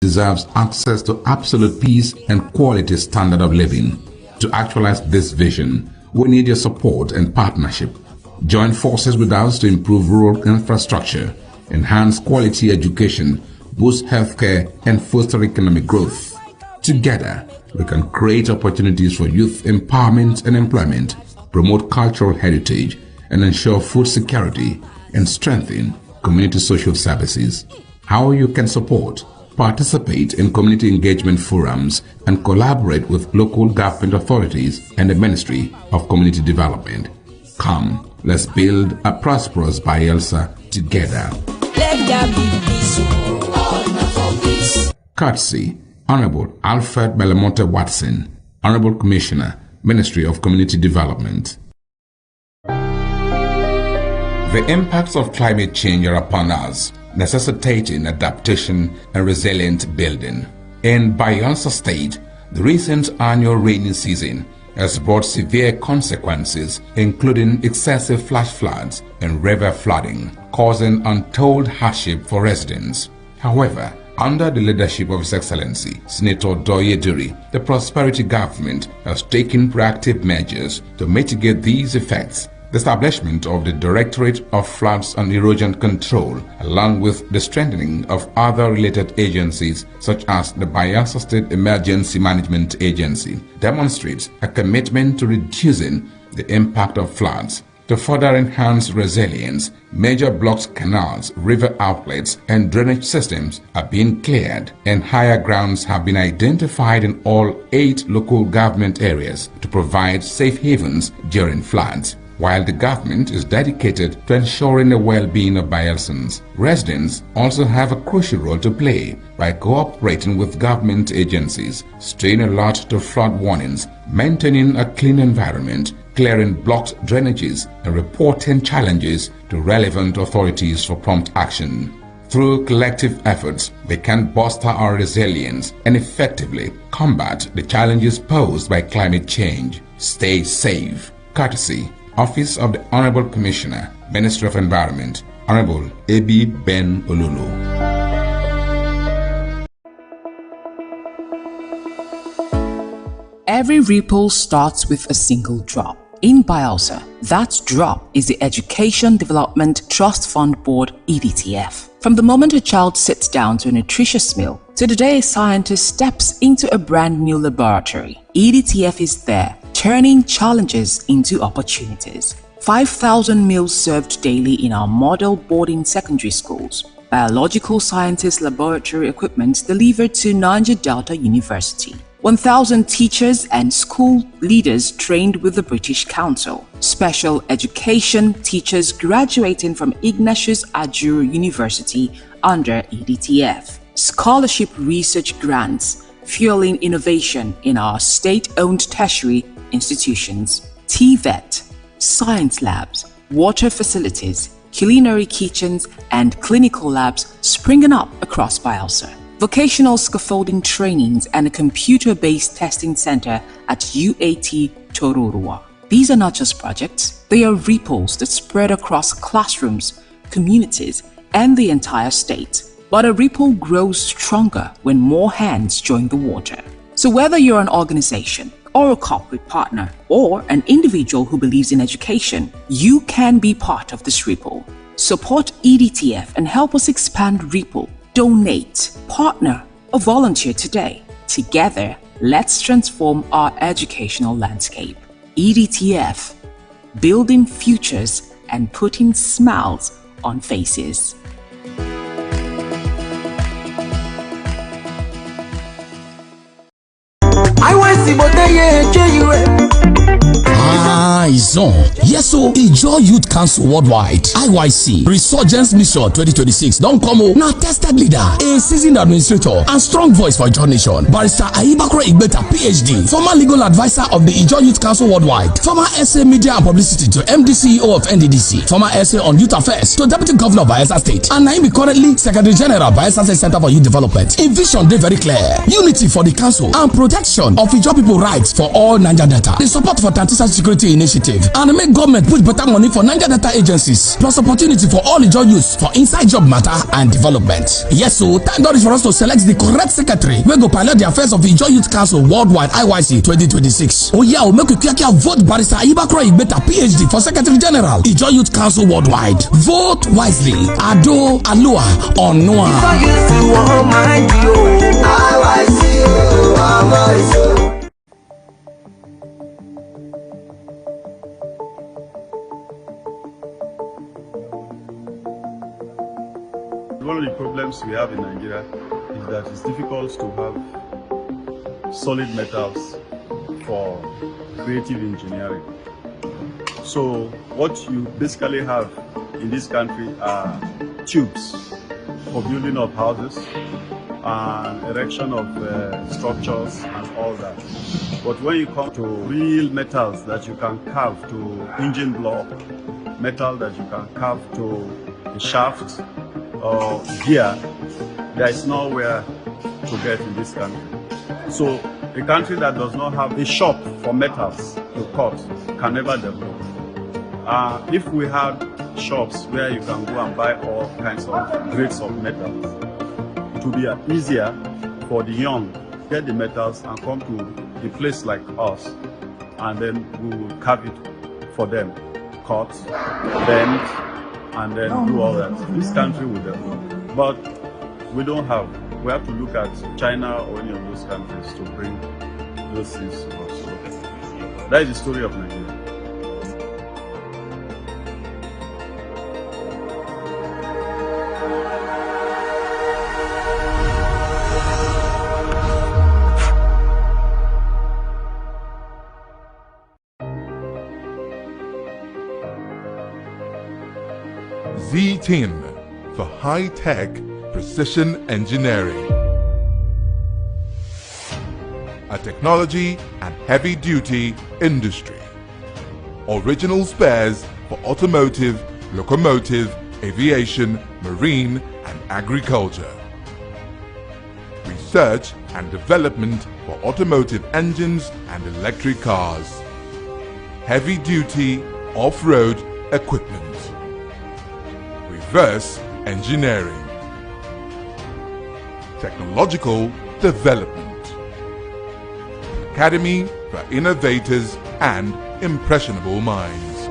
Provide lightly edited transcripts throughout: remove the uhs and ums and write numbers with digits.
deserves access to absolute peace and quality standard of living. To actualize this vision, we need your support and partnership. Join forces with us to improve rural infrastructure, enhance quality education, boost healthcare, and foster economic growth. Together, we can create opportunities for youth empowerment and employment, promote cultural heritage, and ensure food security and strengthen community social services. How you can support: participate in community engagement forums and collaborate with local government authorities and the Ministry of Community Development. Come, let's build a prosperous Bayelsa together. Let there be peace, all for peace. Courtesy, Honorable Alfred Belamonte Watson, Honorable Commissioner, Ministry of Community Development. The impacts of climate change are upon us, necessitating adaptation and resilient building. In Bayelsa State, the recent annual rainy season has brought severe consequences, including excessive flash floods and river flooding, causing untold hardship for residents. However, under the leadership of His Excellency Senator Doye Duri, the Prosperity Government has taken proactive measures to mitigate these effects. The establishment of the Directorate of Floods and Erosion Control, along with the strengthening of other related agencies such as the Bayelsa State Emergency Management Agency, demonstrates a commitment to reducing the impact of floods. To further enhance resilience, major blocked canals, river outlets, and drainage systems are being cleared, and higher grounds have been identified in all 8 local government areas to provide safe havens during floods. While the government is dedicated to ensuring the well-being of Bayelsans, residents also have a crucial role to play by cooperating with government agencies, staying alert to flood warnings, maintaining a clean environment, clearing blocked drainages, and reporting challenges to relevant authorities for prompt action. Through collective efforts, we can bolster our resilience and effectively combat the challenges posed by climate change. Stay safe. Courtesy, Office of the Honorable Commissioner, Ministry of Environment, Honorable A.B. Ben Olulu. Every ripple starts with a single drop. In Bayelsa, that drop is the Education Development Trust Fund Board (EDTF). From the moment a child sits down to a nutritious meal to the day a scientist steps into a brand new laboratory, EDTF is there, turning challenges into opportunities. 5,000 meals served daily in our model boarding secondary schools. Biological sciences laboratory equipment delivered to Niger Delta University. 1,000 teachers and school leaders trained with the British Council. Special education teachers graduating from Ignatius Ajuru University under EDTF. Scholarship research grants fueling innovation in our state-owned tertiary institutions. TVET, science labs, water facilities, culinary kitchens, and clinical labs springing up across Bayelsa. Vocational scaffolding trainings and a computer-based testing center at UAT Tororua. These are not just projects, they are ripples that spread across classrooms, communities, and the entire state. But a ripple grows stronger when more hands join the water. So whether you're an organization, or a corporate partner, or an individual who believes in education, you can be part of this ripple. Support EDTF and help us expand Ripple. Donate, partner, or volunteer today. Together, let's transform our educational landscape. EDTF, building futures and putting smiles on faces. It's on. Yes, so Ijo Youth Council Worldwide (IYC) Resurgence Mission 2026 don't come o. Now tested leader, a seasoned administrator, and strong voice for Ijo Nation. Barrister Ayibakure Igbeta, PhD, former legal advisor of the Ijo Youth Council Worldwide, former SA Media and Publicity to MD CEO of NDDC, former SA on Youth Affairs to Deputy Governor of Bayelsa State, and now he currently Secretary General Bayelsa State Center for Youth Development. In vision, they very clear: unity for the council and protection of Ijo people rights for all Naija Delta. The support for Tantisa Security Initiative and make government put better money for Naija data agencies, plus opportunity for all Ijaw youths for inside job matter and development. Yes, so time don reach for us to select the correct secretary wey go pilot the affairs of Ijaw Youth Council Worldwide IYC 2026. Oh yeah, make we quick vote Barrister Ayibakro Igbeta PhD for Secretary General Ijaw Youth Council Worldwide. Vote wisely. Ado Alua Onua. One of the problems we have in Nigeria is that it's difficult to have solid metals for creative engineering. So what you basically have in this country are tubes for building of houses and erection of structures and all that. But when you come to real metals that you can carve to engine block, metal that you can carve to a shaft or gear, there is nowhere to get in this country. So a country that does not have a shop for metals to cut can never develop. If we had shops where you can go and buy all kinds of grades of metals, it would be easier for the young to get the metals and come to a place like us, and then we will carve it for them, cut, bend, and then do all that. This country will develop, but we don't have. We have to look at China or any of those countries to bring those things to us. So that is the story of Nigeria. Z10 for high-tech precision engineering. A technology and heavy-duty industry. Original spares for automotive, locomotive, aviation, marine and agriculture. Research and development for automotive engines and electric cars. Heavy-duty off-road equipment. Reverse engineering. Technological development. Academy for innovators and impressionable minds.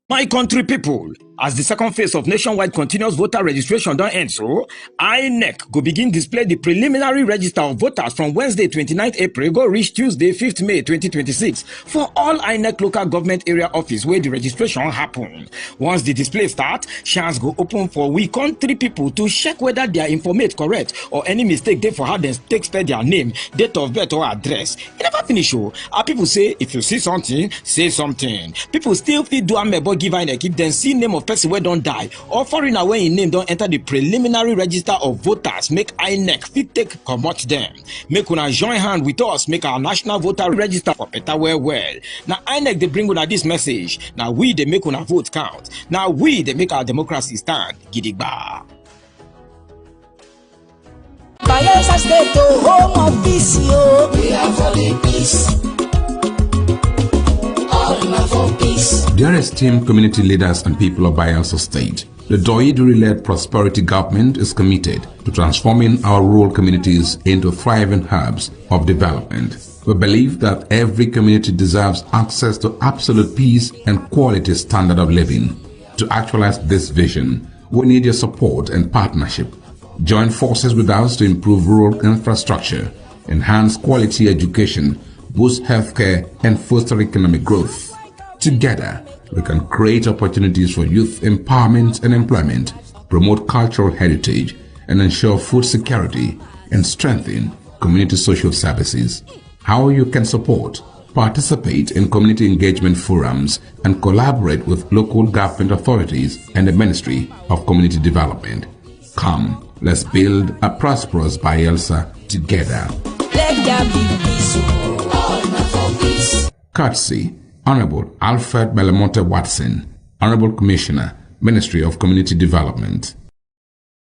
My country people, as the second phase of nationwide continuous voter registration don't end so, INEC go begin display the preliminary register of voters from Wednesday 29th April go reach Tuesday 5th May 2026 for all INEC local government area office where the registration happen. Once the display start, chance go open for we country people to check whether their informate correct or any mistake there for how they take spell their name, date of birth or address. It never finish oh. Our people say if you see something, say something. People still fit do amebo give INEC if then see name of person wey don die or foreigner wey im name don enter the preliminary register of voters, make INEC fit take comot them. Make una join hand with us, make our national voter register for better well. Now INEC they bring una this message. Now we they make una vote count. Now we they make our democracy stand gidigba. Bayelsa State, home of peace, yo. We are for the peace. Dear esteemed community leaders and people of Bayelsa State, the Doiduri-led prosperity government is committed to transforming our rural communities into thriving hubs of development. We believe that every community deserves access to absolute peace and quality standard of living. To actualize this vision, we need your support and partnership. Join forces with us to improve rural infrastructure, enhance quality education, boost healthcare, and foster economic growth. Together, we can create opportunities for youth empowerment and employment, promote cultural heritage, and ensure food security and strengthen community social services. How you can support: participate in community engagement forums and collaborate with local government authorities and the Ministry of Community Development. Come, let's build a prosperous Bayelsa together. Let there be peace, all for peace. Courtesy Honorable Alfred Belamonte Watson, Honorable Commissioner, Ministry of Community Development.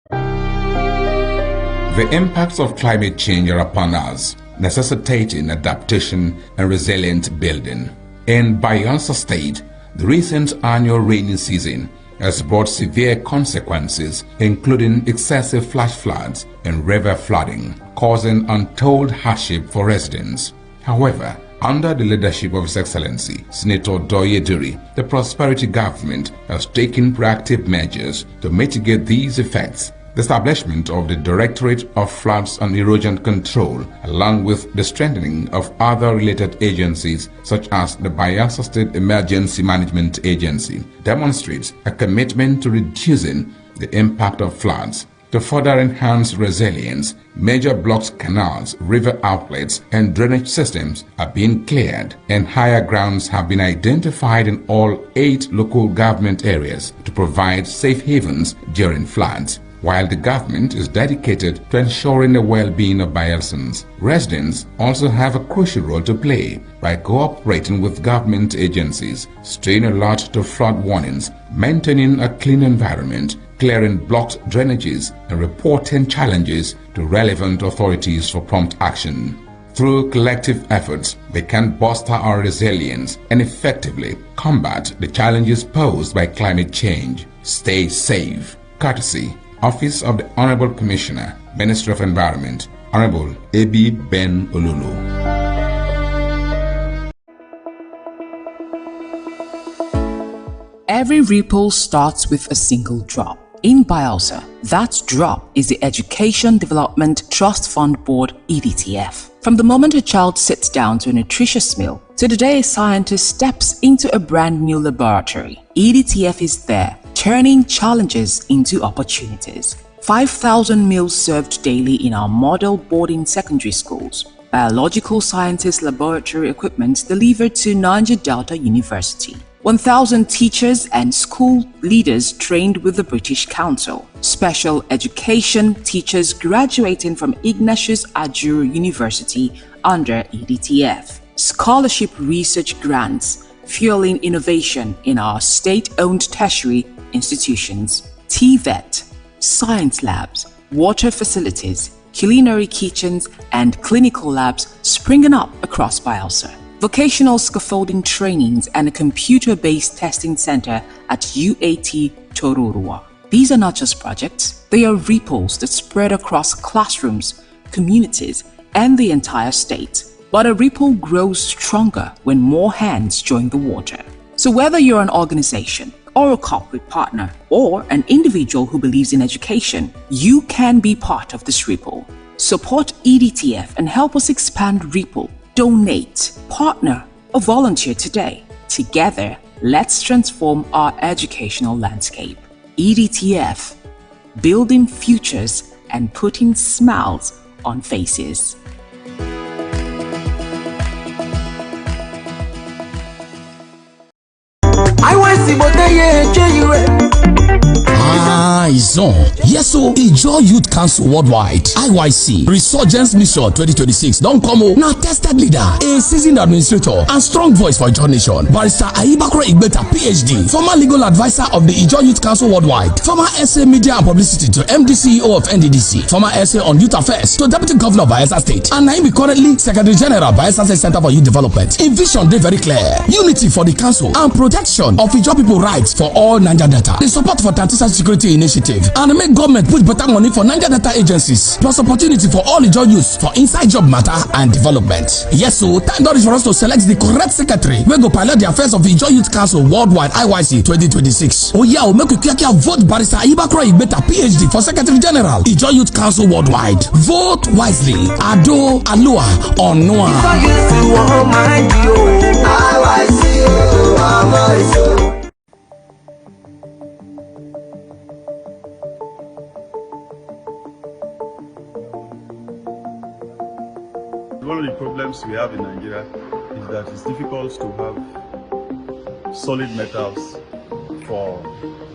The impacts of climate change are upon us, necessitating adaptation and resilient building. In Bayelsa State, the recent annual rainy season has brought severe consequences, including excessive flash floods and river flooding, causing untold hardship for residents. However, under the leadership of His Excellency Senator Doye Duri, the Prosperity Government has taken proactive measures to mitigate these effects. The establishment of the Directorate of Floods and Erosion Control, along with the strengthening of other related agencies such as the Bayelsa State Emergency Management Agency, demonstrates a commitment to reducing the impact of floods. To further enhance resilience, major blocked canals, river outlets, and drainage systems are being cleared, and higher grounds have been identified in all 8 local government areas to provide safe havens during floods. While the government is dedicated to ensuring the well-being of Bayelsans, residents also have a crucial role to play by cooperating with government agencies, staying alert to flood warnings, maintaining a clean environment, clearing blocked drainages, and reporting challenges to relevant authorities for prompt action. Through collective efforts, we can bolster our resilience and effectively combat the challenges posed by climate change. Stay safe. Courtesy, Office of the Honorable Commissioner, Ministry of Environment, Honorable A.B. Ben Olulu. Every ripple starts with a single drop. In Bayelsa, that drop is the Education Development Trust Fund Board (EDTF). From the moment a child sits down to a nutritious meal to the day a scientist steps into a brand new laboratory, EDTF is there, turning challenges into opportunities. 5,000 meals served daily in our model boarding secondary schools. Biological sciences laboratory equipment delivered to Niger Delta University. 1,000 teachers and school leaders trained with the British Council. Special education teachers graduating from Ignatius Ajuru University under EDTF. Scholarship research grants fueling innovation in our state-owned tertiary institutions. TVET, science labs, water facilities, culinary kitchens, and clinical labs springing up across Bayelsa. Vocational scaffolding trainings and a computer-based testing center at UAT Tororua. These are not just projects, they are ripples that spread across classrooms, communities, and the entire state. But a ripple grows stronger when more hands join the water. So whether you're an organization, or a corporate partner, or an individual who believes in education, you can be part of this ripple. Support EDTF and help us expand Ripple. Donate, partner, or volunteer today. Together, let's transform our educational landscape. EDTF, building futures and putting smiles on faces. It's on. Yes, so Ijo Youth Council Worldwide (IYC) Resurgence Mission 2026 don't come o. Now tested leader, a seasoned administrator, and strong voice for Ijo Nation. Barrister Ayibakro Igbeta, PhD, former legal advisor of the Ijo Youth Council Worldwide, former SA Media and Publicity to MD CEO of NDDC, former SA on Youth Affairs to Deputy Governor of Bayelsa State, and now he currently Secretary General Bayelsa State Center for Youth Development. In vision, they very clear: unity for the council and protection of Ijo people rights for all Naija Delta. The support for Tantisa Security Initiative and make government put better money for Naija Delta agencies, plus opportunity for all Ijo youths for inside job matter and development. Yes, so time is for us to select the correct secretary. We go pilot the affairs of the Ijo Youth Council Worldwide (IYC) 2026. Oh yeah, we make a vote Barrister Ayibakro Igbeta, PhD, for Secretary General Ijo Youth Council Worldwide. Vote wisely. Ado Alua Onua. One of the problems we have in Nigeria is that it's difficult to have solid metals for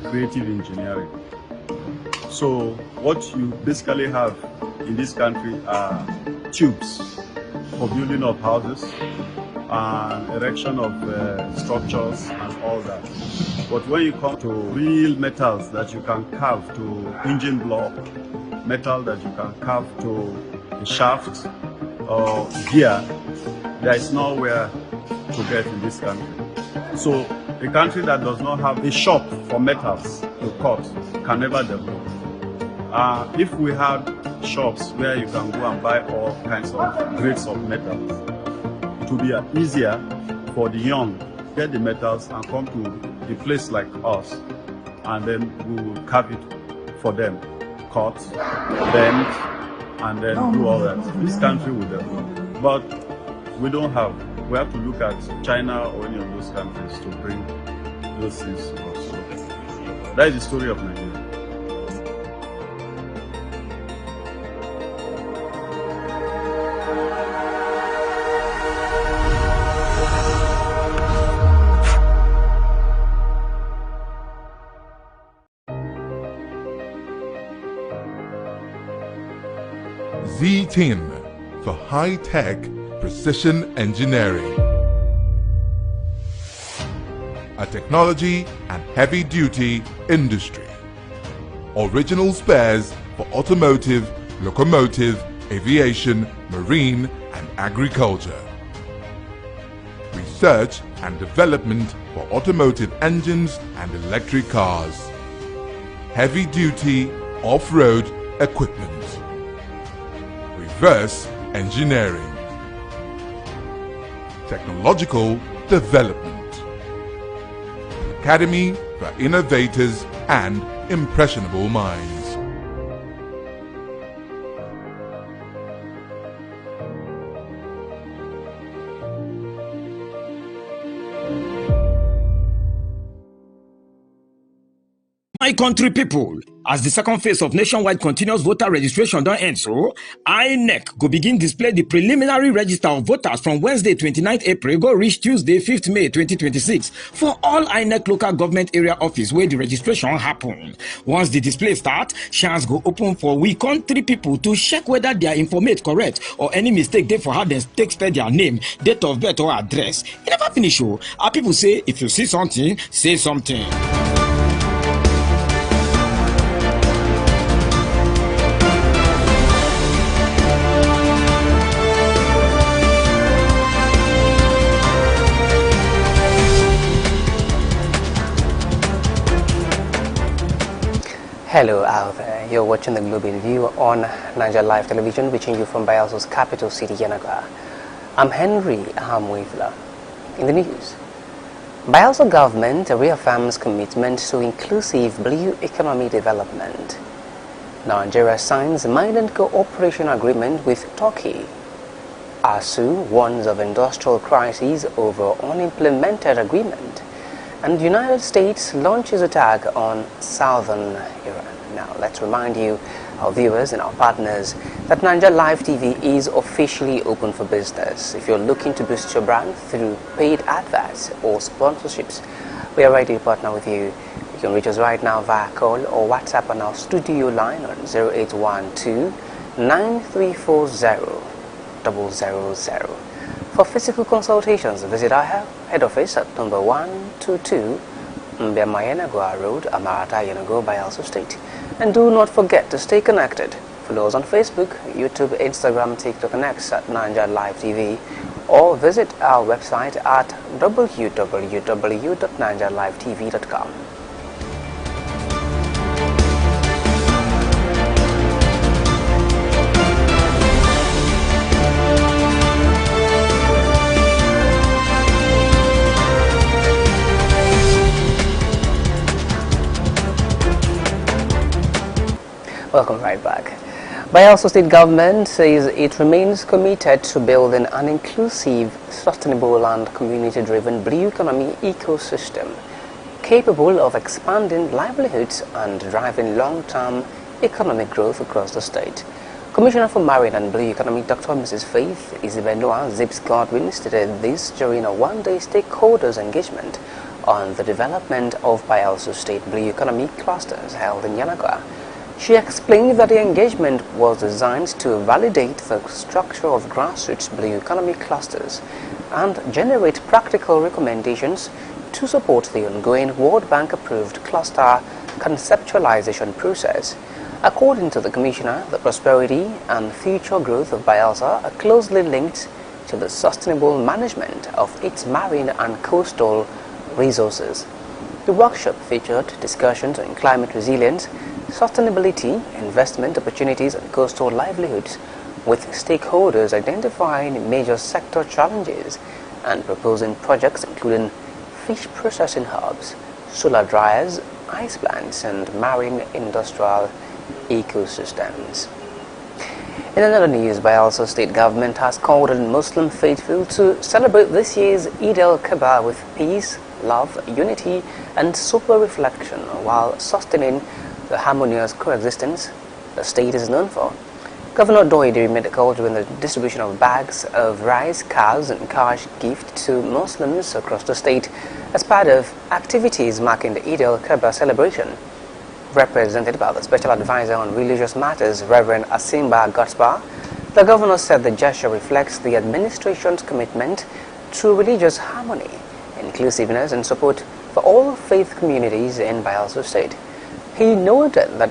creative engineering. So what you basically have in this country are tubes for building of houses, and erection of structures and all that. But when you come to real metals that you can carve to engine block, metal that you can carve to a shaft or gear, there is nowhere to get in this country. So a country that does not have a shop for metals to cut can never develop. If we had shops where you can go and buy all kinds of grades of metals, it would be easier for the young to get the metals and come to a place like us, and then we will carve it for them, cut, bend, and then do all that. This country will develop. But we don't have. We have to look at China or any of those countries to bring those things to us. So that is the story of Nigeria. Z-Tin for high-tech precision engineering. A technology and heavy-duty industry. Original spares for automotive, locomotive, aviation, marine and agriculture. Research and development for automotive engines and electric cars. Heavy-duty off-road equipment. Reverse engineering. Technological development. Academy for innovators and impressionable minds. My country people, as the second phase of nationwide continuous voter registration don't end so, INEC go begin display the preliminary register of voters from Wednesday 29th April go reach Tuesday 5th May 2026 for all INEC local government area office where the registration happen. Once the display start, chance go open for we country people to check whether their informate correct or any mistake they for how they take spell their name, date of birth or address. It never finish oh. Our people say if you see something, say something. Hello out there, you're watching the Global View on Naija Live Television, reaching you from Bielsa's capital city, Yenagoa. I'm Henry Ahamwevla. In the news, Bielsa government reaffirms commitment to inclusive blue economy development. Nigeria signs a mining cooperation agreement with Turkey. ASU warns of industrial crisis over unimplemented agreement. And the United States launches attack on southern Iran. Now, let's remind you, our viewers and our partners, that Naija Live TV is officially open for business. If you're looking to boost your brand through paid adverts or sponsorships, we are ready to partner with you. You can reach us right now via call or WhatsApp on our studio line on 0812-9340-000. For physical consultations, visit our head office at number 122 Mbemayena Road, Amarata, Yenagoa, Bielsa State. And do not forget to stay connected. Follow us on Facebook, YouTube, Instagram, TikTok, and X at Naija Live TV, or visit our website at www.naijalivetv.com. Welcome right back. Bielsa State Government says it remains committed to building an inclusive, sustainable and community-driven blue economy ecosystem capable of expanding livelihoods and driving long-term economic growth across the state. Commissioner for Marine and Blue Economy, Dr. Mrs. Faith Isabella Zips Godwin, stated this during a one-day stakeholders engagement on the development of Bielsa State Blue Economy clusters held in Yenagoa. She explained that the engagement was designed to validate the structure of grassroots blue economy clusters and generate practical recommendations to support the ongoing World Bank-approved cluster conceptualization process. According to the Commissioner, the prosperity and future growth of Bayelsa are closely linked to the sustainable management of its marine and coastal resources. The workshop featured discussions on climate resilience, sustainability, investment opportunities and coastal livelihoods, with stakeholders identifying major sector challenges and proposing projects including fish processing hubs, solar dryers, ice plants and marine industrial ecosystems. In another news, Bayelsa State Government has called on Muslim faithful to celebrate this year's Eid al-Kabir with peace, love, unity and sober reflection while sustaining the harmonious coexistence the state is known for. Governor Doide made a call during the distribution of bags of rice, cows and cash gift to Muslims across the state as part of activities marking the Eid al-Kabir celebration. Represented by the Special Advisor on Religious Matters, Reverend Asimba Gatsba, the governor said the gesture reflects the administration's commitment to religious harmony, inclusiveness and support for all faith communities in Bayelsa State. He noted that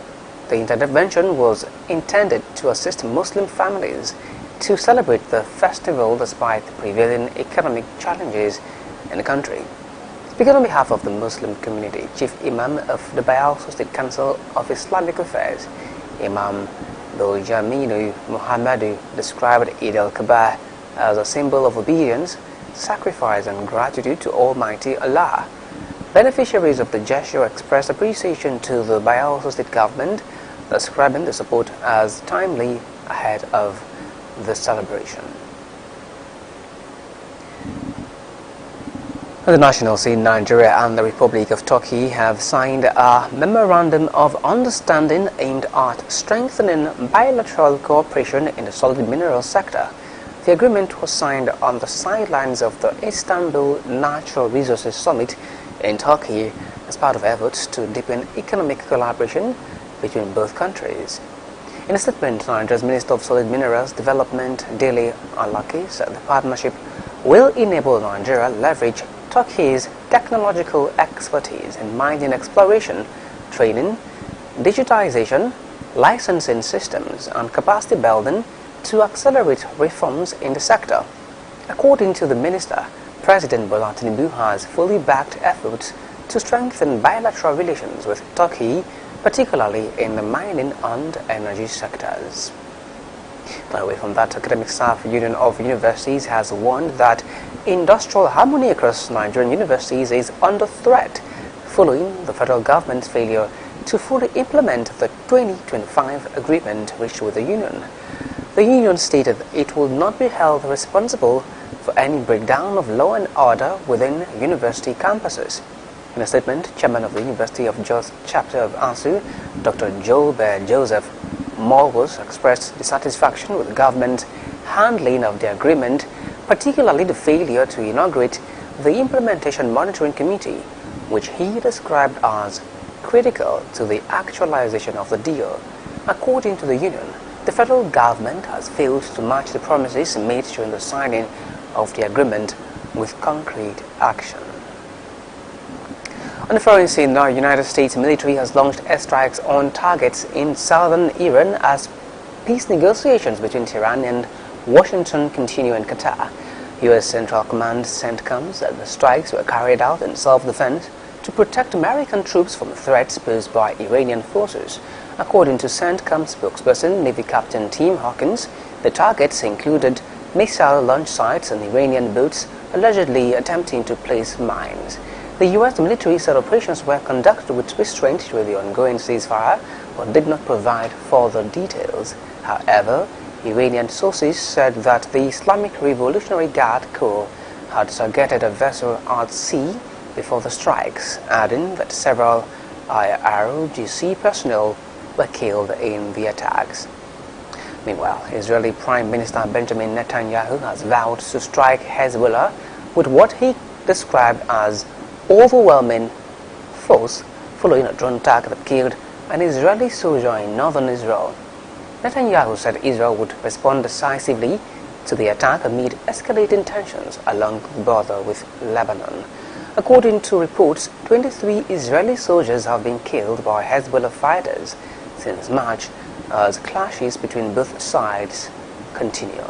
the intervention was intended to assist Muslim families to celebrate the festival despite the prevailing economic challenges in the country. Speaking on behalf of the Muslim community, Chief Imam of the Bayelsa State Council of Islamic Affairs, Imam Jaminu Muhammadu, described Eid al-Kabir as a symbol of obedience, sacrifice and gratitude to Almighty Allah. Beneficiaries of the gesture expressed appreciation to the Bayelsa State Government, describing the support as timely ahead of the celebration. The nationals in Nigeria and the Republic of Turkey have signed a memorandum of understanding aimed at strengthening bilateral cooperation in the solid minerals sector. The agreement was signed on the sidelines of the Istanbul Natural Resources Summit in Turkey as part of efforts to deepen economic collaboration between both countries. In a statement, Nigeria's Minister of Solid Minerals Development, Dele Alaki, said the partnership will enable Nigeria to leverage Turkey's technological expertise in mining exploration, training, digitization, licensing systems, and capacity building to accelerate reforms in the sector. According to the minister, President Bola Tinubu has fully backed efforts to strengthen bilateral relations with Turkey, particularly in the mining and energy sectors. Away from that, Academic Staff Union of Universities has warned that industrial harmony across Nigerian universities is under threat following the federal government's failure to fully implement the 2025 agreement reached with the union. The union stated it will not be held responsible for any breakdown of law and order within university campuses. In a statement, Chairman of the University of Jos chapter of ASU, Dr. Joel Bear Joseph Morwos, expressed dissatisfaction with the government's handling of the agreement, particularly the failure to inaugurate the Implementation Monitoring Committee, which he described as critical to the actualization of the deal. According to the union, the federal government has failed to match the promises made during the signing of the agreement with concrete action. On the foreign scene, the United States military has launched airstrikes on targets in southern Iran as peace negotiations between Tehran and Washington continue in Qatar. U.S. Central Command CENTCOM said the strikes were carried out in self-defense to protect American troops from threats posed by Iranian forces. According to CENTCOM spokesperson Navy Captain Tim Hawkins, the targets included missile launch sites and Iranian boats allegedly attempting to place mines. The U.S. military said operations were conducted with restraint during the ongoing ceasefire, but did not provide further details. However, Iranian sources said that the Islamic Revolutionary Guard Corps had targeted a vessel at sea before the strikes, adding that several IRGC personnel were killed in the attacks. Meanwhile, Israeli Prime Minister Benjamin Netanyahu has vowed to strike Hezbollah with what he described as overwhelming force following a drone attack that killed an Israeli soldier in northern Israel. Netanyahu said Israel would respond decisively to the attack amid escalating tensions along the border with Lebanon. According to reports, 23 Israeli soldiers have been killed by Hezbollah fighters since March as clashes between both sides continue.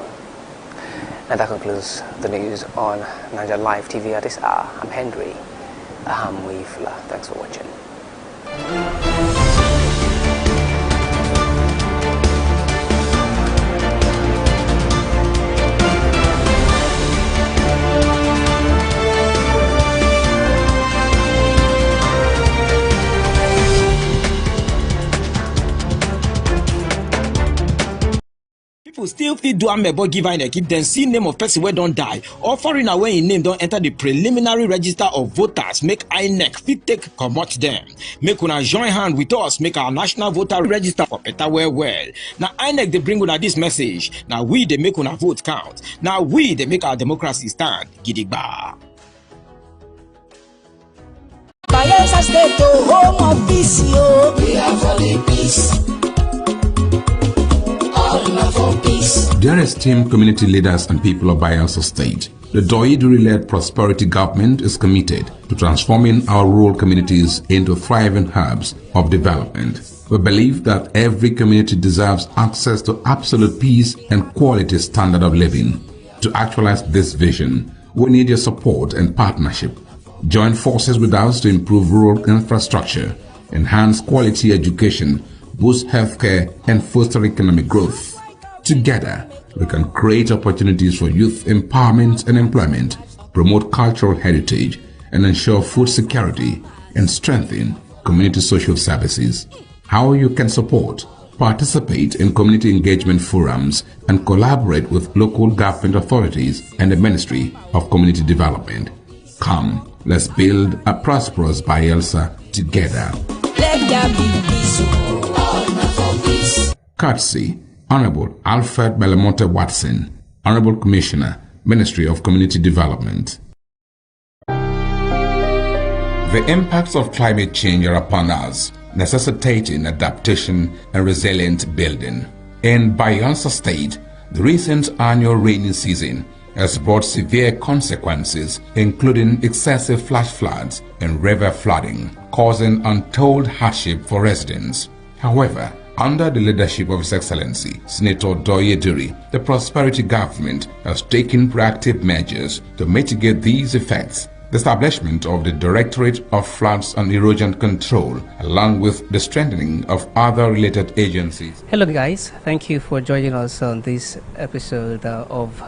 And that concludes the news on Naija Live TV at this hour. I'm Henry Ahamwifla. Thanks for watching. People still fit do amebo give INEC if dem see name of person wey don die or foreigner wey im name don enter the preliminary register of voters make INEC fit take comot dem. Make una join hand with us make our national voter register for better well. Na INEC dey bring una this message. Na we dey make una vote count. Na we dey make our democracy stand gidigba. Bayelsa State, home of peace, yo. We are for the peace. Dear esteemed community leaders and people of Bayelsa State, the Doiduri-led prosperity government is committed to transforming our rural communities into thriving hubs of development. We believe that every community deserves access to absolute peace and quality standard of living. To actualize this vision, we need your support and partnership. Join forces with us to improve rural infrastructure, enhance quality education, boost healthcare, and foster economic growth. Together, we can create opportunities for youth empowerment and employment, promote cultural heritage, and ensure food security and strengthen community social services. How you can support: participate in community engagement forums and collaborate with local government authorities and the Ministry of Community Development. Come, let's build a prosperous Bayelsa together. Let there be peace, all for peace. Courtesy Honorable Alfred Belamonte Watson, Honorable Commissioner, Ministry of Community Development. The impacts of climate change are upon us, necessitating adaptation and resilient building. In Bayelsa State, the recent annual rainy season has brought severe consequences, including excessive flash floods and river flooding, causing untold hardship for residents. However, under the leadership of His Excellency, Senator Doyeduri, the prosperity government has taken proactive measures to mitigate these effects. The establishment of the Directorate of Floods and Erosion Control, along with the strengthening of other related agencies. Hello guys, thank you for joining us on this episode of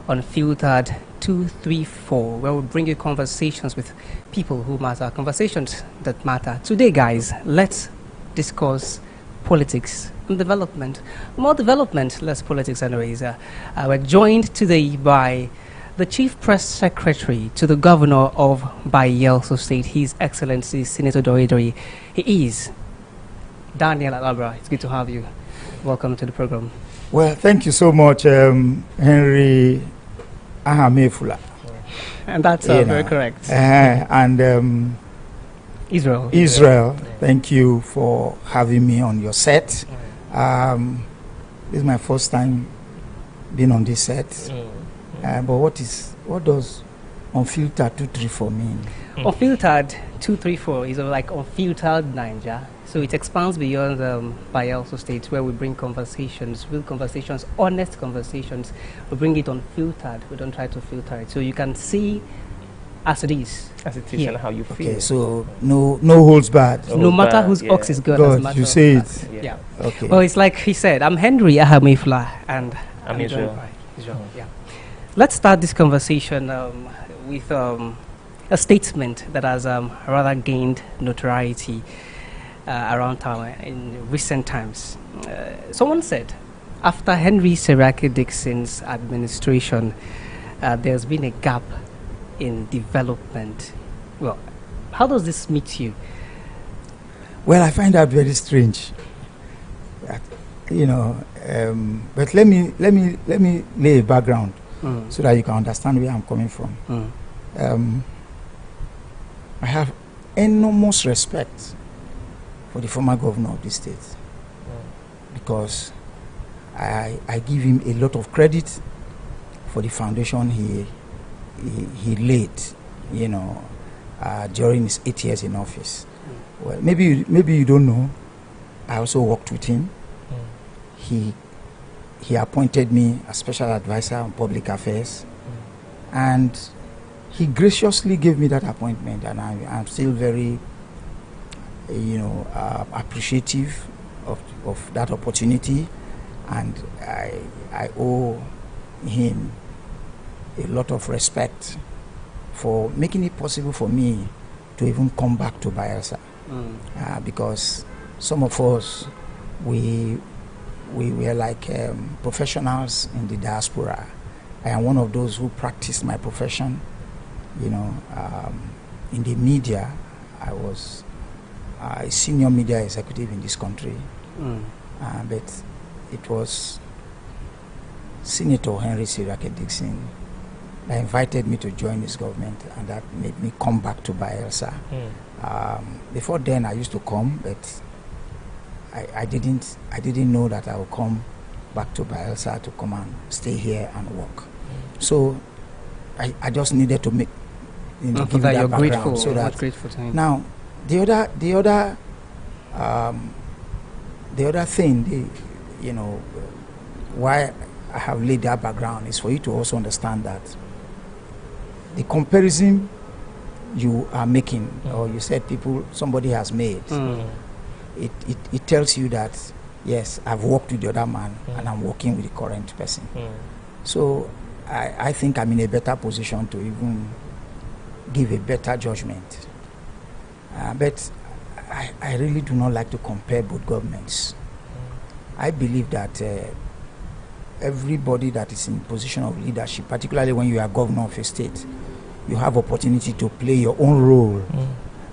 Unfiltered 234, where we bring you conversations with people who matter, conversations that matter. Today guys, let's discuss politics and development. More development, less politics anyways. We're joined today by the Chief Press Secretary to the Governor of Bayelsa State, His Excellency Senator Doiduri. He is Daniel Alabra. It's good to have you. Welcome to the program. Well, thank you so much, Henry Ahamefula. And that's very correct. And Israel, thank you for having me on your set. This is my first time being on this set. But what does Unfiltered 234 mean? Unfiltered 234 is like unfiltered Naija. So it expands beyond Bayelsa State, where we bring conversations, real conversations, honest conversations. We bring it unfiltered. We don't try to filter it. So you can see as it is. As it is, and how you feel. Okay, so no holds barred. No matter whose ox is good. God, you say it. Yeah. Okay. Well, it's like he said, I'm Henry Ahamefla, and I'm Israel. Yeah. Let's start this conversation with a statement that has rather gained notoriety around town in recent times. Someone said, after Henry Seraki Dixon's administration, there's been a gap in development. Well, how does this meet you? Well, I find that very strange. But let me lay a background so that you can understand where I'm coming from. I have enormous respect for for the former governor of the state, because I give him a lot of credit for the foundation he laid, during his 8 years in office. Well, maybe you don't know, I also worked with him. He appointed me as special advisor on public affairs, and he graciously gave me that appointment, and I'm still very, appreciative of that opportunity, and I owe him a lot of respect for making it possible for me to even come back to Bayelsa, because some of us, we were like professionals in the diaspora. I am one of those who practiced my profession. In the media, I was a senior media executive in this country, but it was Senator Henry Sirake Dixon that invited me to join his government, and that made me come back to Bayelsa. Before then, I used to come, but I didn't know that I would come back to Bayelsa to come and stay here and work. So I just needed to make, give that you're background, grateful. so that Grateful to him. now the other thing, why I have laid that background is for you to also understand that the comparison you are making, or you said somebody has made, it tells you that yes, I've worked with the other man and I'm working with the current person. So I think I'm in a better position to even give a better judgment. But I really do not like to compare both governments. I believe that everybody that is in position of leadership, particularly when you are governor of a state, you have opportunity to play your own role.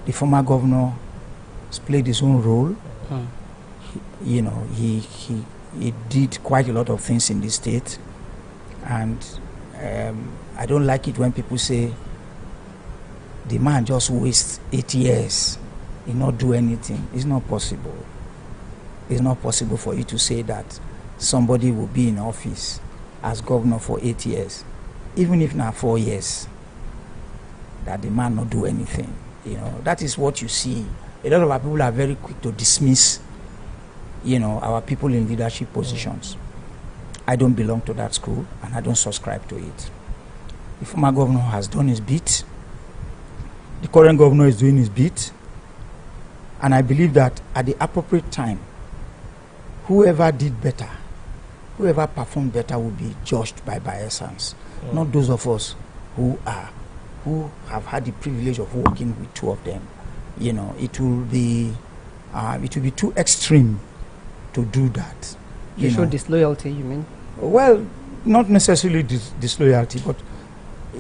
The former governor has played his own role. He did quite a lot of things in the state, and I don't like it when people say the man just wastes 8 years, he not do anything. It's not possible. It's not possible for you to say that somebody will be in office as governor for 8 years, even if not 4 years, that the man not do anything. That is what you see. A lot of our people are very quick to dismiss, our people in leadership positions. I don't belong to that school, and I don't subscribe to it. The former governor has done his bit. The current governor is doing his bit. And I believe that at the appropriate time, whoever did better, whoever performed better will be judged by Bayelsans, not those of us who have had the privilege of working with two of them. It will be too extreme to do that. You show disloyalty, you mean? Well, not necessarily disloyalty, but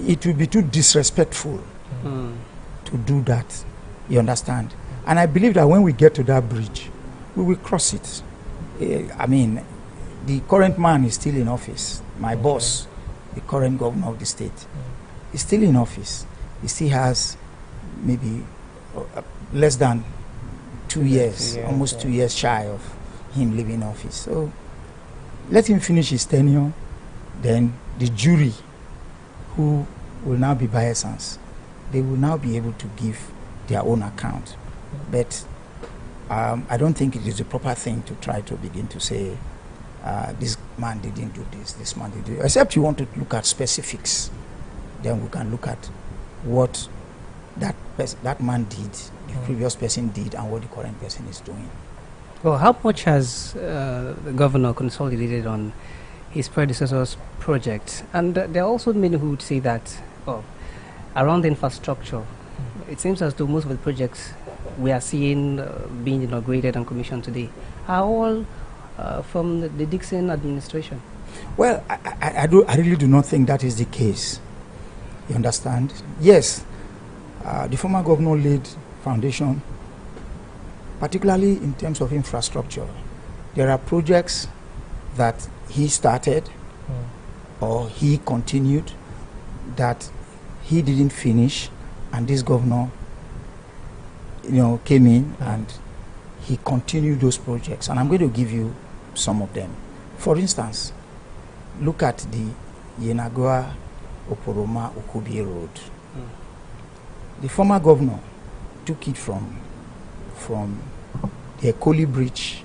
it will be too disrespectful to do that. You understand? And I believe that when we get to that bridge, we will cross it. The current man is still in office. My boss, the current governor of the state, is still in office. He still has maybe less than 2 years, almost 2 years shy of him leaving office. So let him finish his tenure. Then the jury, who will now be Bayelsans, they will now be able to give their own account. But I don't think it is the proper thing to try to begin to say this man didn't do this man didn't do it. Except you want to look at specifics, then we can look at what that man did, the previous person did, and what the current person is doing. Well, how much has the governor consolidated on his predecessor's project? And there are also many who would say that around the infrastructure, it seems as though most of the projects we are seeing being inaugurated and commissioned today are all from the Dixon administration. Well, I really do not think that is the case. You understand? Yes, the former governor laid foundation, particularly in terms of infrastructure. There are projects that he started or he continued that he didn't finish, and this governor came in and he continued those projects, and I'm going to give you some of them. For instance, look at the Yenagoa Oporoma Okubie Road. The former governor took it from the Ekoli Bridge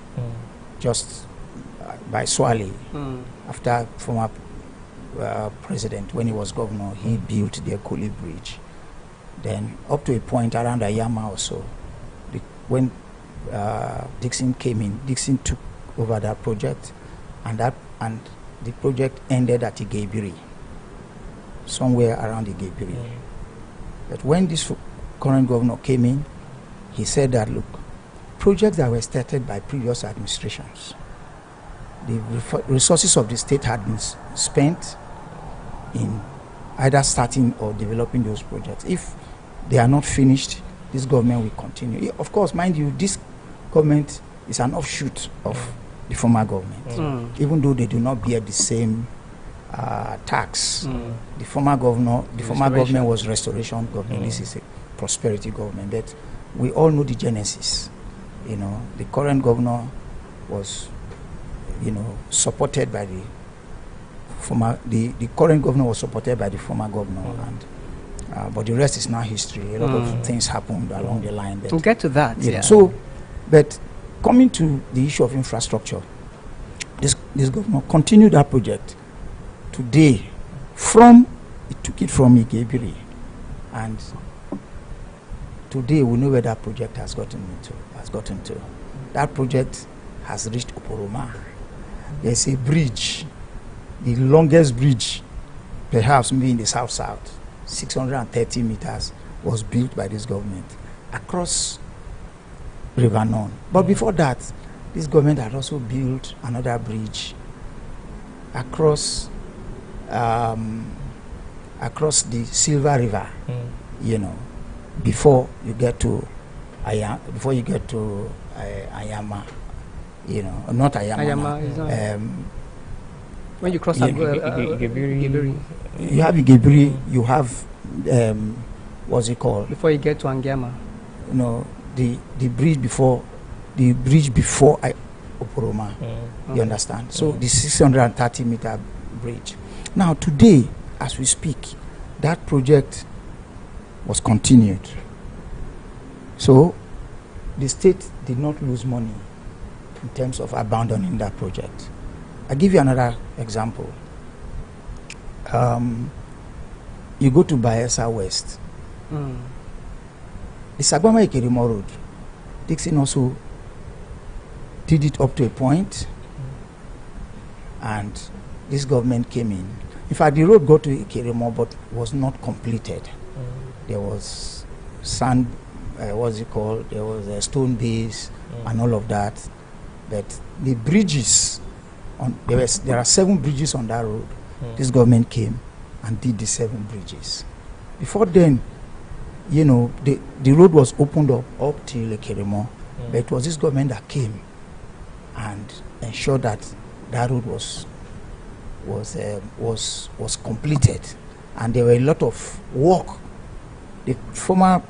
just by Swale. After former president, when he was governor, he built the Ekoli Bridge. Then up to a point around Ayama or so, when Dixon came in, Dixon took over that project, and the project ended at Igebiri, somewhere around Igebiri. But when this current governor came in, he said that, look, projects that were started by previous administrations, the resources of the state had been spent in either starting or developing those projects. If they are not finished, this government will continue. Of course, mind you, this government is an offshoot of the former government, even though they do not bear the same tax. The former government was restoration government. This is a prosperity government. But we all know the genesis. You know, the current governor was, supported by the former. The current governor was supported by the former governor, and but the rest is now history. A lot of things happened along the line. We'll get to that. Yeah. So, but coming to the issue of infrastructure, this governor continued that project. Today, he took it from Igebiri, and today we know where that project has gotten to. That project has reached Oporoma. There's a bridge, the longest bridge, perhaps maybe in the south-south, 630 meters, was built by this government across River Non. But before that, this government had also built another bridge across the Silver River, before you get to Ayama, not Ayama. When you cross Igebiri, you have Igebiri, you have what's it called? Before you get to Angiama. The bridge before Oporoma. You understand? So the 630-meter bridge. Now today, as we speak, that project was continued. So the state did not lose money in terms of abandoning that project. I'll give you another example. You go to Bayelsa West. The Sagbama Ikerimo Road, Dixon also did it up to a point, and this government came in. In fact, the road got to Ikerimo but was not completed. There was sand, there was a stone base and all of that. But the bridges, there are 7 bridges on that road. This government came and did the 7 bridges. Before then, the road was opened up till Ikerimo, but it was this government that came and ensured that road was completed, and there were a lot of work. The former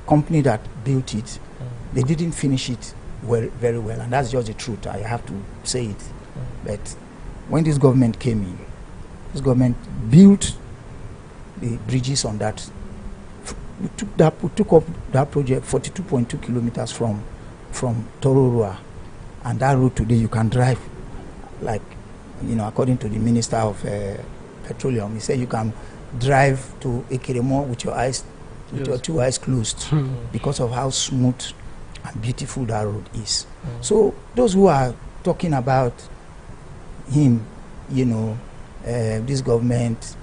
company that built it, they didn't finish it very well, and that's just the truth. I have to say it. But when this government came in, this government built the bridges on that. We took up that project 42.2 kilometers from Tororua, and that road today you can drive, like, according to the Minister of Petroleum, he said you can drive to Ikerimo with your 2 eyes closed because of how smooth and beautiful that road is. So those who are talking about him, this government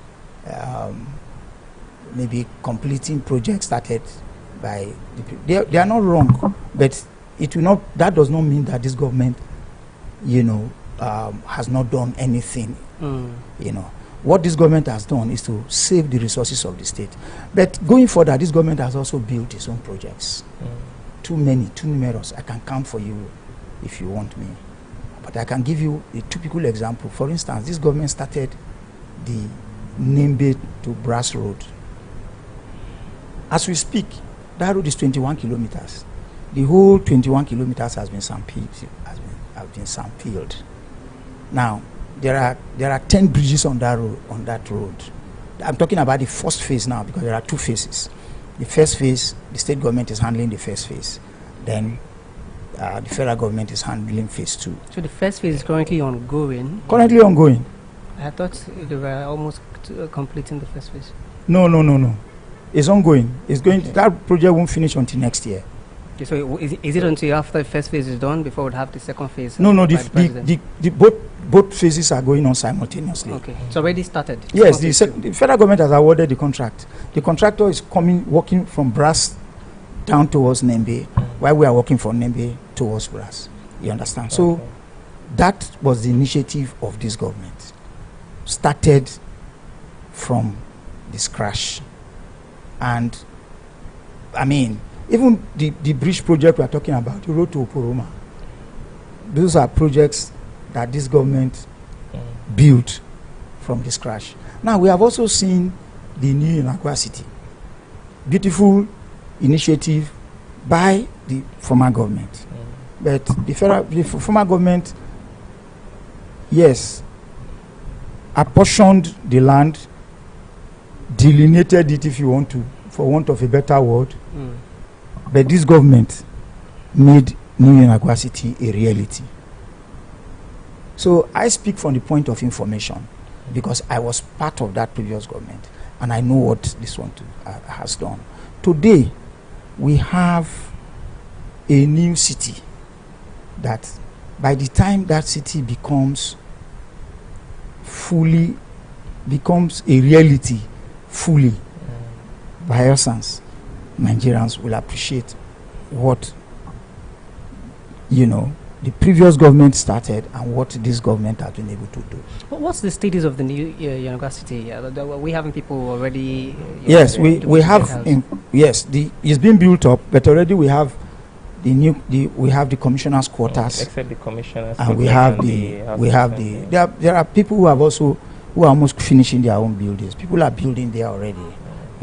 maybe completing projects started by they are not wrong, but it will not. That does not mean that this government, has not done anything. What this government has done is to save the resources of the state. But going further, this government has also built its own projects. Too many, too numerous. I can count for you if you want me. But I can give you a typical example. For instance, this government started the Nembe to Brass Road. As we speak, that road is 21 kilometers. the whole 21 kilometers has been sandfilled. Now, there are 10 bridges on that road. I'm talking about the first phase now because there are two phases. The first phase, the state government is handling the first phase. Then the federal government is handling phase 2. So the first phase is currently ongoing? Currently ongoing. I thought they were almost completing the first phase. No. It's ongoing. That project won't finish until next year. Okay, so is it until after the first phase is done before we'll have the second phase? No. Both phases are going on simultaneously. Okay, it's already started. Yes, the federal government has awarded the contract. The contractor is working from Brass down towards Nembe, while we are working from Nembe towards Brass. You understand? Okay. So that was the initiative of this government. Started from this crash. And I mean, even the bridge project we are talking about, the road to Oporoma, those are projects that this government built from this crash. Now, we have also seen the new Naija City. Beautiful initiative by the former government. But the former government, yes, apportioned the land, delineated it, if you want to, for want of a better word. But this government made New Naija City a reality. So I speak from the point of information because I was part of that previous government and I know what this one has done. Today, we have a new city that by the time that city becomes a reality fully, Bayelsans, Nigerians will appreciate what, the previous government started and what this government has been able to do. What's the status of the new university? We having people already? Yes, we have. Yes, it's been built up, but already we have we have the commissioners' quarters. Except the commissioners. And there are people who are almost finishing their own buildings. People are building there already.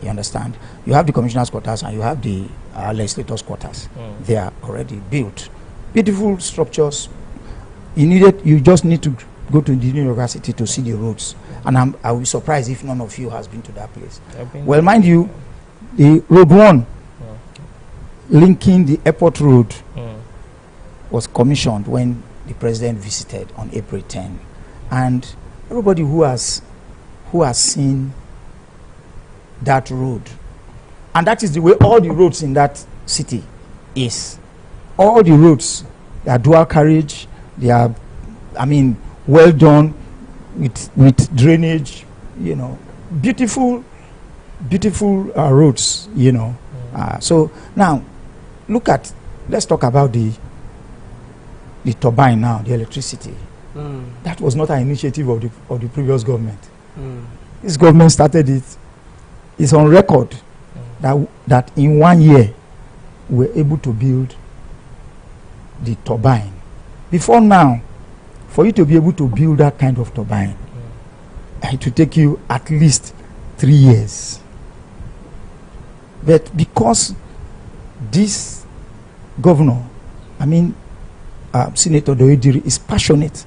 You understand? You have the commissioners' quarters and you have the legislators' quarters. They are already built. Beautiful structures. You just need to go to the university to see the roads. And I will be surprised if none of you has been to that place. Well, mind you, the road 1 linking the airport road was commissioned when the president visited on April 10. And everybody who has seen that road, and that is the way all the roads in that city is. All the roads, they are dual carriage, they are, well done with drainage, beautiful roads, So now, let's talk about the turbine now, the electricity. That was not an initiative of the previous government. This government started it. It's on record that in 1 year, we were able to build the turbine. Before now, for you to be able to build that kind of turbine, it will take you at least 3 years. But because this governor, Senator Doediri, is passionate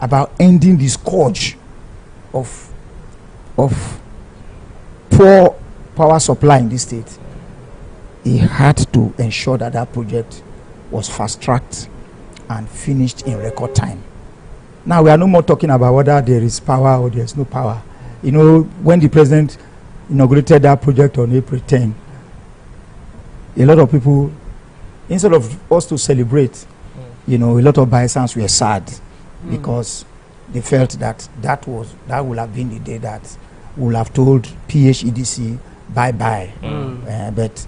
about ending the scourge of poor power supply in this state, he had to ensure that project was fast-tracked and finished in record time. Now we are no more talking about whether there is power or there is no power. When the president inaugurated that project on April 10, a lot of people, instead of us to celebrate, a lot of Bayelsans were sad because they felt that would have been the day that we would have told PHEDC bye-bye. But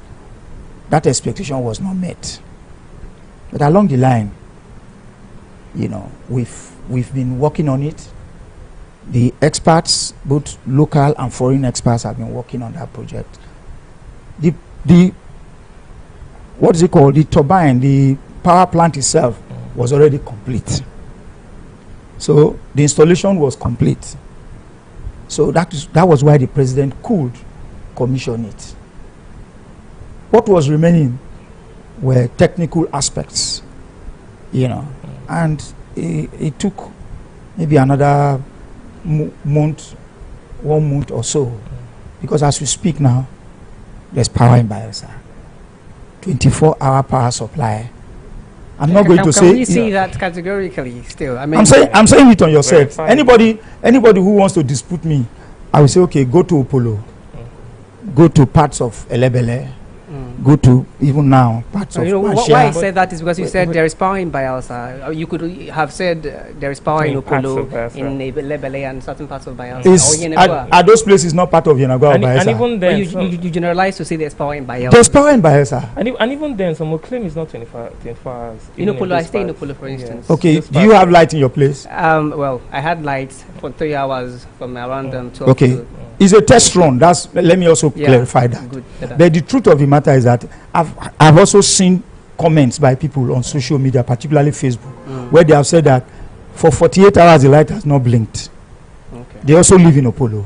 that expectation was not met. But along the line, we've been working on it. The experts, both local and foreign experts, have been working on that project. The what is it called? The turbine, the power plant itself was already complete. So the installation was complete. So that was why the president could commission it. What was remaining were technical aspects, and it took maybe another month, 1 month or so, because as we speak now, there's power in Bayelsa, 24-hour power supply. I'm not going to say. Can we see that categorically still? I mean, I'm saying it on your set. Anybody who wants to dispute me, I will say, okay, go to Opolo, go to parts of Elebele, go to even now parts of. Why I said that is because you said there is power in Bayelsa. You could have said there is power in Opolo, in Elebele, and certain parts of Bayelsa. Are those places not part of Yenagua or Bayelsa? And even then, you generalize to say there's power in Bayelsa. There's power in Bayelsa. And even then, some will claim it's not 24 hours. In Opolo, I stay in Opolo, for instance. Okay, do you have light in your place? Well, I had lights for 3 hours from around 12. Okay. It's a test run. Let me also clarify that. Good. But the truth of the matter is that I've also seen comments by people on social media, particularly Facebook, where they have said that for 48 hours the light has not blinked. Okay. They also live in Opolo.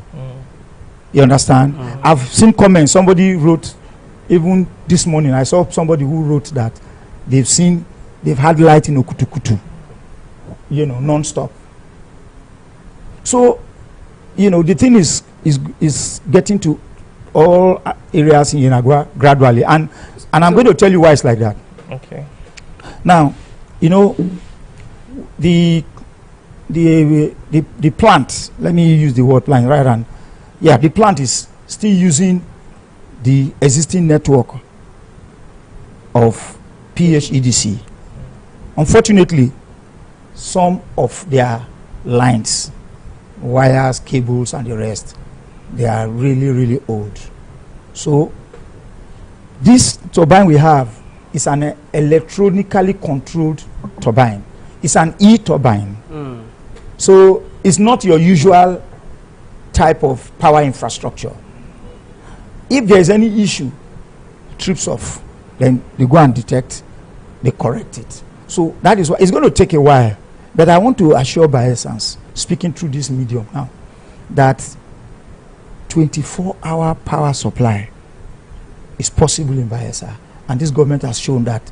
You understand? I've seen comments. Somebody wrote, even this morning, I saw somebody who wrote that they've had light in Okutukutu, non-stop. So, the thing is getting to all areas in Yenagua gradually, and I'm going to tell you why it's like that. Okay. Now, the plant. Let me use the word plant right on. Yeah, the plant is still using the existing network of PHEDC. Unfortunately, some of their lines, wires, cables, and the rest, they are really, really old. So this turbine we have is an electronically controlled turbine. It's an e-turbine. So it's not your usual type of power infrastructure. If there is any issue, it trips off, then they go and detect, they correct it. So that is why it's going to take a while. But I want to assure Bayelsans, speaking through this medium now, that 24-hour power supply is possible in Bayelsa, and this government has shown that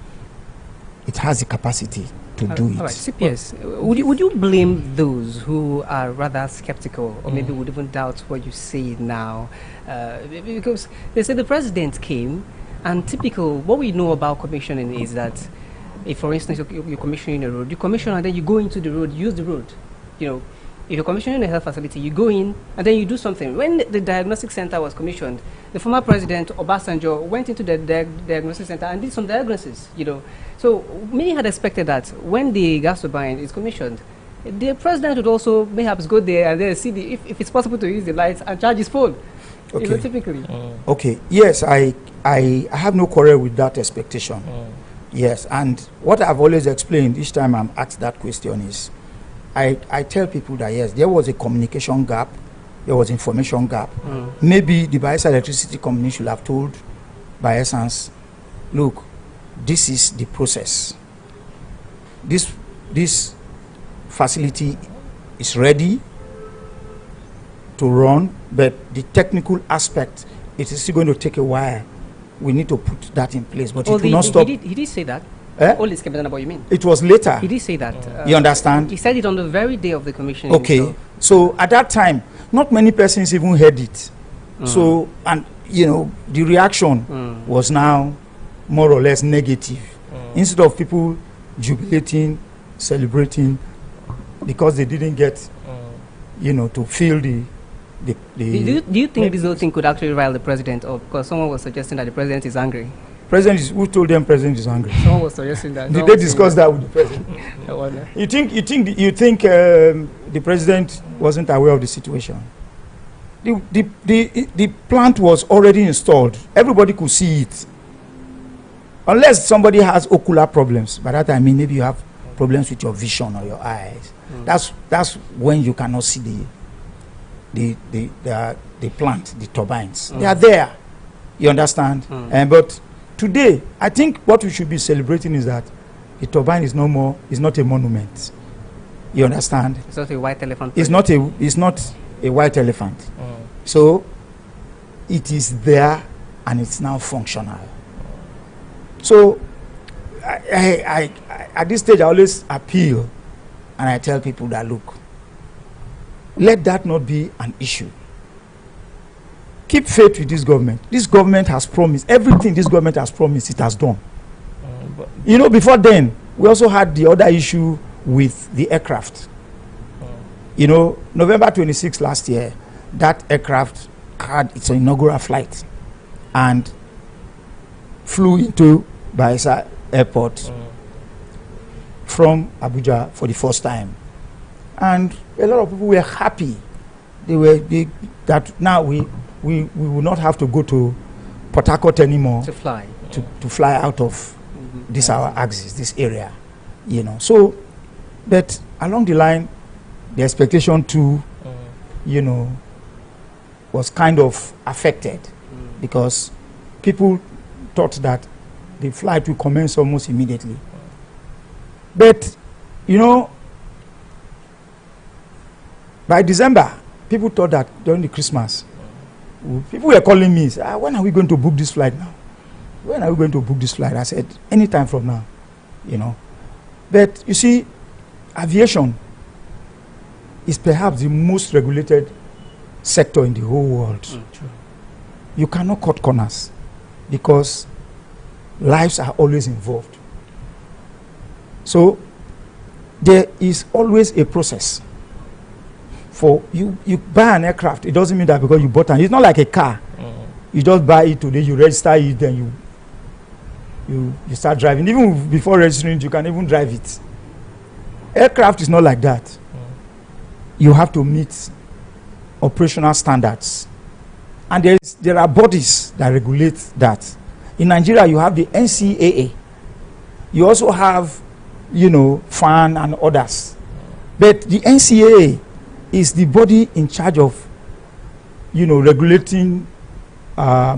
it has the capacity to do it. All right, CPS, would you blame those who are rather skeptical or maybe would even doubt what you say now? Because they say the president came, and typical, what we know about commissioning is that if, for instance, you're commissioning a road, you commission and then you go into the road, use the road. If you're commissioning a health facility, you go in and then you do something. When the diagnostic center was commissioned, the former president, Obasanjo, went into the diagnostic center and did some diagnosis, So many had expected that when the gas turbine is commissioned, the president would also perhaps go there and then see if it's possible to use the lights and charge his phone. Okay. Typically. Okay. Yes, I have no quarrel with that expectation. Yes, and what I've always explained each time I'm asked that question is, I tell people that yes, there was a communication gap, there was information gap. Maybe the Bayelsa Electricity Company should have told Bayelsans, look, this is the process. This facility is ready to run, but the technical aspect, it is still going to take a while. We need to put that in place, but it will not stop. He did say that. All this came about, you mean? It was later. He did say that. You understand? He said it on the very day of the commissioning. Okay. So at that time, not many persons even heard it. So, and the reaction was now more or less negative. Instead of people jubilating, celebrating, because they didn't get, to feel the. Do you think this whole thing could actually rile the president? Or because someone was suggesting that the president is angry? Who told them president is angry? Someone was suggesting that. Did they discuss that with the president? I wonder. You think the president wasn't aware of the situation? The plant was already installed. Everybody could see it. Unless somebody has ocular problems. By that I mean maybe you have problems with your vision or your eyes. That's when you cannot see the plant, the turbines. They are there. You understand? But today, I think what we should be celebrating is that the turbine is not a monument. You understand? It's not a white elephant. It's not a white elephant. So it is there and it's now functional. So at this stage, I always appeal and I tell people that, look, let that not be an issue. Keep faith with this government. This government has promised everything this government has promised, it has done. You know, before then, we also had the other issue with the aircraft. You know, November 26 last year, that aircraft had its inaugural flight and flew into Bayelsa Airport from Abuja for the first time. And a lot of people were happy. That now we will not have to go to Port Harcourt anymore to fly to fly out of this our axis, this area, you know. So, but along the line, the expectation too, you know, was kind of affected because people thought that the flight will commence almost immediately. But, you know, by December, people thought that during the Christmas, people were calling me, when are we going to book this flight now? When are we going to book this flight? I said, anytime from now, you know. But you see, aviation is perhaps the most regulated sector in the whole world. True. You cannot cut corners because lives are always involved. So there is always a process. For you buy an aircraft, it doesn't mean that because you bought it. It's not like a car. You just buy it today, you register it, then you start driving. Even before registering it, you can even drive it. Aircraft is not like that. You have to meet operational standards. And there are bodies that regulate that. In Nigeria, you have the NCAA. You also have, you know, FAN and others. But the NCAA is the body in charge of, you know, regulating air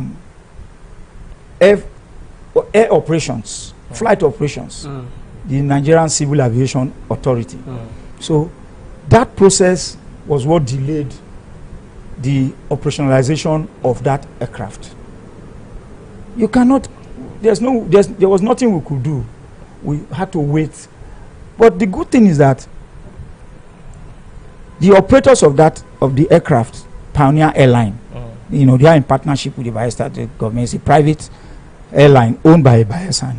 operations, flight operations, the Nigerian Civil Aviation Authority. So that process was what delayed the operationalization of that aircraft. You cannot, there was nothing we could do. We had to wait. But the good thing is that the operators of the aircraft, Pioneer Airline, you know, they are in partnership with the Bayelsa State government. It's a private airline owned by Bayelsa,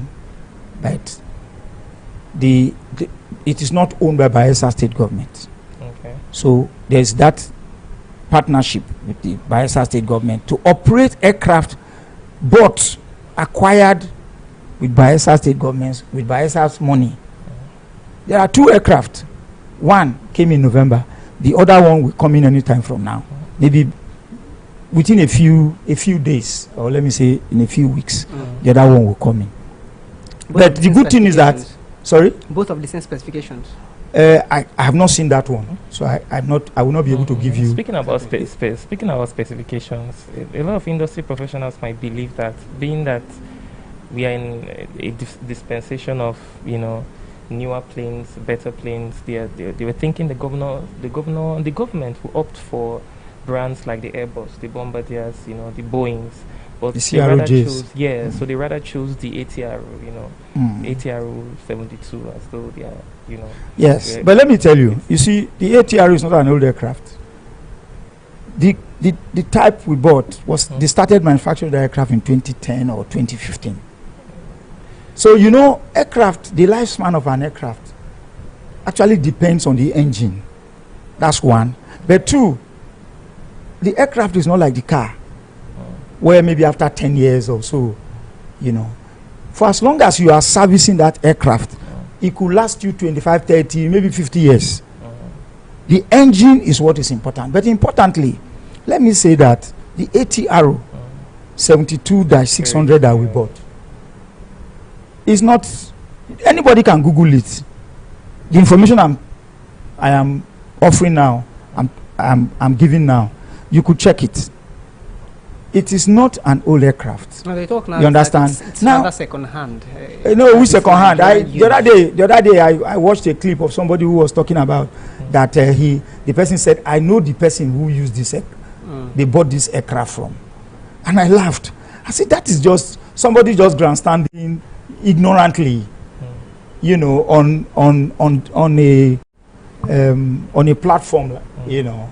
but it is not owned by Bayelsa State government. Okay. So there's that partnership with the Bayelsa State government to operate aircraft, but acquired with Bayelsa State government with Bayelsa's money. There are 2 aircraft. One came in November. The other one will come in anytime from now. Maybe within a few days, or let me say in a few weeks, the other one will come in. But the good thing is that, sorry? Both of the same specifications. I have not seen that one, so I will not be able to give you. Speaking about specifications, a lot of industry professionals might believe that, being that we are in a dispensation of, you know, newer planes, better planes, they were thinking the government will opt for brands like the Airbus, the Bombardiers, you know, the Boeings, but the they rather CROJs. so they rather choose the ATR, you know, ATR 72 as though they are, you know. Yes, but let me tell you, you see, the ATR is not an old aircraft. The type we bought was they started manufacturing the aircraft in 2010 or 2015. So you know, aircraft, the lifespan of an aircraft actually depends on the engine. That's one. But 2, the aircraft is not like the car, where maybe after 10 years or so, you know, for as long as you are servicing that aircraft, it could last you 25, 30, maybe 50 years. The engine is what is important. But importantly, let me say that the ATR 72-600 that we bought is not, anybody can Google it. The information I am offering now, I'm giving now, you could check it. It is not an old aircraft. No, they talk now. You understand? It's now, another second hand. No, which second hand? The other day, I watched a clip of somebody who was talking about that the person said, I know the person who used this they bought this aircraft from. And I laughed. I said, that is just somebody just grandstanding ignorantly, you know, on a platform, you know,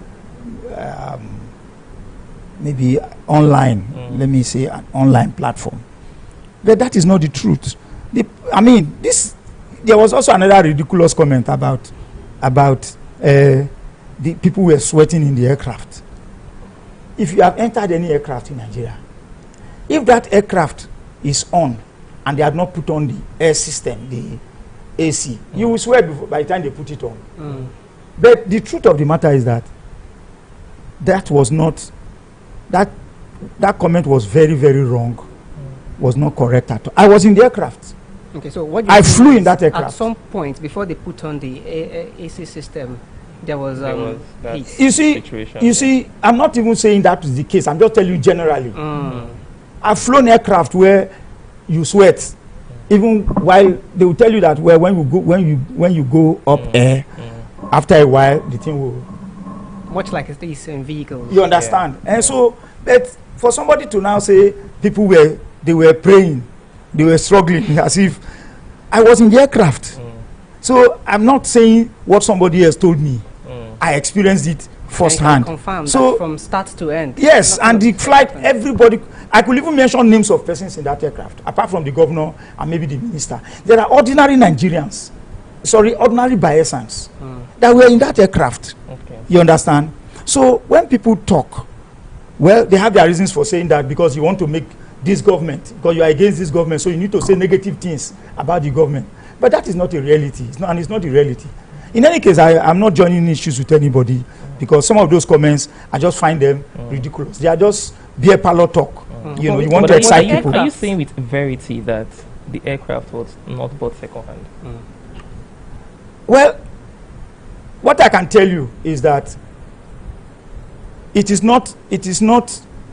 maybe online. Let me say an online platform. But that is not the truth. There was also another ridiculous comment about the people were sweating in the aircraft. If you have entered any aircraft in Nigeria, if that aircraft is on and they have not put on the air system, the AC, you will sweat by the time they put it on. But the truth of the matter is that was not, that comment was very, very wrong, was not correct at all. I was in the aircraft. Okay, so what I flew in that aircraft. At some point, before they put on the AC system, there was heat. You see, I'm not even saying that is the case. I'm just telling you generally. I've flown aircraft where you sweat, even while they will tell you that when you go up air, after a while the thing will. Much like these vehicles. You understand? Yeah. And so, but for somebody to now say people were praying, they were struggling as if I was in the aircraft. So I'm not saying what somebody else told me. I experienced it firsthand. Confirmed so from start to end. Yes, and the flight, everybody. I could even mention names of persons in that aircraft, apart from the governor and maybe the minister. There are ordinary Nigerians, ordinary Bayelsans that were in that aircraft. Okay. You understand? So when people talk, well, they have their reasons for saying that because you want to make this government, because you are against this government, so you need to say negative things about the government. But that is not a reality. It's not the reality. In any case, I'm not joining issues with anybody because some of those comments, I just find them ridiculous. They are just beer parlor talk. You know, you want to excite people. Are you saying with verity that the aircraft was not bought second-hand? Well, what I can tell you is that it is not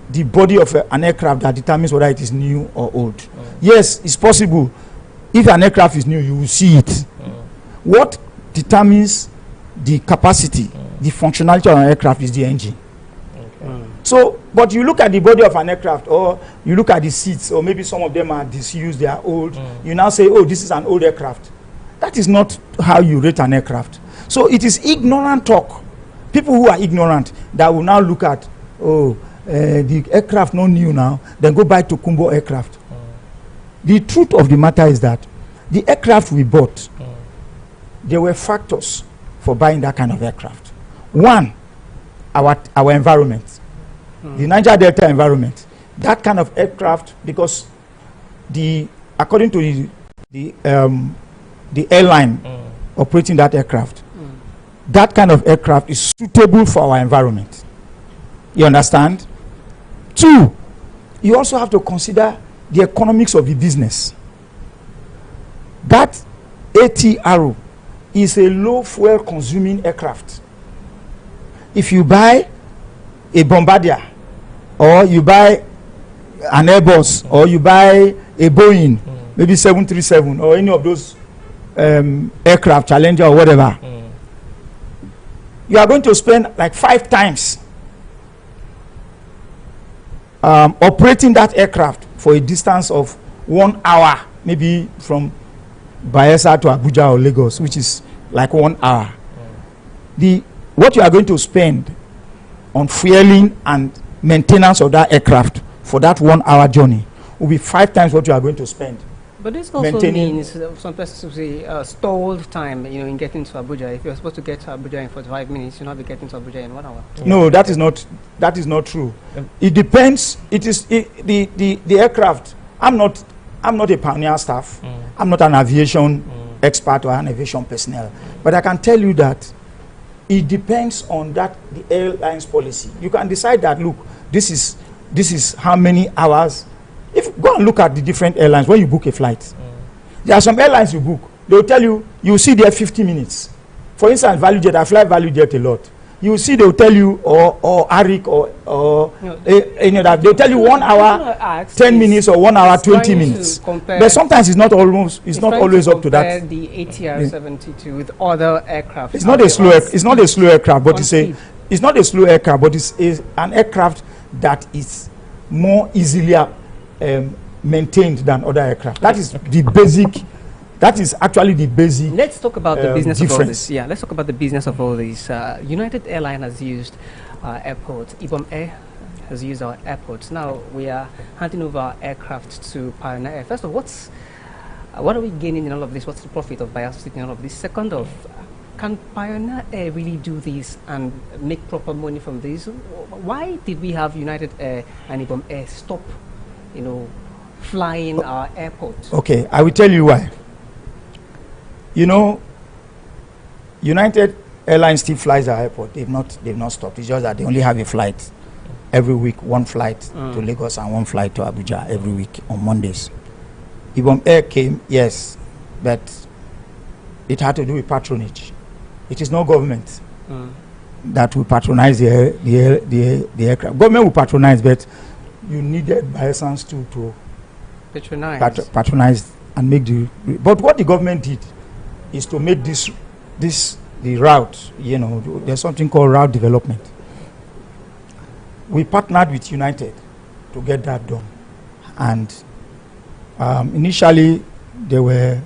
the body of an aircraft that determines whether it is new or old. Yes, it's possible. If an aircraft is new, you will see it. What determines the capacity, the functionality of an aircraft is the engine. So, but you look at the body of an aircraft, or you look at the seats, or maybe some of them are disused, they are old. You now say, oh, this is an old aircraft. That is not how you rate an aircraft. So it is ignorant talk. People who are ignorant that will now look at, the aircraft not new now, then go buy Tokumbo aircraft. The truth of the matter is that the aircraft we bought, there were factors for buying that kind of aircraft. One, our environment, the Niger Delta environment. That kind of aircraft, because according to the airline operating that aircraft, that kind of aircraft is suitable for our environment. You understand? Two, you also have to consider the economics of the business. That ATRO is a low fuel consuming aircraft. If you buy a Bombardier, or you buy an Airbus, or you buy a Boeing, maybe 737, or any of those aircraft, Challenger or whatever, you are going to spend like 5 times operating that aircraft for a distance of 1 hour, maybe from Bayelsa to Abuja or Lagos, which is like 1 hour. What you are going to spend on fueling and maintenance of that aircraft for that 1 hour journey will be 5 times what you are going to spend. But this also means some persons say stalled time, in getting to Abuja. If you're supposed to get to Abuja in 45 minutes, you'll not be getting to Abuja in 1 hour. No, that is not true. It depends. It is the aircraft. I'm not a pioneer staff. I'm not an aviation expert or an aviation personnel. But I can tell you that it depends on the airline's policy. You can decide that, look, this is how many hours. If go and look at the different airlines when you book a flight, there are some airlines you book, they will tell you will see there 50 minutes. For instance, ValueJet, I fly ValueJet a lot. You will see they will tell you, or Arik, or that they'll tell you 1 hour 10 minutes or 1 hour 20 minutes. But sometimes it's not always up to that. The ATR 72 with other aircraft. It's not a slow aircraft, but it's not a slow aircraft, but it's an aircraft that is more easily maintained than other aircraft. That is the That is actually the basic. Let's talk about the business difference. of all this. Yeah, let's talk about the business of all this. United Airlines has used airports. Ibom Air has used our airports. Now we are handing over our aircraft to Pioneer Air. First of all, what are we gaining in all of this? What's the profit of Bayelsa State in all of this? Second of, can Pioneer Air really do this and make proper money from this? Why did we have United Air and Ibom Air stop, flying our airport? Okay, I will tell you why. United Airlines still flies our airport. They've not stopped. It's just that they only have a flight every week, one flight to Lagos and one flight to Abuja every week on Mondays. Ibom Air came, yes, but it had to do with patronage. It is not government that will patronize the aircraft. Government will patronize, but you needed Bayelsans to patronize and make the. But what the government did is to make the route. There's something called route development. We partnered with United to get that done, and initially there were,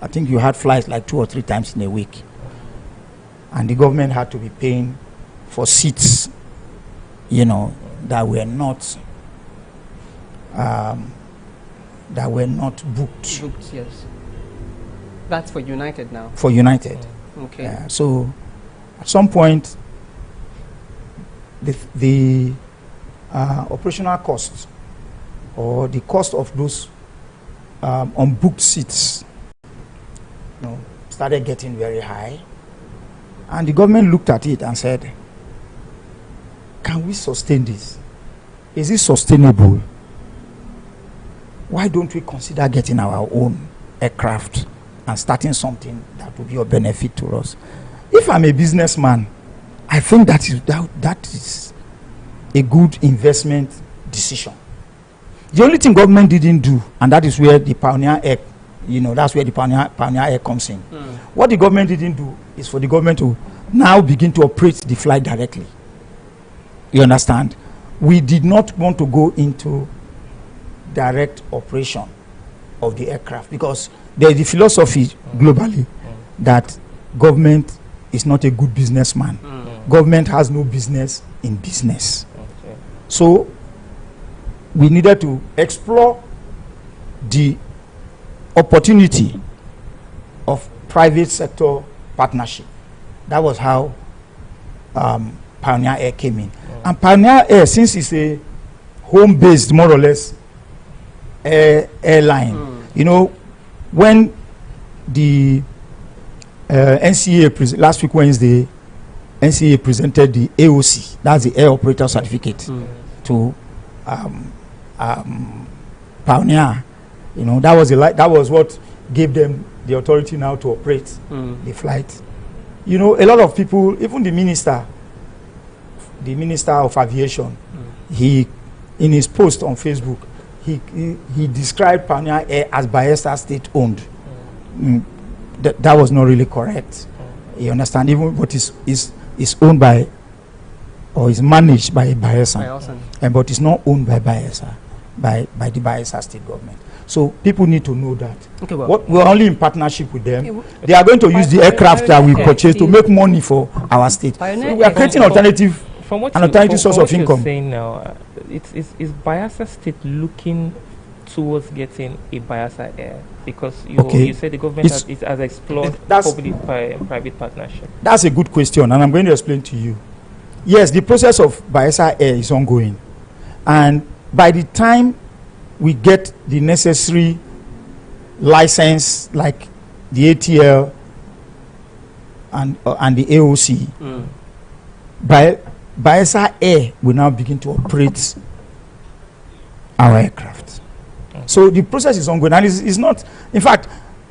I think you had flights like 2 or 3 times in a week, and the government had to be paying for seats, that were not booked. Booked, yes. That's for United now. For United. Okay. So at some point, the operational cost or the cost of those unbooked seats, started getting very high, and the government looked at it and said, "Can we sustain this? Is it sustainable? Why don't we consider getting our own aircraft and starting something that will be of benefit to us?" If I'm a businessman, I think that is a good investment decision. The only thing government didn't do, and that is where the Pioneer Air, that's where the Pioneer Air comes in. What the government didn't do is for the government to now begin to operate the flight directly. You understand? We did not want to go into direct operation of the aircraft because there is the philosophy globally that government is not a good businessman. Government has no business in business. So we needed to explore the opportunity of private sector partnership. That was how Pioneer Air came in. And Pioneer Air, since it's a home-based, more or less, airline, when the NCA last week Wednesday, NCA presented the AOC, that's the Air Operator Certificate, to Pioneer. That was what gave them the authority now to operate the flight. A lot of people, even the minister of aviation, he, in his post on Facebook, he described Pioneer Air as Bayelsa State owned. That was not really correct. You understand? Even what is owned by or is managed by Bayelsa, but it's not owned by Bayelsa, by the Bayelsa State government. So people need to know that. Okay, we're only in partnership with them. They are going to use the aircraft that we purchase to make money for our state. So we are creating alternative source of income. Saying now, is Bayelsa State looking towards getting a Bayelsa Air? Because you said the government has explored public-private partnership. That's a good question, and I'm going to explain to you. Yes, the process of Bayelsa Air is ongoing, and by the time we get the necessary license, like the ATL and the AOC, Bayelsa Air will now begin to operate our aircraft. So the process is ongoing, and it's not. In fact,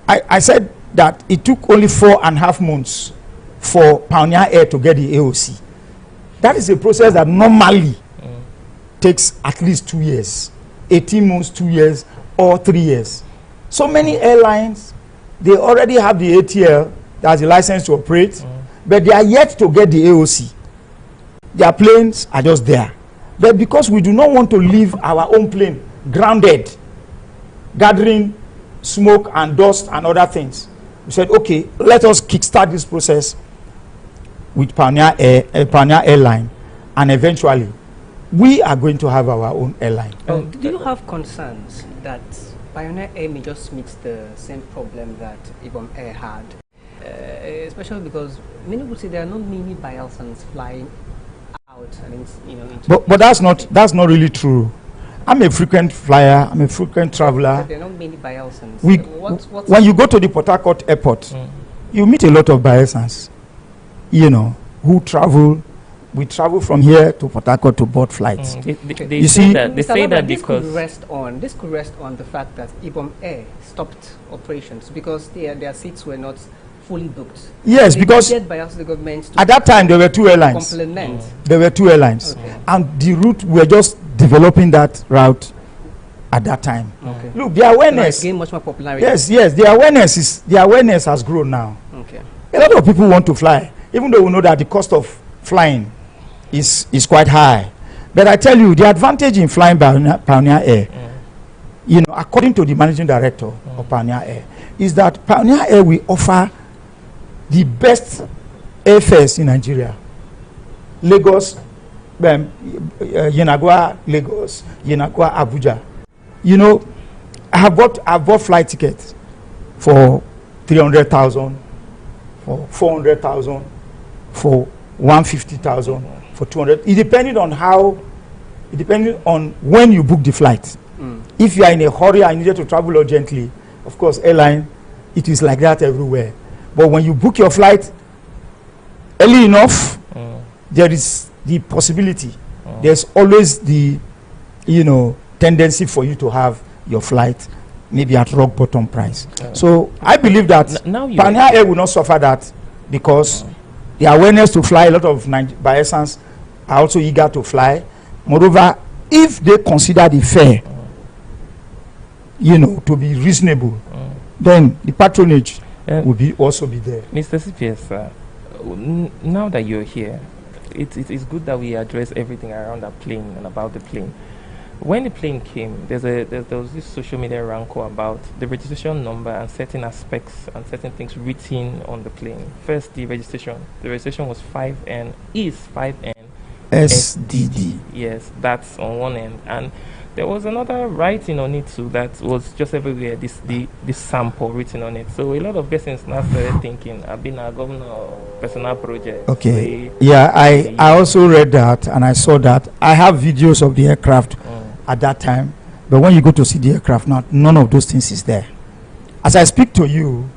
I said that it took only 4.5 months for Pioneer Air to get the AOC. That is a process that normally takes at least 2 years, 18 months, 2 years, or 3 years. So many airlines, they already have the ATL, that's the license to operate, but they are yet to get the AOC. Their planes are just there. But because we do not want to leave our own plane grounded, gathering smoke and dust and other things. We said, okay, let us kickstart this process with Pioneer Airline, and eventually we are going to have our own airline. Do you have concerns that Pioneer Air may just meet the same problem that Ibom Air had? Especially because many would say there are not many Bayelsans flying out. I mean, but that's not really true. I'm a frequent flyer. I'm a frequent traveler. There are not many Bayelsans. When you go to the Port Harcourt airport, you meet a lot of Bayelsans, who travel. We travel from here to Port Harcourt to board flights. They say that this because could rest on the fact that Ibom Air stopped operations because their seats were not fully booked. Yes, because the government at that time there were two airlines. There were two airlines, and the route we were just developing that route at that time. Okay. Look, the awareness gained much more popularity. Yes, the awareness has grown now. Okay. A lot of people want to fly, even though we know that the cost of flying is quite high. But I tell you, the advantage in flying Pioneer Air, according to the managing director of Pioneer Air, is that Pioneer Air will offer the best airfares in Nigeria. Lagos, Yenagua, Lagos, Yenagua, Abuja. I've bought flight tickets for 300,000, for 400,000, for 150,000, for 200. It depended on when you book the flight. If you are in a hurry and needed to travel urgently, of course, airline, it is like that everywhere. But when you book your flight early enough, there is the possibility. There's always the, tendency for you to have your flight maybe at rock bottom price. So I believe that Pioneer Air will not suffer that because the awareness to fly, a lot of Bayelsans are also eager to fly. Moreover, if they consider the fare, to be reasonable, then the patronage will also be there. Mr. CPS, now that you're here, it's good that we address everything around the plane and about the plane. When the plane came, there was this social media rancor about the registration number and certain aspects and certain things written on the plane. First, the registration. The registration was 5N, is 5N SDD. Yes, that's on one end. And there was another writing on it too that was just everywhere, this sample written on it. So a lot of persons now started thinking, I've been a governor personal project. Okay. I also read that and I saw that. I have videos of the aircraft at that time, but when you go to see the aircraft now, none of those things is there. As I speak to you,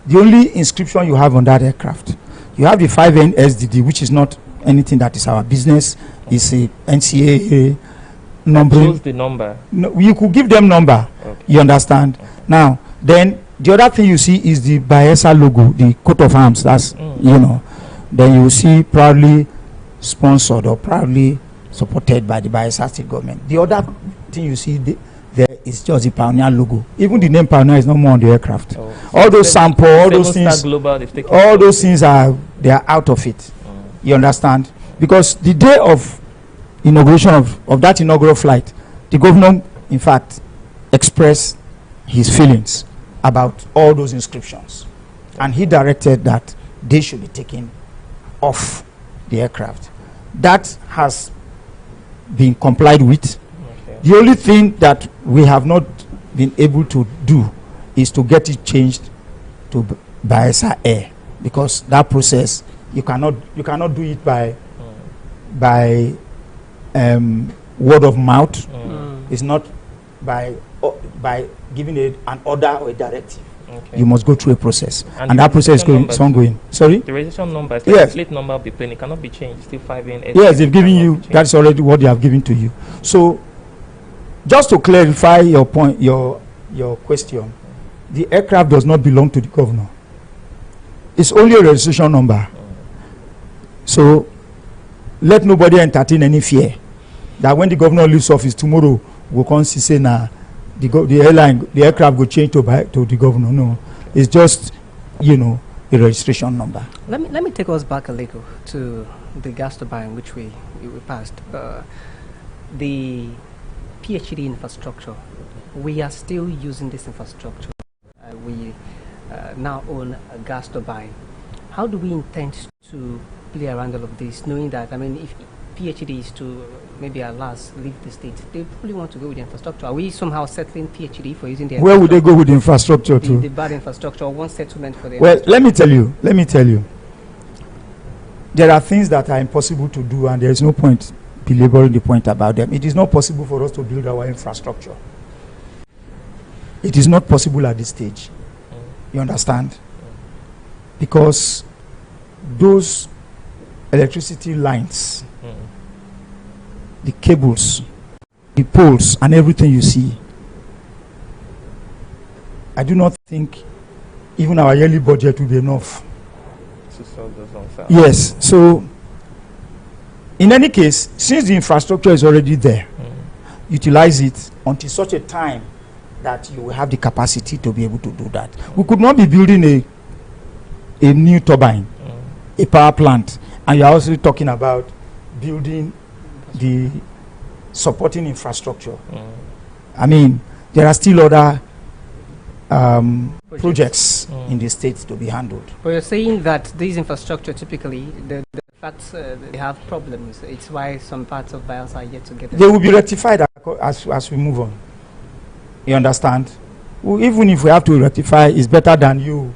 the only inscription you have on that aircraft, you have the 5N SDD, which is not anything that is our business. It's a NCAA numbering. Choose the number. No, you could give them number. Okay. You understand? Okay. Now, then the other thing you see is the Bayelsa logo, the coat of arms. That's Then you will see proudly sponsored or proudly supported by the Bayelsa state government. The other thing you see there is just the Pioneer logo. Even the name Pioneer is no more on the aircraft. All those samples, all those things, all those things are out of it. You understand? Because the day of inauguration of that inaugural flight, the governor, in fact, expressed his feelings about all those inscriptions, and he directed that they should be taken off the aircraft. That has been complied with. The only thing that we have not been able to do is to get it changed to Bayelsa Air, because that process you cannot do it by word of mouth. It's not by giving an order or a directive. Okay. You must go through a process, and that process is ongoing. Sorry? The registration number is the plate number of the plane. It cannot be changed. Still 5N. Yes, they've given you. That's already what they have given to you. So, just to clarify your point, your question, the aircraft does not belong to the governor. It's only a registration number. So, let nobody entertain any fear that when the governor leaves office tomorrow, we'll come see say now the aircraft will change to the governor. No, it's just a registration number. Let me take us back a little to the gas turbine which we passed. The PhD infrastructure. We are still using this infrastructure now own a gas turbine. How do we intend to play around all of this, knowing that, I mean, if PhDs to maybe at last leave the state, they probably want to go with the infrastructure. Are we somehow settling PhD for using the Where would they go with the infrastructure to? The bad infrastructure, or one settlement for the Well, let me tell you. There are things that are impossible to do, and there is no point belaboring the point about them. It is not possible for us to build our infrastructure. It is not possible at this stage. You understand? Because those electricity lines, the cables, the poles, and everything you see, I do not think even our yearly budget will be enough. To solve those on Yes. So, in any case, since the infrastructure is already there, utilize it until such a time that you will have the capacity to be able to do that. We could not be building a new turbine, a power plant, and you are also talking about building the supporting infrastructure. I mean, there are still other projects in the state to be handled. But you're saying that these infrastructure typically, the fact they have problems, it's why some parts of Bielsa are yet to get them. They will be rectified as we move on. You understand? Well, even if we have to rectify, it's better than you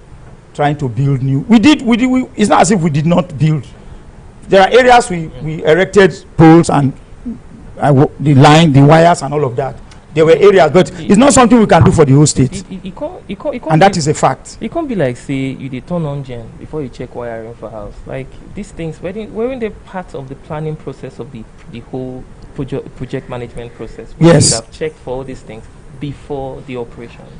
trying to build new. It's not as if we did not build. There are areas we erected poles and the wires and all of that. There were areas, but it's not something we can do for the whole state. And that is a fact. It can't be like, say, you did turn on gen before you check wiring for house. Like, these things, weren't they part of the planning process of the whole project management process? Yes. You have checked for all these things before the operations.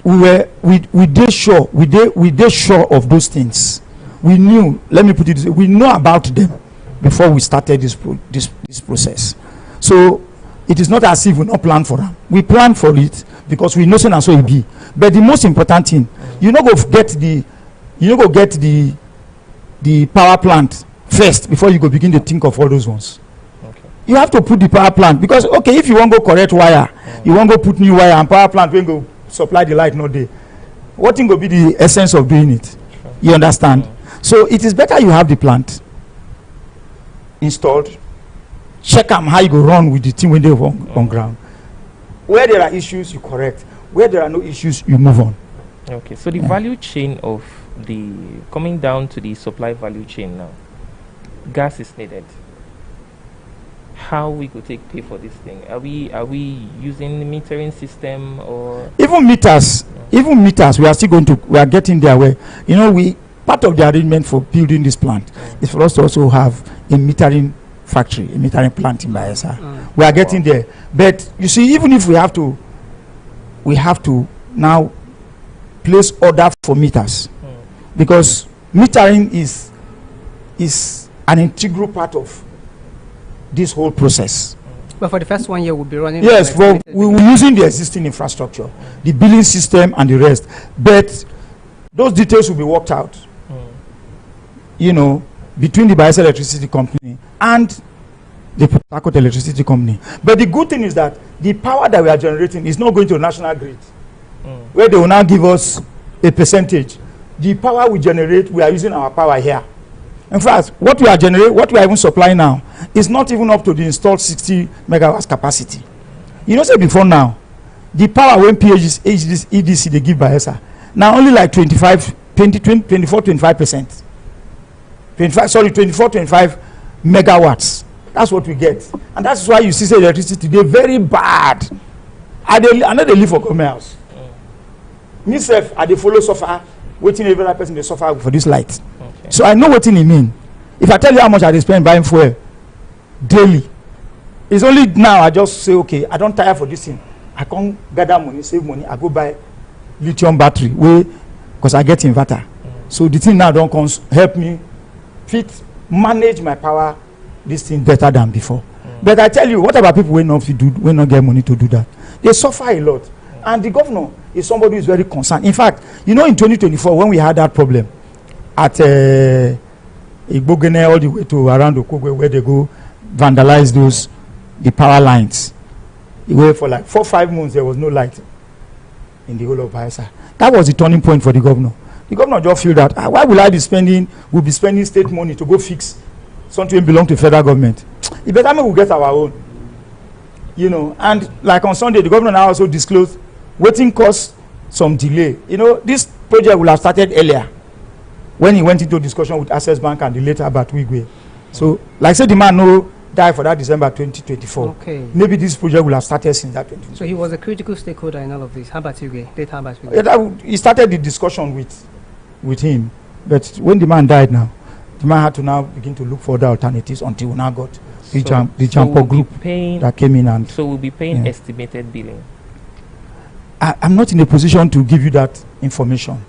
We did sure of those things. We knew, let me put it this way, we know about them before we started this process. So it is not as if we not plan for them. We plan for it because we know so and so it be. But the most important thing, you know, go get the power plant first before you go begin to think of all those ones. Okay. You have to put the power plant, because okay, if you want to go correct wire, you want to go put new wire, and power plant will go supply the light no day. What thing will be the essence of doing it? You understand? So it is better you have the plant installed. Check how you go run with the team when they on ground. Where there are issues, you correct. Where there are no issues, you move on. Okay, so the value chain of the coming down to the supply value chain now, gas is needed. How we could take pay for this thing? Are we using the metering system, or even meters? Even meters, we are getting there. Where part of the arrangement for building this plant is for us to also have a metering factory, a metering plant in Bielsa. We are getting there, but you see, even if we have to now place order for meters, because metering is an integral part of this whole process. But for the first 1 year, we'll be running. Yes, well, we're using the existing infrastructure, the billing system and the rest. But those details will be worked out, between the Bielsa Electricity Company and the Port Harcourt Electricity Company. But the good thing is that the power that we are generating is not going to a national grid, where they will now give us a percentage. The power we generate, we are using our power here. In fact, what we are even supplying now is not even up to the installed 60 megawatts capacity. Say before now, the power when EDC they give Bielsa, now only like 24, 25%. 25 megawatts. That's what we get. And that's why you see say electricity today very bad. I know they live for government house. Myself, I follow suffer, waiting every other person they suffer for this light. So I know what it mean. If I tell you how much I spend buying fuel daily, it's only now I just say, okay, I don't tire for this thing. I can't gather money, save money. I go buy lithium battery, because I get inverter. So the thing now don't help me manage my power this thing better than before. But I tell you, what about people who not get money to do that? They suffer a lot. And the governor is somebody who is very concerned. In fact, in 2024, when we had that problem at Igbogene all the way to around Okogwe, where they go vandalize the power lines, where for like 4-5 months there was no light. in the whole of Bayelsa. That was the turning point for the governor. The governor just feel that, why will I be spending, we'll be spending state money to go fix something belong to federal government. It better me we'll get our own. You know, and like on Sunday, the governor now also disclosed waiting caused some delay. You know, this project will have started earlier when he went into discussion with Access Bank and the later Batwigwe. So, like I said, the man no die for that December 2024. Okay. Maybe this project will have started since that 2024. So he was a critical stakeholder in all of this. How about you, late Batwigwe? Yeah, he started the discussion with him, but when the man died now, the man had to now begin to look for other alternatives until we now got the Jampo group that came in and. So we'll be paying estimated billing. I'm not in a position to give you that information.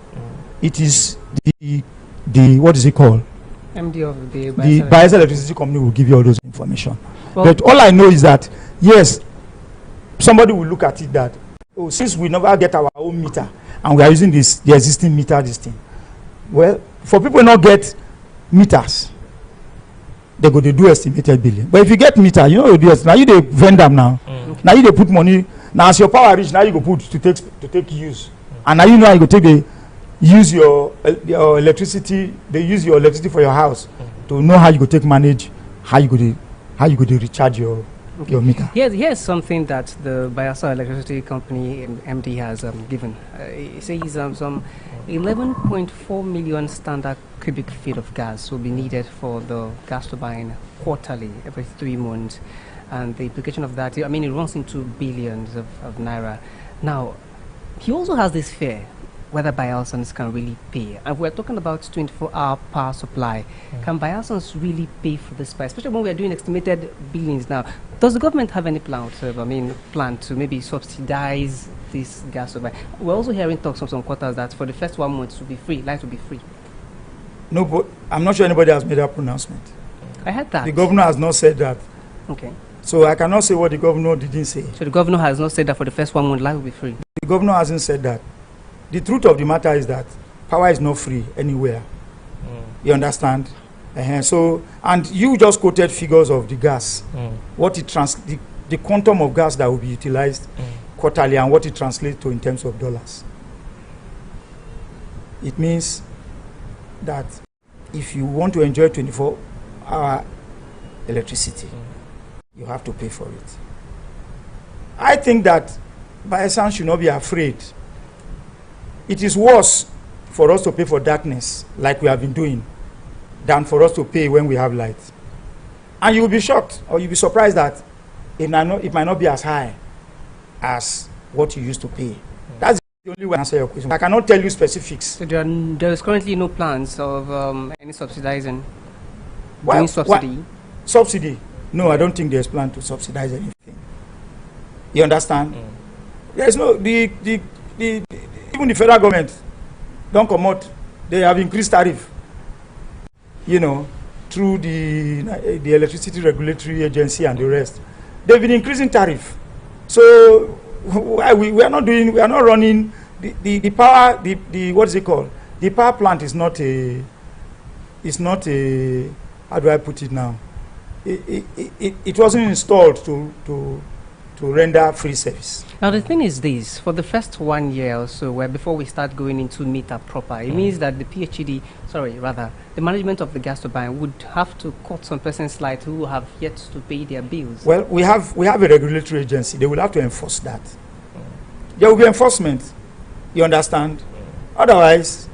It is the what is it called? MD of the Bayelsa Electricity Company will give you all those information. Well, but all I know is that yes, somebody will look at it that since we never get our own meter and we are using the existing meter, this thing. Well, for people who not get meters, they go to do estimated billing. But if you get meter, you know now you they vend them now. Now you they put money. Now as your power reach, now you go put to take use. And now you know how you go take the use your electricity. They use your electricity for your house to know how you go take manage how you go to recharge your meter. Here's something that the Bayelsa Electricity Company MD has given. It says some 11.4 million standard cubic feet of gas will be needed for the gas turbine quarterly every 3 months. And the implication of that, I mean, it runs into billions of naira. Now, he also has this fear whether Bayelsans can really pay. And we're talking about 24-hour power supply. Can Bayelsans really pay for this price? Especially when we are doing estimated billings now. Does the government have any plan to maybe subsidize this gas turbine? We're also hearing talks from some quarters that for the first 1 month to be free, light will be free. No, but I'm not sure anybody has made that pronouncement. I heard that. The governor has not said that. Okay. So I cannot say what the governor didn't say. So the governor has not said that for the first 1 month, light will be free? The governor hasn't said that. The truth of the matter is that power is not free anywhere. You understand? So, and you just quoted figures of the gas. What it the quantum of gas that will be utilized quarterly and what it translates to in terms of dollars. It means that if you want to enjoy 24-hour electricity, you have to pay for it. I think that Bayelsans should not be afraid. It is worse for us to pay for darkness, like we have been doing, than for us to pay when we have light. And you will be shocked or you'll be surprised that it might not be as high as what you used to pay. That's the only way to answer your question. I cannot tell you specifics. So there is currently no plans of any subsidizing? Doing subsidy? Subsidy? No, I don't think there's plan to subsidize anything. You understand? There is no even the federal government don't come out. They have increased tariff. You know, through the Electricity Regulatory Agency and the rest. They've been increasing tariff. So we are not running the power. What is it called? The power plant is not a. How do I put it now? It wasn't installed to render free service. Now the thing is this, for the first 1 year or so, where before we start going into meter proper, it means that the management of the gas turbine would have to cut some persons light who have yet to pay their bills. Well, we have a regulatory agency. They will have to enforce that. There will be enforcement. You understand? Otherwise,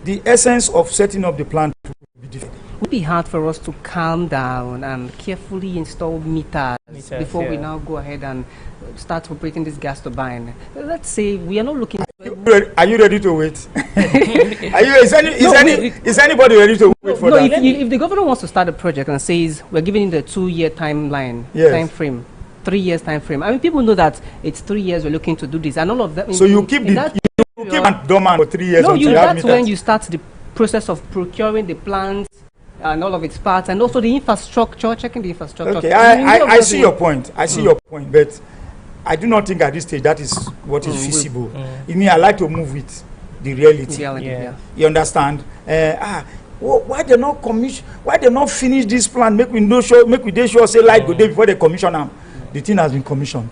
the essence of setting up the plant will be different. Would it be hard for us to calm down and carefully install meters before we now go ahead and start operating this gas turbine? Let's say we are not looking. Are you ready to wait? Is anybody ready to wait for that? If the governor wants to start a project and says we're giving the 2-year timeline, time frame, 3 years time frame. I mean, people know that it's 3 years we're looking to do this, and all of that. So you keep dormant for 3 years. No, that's when you start the process of procuring the plants and all of its parts, and also the infrastructure, checking the infrastructure. Okay, I see your point. I see your point, but I do not think at this stage that is what is feasible. I mean, I like to move with the reality. You understand? Why they not commission? Why they not finish this plan? Make we sure say light go there before they commission them. The thing has been commissioned.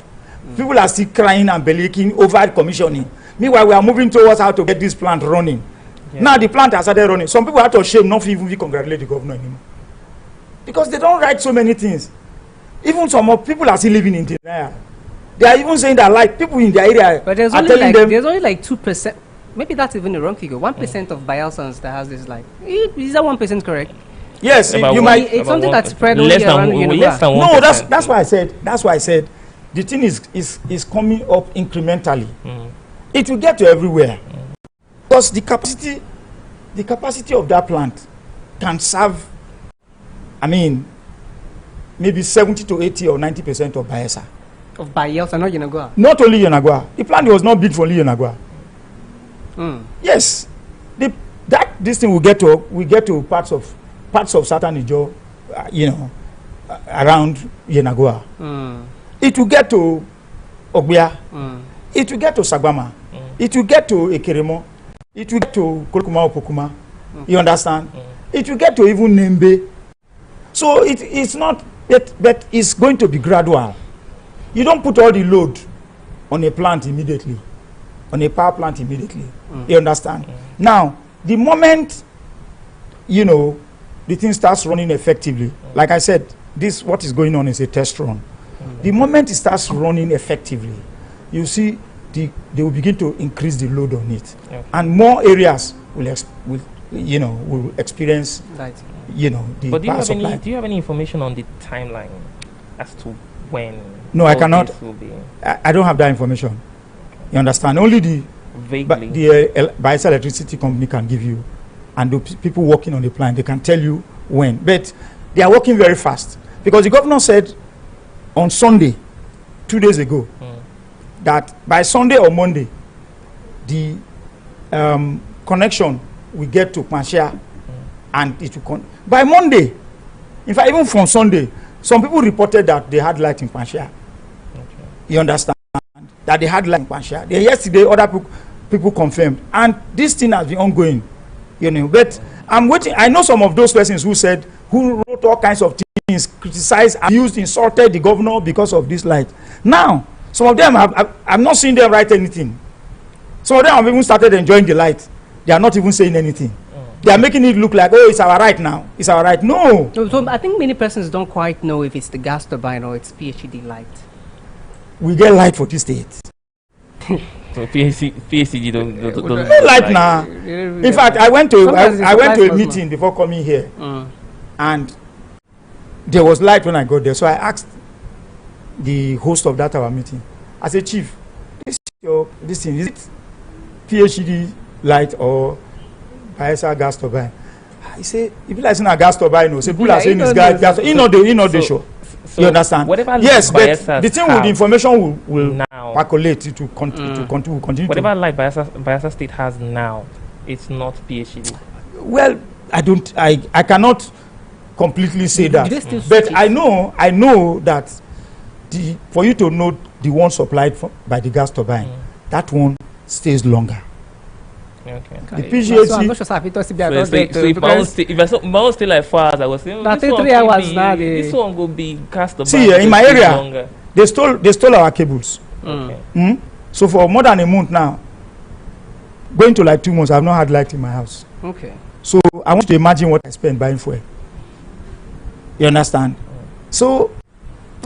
People are still crying and bellyaching over commissioning. Meanwhile, we are moving towards how to get this plant running. Now the plant has started running. Some people are to shame not even congratulate the governor anymore, because they don't write so many things. Even some people are still living in denial. They are even saying that like people in their area but there's are only telling like, them. there's only like 2%. Maybe that's even a wrong figure. 1% of Bayelsans that has this light. Is that 1% correct? Yes, About you one- might. It's something about that's spread less only than around one- Yenagoa. less than No, 1%. that's why I said. That's why I said the thing is coming up incrementally. It will get to everywhere because the capacity of that plant can serve. I mean, maybe 70 to 80 or 90% of Bayelsa. Of Bayelsa, not Yenagoa. Not only Yenagoa. The plant was not built for only Yenagoa. Yes, this thing will get to parts of Southern Ijo, around Yenagoa. It will get to Ogbia. It will get to Sagbama. It will get to Ekeremo. It will get to Kolokuma Opokuma. You understand? It will get to even Nembe. So it's not, but it's going to be gradual. You don't put all the load on a plant immediately, on a power plant immediately. You understand? Now, the moment, the thing starts running effectively, like I said, what is going on is a test run. The moment it starts running effectively, you see they will begin to increase the load on it. And more areas will experience, the But power supply. do you have any information on the timeline as to when? No, I cannot. this will be? I don't have that information. You understand? Only the Bayelsa Electricity Company can give you, and the people working on the plant, they can tell you when. But they are working very fast because the governor said on Sunday, 2 days ago, that by Sunday or Monday, the connection will get to Panshia, and it will by Monday. In fact, even from Sunday, some people reported that they had light in Panshia. You understand? That they had light in Panshia. Yesterday, other people confirmed, and this thing has been ongoing. But I'm waiting. I know some of those persons who wrote all kinds of things, criticized, abused, insulted the governor because of this light. Now, some of them I've not seen them write anything. Some of them have even started enjoying the light. They are not even saying anything. They are making it look like, oh, it's our right now. It's our right. No. So I think many persons don't quite know if it's the gas turbine or it's PhD light. We get light for this state. So PhD don't No light now. In fact, I went to a meeting before coming here, and there was light when I got there. So I asked the host of that our meeting. I said, Chief, this thing, is it PhD light or Bayelsa gas turbine? He said, if you like saying a gas turbine, so people are saying it's gas. You know they sure. You understand? Yes, but the thing with the information will now percolate to continue. Whatever light Bayelsa State has now, it's not PhD. Well, I cannot completely say that, but I know that for you to know the one supplied by the gas turbine, that one stays longer. Okay. The PGAC. So I'm not sure if my own stay like 4 hours, I was saying this one will be cast about. See, in my area, they stole our cables. Okay. So for more than a month now, going to like 2 months, I've not had light in my house. Okay. So I want to imagine what I spent buying fuel. You understand? So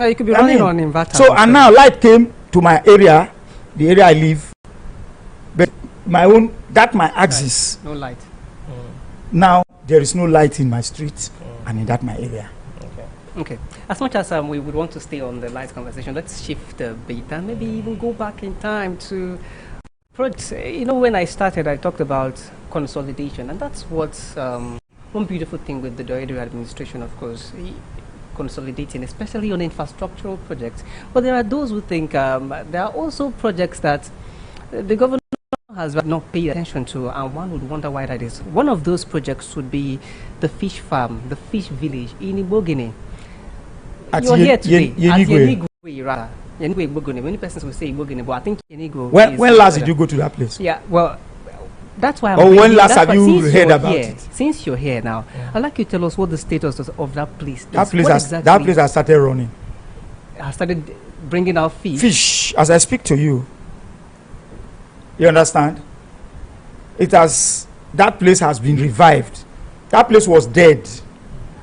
you could be running on inverter. So and now light came to my area, the area I live, but my axis. No light. Now there is no light in my street and in my area. Okay. As much as we would want to stay on the light conversation, let's shift a bit and maybe even go back in time to projects. When I started, I talked about consolidation, and that's what's one beautiful thing with the Doedo administration, of course, consolidating, especially on infrastructural projects. But there are those who think there are also projects that the government has not paid attention to, and one would wonder why that is. One of those projects would be the fish farm, the fish village in Ibogene. You're here today at Yenigwe, rather. Yenigwe, Ibogene. Many persons will say Ibogene, but I think Yenigwe. When last did you go to that place? Yeah, well, that's why. When last have you heard about it? Since you're here now, I'd like you to tell us what the status of that place is. That place has started running. I started bringing out fish. which, as I speak to you, you understand, that place has been revived. That place was dead.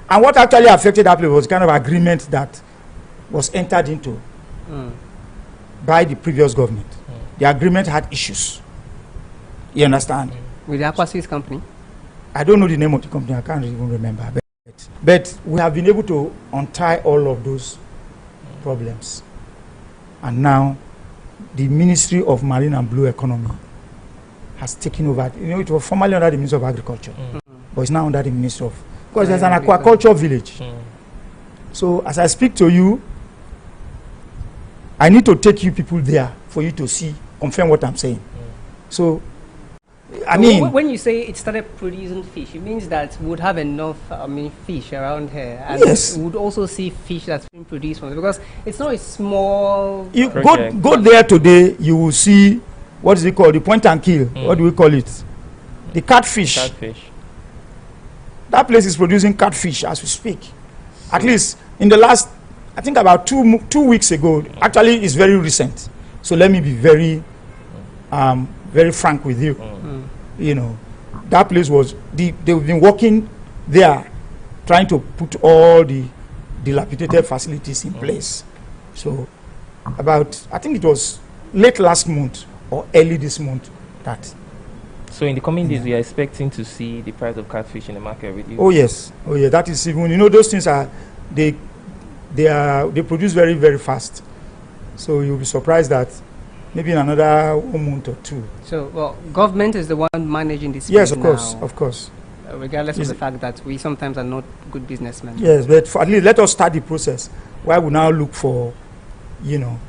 And what actually affected that place was kind of agreement that was entered into by the previous government. The agreement had issues. You understand? With the Aquasis company? I don't know the name of the company. I can't even remember. But we have been able to untie all of those problems. And now, the Ministry of Marine and Blue Economy has taken over. You know, it was formerly under the Ministry of Agriculture, but it's now under the Ministry of... Because there's an aquaculture village. So, as I speak to you, I need to take you people there for you to see, confirm what I'm saying. So, I mean... When you say it started producing fish, it means that we would have enough, fish around here. And yes. we would also see fish that's being produced from it, because it's not a small... You go there today, you will see, what is it called? The point and kill. What do we call it? The catfish. Catfish. That place is producing catfish as we speak. At least in the last, I think about 2 weeks ago, actually it's very recent. So let me be very frank with you. You know, that place was, they've been working there trying to put all the dilapidated facilities in place. So about, I think it was late last month or early this month that. So in the coming days, we are expecting to see the price of catfish in the market reduce. Oh yes, oh yeah. That is even, you know, those things are they produce very, very fast. So you'll be surprised that maybe in another 1 month or 2. So, well, government is the one managing this. Yes, of course, of course. Regardless of the fact that we sometimes are not good businessmen. Yes, but at least let us start the process. Why we now look for, you know,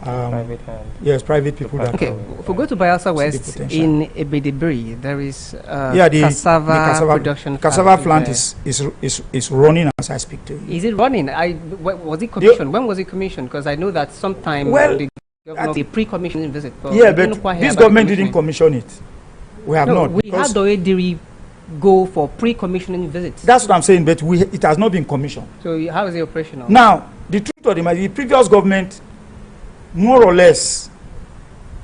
private hand. Yes, private people. Okay, if we go to Bayelsa West in Ebedebri, there is the cassava production. Cassava plant is running as I speak to you. Is it running? Was it commissioned? When was it commissioned? Because I know that sometime the pre-commissioning visit. Yeah, but this government didn't commission it. We have not. We had already go for pre-commissioning visits. That's what I'm saying, but it has not been commissioned. So how is it operational? Now, the truth of the matter, the previous government, more or less,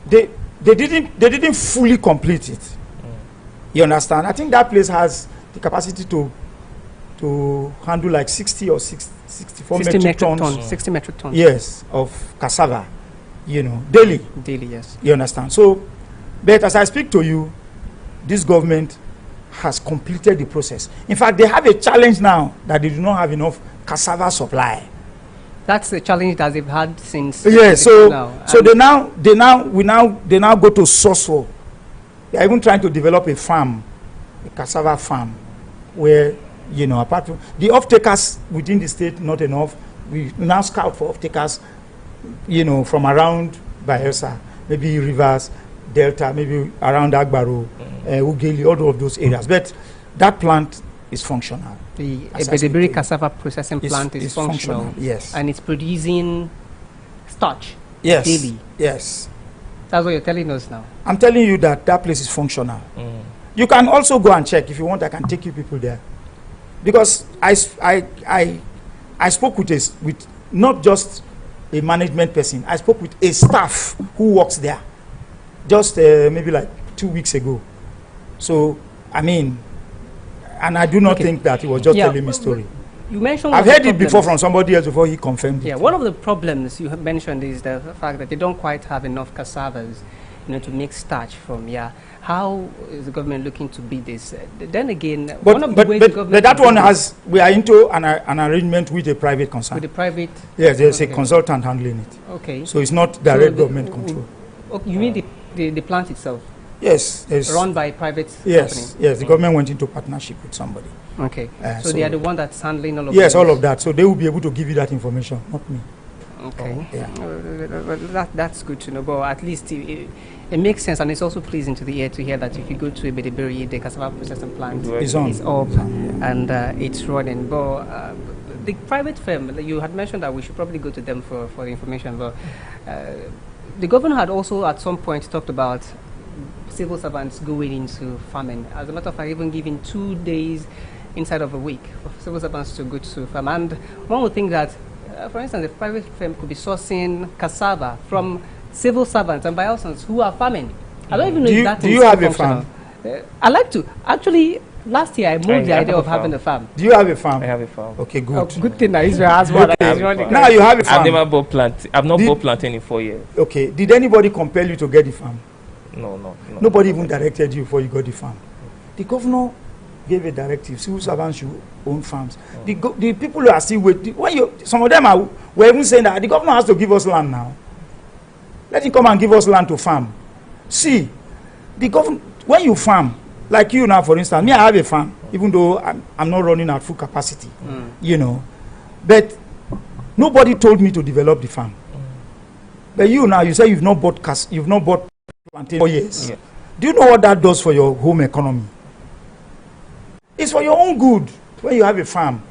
they didn't fully complete it. You understand? I think that place has the capacity to handle like 60 or 64 metric tons. 60 metric tons. Yes, of cassava, you know, daily. Daily, yes. You understand? So, but as I speak to you, this government has completed the process. In fact, they have a challenge now that they do not have enough cassava supply. That's the challenge that they've had since. Yeah, so they now go to source for. They are even trying to develop a farm, a cassava farm, where, you know, apart from the off-takers within the state, not enough. We now scout for off-takers, you know, from around Bayelsa, maybe Rivers, Delta, maybe around Agbaro, Ugeli, all of those areas. But that plant is functional. The Ebedebri cassava processing plant is functional. Yes. And it's producing starch. Yes. Daily. Yes. That's what you're telling us now. I'm telling you that place is functional. You can also go and check if you want. I can take you people there, because I spoke with not just a management person. I spoke with a staff who works there, just maybe like 2 weeks ago. So I mean, and I do not think that he was just telling me story. You mentioned I've heard it before from somebody else before he confirmed it. Yeah, one of the problems you have mentioned is the fact that they don't quite have enough cassavas, you know, to make starch from. Yeah, how is the government looking to beat this? Then again, one of the ways the government. But that one has, we are into an arrangement with a private concern. With a private. Yes, there's a consultant handling it. Okay. So it's not direct government control. Okay, you mean the plant itself? Yes. Run by private company? Yes, the government went into partnership with somebody. Okay. So they are the one that's handling all of Yes, all of that. So they will be able to give you that information, not me. Okay. That's good to know. But at least it makes sense, and it's also pleasing to the ear to hear that if you go to Ebedebri, the cassava processing plant is up and it's running. But the private firm, you had mentioned that we should probably go to them for the information. But the governor had also at some point talked about civil servants going into farming. As a matter of fact, even giving 2 days inside of a week for civil servants to go to farm. And one would think that for instance, a private firm could be sourcing cassava from civil servants and Bielsans who are farming. I don't even know if that is do you have a farm? I like to. Actually, last year I moved the idea of having a farm. Do you have a farm? I have a farm. Okay, good. Oh, good thing that Israel has one. Now you have a farm. I've never bought plant. I've not bought plantain in 4 years. Okay. Did anybody compel you to get the farm? No. Nobody even directed you before you got the farm. The governor gave a directive. Civil servants should own farms. The people who are still waiting. Some of them were even saying that the governor has to give us land now. Let him come and give us land to farm. See, the governor, when you farm, like you now, for instance, me, I have a farm, even though I'm not running at full capacity, you know. But nobody told me to develop the farm. But you now, you say you've not bought plantain for years. Yeah. Do you know what that does for your home economy? It's for your own good when you have a farm.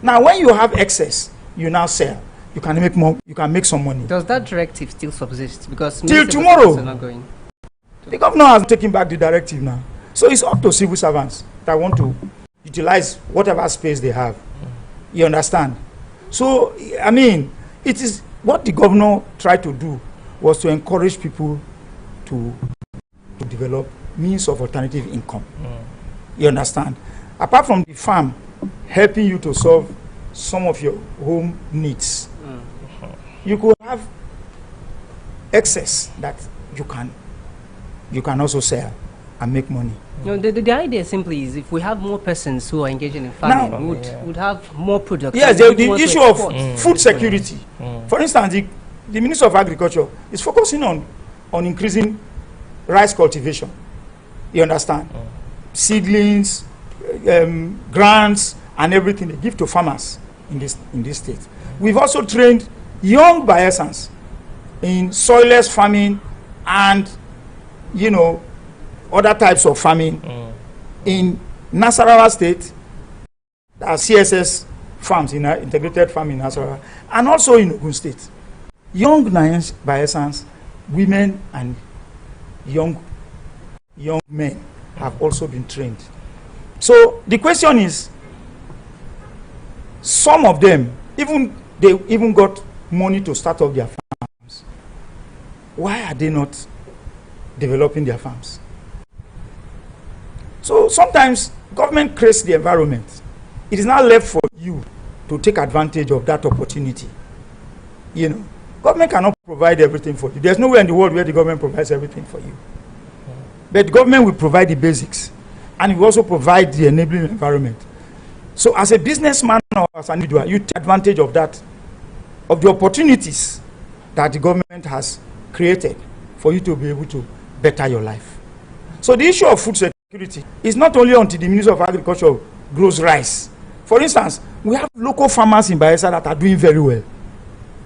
Now, when you have excess, you now sell. You can make more. You can make some money. Does that directive still subsist? Because till tomorrow, are not going. The governor has taken back the directive now. So it's up to civil servants that want to utilize whatever space they have. You understand? So, I mean, it is what the governor tried to do was to encourage people to develop means of alternative income. You understand? Apart from the farm helping you to solve some of your home needs, you could have excess that you can also sell and make money. No, the idea simply is if we have more persons who are engaging in farming, would have more production. Yes, the issue of food security. For instance, the Minister of Agriculture is focusing on increasing rice cultivation. You understand? Seedlings, grants, and everything they give to farmers in this state. We've also trained young Bielsans in soilless farming and, you know, other types of farming in Nasarawa State, CSS farms, in integrated farming in Nasarawa, and also in Ogun State. Young Bielsans, women, and young men have also been trained. So the question is, some of them, they even got money to start up their farms. Why are they not developing their farms? So sometimes government creates the environment. It is now left for you to take advantage of that opportunity. You know, government cannot provide everything for you. There's nowhere in the world where the government provides everything for you. But the government will provide the basics, and it will also provide the enabling environment. So as a businessman or as an individual, you take advantage of that, of the opportunities that the government has created for you to be able to better your life. So the issue of food security is not only until the Minister of Agriculture grows rice. For instance, we have local farmers in Bayelsa that are doing very well.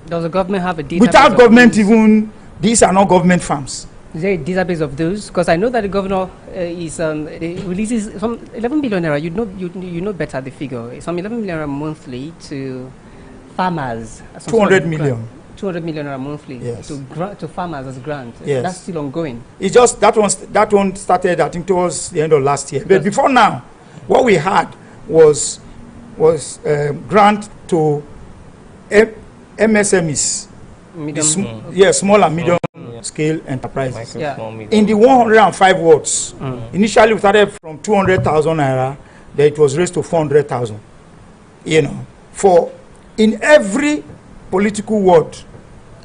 Does the government have a database? Without government, even these are not government farms. Is there a database of those? Because I know that the governor releases some 11 billion naira. You know better the figure. Some 11 million naira monthly to farmers. 200 million. 200 million naira monthly, yes, to farmers as grant. Yes. That's still ongoing. It's just that one started, I think, towards the end of last year. But before now, what we had was grant to MSMEs, small and medium scale enterprises. In the 105 wards, initially we started from 200,000 naira, then it was raised to 400,000. You know, for in every political ward,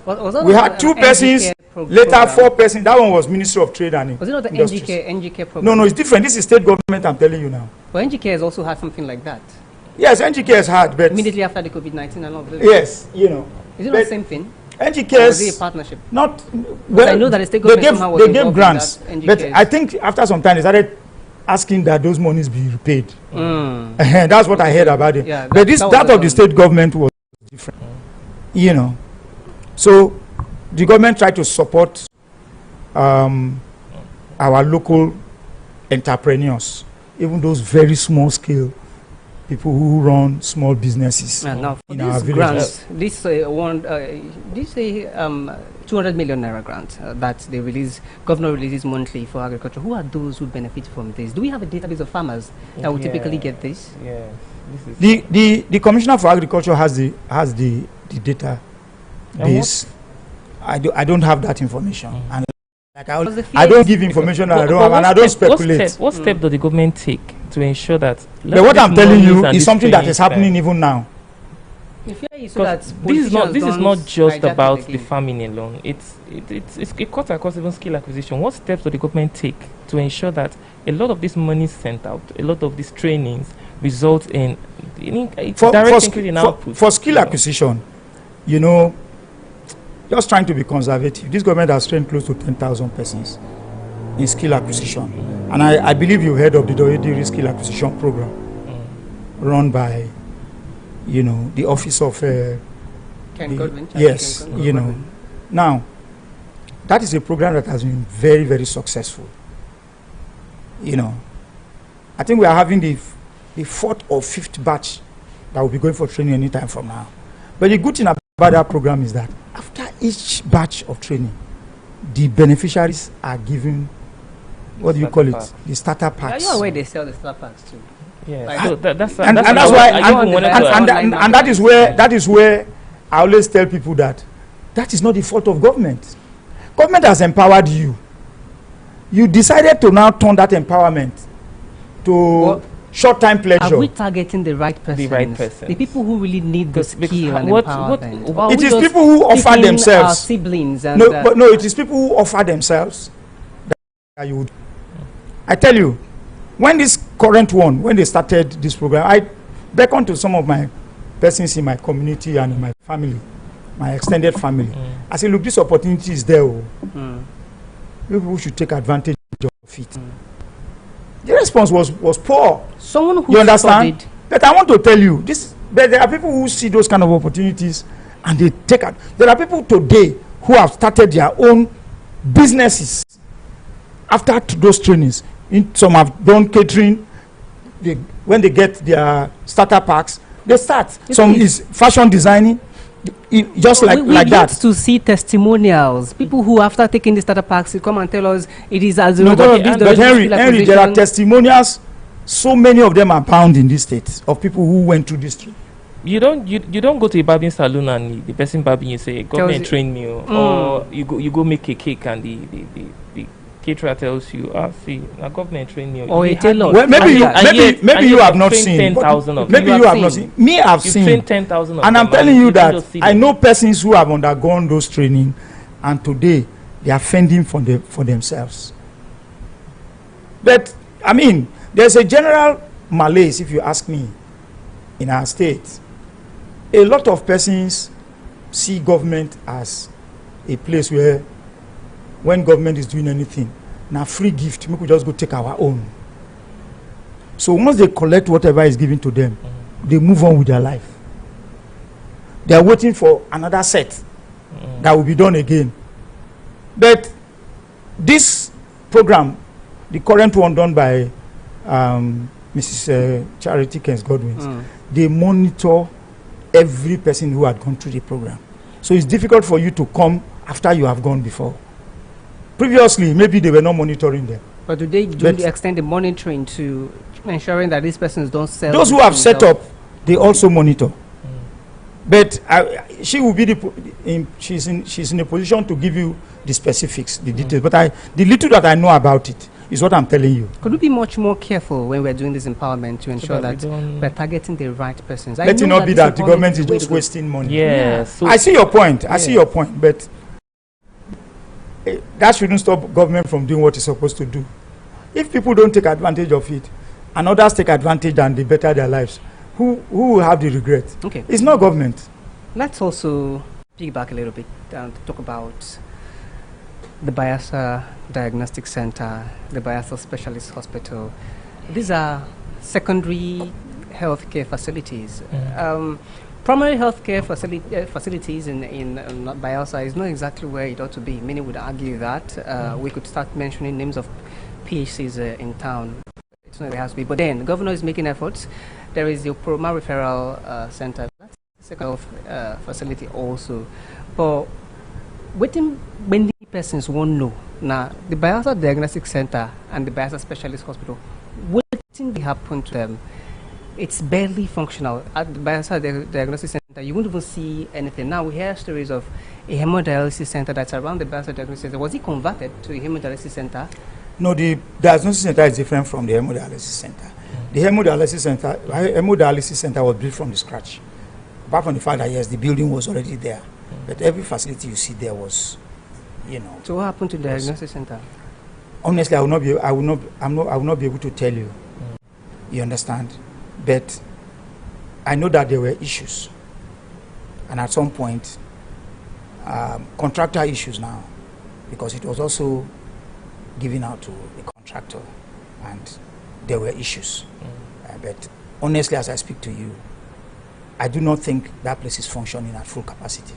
we had 2 persons, later 4 persons. That one was Ministry of Trade and Was it not the NGK program? No, it's different. This is state government, I'm telling you now. But NGK has also had something like that. Yes, NGK has had, but immediately after the COVID-19 and all this. Yes, you know. Is it not the same thing? NGK is a partnership. Not well. I know that the state government they gave grants, but I think after some time they started asking that those monies be repaid. That's what I heard about it. Yeah, but that of the state government was different. You know, so the government tried to support our local entrepreneurs, even those very small scale people who run small businesses now in our villages. This 200 million naira grant that they governor releases monthly for agriculture. Who are those who benefit from this? Do we have a database of farmers that will typically get this? Yeah. The Commissioner for Agriculture has the the data base. I don't have that information. And like I don't give information I don't have, and I don't speculate. What step does the government take to ensure that? But what I'm telling you is something that is happening even now. Because this is not just about the farming alone. It's a cut across even skill acquisition. What steps does the government take to ensure that a lot of this money sent out, a lot of these trainings result in direct increase in output? For skill acquisition, you know, just trying to be conservative. This government has trained close to 10,000 persons in skill acquisition, and I believe you heard of the Doyediri skill acquisition program run by, you know, the office of Ken Godwin. Yes, you know. Now, that is a program that has been very, very successful. You know, I think we are having the fourth or fifth batch that will be going for training anytime from now. But the good thing about that program is that after each batch of training, the beneficiaries are given, what do you call it? The starter packs. Are you aware they sell the starter packs too? Yeah, like, so that's why, that is where I always tell people that is not the fault of government. Government has empowered you. You decided to now turn that empowerment to short-time pleasure. Are we targeting the right person? The right person. The people who really need the skill and empowerment. It is people who offer themselves. Our siblings and no, it is people who offer themselves. That you would. I tell you, when this current one, when they started this program, I beckoned to some of my persons in my community and in my family, my extended family. I said, look, this opportunity is there. People should take advantage of it. The response was poor. Someone who you understand? Studied. But I want to tell you this. But there are people who see those kind of opportunities and they take it. There are people today who have started their own businesses after those trainings. Some have done catering. When they get their starter packs, they start. Some is fashion designing. Just like that. We need to see testimonials. People who, after taking the starter packs, come and tell us it is as a result of this. But Henry, there are testimonials. So many of them are bound in this state of people who went through this training. You don't go to a barbing salon and the person barbing you say government trained me, or you go make a cake and the caterer tells you, see, the government trained me. Or a tailor. Well, maybe you have not seen. 10,000 of maybe you have not seen. Me, I've seen. Trained 10,000 of and them. I'm telling you that I know persons who have undergone those training, and today they are fending for themselves. But I mean, there's a general malaise, if you ask me, in our state. A lot of persons see government as a place where, when government is doing anything, now free gift, we could just go take our own. So once they collect whatever is given to them, they move on with their life. They are waiting for another set that will be done again. But this program, the current one done by Mrs. Charity Kens Godwin, they monitor every person who had gone through the program. So it's difficult for you to come after you have gone before. Previously, maybe they were not monitoring them. But do they extend the monitoring to ensuring that these persons don't sell? Those who have set up, they also monitor. But she will be she's in a position to give you the specifics, the details. But the little that I know about it is what I'm telling you. Could we be much more careful when we're doing this empowerment to ensure that we're targeting the right persons? Let it not be that the government is just wasting money. Yeah. So I see your point. I see your point. But that shouldn't stop government from doing what it's supposed to do. If people don't take advantage of it, and others take advantage and they better their lives, who will have the regret? Okay. It's not government. Let's also piggyback a little bit to talk about the Bayelsa Diagnostic Center, the Bayelsa Specialist Hospital. These are secondary healthcare facilities. Primary healthcare facilities in Bayelsa is not exactly where it ought to be. Many would argue that. We could start mentioning names of PHCs in town. It's not where it has to be. But then the governor is making efforts. There is the Proma Referral Center. That's a second facility also. But when many persons won't know, now the Bayelsa Diagnostic Center and the Bayelsa Specialist Hospital, what thing happen to them? It's barely functional. At the Bayelsa Diagnostic Center, You won't even see anything. Now we hear stories of a hemodialysis center that's around the Bayelsa Diagnosis Center. Was it converted to a hemodialysis center? No, the diagnosis center is different from the hemodialysis center. The hemodialysis center was built from the scratch. Apart from the fact that yes, the building was already there, but every facility you see there was, you know. So what happened to the diagnosis center? Honestly, I will not be able to tell you. You understand? But I know that there were issues, and at some point, contractor issues now, because it was also given out to the contractor, and there were issues. But honestly, as I speak to you, I do not think that place is functioning at full capacity.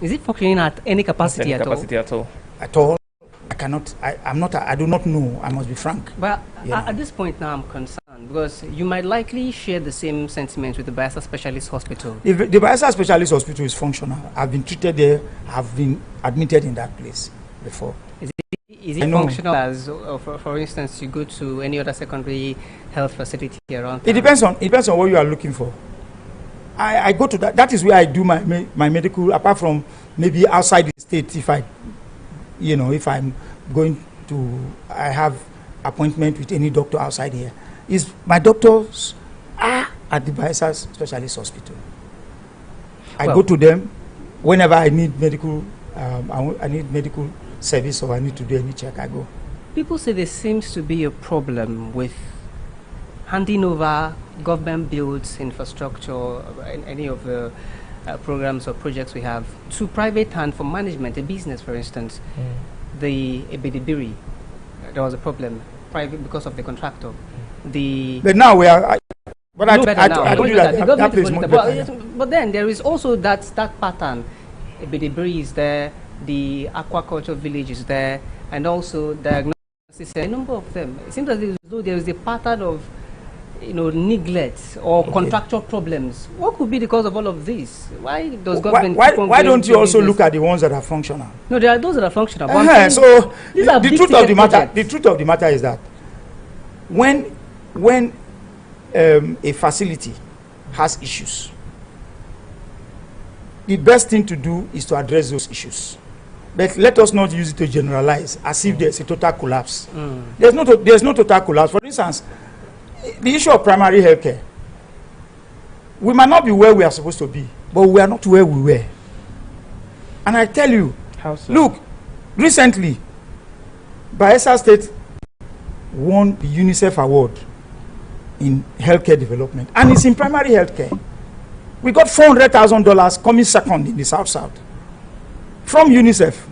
Is it functioning at any capacity at all? At all? I cannot. I do not know. I must be frank. But at this point now, I'm concerned because you might likely share the same sentiments with the Bayelsa Specialist Hospital. If the Bayelsa Specialist Hospital is functional, I've been treated there. I've been admitted in that place before. Is it functional as, for instance, you go to any other secondary health facility around town? It depends on what you are looking for. I go to that. That is where I do my medical. Apart from maybe outside the state, if I'm going to, I have appointment with any doctor outside here. My doctors are at the Bayelsa Specialist Hospital. I go to them whenever I need medical. I need medical service or I need to do any check. I go. People say there seems to be a problem with handing over government built infrastructure in any of the programs or projects we have to private hand for management, a business, for instance. The Ebedibiri, there was a problem private because of the contractor. But now we are. I told you that place is much better. But then there is also that pattern. Ebedibiri is there, the aquaculture village is there, and also diagnosis. A number of them. It seems as though there is a pattern of neglect or contractual problems. What could be the cause of all of this? Why does government? Why don't you also look at the ones that are functional? No, there are those that are functional. So the truth of the matter is that when a facility has issues, the best thing to do is to address those issues. But let us not use it to generalize as if there's a total collapse. There's no total collapse. For instance, the issue of primary health care, we might not be where we are supposed to be, but we are not where we were. And I tell you, look, recently, Bayelsa State won the UNICEF award in healthcare development, and it's in primary healthcare. We got $400,000 coming second in the South from UNICEF.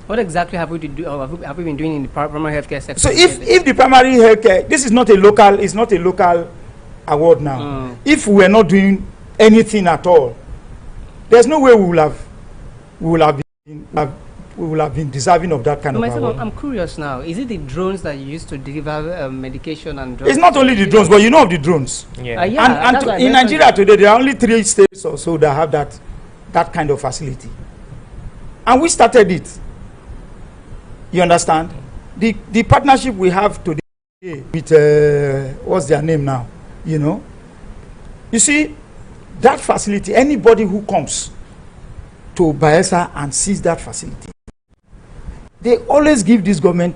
What exactly have we been doing in the primary healthcare sector? So if the primary healthcare, this is not a local award now. If we were not doing anything at all, there's no way we will have been deserving of that kind of award. I'm curious now. Is it the drones that you use to deliver medication and drugs? It's not only the drones, but you know of the drones. Yeah. And in Nigeria today, there are only 3 states or so that have that kind of facility. And we started it. You understand? The partnership we have today with what's their name now? You see, that facility, anybody who comes to Bayelsa and sees that facility, they always give this government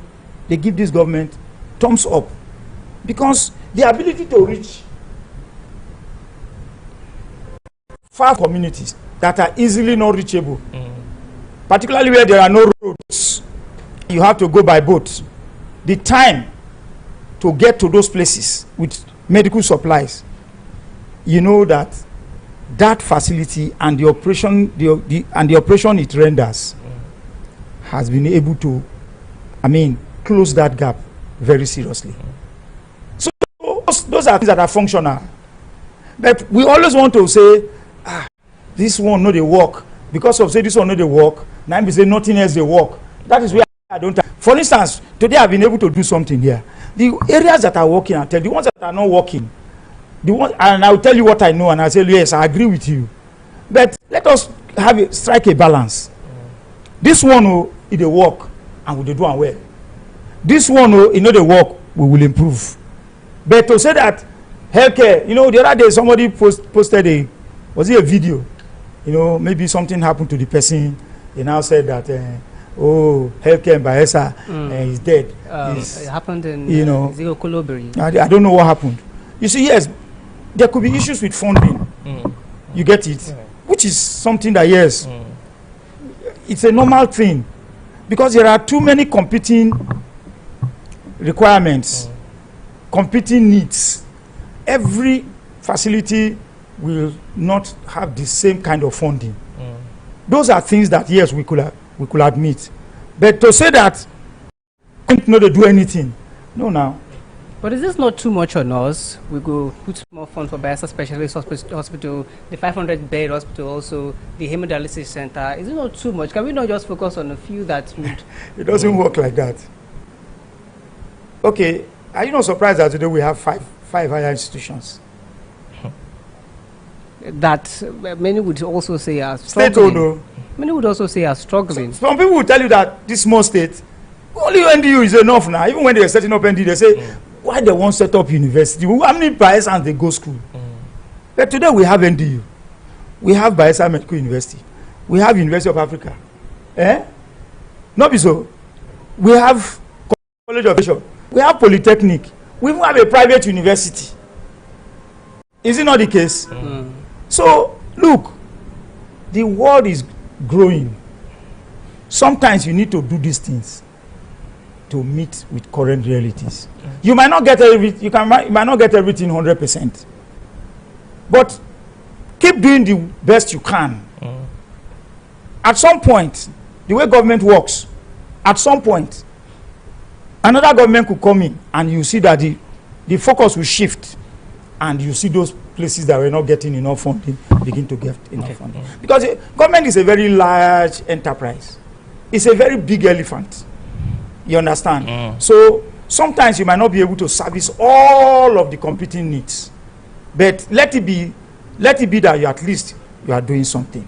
thumbs up, because the ability to reach far communities that are easily not reachable, particularly where there are no roads, you have to go by boat. The time to get to those places with medical supplies, you know that facility and the operation the operation it renders has been able to, close that gap very seriously. So those are things that are functional. But we always want to say, this one no dey work, because of say this one no dey work. Now we say nothing else dey work. That is where I don't. For instance, today I've been able to do something here. The areas that are working, I tell the ones that are not working, and I'll tell you what I know, and I say yes, I agree with you. But let us strike a balance. This one, it dey work, and we dey do am well. This one, it no dey work, we will improve. But to say that healthcare, the other day somebody posted Was it a video? You know, maybe something happened to the person. They now said that, oh, healthcare in Bayelsa is dead. It happened in Zero Koloberi. I don't know what happened. You see, yes, there could be issues with funding. You get it? Yeah. Which is something that, yes, it's a normal thing. Because there are too many competing requirements, competing needs. Every facility will not have the same kind of funding. Those are things that, yes, we could admit. But to say that we can't do anything, no now. But is this not too much on us? We go put more funds for Bayelsa Specialist Hospital, the 500-bed hospital, also the hemodialysis center. Is it not too much? Can we not just focus on a few that would... It doesn't work like that. Okay, are you not surprised that today we have five higher institutions? That many would also say are struggling. State-owned. Many would also say are struggling. Some people will tell you that this small state, only NDU is enough now. Even when they are setting up NDU, they say, why they won't set up university? How many Bayelsans they go school? But today we have NDU. We have Bayelsa Medical University. We have University of Africa. Not be so. We have College of Education. We have Polytechnic. We even have a private university. Is it not the case? So, look, the world is growing. Sometimes you need to do these things to meet with current realities. You might not get everything. You might not get everything 100%, but keep doing the best you can. At some point, the way government works, at some point, another government could come in, and you see that the focus will shift, and you see those places that were not getting enough funding begin to get enough funding. Because government is a very large enterprise. It's a very big elephant. You understand? So sometimes you might not be able to service all of the competing needs, but let it be that you at least you are doing something.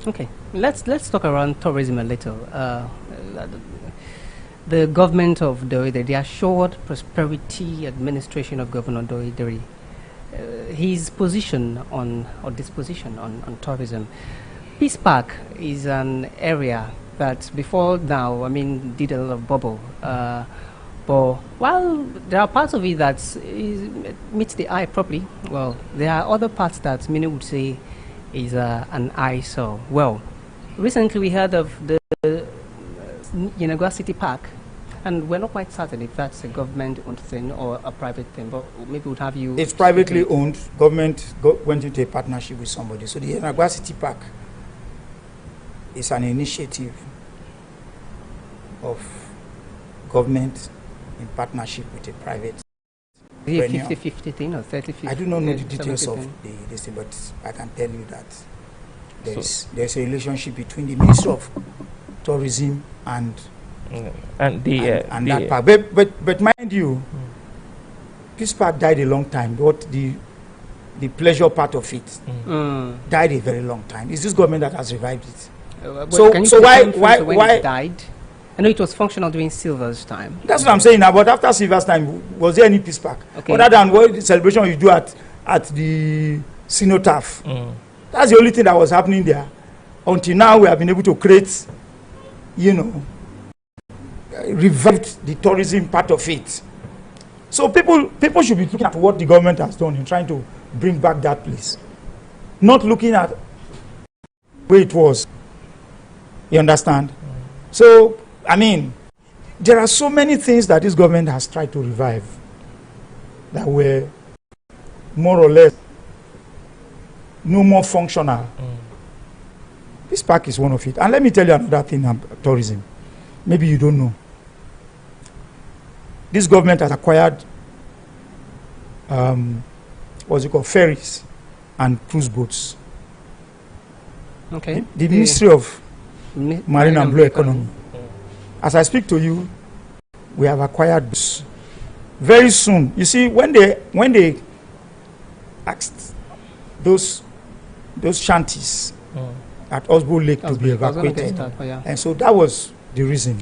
Okay, let's talk around tourism a little. The government of Doideri, the Assured Prosperity Administration of Governor Doideri, his position on disposition on tourism. Peace Park is an area that before now, I mean, did a lot of bubble. But while there are parts of it that meets the eye properly, well, there are other parts that many would say is an eyesore. Well, recently we heard of the University Park, and we're not quite certain if that's a government-owned thing or a private thing, but maybe we'll have you... It's privately owned. Government went into a partnership with somebody. So the University Park is an initiative of government in partnership with a private... Is it a 50-50 thing or 30-50? I do not know the details of this thing, but I can tell you that there's a relationship between the Ministry of Tourism and that park. But mind you, Peace Park died a long time. But the pleasure part of it died a very long time. It's this government that has revived it. So why it died? I know it was functional during Silver's time. That's what I'm saying now. But after Silver's time, was there any Peace Park? Okay. Other than what the celebration you do at the Cenotaph. That's the only thing that was happening there. Until now, we have been able to create, revived the tourism part of it. So people should be looking at what the government has done in trying to bring back that place, not looking at where it was. You understand? So, I mean, there are so many things that this government has tried to revive that were more or less no more functional. This park is one of it. And let me tell you another thing about tourism. Maybe you don't know. This government has acquired what's it called, ferries and cruise boats. Okay. The Ministry of Marine and Blue Economy. As I speak to you, we have acquired boats. Very soon, you see, when they asked those shanties at Osbo Lake to be evacuated, and so that was the reason.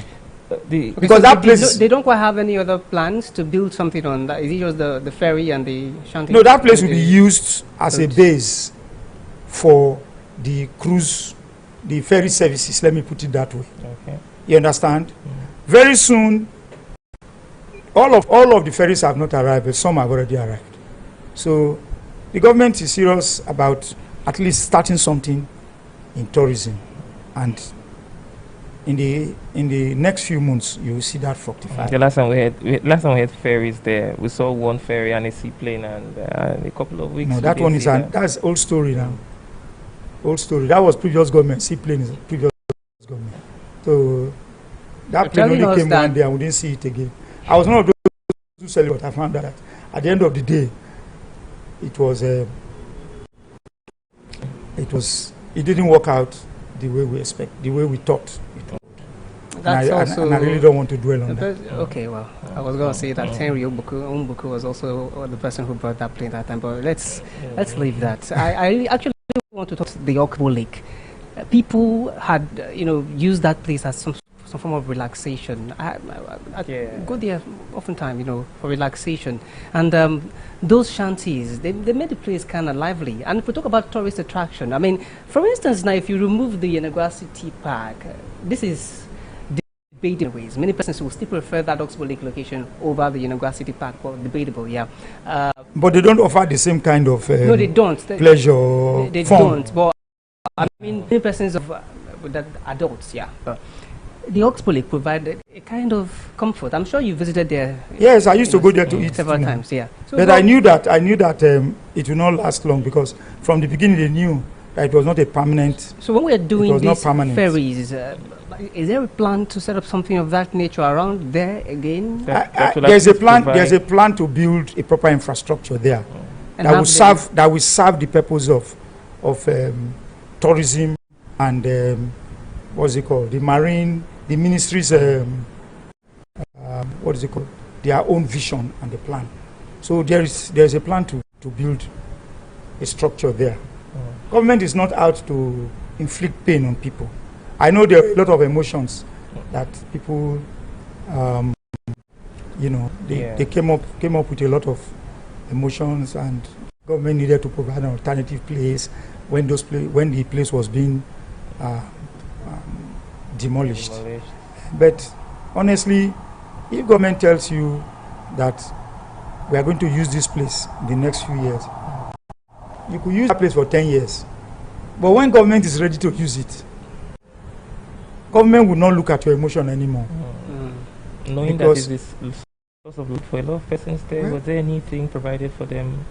Because that place, they don't quite have any other plans to build something on that. Is it just the ferry and the shanty? No, that place will be used as a base for the cruise, the ferry services, let me put it that way. Okay. You understand? Very soon, all of the ferries have not arrived, but some have already arrived. So the government is serious about at least starting something in tourism, and in the next few months you will see that fructify. The last time we had ferries there, we saw one ferry and a seaplane, and a couple of weeks. No, that one is that's old story now. Old story. That was previous government. Seaplane is previous government. So that plane only came one day and we didn't see it again. I was one of those who celebrate. I found that at the end of the day, it didn't work out the way we expect, the way we thought. That's and I really don't want to dwell on that. Okay, well, I was going to say that Henry Umbuku was also the person who brought that plane that time, but let's leave that. I actually want to talk to the Okbo Lake. People had, used that place as some form of relaxation. I go there oftentimes, for relaxation. And those shanties, they made the place kind of lively. And if we talk about tourist attraction, I mean, for instance, now if you remove the Yenagoa City Park, this is debatable ways. Many persons will still prefer that Oxbow Lake location over the Yenagoa City Park, but debatable, yeah. But they don't offer the same kind of no, they don't. Pleasure. They don't. But I mean, many persons of that adults, yeah. But the Oxbow Lake provided a kind of comfort. I'm sure you visited there. Yes, I used to go there to eat several times. Yeah. So but I knew that it will not last long, because from the beginning they knew that it was not a permanent. So when we are doing these ferries, is there a plan to set up something of that nature around there again? There's a plan. There's a plan to build a proper infrastructure there that will serve the purpose of tourism and what's it called? The marine, the ministry's what is it called? Their own vision and the plan. So there's a plan to build a structure there. Government is not out to inflict pain on people. I know there are a lot of emotions that people, they came up with a lot of emotions, and government needed to provide an alternative place when the place was being demolished. But honestly, if government tells you that we are going to use this place in the next few years, you could use that place for 10 years. But when government is ready to use it, government will not look at your emotion anymore. Knowing that this is source of loot for a lot of persons there, was there anything provided for them?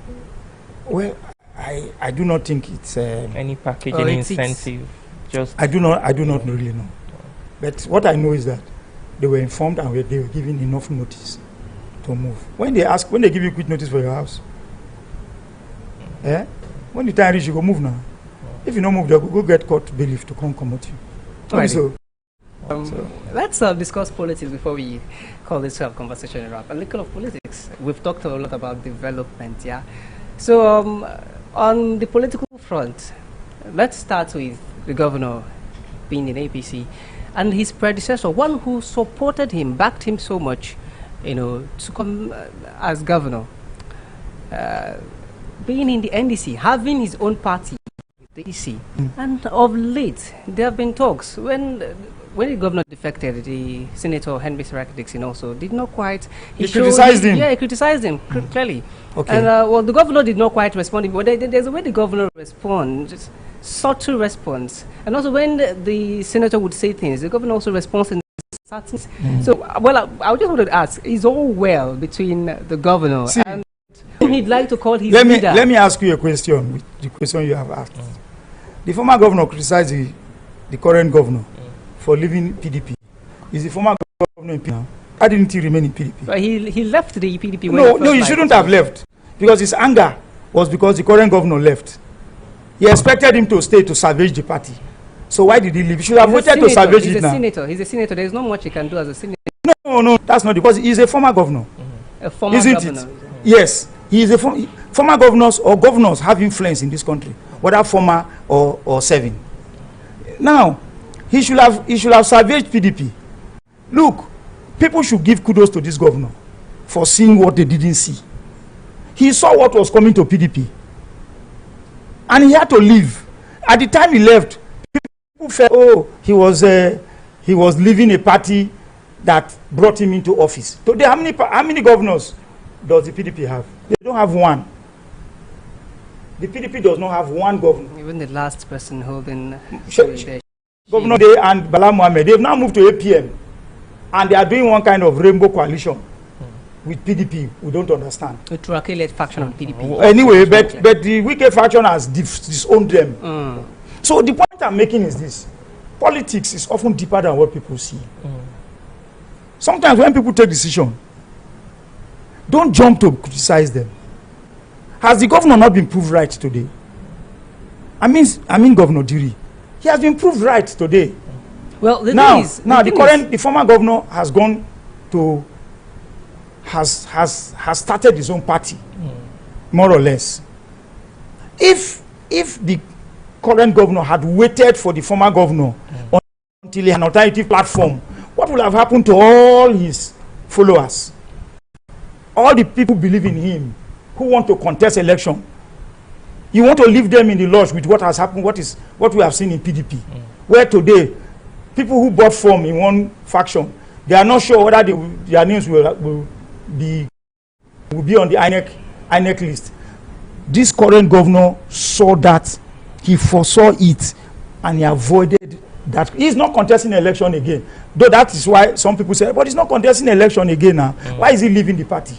Well, I do not think it's any packaging incentive. I do not really know. But what I know is that they were informed and they were given enough notice to move. When they give you quick notice for your house, when the time reach, you go move now. If you don't move, they'll go get court bailiff to come out you. So let's discuss politics before we call this conversation a wrap. A little of politics. We've talked a lot about development, yeah. So on the political front, let's start with the governor being in APC and his predecessor, one who supported him, backed him so much, to come as governor. Being in the NDC, having his own party, the EC, and of late there have been talks when the governor defected, the Senator Henry Seraki Dixon also did not quite. He criticized him. Yeah, he criticized him clearly. Okay. And the governor did not quite respond. But there's a way the governor responds, subtle response, and also when the senator would say things, the governor also responds in certain. So, I just wanted to ask: is all well between the governor and he'd like to call his leader? Let me ask you a question. With the question you have asked, the former governor criticized the current governor for leaving PDP. Is the former governor in PDP now? Why didn't he remain in PDP? But he left the PDP. No, he shouldn't have left, because his anger was because the current governor left. He expected him to stay to salvage the party. So why did he leave? He should have waited to salvage it now. He's a senator. There is not much he can do as a senator. No, that's not, because he's a former governor. A former Isn't governor. it? Yes, he is a former governors or governors have influence in this country, whether former or serving. Now, he should have salvaged PDP. Look, people should give kudos to this governor for seeing what they didn't see. He saw what was coming to PDP, and he had to leave At the time he left, people felt, oh, he was leaving a party that brought him into office. Today, how many governors does the PDP have? They don't have one. The PDP does not have one governor. Even the last person holding Governor Day and Bala Mohammed, they've now moved to APM, and they are doing one kind of rainbow coalition with PDP. We don't understand. A Turaki-led faction of PDP. Anyway, but the wicked faction has disowned them. So the point I'm making is this: politics is often deeper than what people see. Sometimes when people take decision, don't jump to criticize them. Has the governor not been proved right today? I mean Governor Diri. He has been proved right today. Well, the former governor has gone to has started his own party, more or less. If the current governor had waited for the former governor until he had an alternative platform, what would have happened to all his followers? All the people who believe in him, who want to contest election, you want to leave them in the lodge with what has happened, what we have seen in PDP, where today people who bought form in one faction, they are not sure whether their names will be on the INEC list. This current governor saw that, he foresaw it, and he avoided that. He's not contesting election again, though that is why some people say, but he's not contesting election again now. Why is he leaving the party?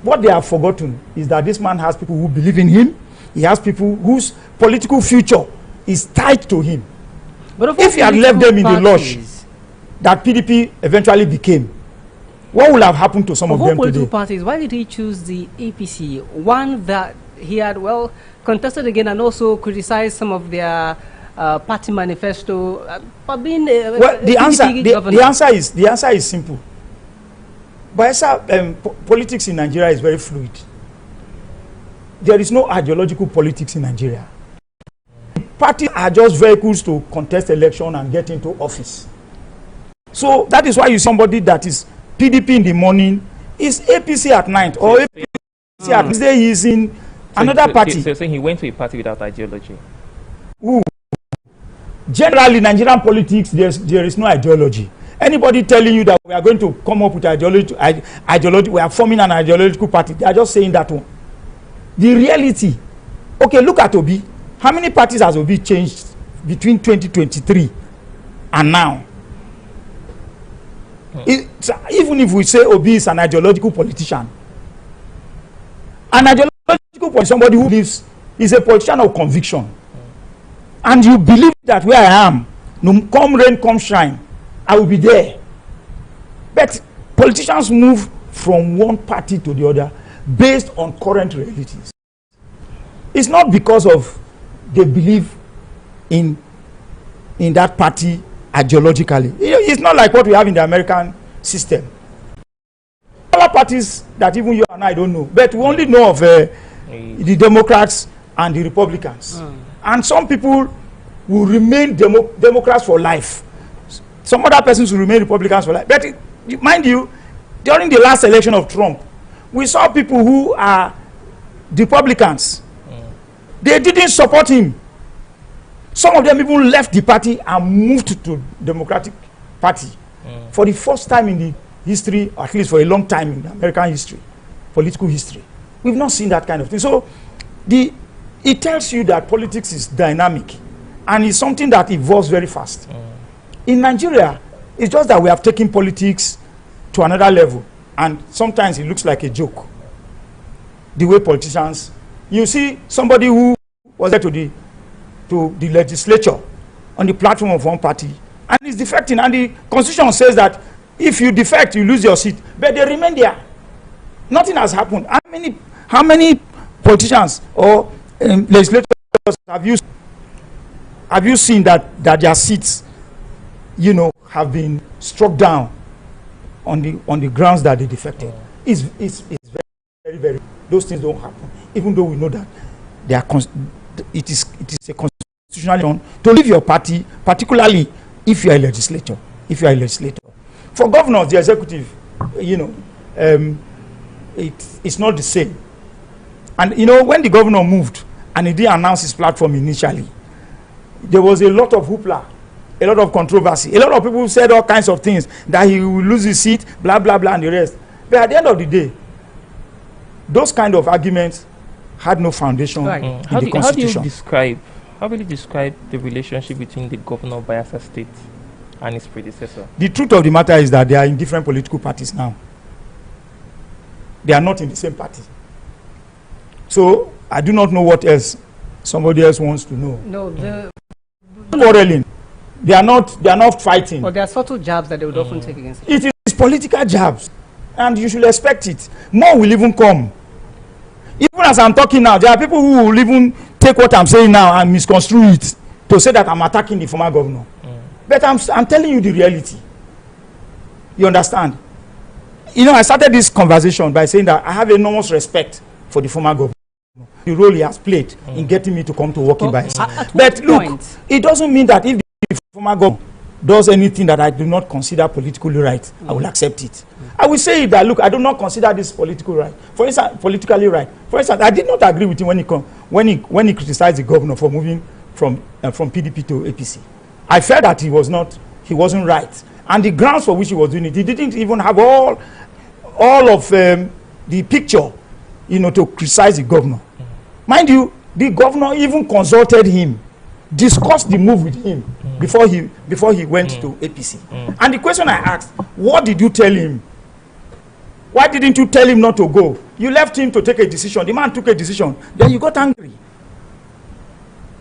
What they have forgotten is that this man has people who believe in him. He has people whose political future is tied to him. But if he had left them in the lodge that PDP eventually became, what would have happened to some of them political today? Parties, why did he choose the APC? One that he had, contested again and also criticized some of their party manifesto, but being the answer is simple. But politics in Nigeria is very fluid. There is no ideological politics in Nigeria. Parties are just vehicles to contest election and get into office. So that is why you see somebody that is PDP in the morning is APC at night, or APC at Wednesday he is in another party. So saying he went to a party without ideology. Generally, Nigerian politics, there is no ideology. Anybody telling you that we are going to come up with ideology, we are forming an ideological party, they are just saying that one. The reality, okay, look at Obi. How many parties has Obi changed between 2023 and now? Even if we say Obi is an ideological politician, somebody who believes is a politician of conviction, and you believe that where I am, no, come rain, come shine, I will be there. But politicians move from one party to the other based on current realities. It's not because of they believe in that party ideologically. It's not like what we have in the American system. Other parties that even you and I don't know, but we only know of the Democrats and the Republicans. And some people will remain Democrats for life. Some other persons will remain Republicans for life. But mind you, during the last election of Trump, we saw people who are Republicans. They didn't support him. Some of them even left the party and moved to Democratic Party for the first time in the history, or at least for a long time in American history, political history. We've not seen that kind of thing. So it tells you that politics is dynamic and it's something that evolves very fast. In Nigeria, it's just that we have taken politics to another level, and sometimes it looks like a joke. The way politicians, you see somebody who was there to the legislature on the platform of one party and is defecting, and the constitution says that if you defect, you lose your seat, but they remain there. Nothing has happened. How many politicians or legislators have you seen that their seats, have been struck down on the grounds that they defected? It's very, very, those things don't happen, even though we know that it is a constitutional to leave your party, particularly if you are a legislator. For governors, the executive, it's not the same. And when the governor moved and he didn't announce his platform initially, there was a lot of hoopla, a lot of controversy. A lot of people said all kinds of things, that he will lose his seat, blah, blah, blah, and the rest. But at the end of the day, those kind of arguments had no foundation in the Constitution. How will you describe the relationship between the governor of Bayelsa State and his predecessor? The truth of the matter is that they are in different political parties now. They are not in the same party. So I do not know what else somebody else wants to know. No, the quarreling. They are not fighting. But there are subtle jabs that they would often take against each other. It is political jabs, and you should expect it. More will even come. Even as I'm talking now, there are people who will even take what I'm saying now and misconstrue it to say that I'm attacking the former governor. But I'm telling you the reality. You understand? You know, I started this conversation by saying that I have enormous respect for the former governor, the role he has played in getting me to come to work in Bayelsa. But look, it doesn't mean that if the former governor does anything that I do not consider politically right, I will accept it. I will say that, look, I do not consider this politically right. For instance, I did not agree with him when he criticized the governor for moving from PDP to APC. I felt that he wasn't right, and the grounds for which he was doing it, he didn't even have all of the picture, you know, to criticize the governor. Mind you, the governor even consulted him, discussed the move with him before he went to APC. And the question I asked, what did you tell him? Why didn't you tell him not to go? You left him to take a decision. The man took a decision. Then you got angry.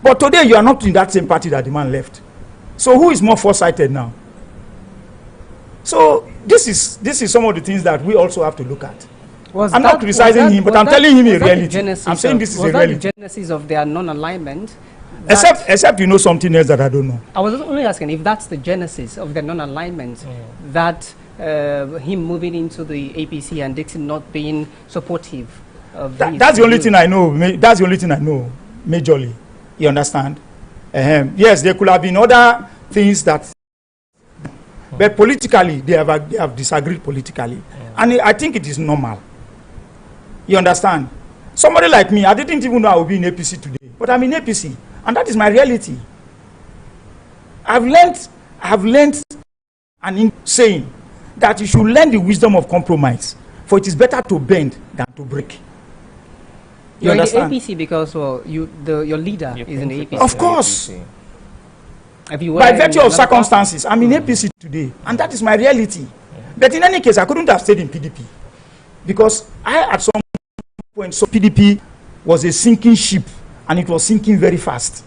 But today you are not in that same party that the man left. So who is more foresighted now? So this is some of the things that we also have to look at. I'm not criticizing him, but I'm telling him a reality. I'm saying this is a reality. Was that the genesis of their non-alignment? Except you know something else that I don't know. I was only asking if that's the genesis of the non-alignment, that him moving into the APC and Dixon not being supportive of that's the only thing I know. That's the only thing I know, majorly. You understand? Yes, there could have been other things that, but politically they have disagreed politically, and I think it is normal. You understand? Somebody like me, I didn't even know I would be in APC today, but I'm in APC, and that is my reality. I've learned and in saying that you should learn the wisdom of compromise, for it is better to bend than to break. You're in the APC because your leader is in the APC. Of course. By virtue of circumstances, I'm in APC today, and that is my reality. But in any case, I couldn't have stayed in PDP, because at some point, PDP was a sinking ship, and it was sinking very fast.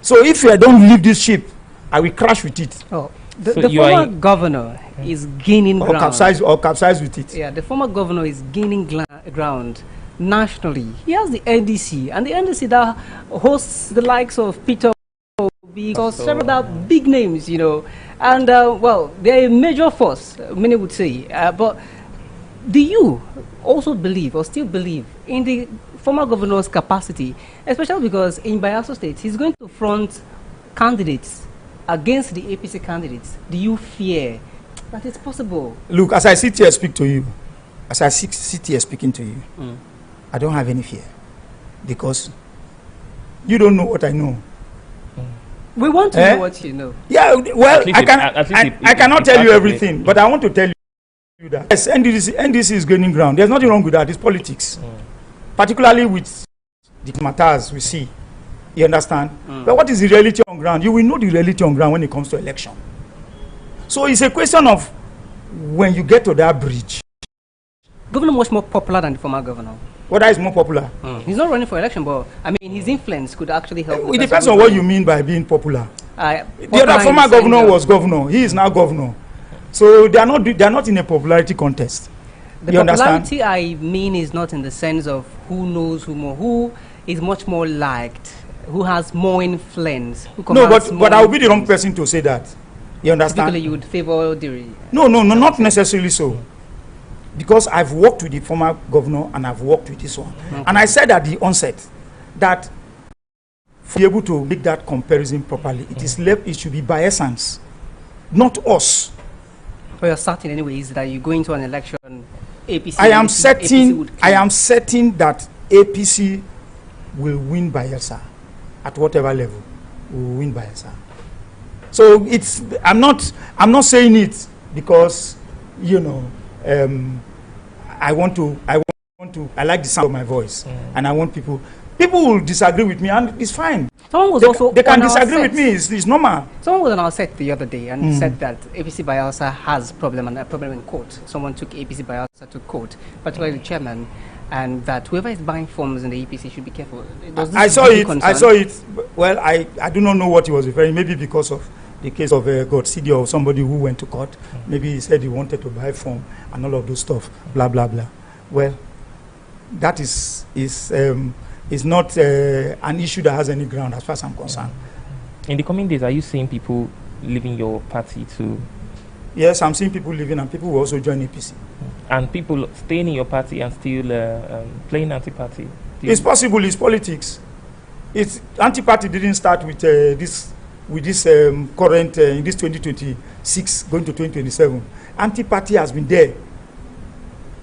So if I don't leave this ship, I will crash with it. Oh, the former governor is gaining ground. Or capsize with it. Yeah, the former governor is gaining ground nationally. He has the NDC, and the NDC that hosts the likes of Peter Obi, or several other big names, you know. And, well, they're a major force, many would say. But do you also believe, or still believe, in the former governor's capacity, especially because in Bayelsa State, he's going to front candidates against the APC candidates? Do you fear that it's possible? Look, as I sit here speaking to you, I don't have any fear, because you don't know what I know. We want to know what you know. Yeah, well, I cannot tell you everything, but I want to tell you that. Yes, NDC is gaining ground. There's nothing wrong with that. It's politics. Particularly with the matters we see. You understand? But what is the reality on ground? You will know the reality on ground when it comes to election. So it's a question of when you get to that bridge. Governor much more popular than the former governor. Whether is more popular? He's not running for election, but I mean his influence could actually help. It depends on what you mean by being popular. The other former governor was governor. He is now governor. So they are not in a popularity contest. The popularity I mean is not in the sense of who knows who more, who is much more liked, who has more influence. No, but I would be the wrong person to say that. You understand? Typically, you would favor the. No, not necessarily so. Because I've worked with the former governor and I've worked with this one. Okay. And I said at the onset that to be able to make that comparison properly, it should be by essence, not us. But you're certain anyways that you go into an election, APC. I am certain that APC will win Bayelsa at whatever level. will win Bayelsa. So it's I'm not saying it because I like the sound of my voice, and I want people will disagree with me, and it's fine. Someone was they can disagree with me. It's normal. Someone was on our set the other day and said that APC Bayelsa has a problem in court. Someone took APC Bayelsa to court, particularly the chairman, and that whoever is buying forms in the APC should be careful. I saw it. Well, I do not know what he was referring. Maybe because of the case of God City or somebody who went to court. Maybe he said he wanted to buy form and all of those stuff. Blah blah blah. Well, that is not an issue that has any ground as far as I'm concerned. In the coming days, are you seeing people leaving your party too? Yes, I'm seeing people leaving, and people will also join APC. And people staying in your party and still playing anti-party? It's possible. It's politics. Anti-party didn't start with this current in this 2026 going to 2027. Anti-party has been there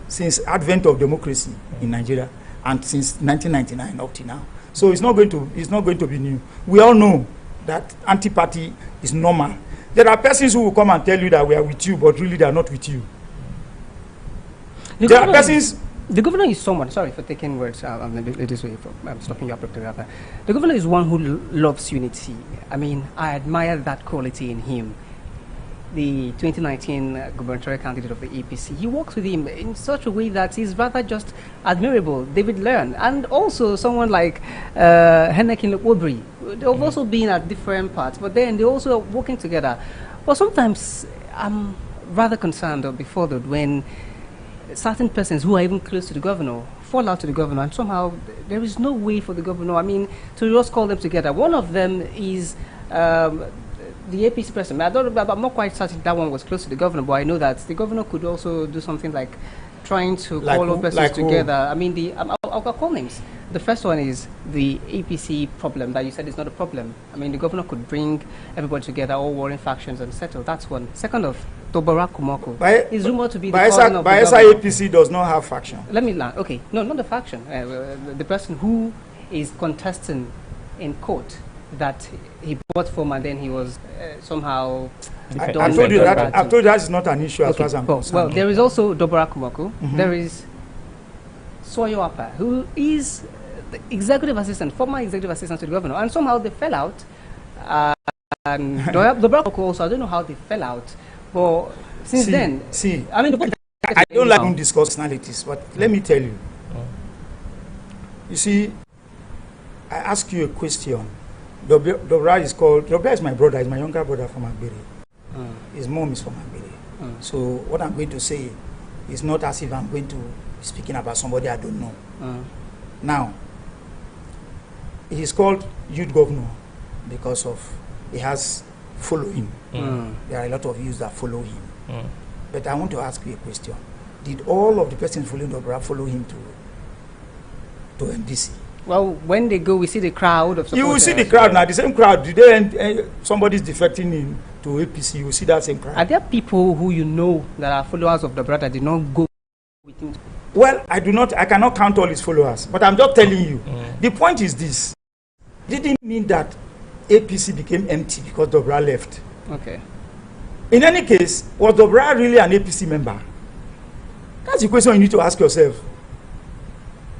since advent of democracy in Nigeria, and since 1999 up to now. So it's not going to be new. We all know that anti-party is normal. There are persons who will come and tell you that we are with you, but really they are not with you. The governor is someone, sorry for taking words this way, I'm stopping you abruptly. The governor is one who loves unity. I mean, I admire that quality in him. The 2019 gubernatorial candidate of the APC, he works with him in such a way that is rather just admirable. David Learn, and also someone like Hennekin Wobri. They've also been at different parts, but then they're also working together. But sometimes I'm rather concerned or befuddled when certain persons who are even close to the governor fall out to the governor, and somehow there is no way for the governor, to just call them together. One of them is the APC president. I'm not quite certain that one was close to the governor, but I know that the governor could also do something like trying to call all persons together. I'll call names. The first one is the APC problem that you said is not a problem. The governor could bring everybody together, all warring factions, and settle. That's one. Second of Dobara Kumoko is rumored to be the cousin of the governor. Bayelsa APC does not have faction. Let me learn. Okay, no, not the faction. The person who is contesting in court that he bought from and then he was somehow. I told you that is not an issue as far as I'm concerned. Well, there is also Dobara Kumoko. There is Soyo Apa, who is the executive assistant, former executive assistant to the governor, and somehow they fell out. And Dobara Kumoko also, I don't know how they fell out, but since then, I don't like to discuss personalities, but let me tell you. You see, I ask you a question. Dobra is my brother, is my younger brother from Agbere. His mom is from Agbere. So what I'm going to say is not as if I'm going to be speaking about somebody I don't know. Now, he's called youth governor because of he has following. There are a lot of youths that follow him. But I want to ask you a question. Did all of the persons following Dobra follow him to NDC? Well, when they go, we see the crowd of supporters. You will see the crowd now, the same crowd. Today, somebody's defecting in to APC, you will see that same crowd. Are there people who you know that are followers of the brother did not go with him? Well, I cannot count all his followers, but I'm just telling you. The point is this. Didn't mean that APC became empty because Dobra left. Okay. In any case, was Dobra really an APC member? That's the question you need to ask yourself.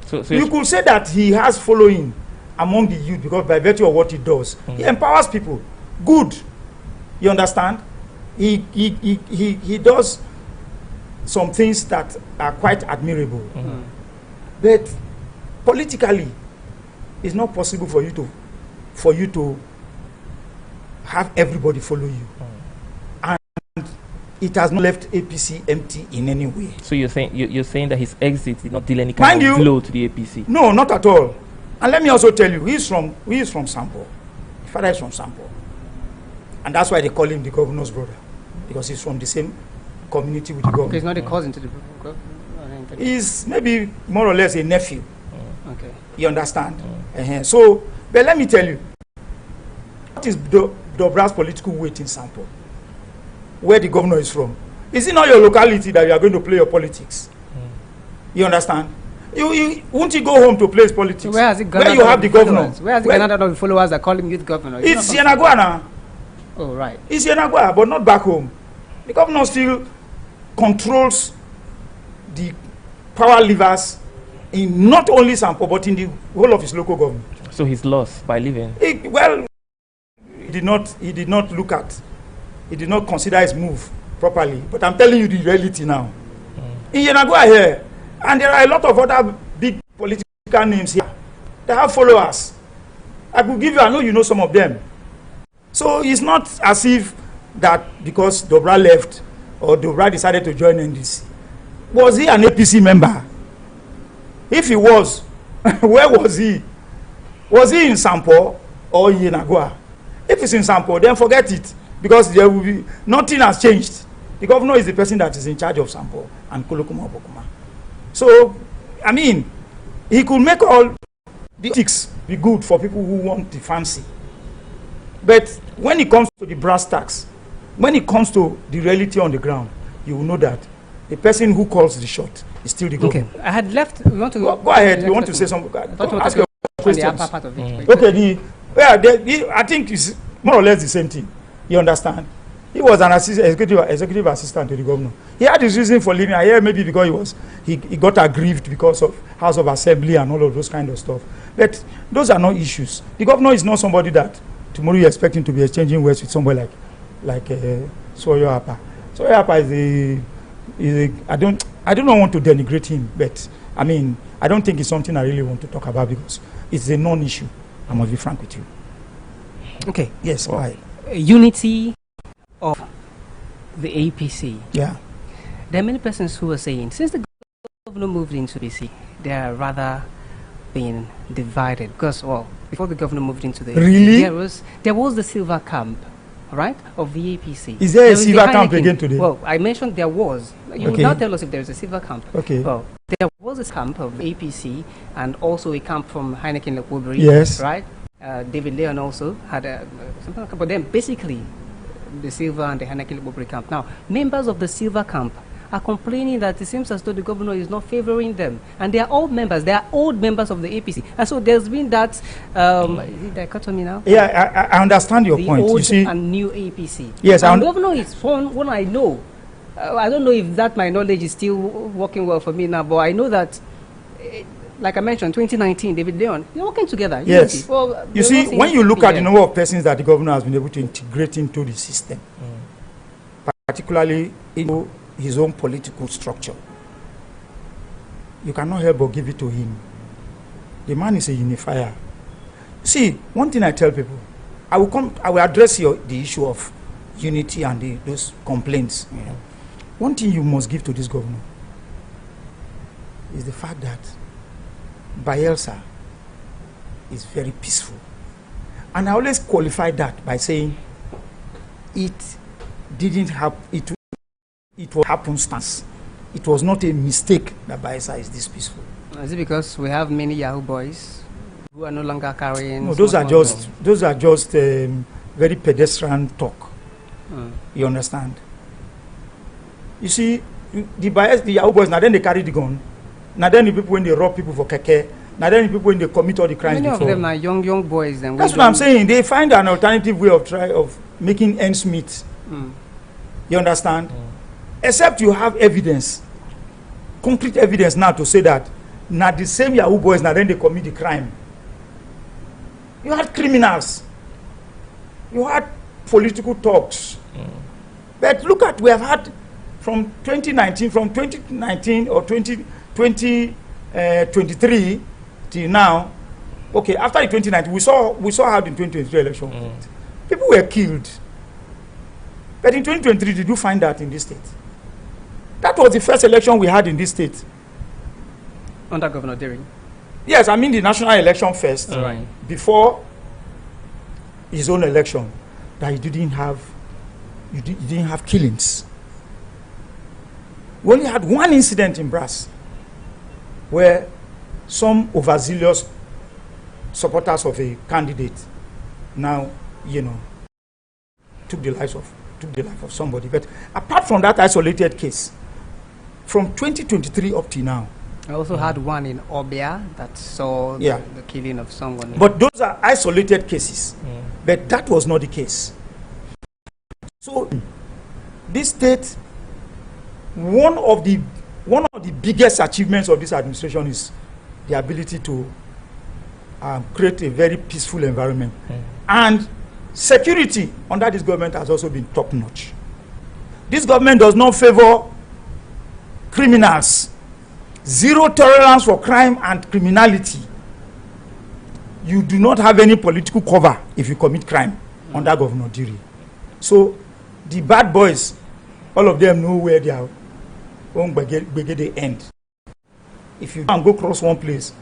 So you could say that he has following among the youth because by virtue of what he does, he empowers people. Good. You understand? He does some things that are quite admirable. But politically, it's not possible for you to have everybody follow you. And it has not left APC empty in any way. So you're saying that his exit did not deal any kind of blow to the APC? No, not at all. And let me also tell you, he is from Sampo. His father is from Sampo. And that's why they call him the governor's brother, because he's from the same community with the governor. He's not a cousin to the governor? He's maybe more or less a nephew. Okay. You understand? So, but let me tell you, what is Dobra's political weight in Sampo? Where the governor is from? Is it not your locality that you are going to play your politics? You understand? Won't he go home to play his politics? So where has he gone? Where you have the governor? Where has he gone out of the followers that call him youth governor? It's Yenagua now. Oh, right. It's Yenagua, but not back home. The governor still controls the power levers in not only Sampo, but in the whole of his local government. So he's lost by leaving? He did not look at, he did not consider his move properly. But I'm telling you the reality now. In Yenagua here, and there are a lot of other big political names here. They have followers. I could give you, I know you know some of them. So it's not as if that because Dobra left or Dobra decided to join NDC. Was he an APC member? If he was, where was he? Was he in Sampo or Yenagua? If he's in Sampo, then forget it, because there will be nothing has changed. The governor is the person that is in charge of Sampo and Kolokuma Bokuma. So, I mean, he could make all the ethics be good for people who want the fancy. But when it comes to the brass tacks, when it comes to the reality on the ground, you will know that the person who calls the shot is still the governor. Okay, I had left. We want to go ahead. You want to say something? Ask your questions. Okay, I think it's more or less the same thing. You understand? He was an executive assistant to the governor. He had his reason for leaving. I hear maybe because he got aggrieved because of House of Assembly and all of those kind of stuff. But those are not issues. The governor is not somebody that tomorrow you expect him to be exchanging words with somebody like Soyo Apa. Soyo Apa I don't want to denigrate him, but I mean, I don't think it's something I really want to talk about because it's a non-issue. I must be frank with you. Okay. Yes, why? Unity of the APC. Yeah. There are many persons who are saying, since the governor moved into APC, they are rather being divided. Because, well, before the governor moved into the APC, there was the silver camp, right, of the APC. Is there a silver camp again today? Well, I mentioned there was. You will now tell us if there is a silver camp. Okay. Well, there was a camp of the APC and also a camp from Heineken Lekwobury. Yes. Right? David Leon also had something like, but then basically the silver and the Heineken Lekwobury camp. Now, members of the silver camp are complaining that it seems as though the governor is not favoring them. And they are old members. They are old members of the APC. And so there's been that dichotomy now. Yeah, I understand your point. The old you see, and new APC. Yes, and the governor is one I know. I don't know if that my knowledge is still working well for me now, but I know that, like I mentioned, 2019, David Leon, they're working together. Yes. Well, you see, when you look at the number of persons that the governor has been able to integrate into the system, particularly into his own political structure, you cannot help but give it to him. The man is a unifier. See, one thing I tell people, I will address the issue of unity and those complaints. You know. One thing you must give to this governor is the fact that Bayelsa is very peaceful. And I always qualify that by saying it didn't happen, it was happenstance. It was not a mistake that Bayelsa is this peaceful. Is it because we have many Yahoo boys who are no longer carrying? No, those are just very pedestrian talk. You understand? You see, the Yahoo boys, now then they carry the gun. Now then the people when they rob people for keke. Now then the people when they commit all the crimes many before. Of them are young boys. Then that's what I'm saying. They find an alternative way of making ends meet. You understand? Except you have evidence, concrete evidence now to say that now the same Yahoo boys, now then they commit the crime. You had criminals. You had political talks. But look at, we have had from 2019 or 2023 till now. Okay, after the 2019, we saw how the 2023 election went. People were killed. But in 2023, did you find that in this state? That was the first election we had in this state. Under Governor Deering? Yes, I mean the national election first. Right. Before his own election, that you didn't have killings. We only had one incident in Brass where some overzealous supporters of a candidate now, took the life of somebody. But apart from that isolated case, from 2023 up to now, I also had one in Obia that saw the killing of someone. But those are isolated cases. But that was not the case. So this state, one of the biggest achievements of this administration is the ability to create a very peaceful environment. And security under this government has also been top notch. This government does not favor criminals. Zero tolerance for crime and criminality. You do not have any political cover if you commit crime under Governor Diri. So the bad boys, all of them know where their own brigade end. If you can go cross one place,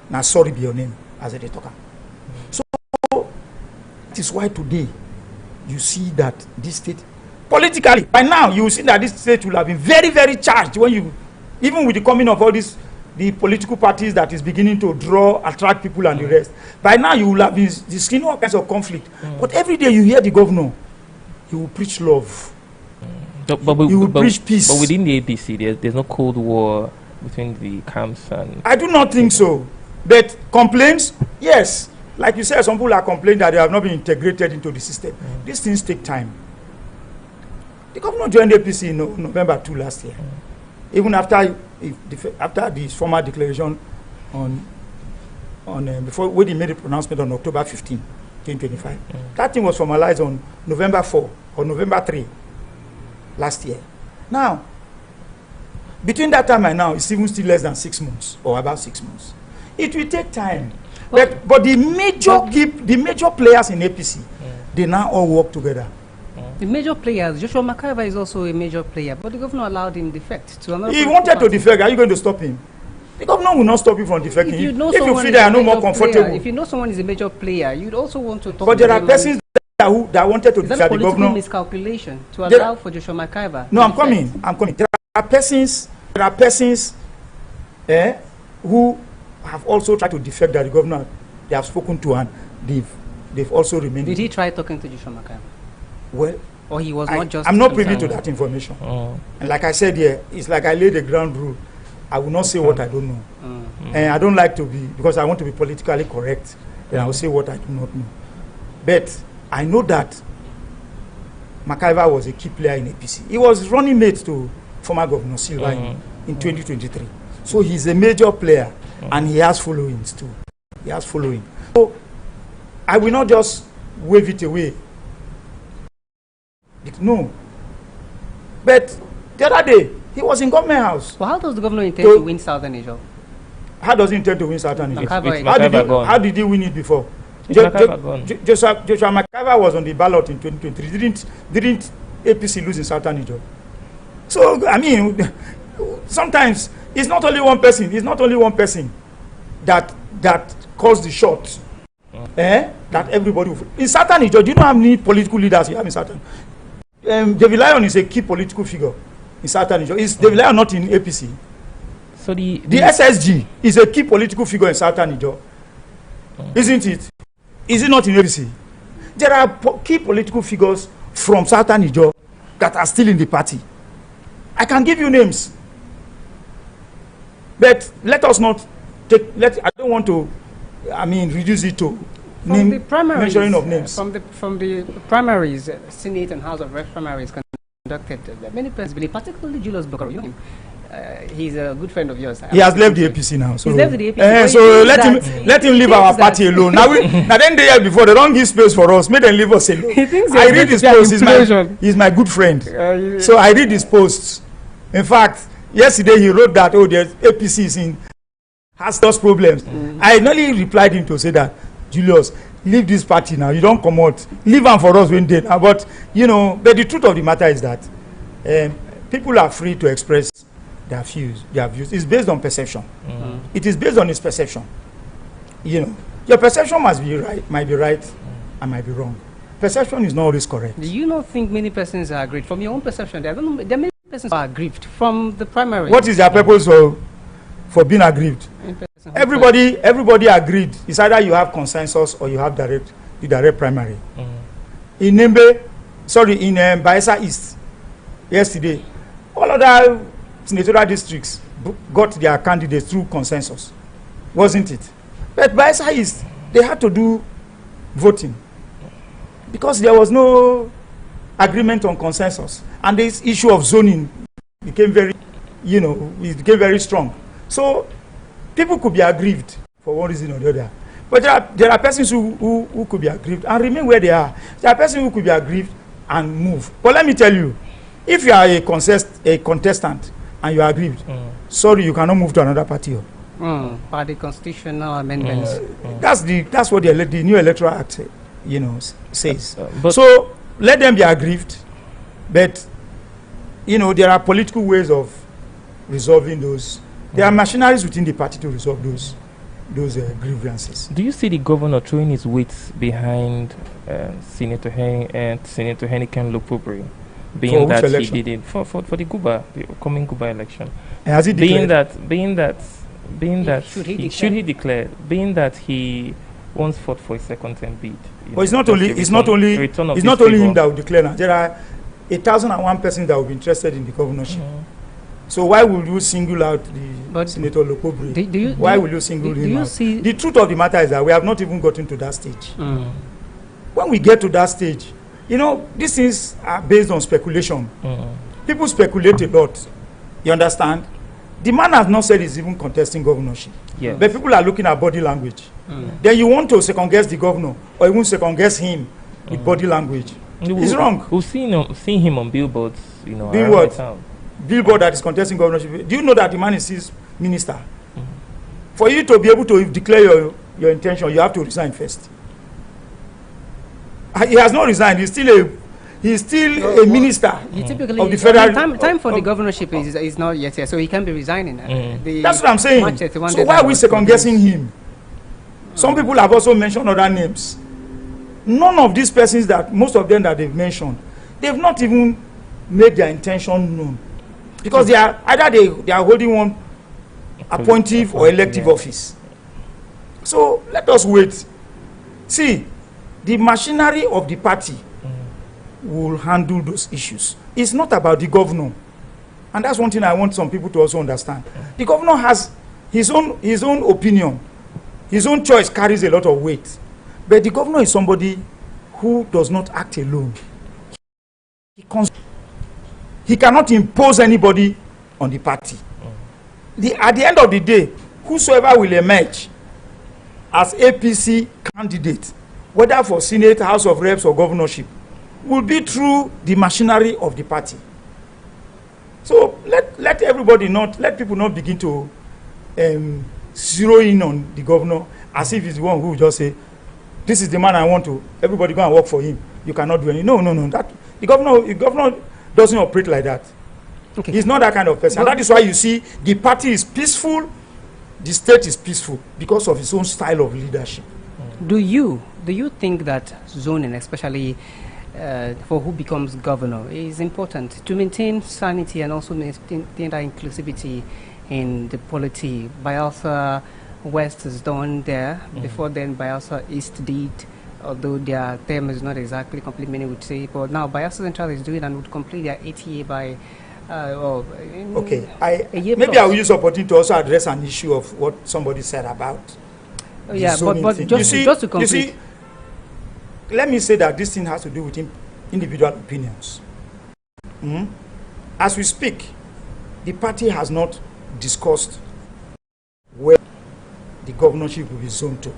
now sorry be your name as a talker. So that is why today you see that this state, politically, by now you will see that this state will have been very, very charged when you, even with the coming of all this, the political parties that is beginning to attract people and the rest. By now you will have been seeing all kinds of conflict. But every day you hear the governor, he will preach love. He will preach peace. But within the APC, there's no Cold War between the camps and... I do not think so. But complaints, yes. Like you said, some people are complaining that they have not been integrated into the system. These things take time. The governor joined the APC in November 2 last year. Even after the formal declaration before when he made a pronouncement on October 15, 2025. That thing was formalized on November 4 or November 3 last year. Now, between that time and now, it's even still less than 6 months or about 6 months. It will take time. But the major players in APC, they now all work together. The major players, Joshua McIver is also a major player, but the governor allowed him defect to another. He wanted to defect. Are you going to stop him? The governor will not stop you from defecting. If you feel they are no more comfortable. If you know someone is a major player, you'd also want to talk. But there are persons that wanted to defect the governor. Miscalculation to allow for Joshua McIver. No, I'm coming. There are persons who have also tried to defect that the governor they have spoken to, and they've also remained. Did he try talking to Joshua McIver? Well, or he was not just. I'm not privy to that information. And like I said here, it's like I laid the ground rule. I will not say what I don't know. And I don't like to be, because I want to be politically correct, then I will say what I do not know. But I know that McIver was a key player in APC. He was running mate to former Governor Silva in 2023. So he's a major player, and he has followings too. He has following. So I will not just wave it away. No. But the other day, he was in government house. Well, how does the governor intend to win Southern Niger? How does he intend to win Southern Niger? How did he win it before? Joshua McIver was on the ballot in 2023. Didn't APC lose in Southern Niger? So, I mean, sometimes it's not only one person. It's not only one person that calls the shots. That everybody will. In Southern Niger, do you know how many political leaders you have in Southern? David Lyon is a key political figure in Southern Niger. Is David Lyon not in APC? So the SSG is a key political figure in Southern Niger, isn't it? Is it not in APC? There are key political figures from Southern Niger that are still in the party. I can give you names, but let us not take. I don't want to. I mean, reduce it to mentioning of names. From the primaries, Senate and House of Reps primaries conducted, many persons believe, particularly Julius Bokaro, you know him. He's a good friend of yours. He has left the APC now. So he's left the APC. So let him leave our party alone. Now then the year before, they don't give space for us. Make them leave us alone. I read his posts. He's my good friend. So I read his posts. In fact, yesterday he wrote that, the APC has those problems. I only replied him to say that, Julius, leave this party now. You don't come out. Leave them for us when they now. But the truth of the matter is that people are free to express their views. It's based on perception. It is based on his perception. Your perception might be right, and might be wrong. Perception is not always correct. Do you not think many persons are aggrieved? From your own perception, there are many persons who are aggrieved from the primary. What is their purpose for being aggrieved? Everybody agreed. It's either you have consensus or you have the direct primary. In Bayelsa East, yesterday, all other senatorial districts, got their candidates through consensus, wasn't it? But Bayelsa East, they had to do voting because there was no agreement on consensus, and this issue of zoning became very, it became very strong. So people could be aggrieved for one reason or the other. But there are persons who could be aggrieved and remain where they are. There are persons who could be aggrieved and move. But let me tell you, if you are a contestant and you are aggrieved, sorry, you cannot move to another party. By the constitutional amendments. That's what the new electoral act, says. So let them be aggrieved, but there are political ways of resolving those. There are machineries within the party to resolve those grievances. Do you see the governor throwing his weight behind Senator Heniken Lopobri, being that election? He did it for the upcoming Guba election? And has he declared? Should he declare? Being that he once fought for a second term bid. But it's not only him that will declare now. There are 1,001 persons that will be interested in the governorship. So why would you single out the Senator Lopobri? Why will you single him out? The truth of the matter is that we have not even gotten to that stage. When we get to that stage, these things are based on speculation. People speculate a lot. You understand? The man has not said he's even contesting governorship. Yes. But people are looking at body language. Then you want to second guess the governor or even second guess him with body language. It's wrong. We've seen him on billboards, around the town. Billboard that is contesting governorship. Do you know that the man is his minister? For you to be able to declare your intention, you have to resign first. He has not resigned. He's still a minister of the federal. Time for the governorship is not yet here, so he can be resigning. That's what I'm saying. So why are we second guessing him? Some people have also mentioned other names. None of these persons most of them that they've mentioned, they've not even made their intention known. Because they are holding one appointive or elective office. So let us wait. See, the machinery of the party will handle those issues. It's not about the governor. And that's one thing I want some people to also understand. The governor has his own opinion. His own choice carries a lot of weight. But the governor is somebody who does not act alone. He cannot impose anybody on the party. At the end of the day, whosoever will emerge as APC candidate, whether for Senate, House of Reps, or governorship, will be through the machinery of the party. So let people not begin to zero in on the governor as if he's the one who will just say, this is the man I want to, everybody go and work for him. You cannot do anything. No. The governor doesn't operate like that. Okay. He's not that kind of person. And that is why you see the party is peaceful, the state is peaceful because of his own style of leadership. Do you think that zoning, especially for who becomes governor, is important to maintain sanity and also maintain that inclusivity in the polity? Bayelsa West is done there. Before then, Bayelsa East did, although their term is not exactly complete, many would say. But now Bayelsa Central is doing and would complete their 8 year by okay. Maybe I will use opportunity to also address an issue of what somebody said about. Yeah, but just to complete. You see, let me say that this thing has to do with individual opinions. As we speak, the party has not discussed where the governorship will be zoned to,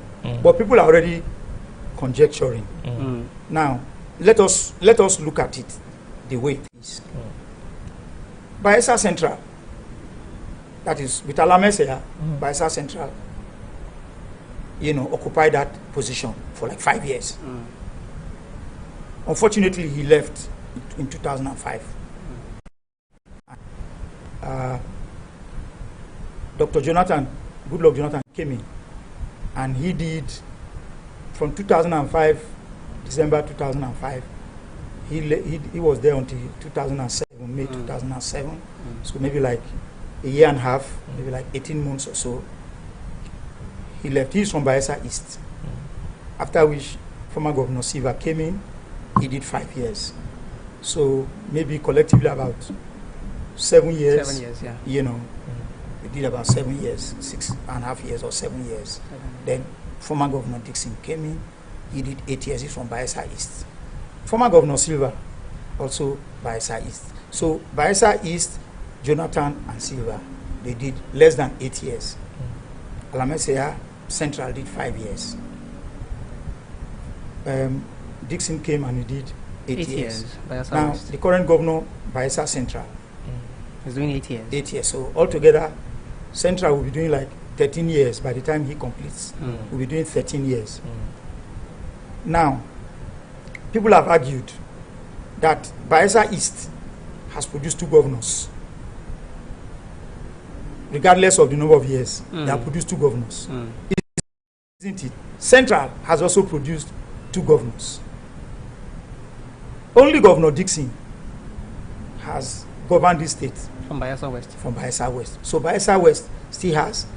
but people are already conjecturing. Now, let us look at it the way it is. Bayelsa Central, that is with Alamese, Bayelsa Central, occupied that position for like 5 years. Unfortunately, he left in 2005. Dr. Goodluck Jonathan came in, and he did from 2005, December 2005. He was there until 2007, May 2007. So maybe like a year and a half, maybe like 18 months or so. He left. He's from Bayelsa East. After which former Governor Silva came in, he did 5 years. So maybe collectively about 7 years. 7 years, yeah. We did about 7 years, 6.5 years or 7 years. Then former Governor Dixon came in. He did 8 years. He's from Bayelsa East. Former Governor Silva, also Bayelsa East. So Bayelsa East, Jonathan and Silva, they did less than 8 years. Alamesea Central did 5 years. Dixon came and he did 8 years. Now, West. The current governor, Bayelsa Central, he's doing 8 years. 8 years. So altogether, Central will be doing like 13 years by the time he completes. We'll be doing 13 years. Now, people have argued that Bayelsa East has produced 2 governors. Regardless of the number of years, they have produced 2 governors. Isn't it? Central has also produced 2 governors. Only Governor Dixon has governed this state. From Bayelsa West. From Bayelsa West. So Bayelsa West still has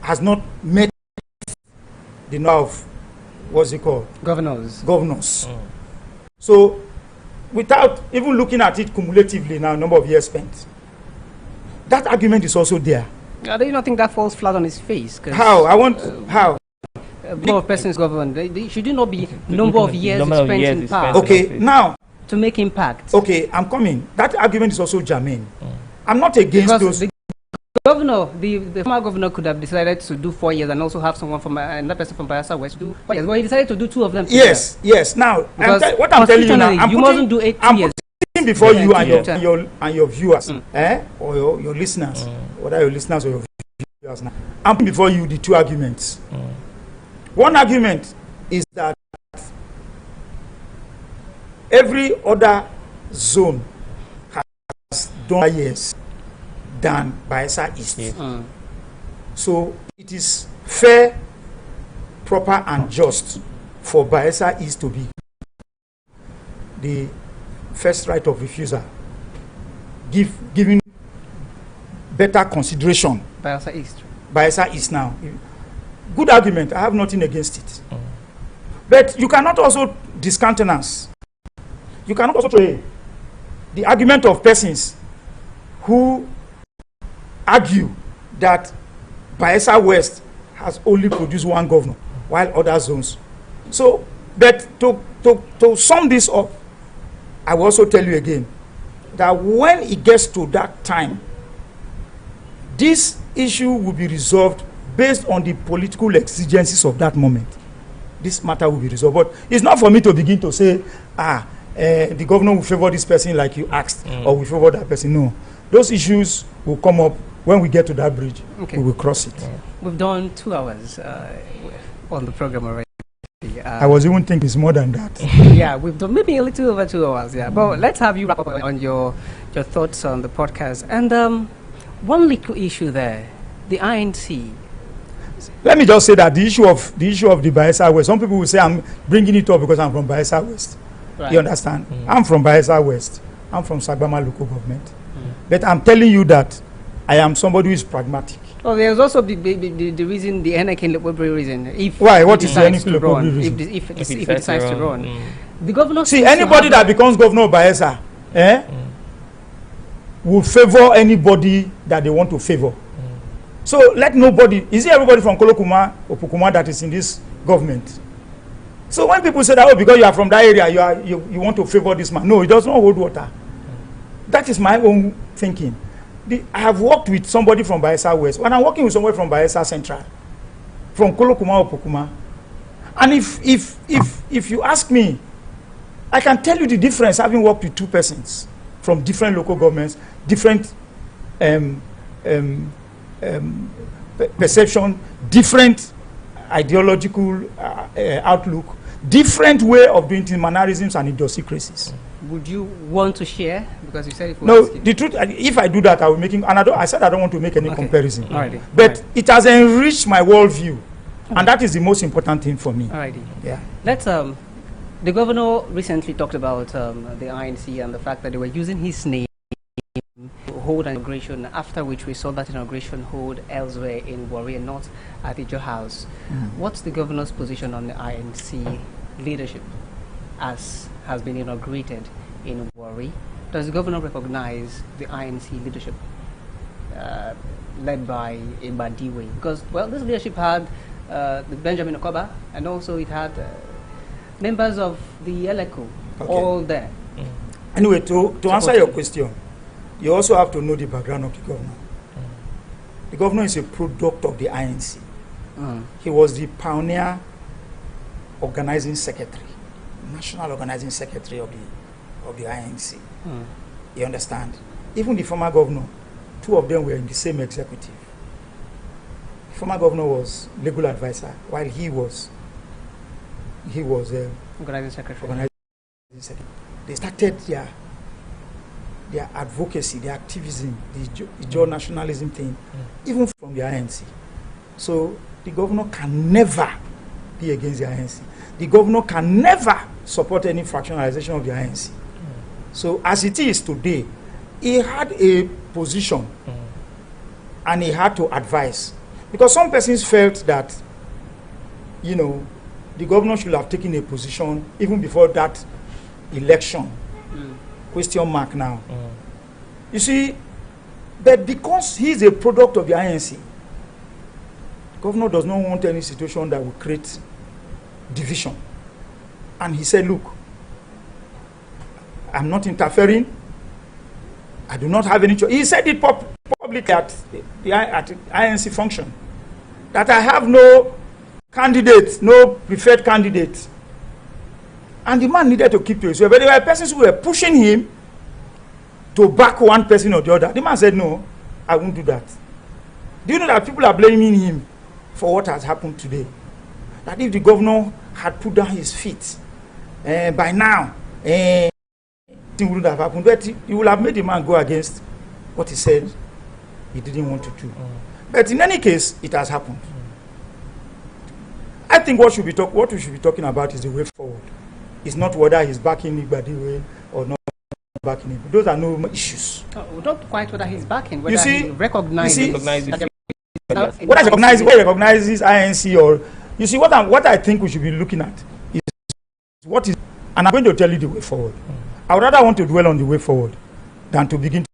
has not met the number of, what's it called? Governors. So without even looking at it cumulatively now, number of years spent, that argument is also there. Do you not think that falls flat on his face? How? How? Number of persons governed. Should it not be number of years spent in power? Okay, now to make impact. Okay, I'm coming. That argument is also germane. I'm not against because those. The governor, the former governor, could have decided to do 4 years and also have someone from another person from Bayelsa West do 4 years. Well, he decided to do 2 of them. Yes, yes. Now, what I'm telling you now, you mustn't do 8 years. Before you and your viewers, or your listeners, whether your listeners or your viewers now, I'm putting before you the 2 arguments. One argument is that every other zone has done years than Bayelsa East. So it is fair, proper, and just for Bayelsa East to be the first right of refusal, giving better consideration. Bayelsa East now. Good argument. I have nothing against it. But you cannot also discountenance. You cannot also play the argument of persons who argue that Bayelsa West has only produced 1 governor, while other zones. So, but to sum this up, I will also tell you again that when it gets to that time, this issue will be resolved based on the political exigencies of that moment. This matter will be resolved. But it's not for me to begin to say, the governor will favor this person like you asked, or will favor that person. No. Those issues will come up when we get to that bridge. Okay. We will cross it. We've done 2 hours on the program already. I was even thinking it's more than that. Yeah, we've done maybe a little over 2 hours. Yeah, but let's have you wrap up on your thoughts on the podcast. And one little issue there, the INC. Let me just say that the issue of the Bayelsa West. Some people will say I'm bringing it up because I'm from Bayelsa West. Right. You understand? I'm from Bayelsa West. I'm from Sagbama local government. But I'm telling you that I am somebody who is pragmatic. Oh, there's also the reason, the NIK reason. Why? What is the NIK reason? If it decides to run. The governor. See, anybody that becomes governor of Bayelsa, will favor anybody that they want to favor. So let nobody. Is it everybody from Kolokuma or Pukuma that is in this government? So when people say that, because you are from that area, you want to favor this man. No, it does not hold water. That is my own thinking. I have worked with somebody from Bayelsa West. When I'm working with somebody from Bayelsa Central, from Kolokuma or Pukuma, and if you ask me, I can tell you the difference having worked with 2 persons from different local governments, different perception, different ideological outlook, different way of doing things, mannerisms and idiosyncrasies. Would you want to share? Because you said the truth, if I do that, I will make it, and I said I don't want to make any comparison. Alrighty. But it has enriched my worldview, and that is the most important thing for me. Alrighty. Yeah. Let's the governor recently talked about the INC and the fact that they were using his name to hold an inauguration, after which we saw that inauguration hold elsewhere in Warri and not at Ijo House. What's the governor's position on the INC leadership as has been inaugurated in Warri? Does the governor recognize the INC leadership led by Ibadiwe? Because, well, this leadership had the Benjamin Okoba, and also it had members of the ELECO all there. Anyway, to answer your question, you also have to know the background of the governor. The governor is a product of the INC. He was the pioneer organizing secretary, national organizing secretary of the INC. You understand? Even the former governor, two of them were in the same executive. The former governor was legal advisor, while he was organizing secretary. They started their advocacy, their activism, the dual nationalism thing, even from the INC. So the governor can never be against the INC. The governor can never support any fractionalization of the INC. So as it is today, he had a position and he had to advise. Because some persons felt that, the governor should have taken a position even before that election. Question mark now. You see, but because he's a product of the INC, the governor does not want any situation that will create division. And he said, look, I'm not interfering. I do not have any choice. He said it publicly at the INC function, that I have no candidate, no preferred candidate. And the man needed to keep to himself. But there were persons who were pushing him to back one person or the other. The man said, no, I won't do that. Do you know that people are blaming him for what has happened today? That if the governor had put down his feet, by now, it wouldn't have happened. But he would have made the man go against what he said he didn't want to do. But in any case, it has happened. I think what we should be talking about is the way forward. It's not whether he's backing Igbadiwe or not backing him. Those are no issues. Not quite whether he's backing, whether he recognizes that whether he recognizes INC or... You see, what I think we should be looking at is what is... And I'm going to tell you the way forward. I would rather want to dwell on the way forward than to begin to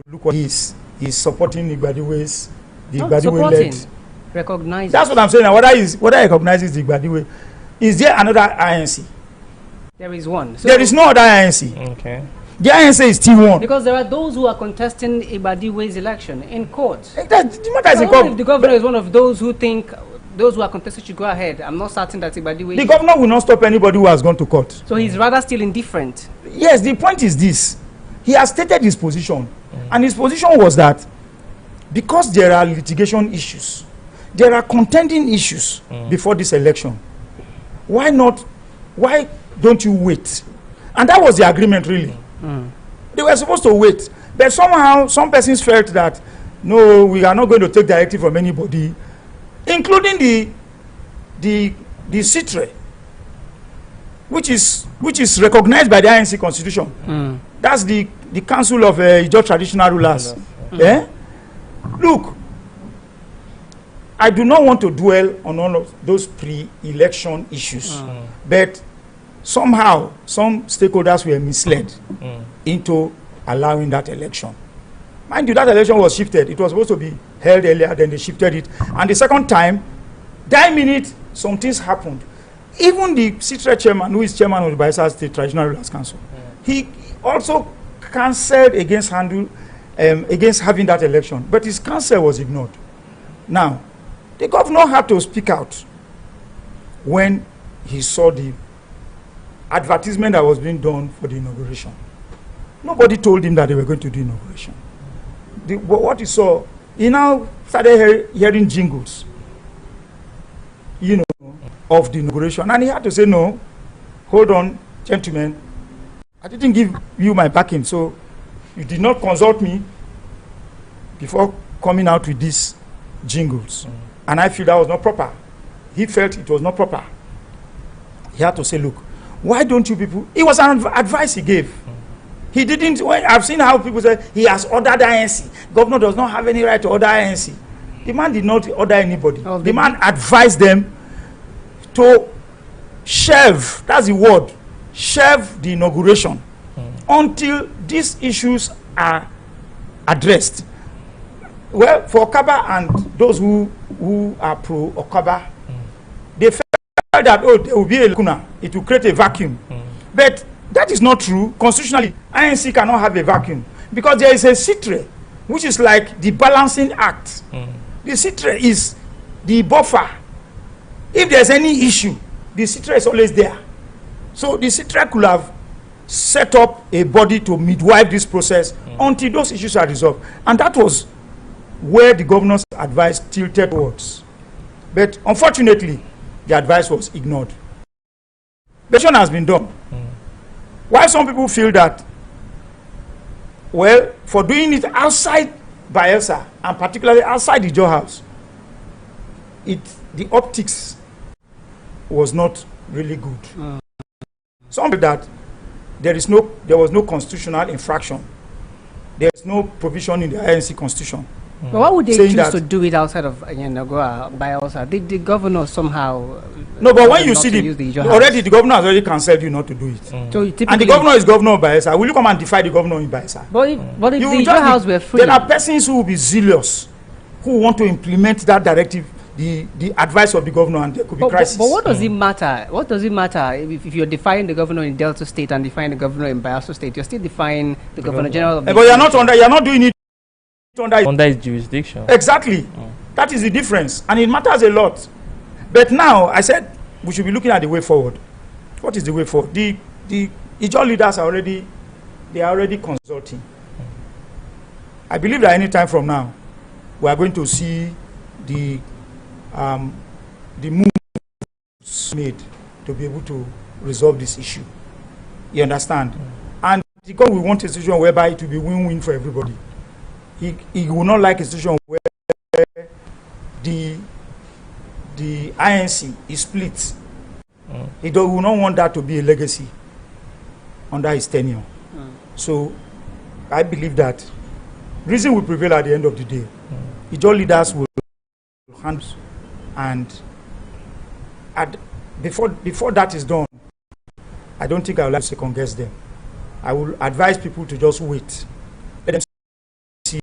look what he's supporting Igbadiwe's... Supporting. Recognizing. That's what I'm saying. Whether he recognizes the Igbadiwe, is there another INC? There is one. So there is no other INC. Okay. The INC is still one. Because there are those who are contesting Ibadiwe's election in court. The matter is in court. If the governor is one of those who think those who are contesting should go ahead, I'm not certain that Ibadiwe... The governor will not stop anybody who has gone to court. So he's rather still indifferent. Yes, the point is this. He has stated his position. And his position was that because there are litigation issues, there are contending issues before this election, why don't you wait? And that was the agreement, really. They were supposed to wait. But somehow, some persons felt that, no, we are not going to take directive from anybody, including the CITRE, which is recognized by the INC Constitution. That's the Council of Ijaw Traditional Rulers. Look, I do not want to dwell on all of those pre-election issues, but somehow some stakeholders were misled into allowing that election. Mind you, that election was shifted. It was supposed to be held earlier, then they shifted it. And the second time, that minute, some things happened. Even the CITRE chairman, who is chairman of the Bayelsa State Traditional Rulers Council, he also cancelled against having that election, but his counsel was ignored. Now, the governor had to speak out when he saw the advertisement that was being done for the inauguration. Nobody told him that they were going to do inauguration. What he saw, he now started hearing jingles, of the inauguration. And he had to say, no, hold on, gentlemen, I didn't give you my backing, so you did not consult me before coming out with these jingles. And I feel that was not proper. He felt it was not proper. He had to say, look, why don't you people... It was an advice he gave. He didn't... I've seen how people say, he has ordered INC. Governor does not have any right to order INC. The man did not order anybody. The man advised them to shelve, that's the word, shelve the inauguration until these issues are addressed. Well, for Okaba and those who are pro Okaba, they felt that, oh, there will be a lacuna, it will create a vacuum. But that is not true. Constitutionally, INC cannot have a vacuum because there is a CITRE, which is like the balancing act. The CITRE is the buffer. If there's any issue, the CITRE is always there. So the CITRE could have set up a body to midwife this process until those issues are resolved. And that was where the governor's advice tilted towards. But unfortunately, the advice was ignored. Investigation has been done. Why some people feel that, well, for doing it outside Bayelsa, and particularly outside the Joe House, the optics was not really good. Some feel that there was no constitutional infraction. There is no provision in the INC constitution. But why would they choose to do it outside of Bayelsa? Did the governor somehow? No, but when you see the governor has already cancelled you not to do it. So and the governor is governor of Bayelsa. Will you come and defy the governor in Bayelsa? But if the Joe House were free, there are persons who will be zealous, who want to implement that directive, the advice of the governor, and there could be crisis. But what does it matter? What does it matter if you're defying the governor in Delta State and defying the governor in Bayelsa State? You're still defying the governor general of the but you're not doing it under his jurisdiction. Exactly. That is the difference, and it matters a lot. But now I said we should be looking at the way forward. What is the way forward? The Ijaw leaders are already consulting. I believe that any time from now we are going to see the moves made to be able to resolve this issue. You understand? And because we want a situation whereby it will be win-win for everybody. He will not like a situation where the INC is split. He will not want that to be a legacy under his tenure. So I believe that reason will prevail at the end of the day. Ijaw leaders will handle, and before that is done, I don't think I will like to second guess them. I will advise people to just wait. Let them see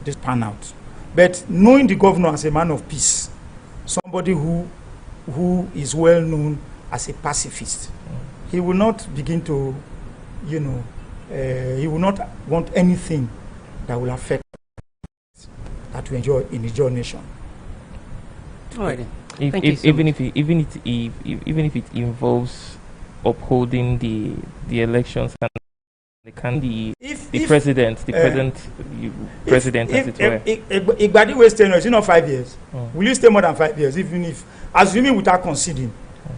this pan out. But knowing the governor as a man of peace, somebody who is well known as a pacifist, he will not begin to, he will not want anything that will affect that we enjoy in the Ijaw nation. Alright. Even if it involves upholding the elections and the president, as it were. Igbadi waste tenure, is it not 5 years? Will you stay more than 5 years? Even if, assuming without conceding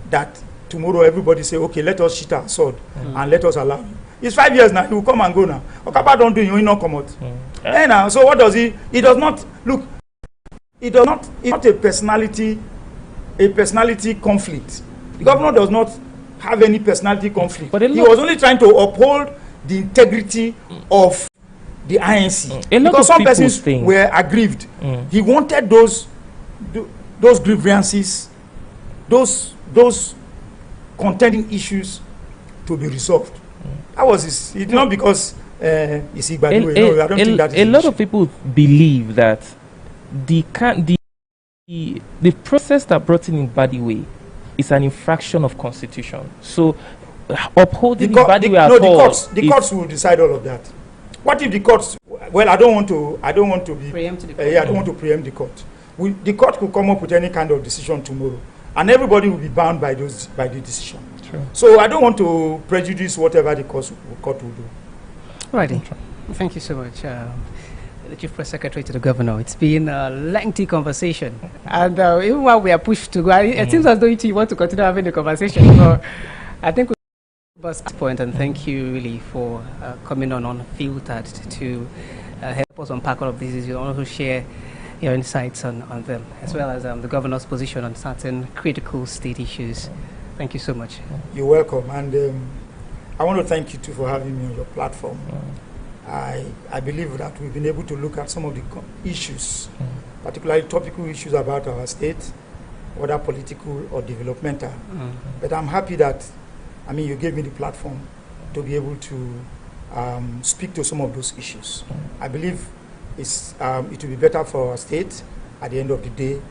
that tomorrow everybody say, okay, let us sheet our sword and let us allow you. It's 5 years now. He will come and go now. Okaba don't do it, he will not come out. Now, so what does he? He does not look. It does not. It's not a personality conflict. The governor does not have any personality conflict. But he was only trying to uphold the integrity of the INC because some persons were aggrieved. He wanted those grievances, those contending issues to be resolved. That was his. It's not because it's Igbadi. No, I don't think that is a lot of people believe that the process that brought in Badiwe is an infraction of constitution. So upholding Badiwe at all, the courts will decide all of that. What if the courts? Well, I don't want to be preempt the court. I don't want to preempt the court. The court could come up with any kind of decision tomorrow, and everybody will be bound by the decision. True. So I don't want to prejudice whatever the court will do. Righty. Thank you so much, the Chief Press Secretary to the Governor. It's been a lengthy conversation, and even while we are pushed to go, it seems as though you want to continue having the conversation. So I think we'll bust this point, and thank you really for coming on unfiltered to help us unpack all of these issues and also share your insights on them, as well as the Governor's position on certain critical state issues. Thank you so much. You're welcome, and I want to thank you too for having me on your platform. I believe that we've been able to look at some of the issues, particularly topical issues about our state, whether political or developmental. But I'm happy that, you gave me the platform to be able to speak to some of those issues. I believe it will be better for our state. At the end of the day,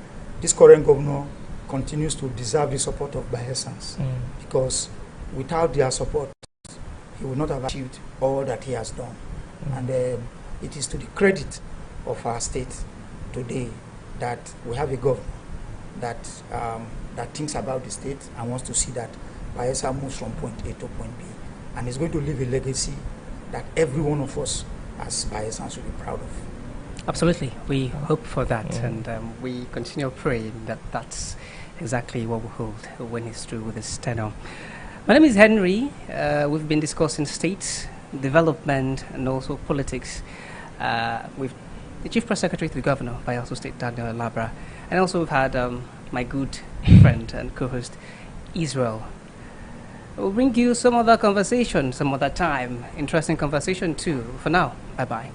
this current governor continues to deserve the support of Bayelsans, because without their support, he would not have achieved all that he has done. And it is to the credit of our state today that we have a governor that thinks about the state and wants to see that Bayelsa moves from point A to point B, and is going to leave a legacy that every one of us as Bayelsans will be proud of. Absolutely, we hope for that, and we continue praying that that's exactly what we hold when he's through with his tenure. My name is Henry. We've been discussing state development and also politics with the Chief Press Secretary to the Governor, Bayelsa State, Daniel Labra, and also we've had my good friend and co-host, Israel. We'll bring you some other conversation some other time. Interesting conversation too. For now, bye-bye.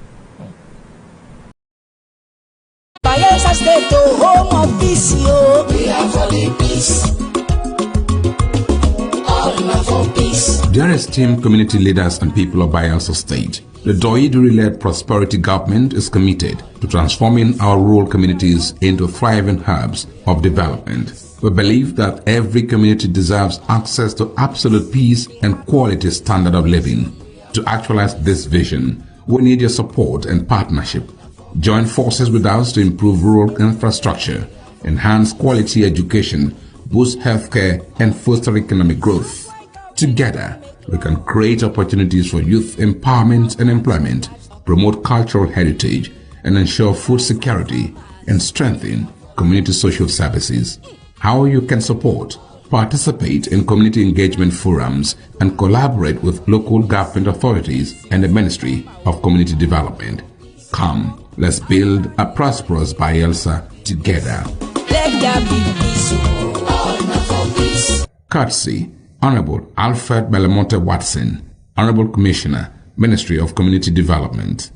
Bayelsa State, home of peace, yo. We are for the peace. All for peace. Dear esteemed community leaders and people of Bayelsa State, the Doyiduri-led prosperity government is committed to transforming our rural communities into thriving hubs of development. We believe that every community deserves access to absolute peace and quality standard of living. To actualize this vision, we need your support and partnership. Join forces with us to improve rural infrastructure, enhance quality education, boost healthcare, and foster economic growth. Together, we can create opportunities for youth empowerment and employment, promote cultural heritage, and ensure food security and strengthen community social services. How you can support: participate in community engagement forums and collaborate with local government authorities and the Ministry of Community Development. Come, let's build a prosperous Bayelsa together. Let there be peace, all for peace. Courtesy, Honorable Alfred Belamonte Watson, Honorable Commissioner, Ministry of Community Development.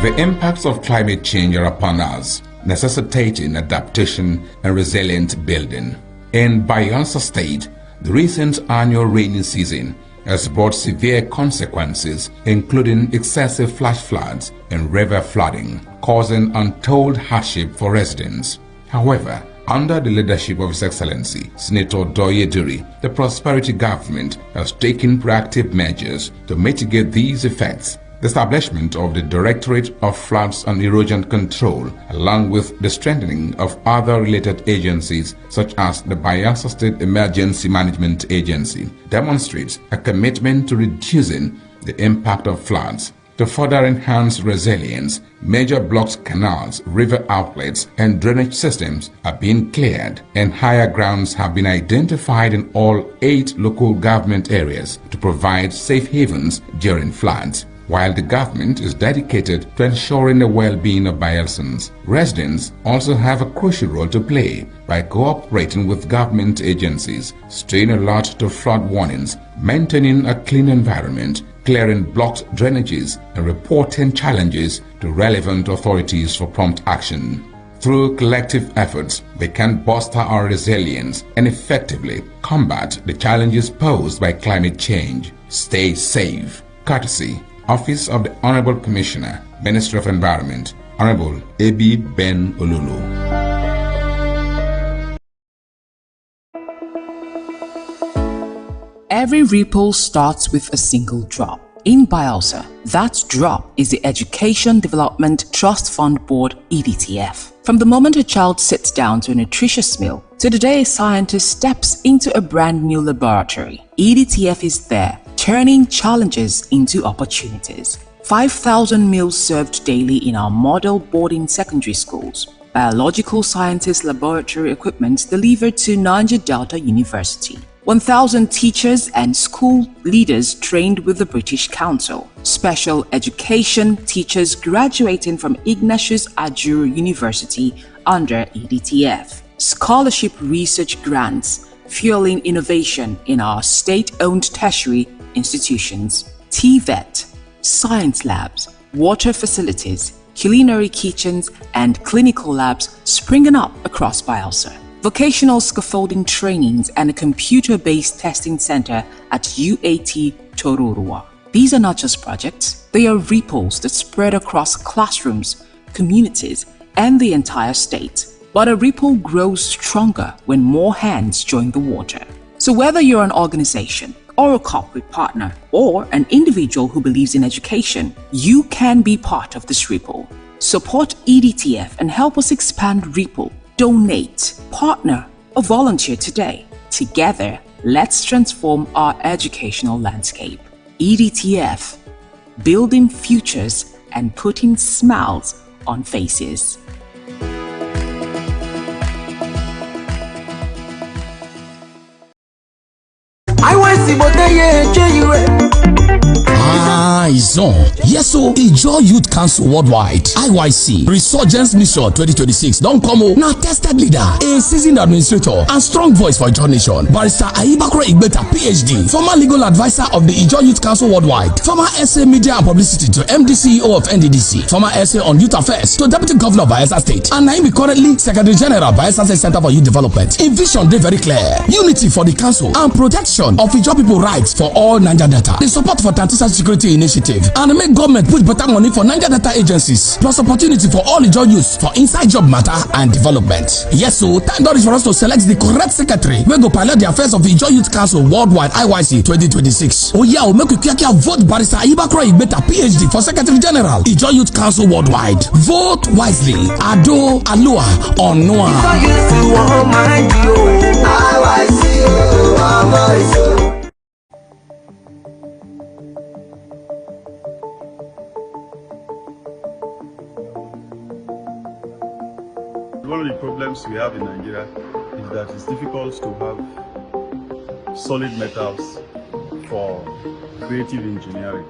The impacts of climate change are upon us, necessitating adaptation and resilient building. In Bayelsa State, the recent annual rainy season has brought severe consequences, including excessive flash floods and river flooding, causing untold hardship for residents. However, under the leadership of His Excellency Senator Doyiduri, the prosperity government has taken proactive measures to mitigate these effects. The establishment of the Directorate of Floods and Erosion Control, along with the strengthening of other related agencies such as the Bayelsa State Emergency Management Agency, demonstrates a commitment to reducing the impact of floods. To further enhance resilience, major blocked canals, river outlets, and drainage systems are being cleared, and higher grounds have been identified in all 8 local government areas to provide safe havens during floods. While the government is dedicated to ensuring the well-being of Bayelsans, residents also have a crucial role to play by cooperating with government agencies, staying alert to flood warnings, maintaining a clean environment, clearing blocked drainages, and reporting challenges to relevant authorities for prompt action. Through collective efforts, we can bolster our resilience and effectively combat the challenges posed by climate change. Stay safe. Courtesy, Office of the Honorable Commissioner, Ministry of Environment, Honorable A.B. Ben Olulu. Every ripple starts with a single drop. In Bayelsa, that drop is the Education Development Trust Fund Board (EDTF). From the moment a child sits down to a nutritious meal to the day a scientist steps into a brand new laboratory, EDTF is there, turning challenges into opportunities. 5,000 meals served daily in our model boarding secondary schools. Biological sciences laboratory equipment delivered to Naija Delta University. 1,000 teachers and school leaders trained with the British Council. Special education teachers graduating from Ignatius Ajuru University under EDTF. Scholarship research grants fueling innovation in our state-owned tertiary institutions. TVET, science labs, water facilities, culinary kitchens, and clinical labs springing up across Bayelsa. Vocational scaffolding trainings and a computer-based testing center at UAT Tororua. These are not just projects, they are ripples that spread across classrooms, communities, and the entire state. But a ripple grows stronger when more hands join the water. So whether you're an organization, or a corporate partner, or an individual who believes in education, you can be part of this ripple. Support EDTF and help us expand Ripple. Donate, partner, or volunteer today. Together, let's transform our educational landscape. EDTF, building futures and putting smiles on faces. Eyes on. Yes, so Ijaw Youth Council Worldwide (IYC) Resurgence Mission 2026 don come o. Na tested leader, a seasoned administrator, and strong voice for Ijaw Nation. Barrister Ayibakure Igbeta, PhD, former legal advisor of the Ijaw Youth Council Worldwide, former SA Media and Publicity to MD CEO of NDDC, former SA on Youth Affairs to Deputy Governor of Bayelsa State, and now he currently Secretary General Bayelsa State Center for Youth Development. A vision dey very clear: unity for the council and protection of Ijaw people rights for all Naija data. The support for Tantisa Security Initiative and make government put better money for Naija data agencies, plus opportunity for all Ijaw youths for inside job matter and development. Yes, so time don reach for us to select the correct secretary wey go pilot the affairs of the Ijaw Youth Council Worldwide (IYC) 2026. Oh yeah, make we quick vote Barrister Ayibakure Igbeta, PhD, for Secretary General Ijaw Youth Council Worldwide. Vote wisely. Ado Alua Onua. One of the problems we have in Nigeria is that it's difficult to have solid metals for creative engineering.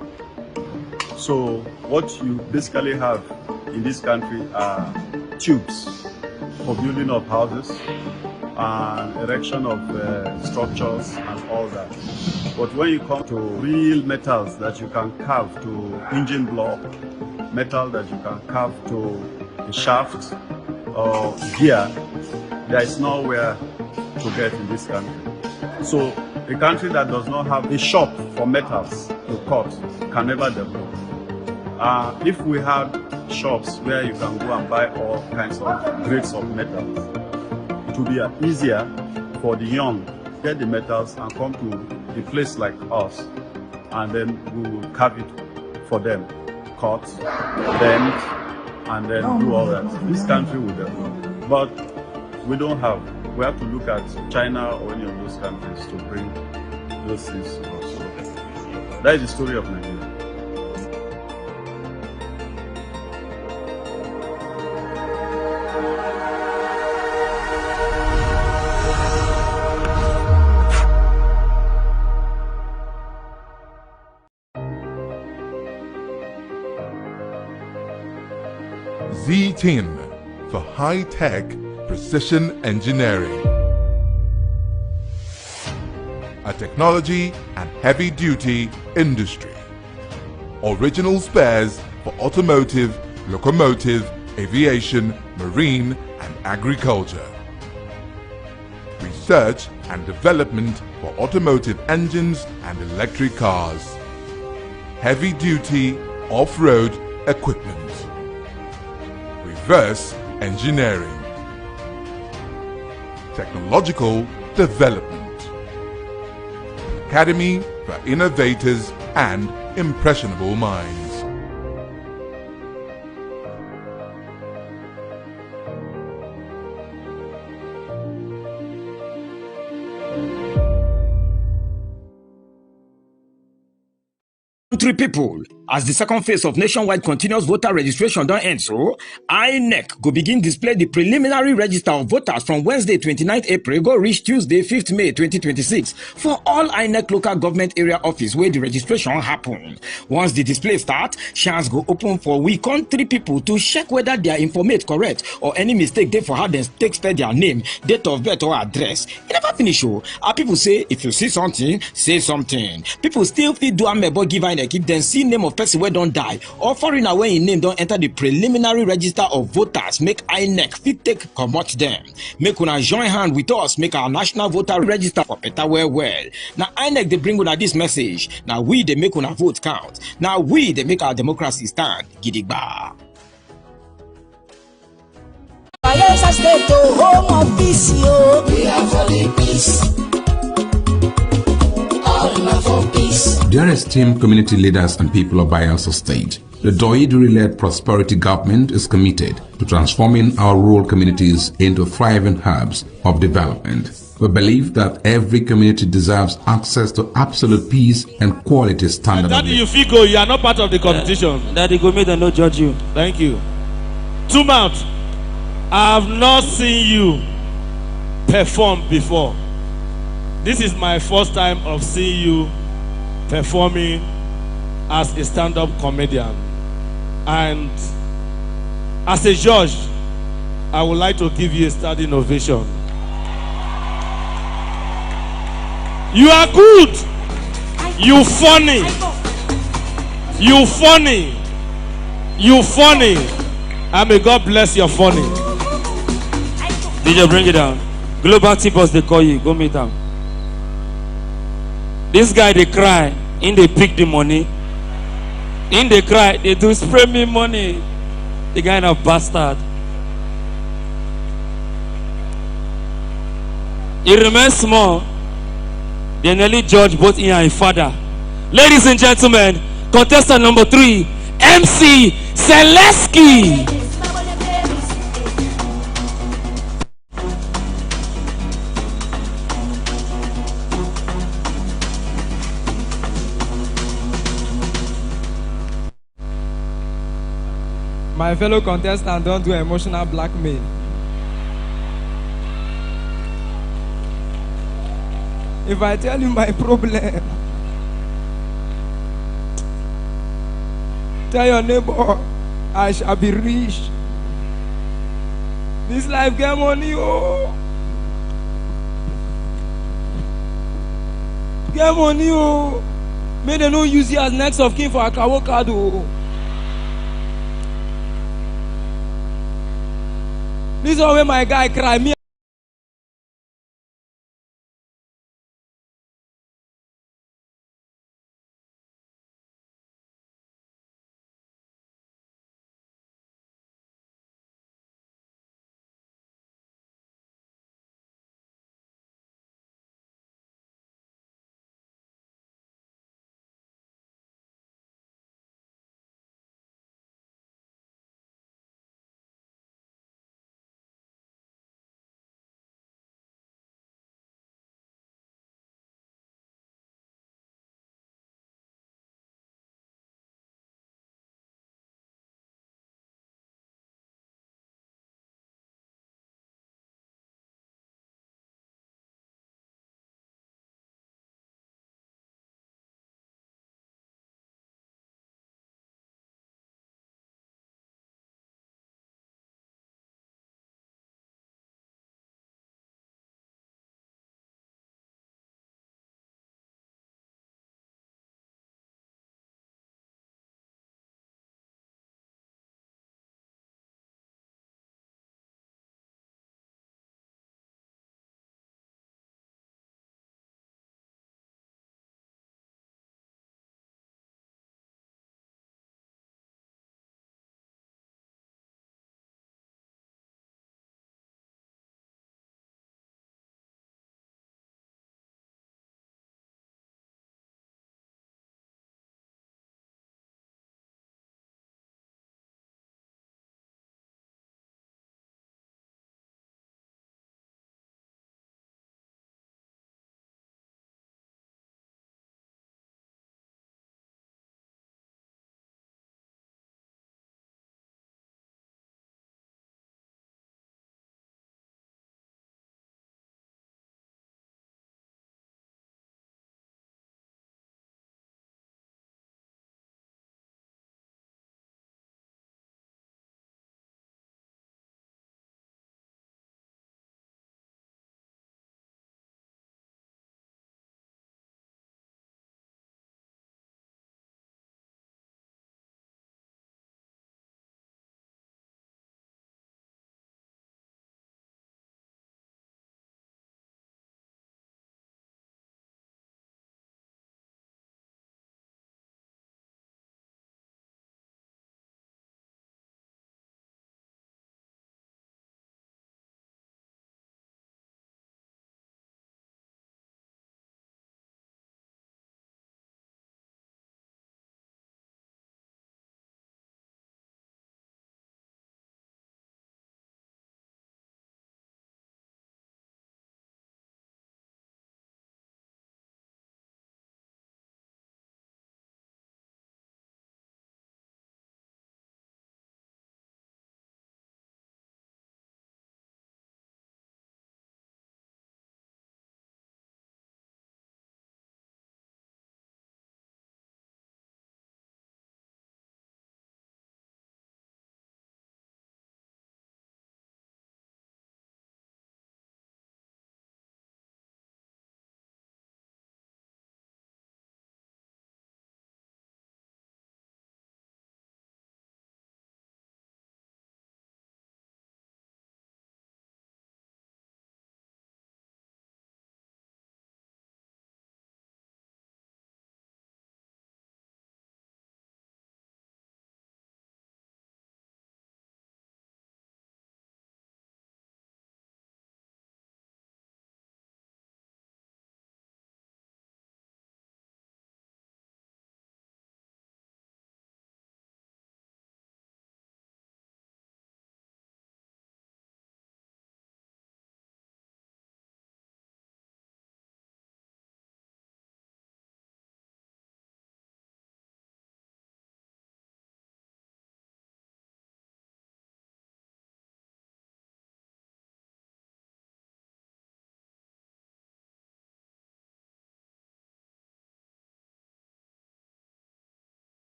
So what you basically have in this country are tubes for building of houses and erection of structures and all that. But when you come to real metals that you can carve to engine block, metal that you can carve to a shaft or gear, there is nowhere to get in this country. So a country that does not have a shop for metals to cut can never develop. If we had shops where you can go and buy all kinds of grades of metals, it would be easier for the young to get the metals and come to a place like us, and then we will carve it for them, cut, bend, and then do all that. This country will develop. But we don't have. We have to look at China or any of those countries to bring those things to us. So that is the story of Nigeria. Z10 for high-tech precision engineering. A technology and heavy-duty industry. Original spares for automotive, locomotive, aviation, marine and agriculture. Research and development for automotive engines and electric cars. Heavy-duty off-road equipment. Reverse engineering. Technological development. Academy for innovators and impressionable minds. Country people, as the second phase of nationwide continuous voter registration don't end, so INEC go begin display the preliminary register of voters from Wednesday 29th April go reach Tuesday 5th May 2026 for all INEC local government area office where the registration happen. Once the display start, chance go open for we country people to check whether their informate correct or any mistake they for how they take spell their name, date of birth or address. It never finish. Our people say if you see something, say something. People still fit do amebo give INEC if they see name of person wey don die or foreigner wey im name don enter the preliminary register of voters make INEC fit take comot dem. Make una join hand with us make our national voter register for better well. Na INEC dey bring una this message. Na we dey make una vote count. Na we dey make our democracy stand gidigba. Bayelsa State, home of peace, yo. We are for the peace. All are for peace. Dear esteemed community leaders and people of Bayelsa State, the Doiduri-led prosperity government is committed to transforming our rural communities into thriving hubs of development. We believe that every community deserves access to absolute peace and quality standard. Daddy, you feel go, you are not part of the competition. Daddy, go make them not judge you. Thank you. 2 months. I have not seen you perform before. This is my first time of seeing you performing as a stand-up comedian. And as a judge, I would like to give you a standing ovation. You are good. You funny. You funny. You funny. And may God bless your funny. DJ, bring it down. Global Tipos, they call you. Go meet them. This guy, they cry. In they pick the money. In they cry. They do spray me money. The guy of bastard. He remains small. They nearly judge both him and his father. Ladies and gentlemen, contestant number 3, MC Selesky. My fellow contestant, don't do emotional blackmail. If I tell you my problem, tell your neighbor, I shall be rich. This life get money, oh. Get money, oh. May they no use you as next of kin for a kawo card, oh. This is where my guy cry. Me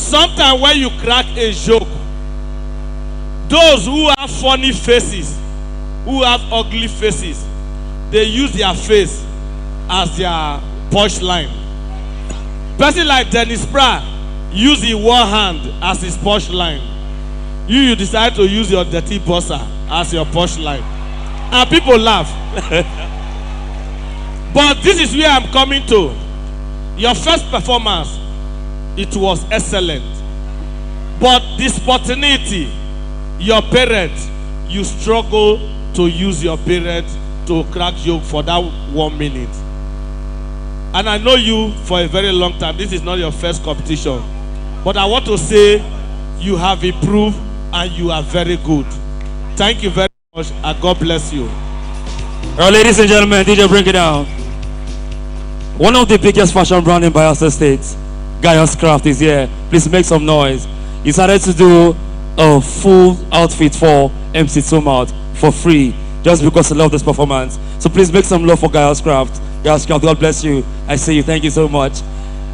Sometimes when you crack a joke, those who have funny faces, who have ugly faces, they use their face as their punchline. Person like Dennis Pratt use his one hand as his punchline. You decide to use your dirty bossa as your punchline, and people laugh. But this is where I'm coming to. Your first performance, it was excellent. But the spontaneity, your parents, you struggle to use your parents to crack joke for that 1 minute. And I know you for a very long time. This is not your first competition. But I want to say you have improved and you are very good. Thank you very much and God bless you. All right, ladies and gentlemen, DJ, bring it down. One of the biggest fashion brand in Bayelsa State, Gaius Craft, is here. Please make some noise. He started to do a full outfit for MC Tumalt for free just because I love this performance. So please make some love for Gaius Craft. Gaius Craft, God bless you. I see you. Thank you so much.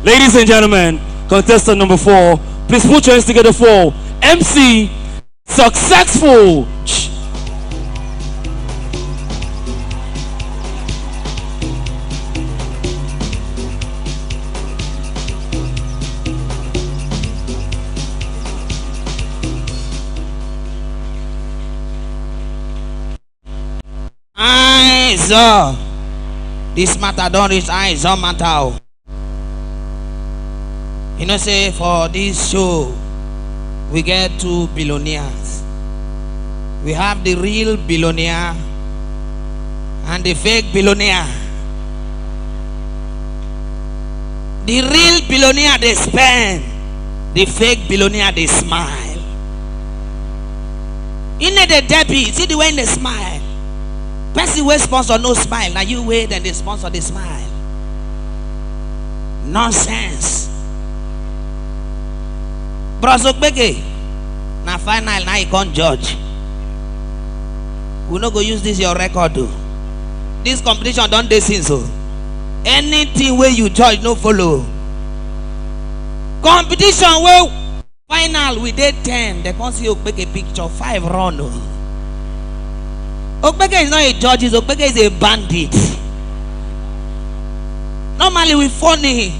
Ladies and gentlemen, contestant number 4, please put your hands together for MC Successful. So this matter don't reach eyes on matter. You know, say for this show we get 2 billionaires. We have the real billionaire and the fake billionaire. The real billionaire they spend, the fake billionaire they smile. In the debit, see the way they smile. Person wey sponsor no smile. Now you wait and they sponsor the smile. Nonsense. Bros Okpeke, now final now you can't judge. We no go use this your record though. This competition don't dey since so. Anything where you judge no follow. Competition where final we did 10. They can't see Okpeke picture 5 run. Okpeke is not a judge, Okpeke is a bandit. Normally we funny,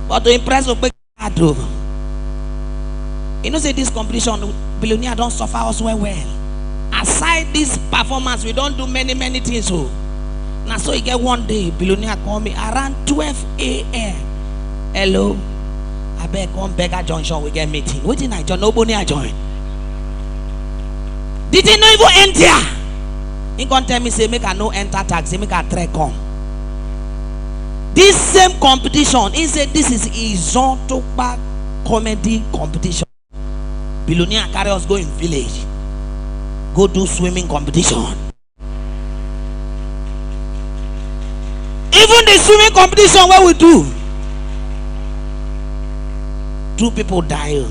but to impress Okpeke hard though. You know say this competition, billionaire don't suffer us well. Aside this performance, we don't do many things so. Now so you get one day, billionaire call me around 12 a.m. Hello, I beg come Beggar Junction, we get meeting. What did I join? Nobody I join. Did they not even enter? He can tell me say make I no enter taxi, make I try come. This same competition, he said this is Izontopa comedy competition. Billionaire carry us go in village, go do swimming competition. Even the swimming competition where we do, 2 people die.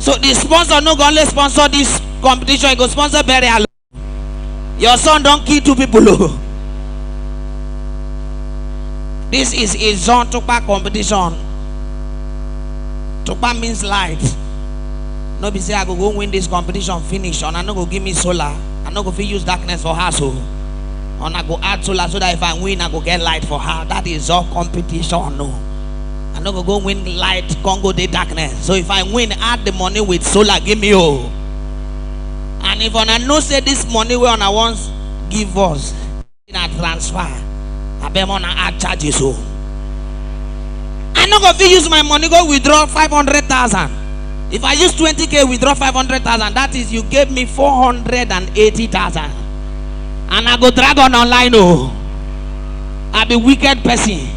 So the sponsor no go only sponsor this competition, he go sponsor burial. Your son don't kill 2 people. This is a zone Tukpa competition. Tukpa means light. No be say I go win this competition finish, and I no go give me solar. I no go fit use darkness for her so. And I go add solar so that if I win, I go get light for her. That is all competition. No. I no go win light, Congo the darkness. So if I win, add the money with solar, give me all. And if I know say this money we on I once give us in a transfer, I bet on add charges so. I no go fit use my money go withdraw 500,000. If I use 20k withdraw 500,000, that is you gave me 480,000. And I go drag on online. Oh, I be wicked person.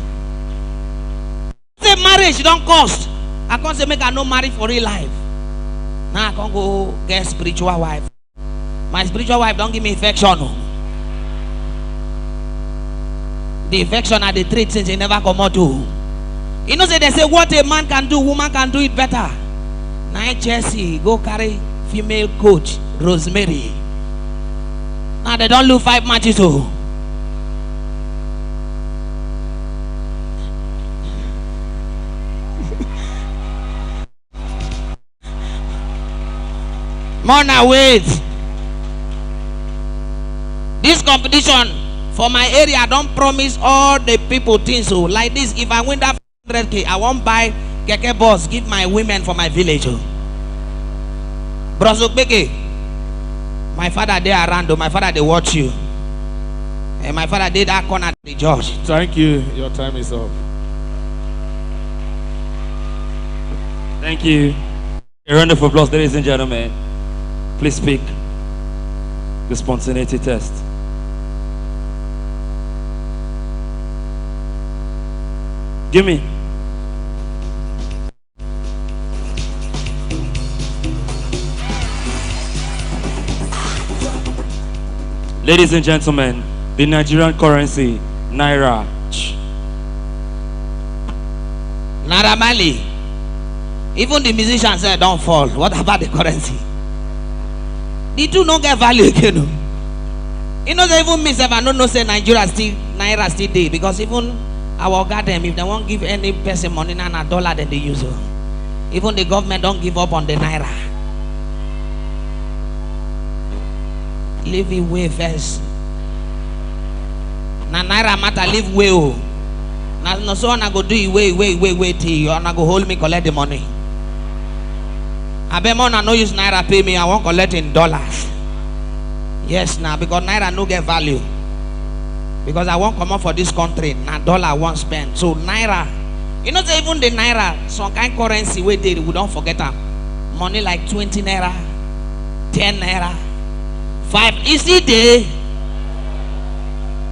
Say marriage don't cost. I can't say make I no marry for real life. Now I can't go get spiritual wife. My spiritual wife don't give me affection. No. The affection are the three things they never come out to. You know, say they say what a man can do, woman can do it better. Now Chelsea go carry female coach Rosemary. Now they don't lose 5 matches. Oh. Mona, wait. This competition for my area, I don't promise all the people things. So like this, if I win that 100K, I won't buy keke bus, give my women for my village. Brosokbeke, my father they around, my father they watch you. And my father did that corner the judge. Thank you. Your time is up. Thank you. A round of applause, ladies and gentlemen. Please speak. The spontaneity test. Give me. Ladies and gentlemen, the Nigerian currency, Naira. Naira Mali. Even the musicians said don't fall. What about the currency? The two don't get value again. You know, they even miss if I don't know say Nigeria still Naira still there, because even our garden, if they won't give any person money and a dollar, then they use it. Even the government don't give up on the Naira. Leave it way first. Na Naira matter leave way. Now no so I go do it way till you and I go hold me collect the money. I bet more no use Naira pay me, I won't collect in dollars. Yes, now because Naira no get value. Because I won't come up for this country, na dollar I won't spend. So Naira, you know even the Naira, some kind of currency we did, we don't forget them. Money like 20 Naira, 10 Naira, 5. Is it there?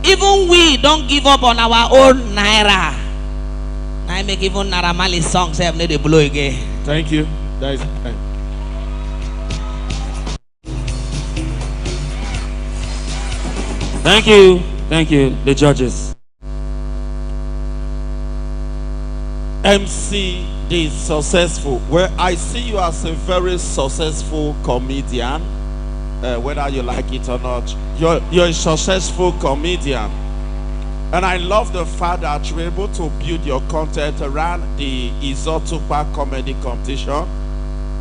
Even we don't give up on our own Naira. Now I make even Naira Mali songs have need to blow again. Thank you. That is time. Thank you. Thank you, the judges. MC the successful. Well, I see you as a very successful comedian. Whether you like it or not, you're a successful comedian. And I love the fact that you're able to build your content around the Izotupa comedy competition.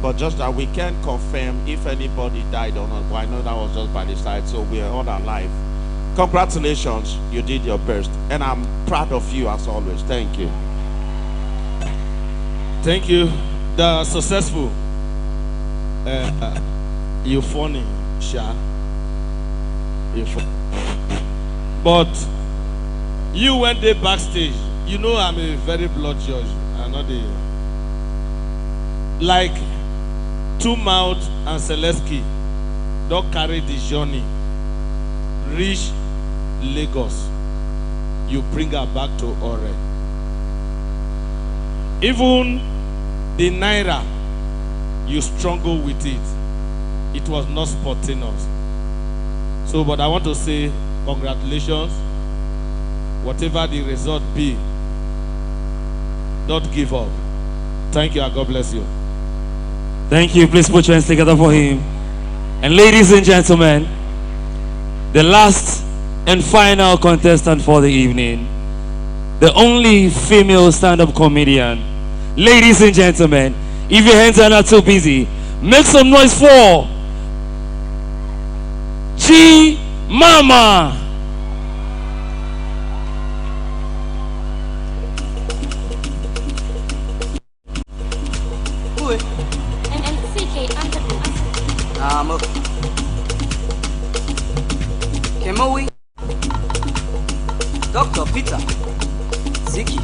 But just that we can't confirm if anybody died or not. But I know that was just by the side, so we are all alive. Congratulations, you did your best. And I'm proud of you as always. Thank you. Thank you. The successful. You funny, Sha. You funny. But you went there backstage. You know I'm a very blood judge. I'm not a like Two Mouth and Selesky don't carry the journey. Reach Lagos. You bring her back to Ore. Even the Naira, you struggle with it. It was not spontaneous. So, but I want to say congratulations. Whatever the result be, don't give up. Thank you and God bless you. Thank you. Please put your hands together for him. And ladies and gentlemen, the last and final contestant for the evening, the only female stand-up comedian. Ladies and gentlemen, if your hands are not too busy, make some noise for G Mama. Kemowi, Dr. Peter, Ziki.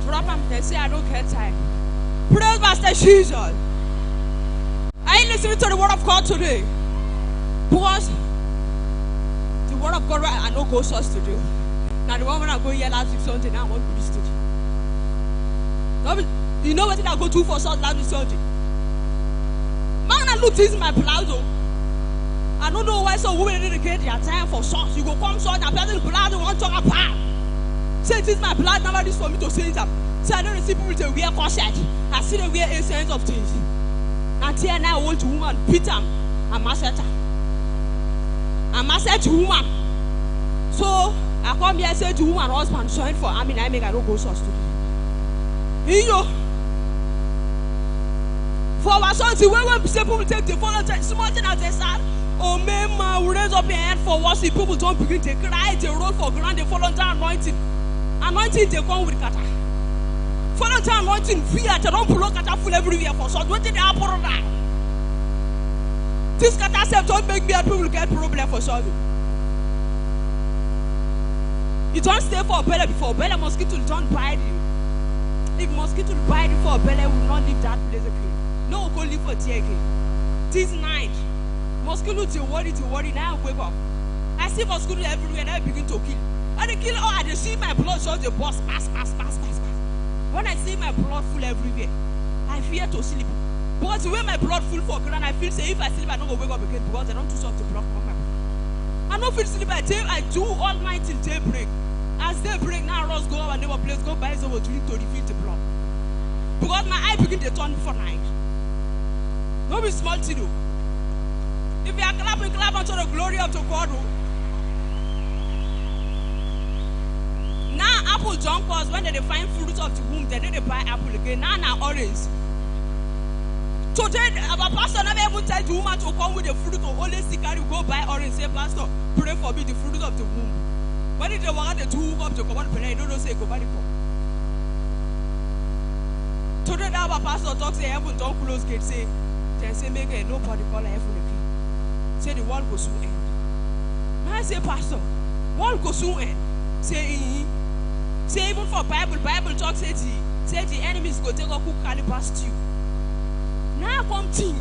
Drop him. They say I don't get time. Praise Master Jesus. I ain't listening to the word of God today. Because the word of God, I know goes us to do. Now the one when I go here last week Sunday, now I want to be study. You know what I go to for Sunday last week Sunday? Man, I look this in my palazzo. I don't know why some women didn't get their time for songs. You go come song and the palazzo won't talk about. Say it is my blood, never this for me to say it up. Say I don't see people to wear corset. I see them wear a sense of things. And here now I want to woman, Peter, and Maseta. And Maseta woman. So I come here and say to woman, husband, join for I mean I make I don't go so stupid. You know, For our sons, when people take the phone, small thing as they start, oh man, we raise up your hand for worship. People don't begin to cry, they roll for ground, they fall under anointing. Anointing, they come with kata. Fall under anointing, fear, they don't pull kata full everywhere for sons. What did they happen on that? This kata self don't make me and people get problem for sons. You don't stay for a belly before belly mosquito don't bite you. If mosquito bite you for a belly, will not leave that place again. No, go live for tea again. This night, mosquito to worry, now wake up. I see mosquito everywhere and I begin to kill. And they kill, I see my blood show the boss pass. When I see my blood full everywhere, I fear to sleep. Because when my blood full for ground, I feel say if I sleep, I don't go wake up again because I don't too soft to block my blood. I don't feel sleep, I do all night till daybreak. As daybreak, now Ross go our neighbor place, go buy some drink to refill the blood. Because my eye begin to turn for night. Don't be small to do. If you are clapping, clap unto the glory of the God. Now apple jump us when they find fruit of the womb, they need to buy apple again. Now orange. Today, our pastor never even tell the woman to come with the fruit of only sickle, you go buy orange. Say, Pastor, pray for me the fruit of the womb. When they want the two up to come on, I don't say go buy the cup. Today, our pastor talks, say, heaven don't close gate, say, they say, make it nobody call heaven again. Say, the world goes soon end. Now I say, Pastor, world goes soon end. Say, even for Bible talks, say the enemies go take a cook carry past you. Now come think.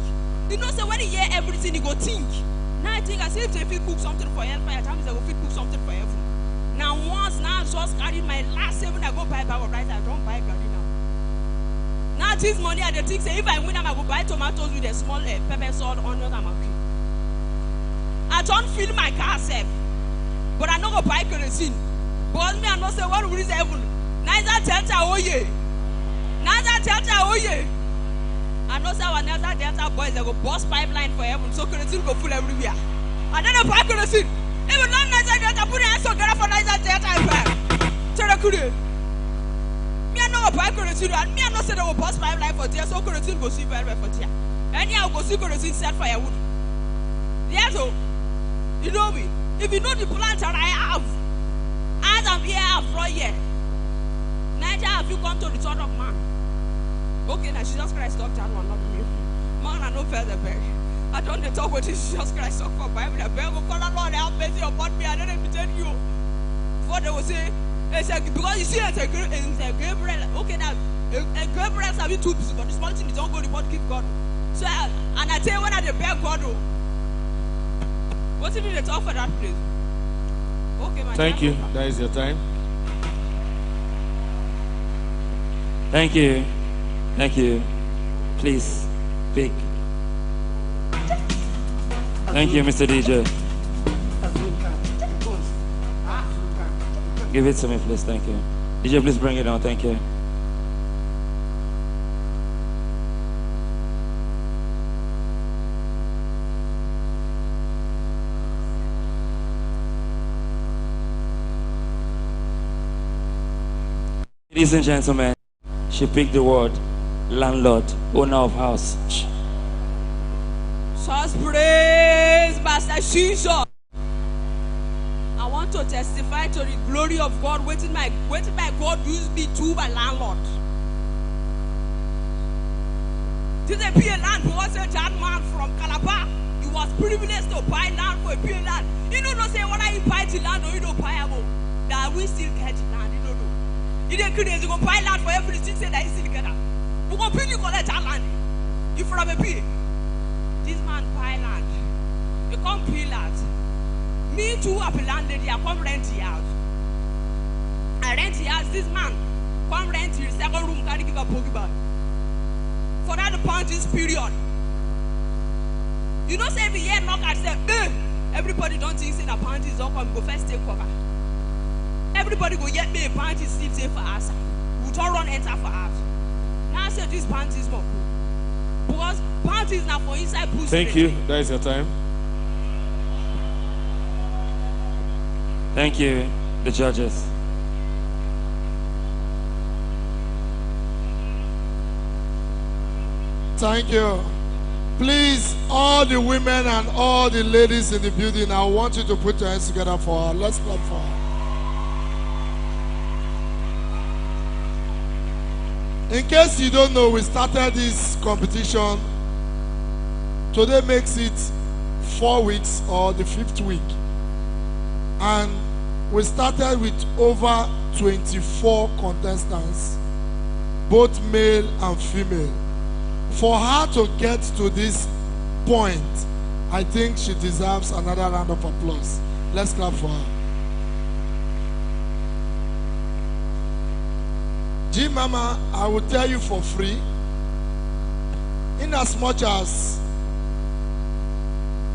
You know, say when you hear everything, you go think. Now I think as if they feel cook something for hellfire, times they go feel cook something for heaven. Now once, now I just carry my last 7, I go buy bag of rice, I don't buy garden now. Now this money, I think say if I win, I go buy tomatoes with a small pepper salt, onion, and maggi. I don't fill my car safe, but I don't go buy kerosene. But me, I know say what will is heaven. Naija Delta, oh yeah. Naija Delta, oh yeah. I know say our Naija Delta boys, they go bust pipeline for heaven, so kerosene go full everywhere. And then I buy kerosene. Even non Naija Delta, put your hands together for Naija Delta and back. Tell the crew. Me, I know buy kerosene, and me, I know say they go bust pipeline for there, so kerosene go see very well for there. Anyhow, go see kerosene set firewood. Yes, so you know me. If you know the plant that I have, as I'm here, I've brought here. Naija, have you come to the Son of Man? Okay, now Jesus Christ talked that one, not me. Man, I know further back. I don't talk with Jesus Christ talk for Bible. I beg God, Lord, have mercy upon me. I don't have to tell you. What they will say, because you see, it's a Gabriel. Okay, now, Gabriel have you too busy, but the small thing is don't go report, keep God. So, and I tell you when I beg God, what's it mean to talk for that place? Okay, my Thank you. That is your time. Thank you. Thank you. Please, speak. Thank you, Mr. DJ. Give it to me, please. Thank you. DJ, please bring it on. Thank you. Ladies and gentlemen, she picked the word landlord, owner of house. Just praise Master Jesus. I want to testify to the glory of God. Waiting my God used me to my landlord. This is a PA land because a young man from Calabar. He was privileged to buy land for a PA land. You don't know say when I buy the land or you don't buy it. That we still get the land. You don't know. You don't crazy go buy land for everything. Say that you still get that. We go pay you collect that land. You from a PA. This man buy land. You come pay land. Me too, I'm a landlady. I come rent the house. I rent the house. This man come rent the second room. Can't give a Pokeball. For that this period. You know, say every year knock and say, everybody don't think say the panties don't come. Go first take cover. Everybody go get me a panties still say for us. We don't run enter for us. Now I say this panties more cool. Because panties now for inside pussy. Thank you. That is your time. Thank you, the judges. Thank you. Please, all the women and all the ladies in the building, I want you to put your hands together for her. Let's clap for her. In case you don't know, we started this competition. Today makes it 4 weeks or the 5th week. And we started with over 24 contestants, both male and female. For her to get to this point, I think she deserves another round of applause. Let's clap for her. G Mama, I will tell you for free, in as much as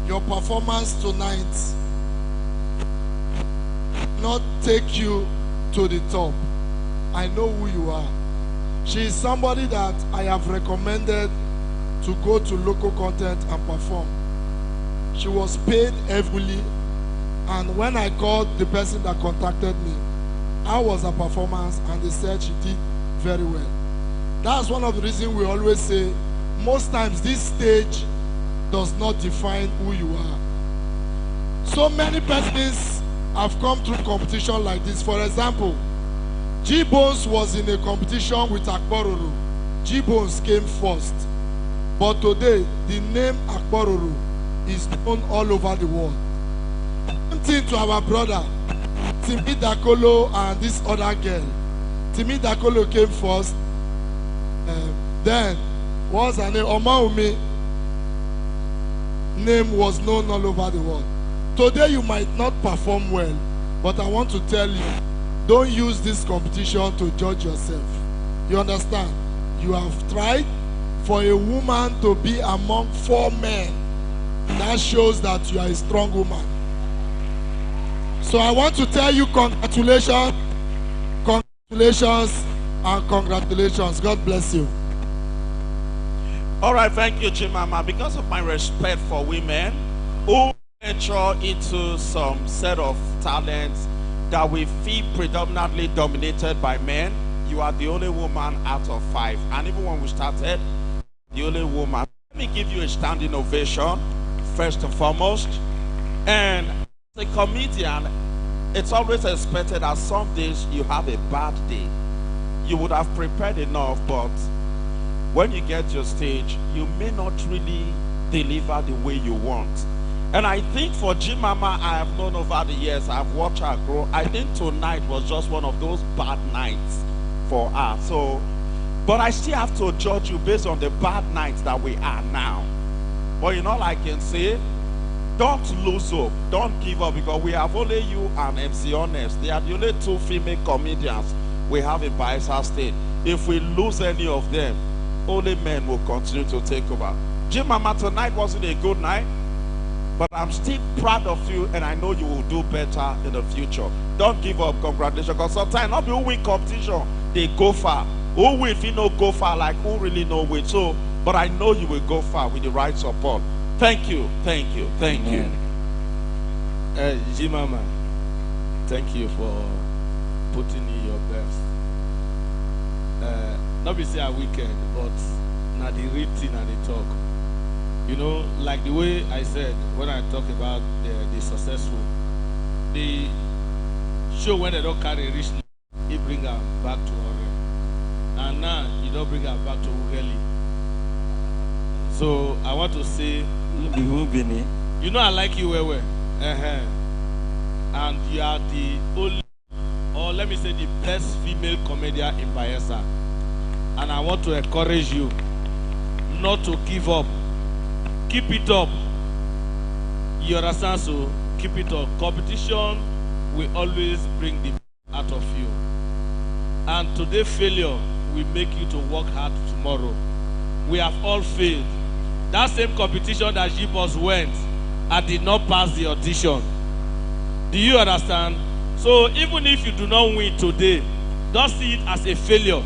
your performance tonight not take you to the top. I know who you are. She is somebody that I have recommended to go to local content and perform. She was paid heavily, and when I called the person that contacted me, how was her performance, and they said she did very well. That's one of the reasons we always say, most times this stage does not define who you are. So many persons have come through competition like this. For example, G-Bones was in a competition with Akpororo. G-Bones came first. But today, the name Akpororo is known all over the world. Same thing to our brother, Timi Dakolo and this other girl. Timi Dakolo came first. Then, what's her name? Omaumi. Name was known all over the world. Today you might not perform well, but I want to tell you, don't use this competition to judge yourself. You understand? You have tried. For a woman to be among 4 men, that shows that you are a strong woman. So I want to tell you congratulations, congratulations, and congratulations. God bless you. All right, thank you, Chimama. Because of my respect for women who venture into some set of talents that we feel predominantly dominated by men, you are the only woman out of 5. And even when we started, the only woman. Let me give you a standing ovation, first and foremost. And as a comedian, it's always expected that some days you have a bad day. You would have prepared enough, but when you get to your stage, you may not really deliver the way you want. And I think for G-Mama, I have known over the years, I've watched her grow. I think tonight was just one of those bad nights for her. So, but I still have to judge you based on the bad nights that we are now. But you know, all I can say, don't lose hope. Don't give up, because we have only you and MC Honest. They are the only 2 female comedians we have in Bayelsa State. If we lose any of them, only men will continue to take over. G-Mama, tonight wasn't a good night, but I'm still proud of you, and I know you will do better in the future. Don't give up. Congratulations. Because sometimes not people win competition, they go far. Who will if you know go far, like who really know which? So, but I know you will go far with the right support. Thank you, thank you, thank you. G-Mama, thank you for putting in your best. Not be say a weekend, but not the real thing and the talk. You know, like the way I said when I talk about the successful, the show when they don't carry rich, he bring them back to Ore. And now you don't bring her back to Ugeli. So I want to say, you know I like you well. And you are the only, or let me say the best female comedian in Bayelsa. And I want to encourage you not to give up. Keep it up. You understand? So keep it up. Competition will always bring the out of you. And today failure will make you to work hard tomorrow. We have all failed. That same competition that G-Boss went, I did not pass the audition. Do you understand? So even if you do not win today, don't see it as a failure.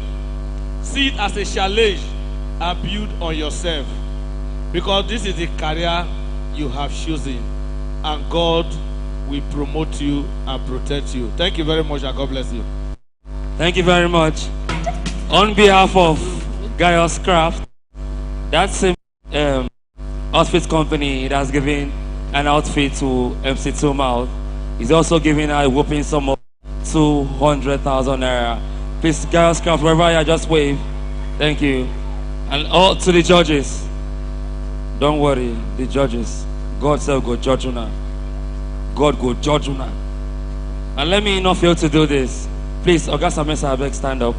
See it as a challenge and build on yourself. Because this is the career you have chosen. And God will promote you and protect you. Thank you very much and God bless you. Thank you very much. On behalf of Gaius Craft, that same outfit company that has given an outfit to MC Two Mouth is also giving a whooping sum of 200,000 naira. Please, girls, come wherever you are, just wave. Thank you. And all to the judges. Don't worry, the judges. God said go judge you now. God go judge you now. And let me not fail to do this. Please, Augusta Mesa, I beg, stand up.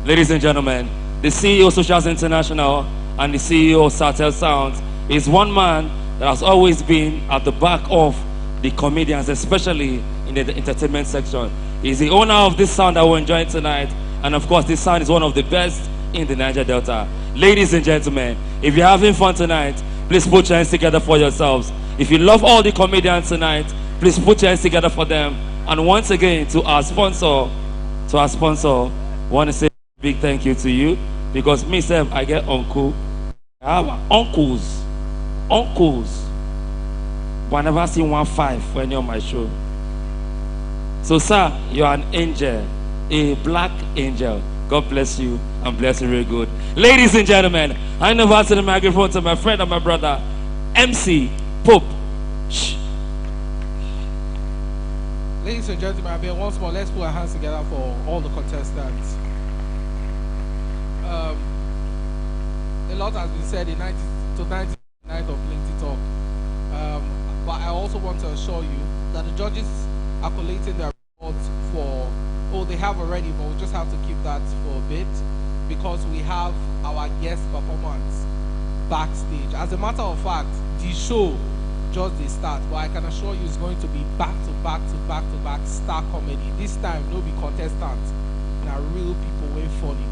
Ladies and gentlemen, the CEO of Socials International and the CEO of Sartel Sounds is one man that has always been at the back of the comedians, especially in the entertainment section. He's the owner of this sound that we're enjoying tonight. And of course, this sound is one of the best in the Niger Delta. Ladies and gentlemen, if you're having fun tonight, please put your hands together for yourselves. If you love all the comedians tonight, please put your hands together for them. And once again, to our sponsor, I want to say a big thank you to you, because myself, I get uncle. I have uncles. But I never seen 1.5 for any of my show. So, sir, you're an angel, a black angel. God bless you and bless you very good. Ladies and gentlemen, I hand over to the microphone to my friend and my brother, MC Pope. Shh. Ladies and gentlemen, I mean, once more, let's put our hands together for all the contestants. A lot has been said in 99th of Plenty Talk. But I also want to assure you that the judges are collating their reports for, they have already, but we'll just have to keep that for a bit, because we have our guest performance backstage. As a matter of fact, the show just the start, but I can assure you it's going to be back to back star comedy. This time, no be contestants, now real people way funny.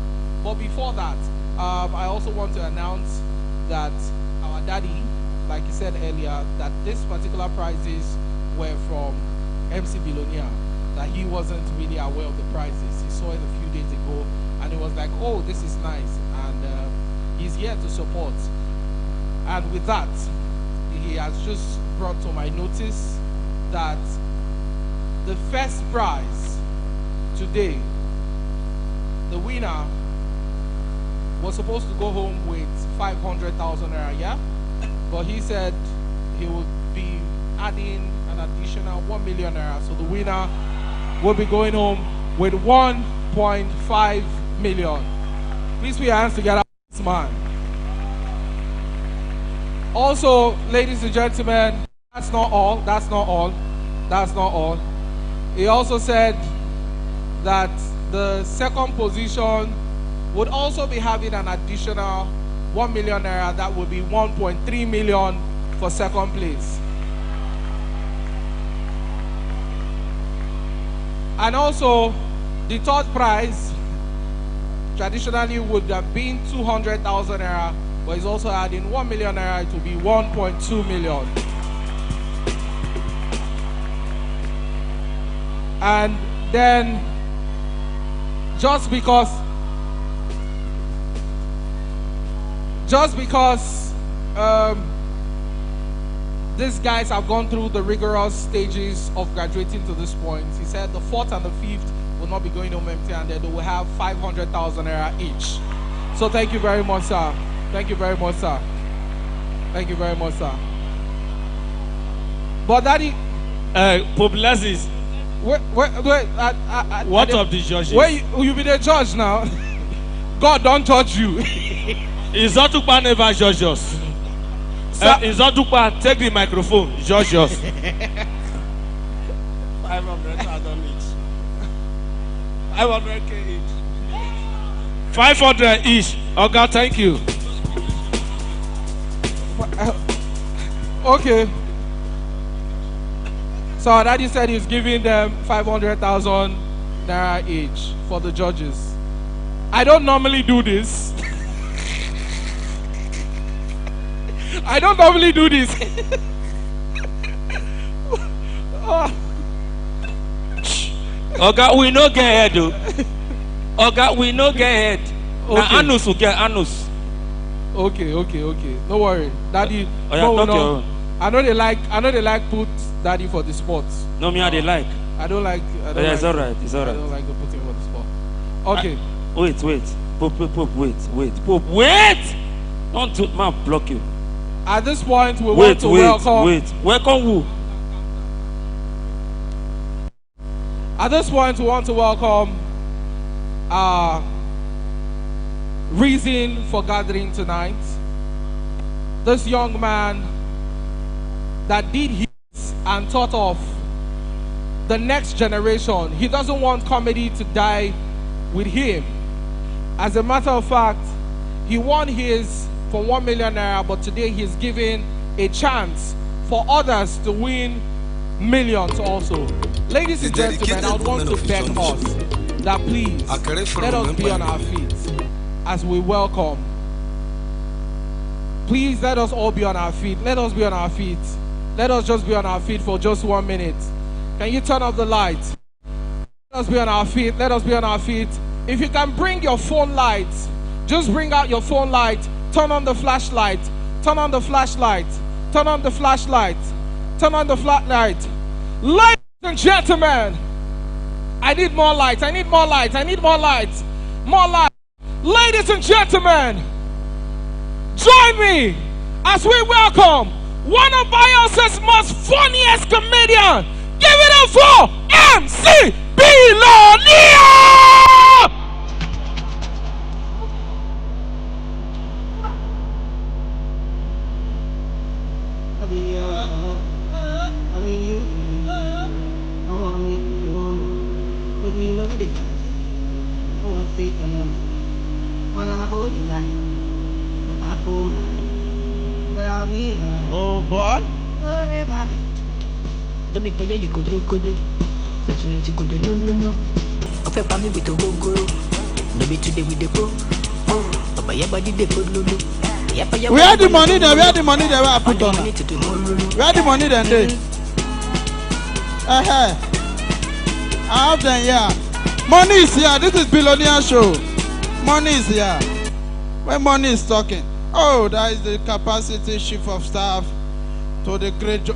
But before that, I also want to announce that our daddy, like he said earlier, that this particular prizes were from MC Bilonia, that he wasn't really aware of the prizes. He saw it a few days ago, and he was like, oh, this is nice, and he's here to support. And with that, he has just brought to my notice that the first prize today, the winner was supposed to go home with 500,000 naira, yeah? But he said he would be adding an additional 1 million naira. So the winner will be going home with 1.5 million. Please put your hands together for this man. Also, ladies and gentlemen, that's not all. He also said that the second position would also be having an additional 1 million naira. That would be 1.3 million for second place. And also, the third prize traditionally would have been 200,000 naira, but he's also adding 1 million naira to be 1.2 million. And then, just because these guys have gone through the rigorous stages of graduating to this point, he said the fourth and the fifth will not be going home empty-handed. They will have 500,000 naira each. So thank you very much, sir. Thank you very much, sir. Thank you very much, sir. But Daddy, Pope Lazis. Wait. What of the judges? Wait, you be the judge now. God don't judge you. Izotukpa never judge us. Izotukpa, take the microphone, judge us. 500,000 each. 500K each. 500 each. Okay, thank you. Okay. So Daddy said he's giving them 500,000 naira each for the judges. I don't normally do this. I don't normally do this. Okay, we no get head though. Okay, we no get head. Okay. Now anus will get anus. Okay. No worry, Daddy. No. I know they like put Daddy for the sports. No, me, they like. I don't like. It's all right. It's all right. I don't like to put him for the sport. Okay. Wait. Pope, wait. Pope, wait. Don't do, man, block you. At this point, we want to welcome. Welcome who? At this point, we want to welcome our reason for gathering tonight. This young man that did his and thought of the next generation. He doesn't want comedy to die with him. As a matter of fact, he won his for 1 million naira, but today he's giving a chance for others to win millions also. Ladies and gentlemen, I would want to beg us that please let us be on our feet as we welcome. Please let us all be on our feet. Let us be on our feet. Let us just be on our feet for just 1 minute. Can you turn off the light? Let us be on our feet. Let us be on our feet. If you can bring your phone light, just bring out your phone light. Turn on the flashlight. Turn on the flashlight. Turn on the flashlight. Turn on the flashlight. Ladies and gentlemen, I need more light. I need more light. I need more light. More light. Ladies and gentlemen, join me as we welcome one of Bios's most funniest comedians. Give it up for MC Bilonia! Oh boy. Where the money there? Where the money there? Where I put on? Where the money then? I have them here. Money is here. This is Billionaire Show. Money is here. When money is talking. Oh, that is the capacity chief of staff to the great do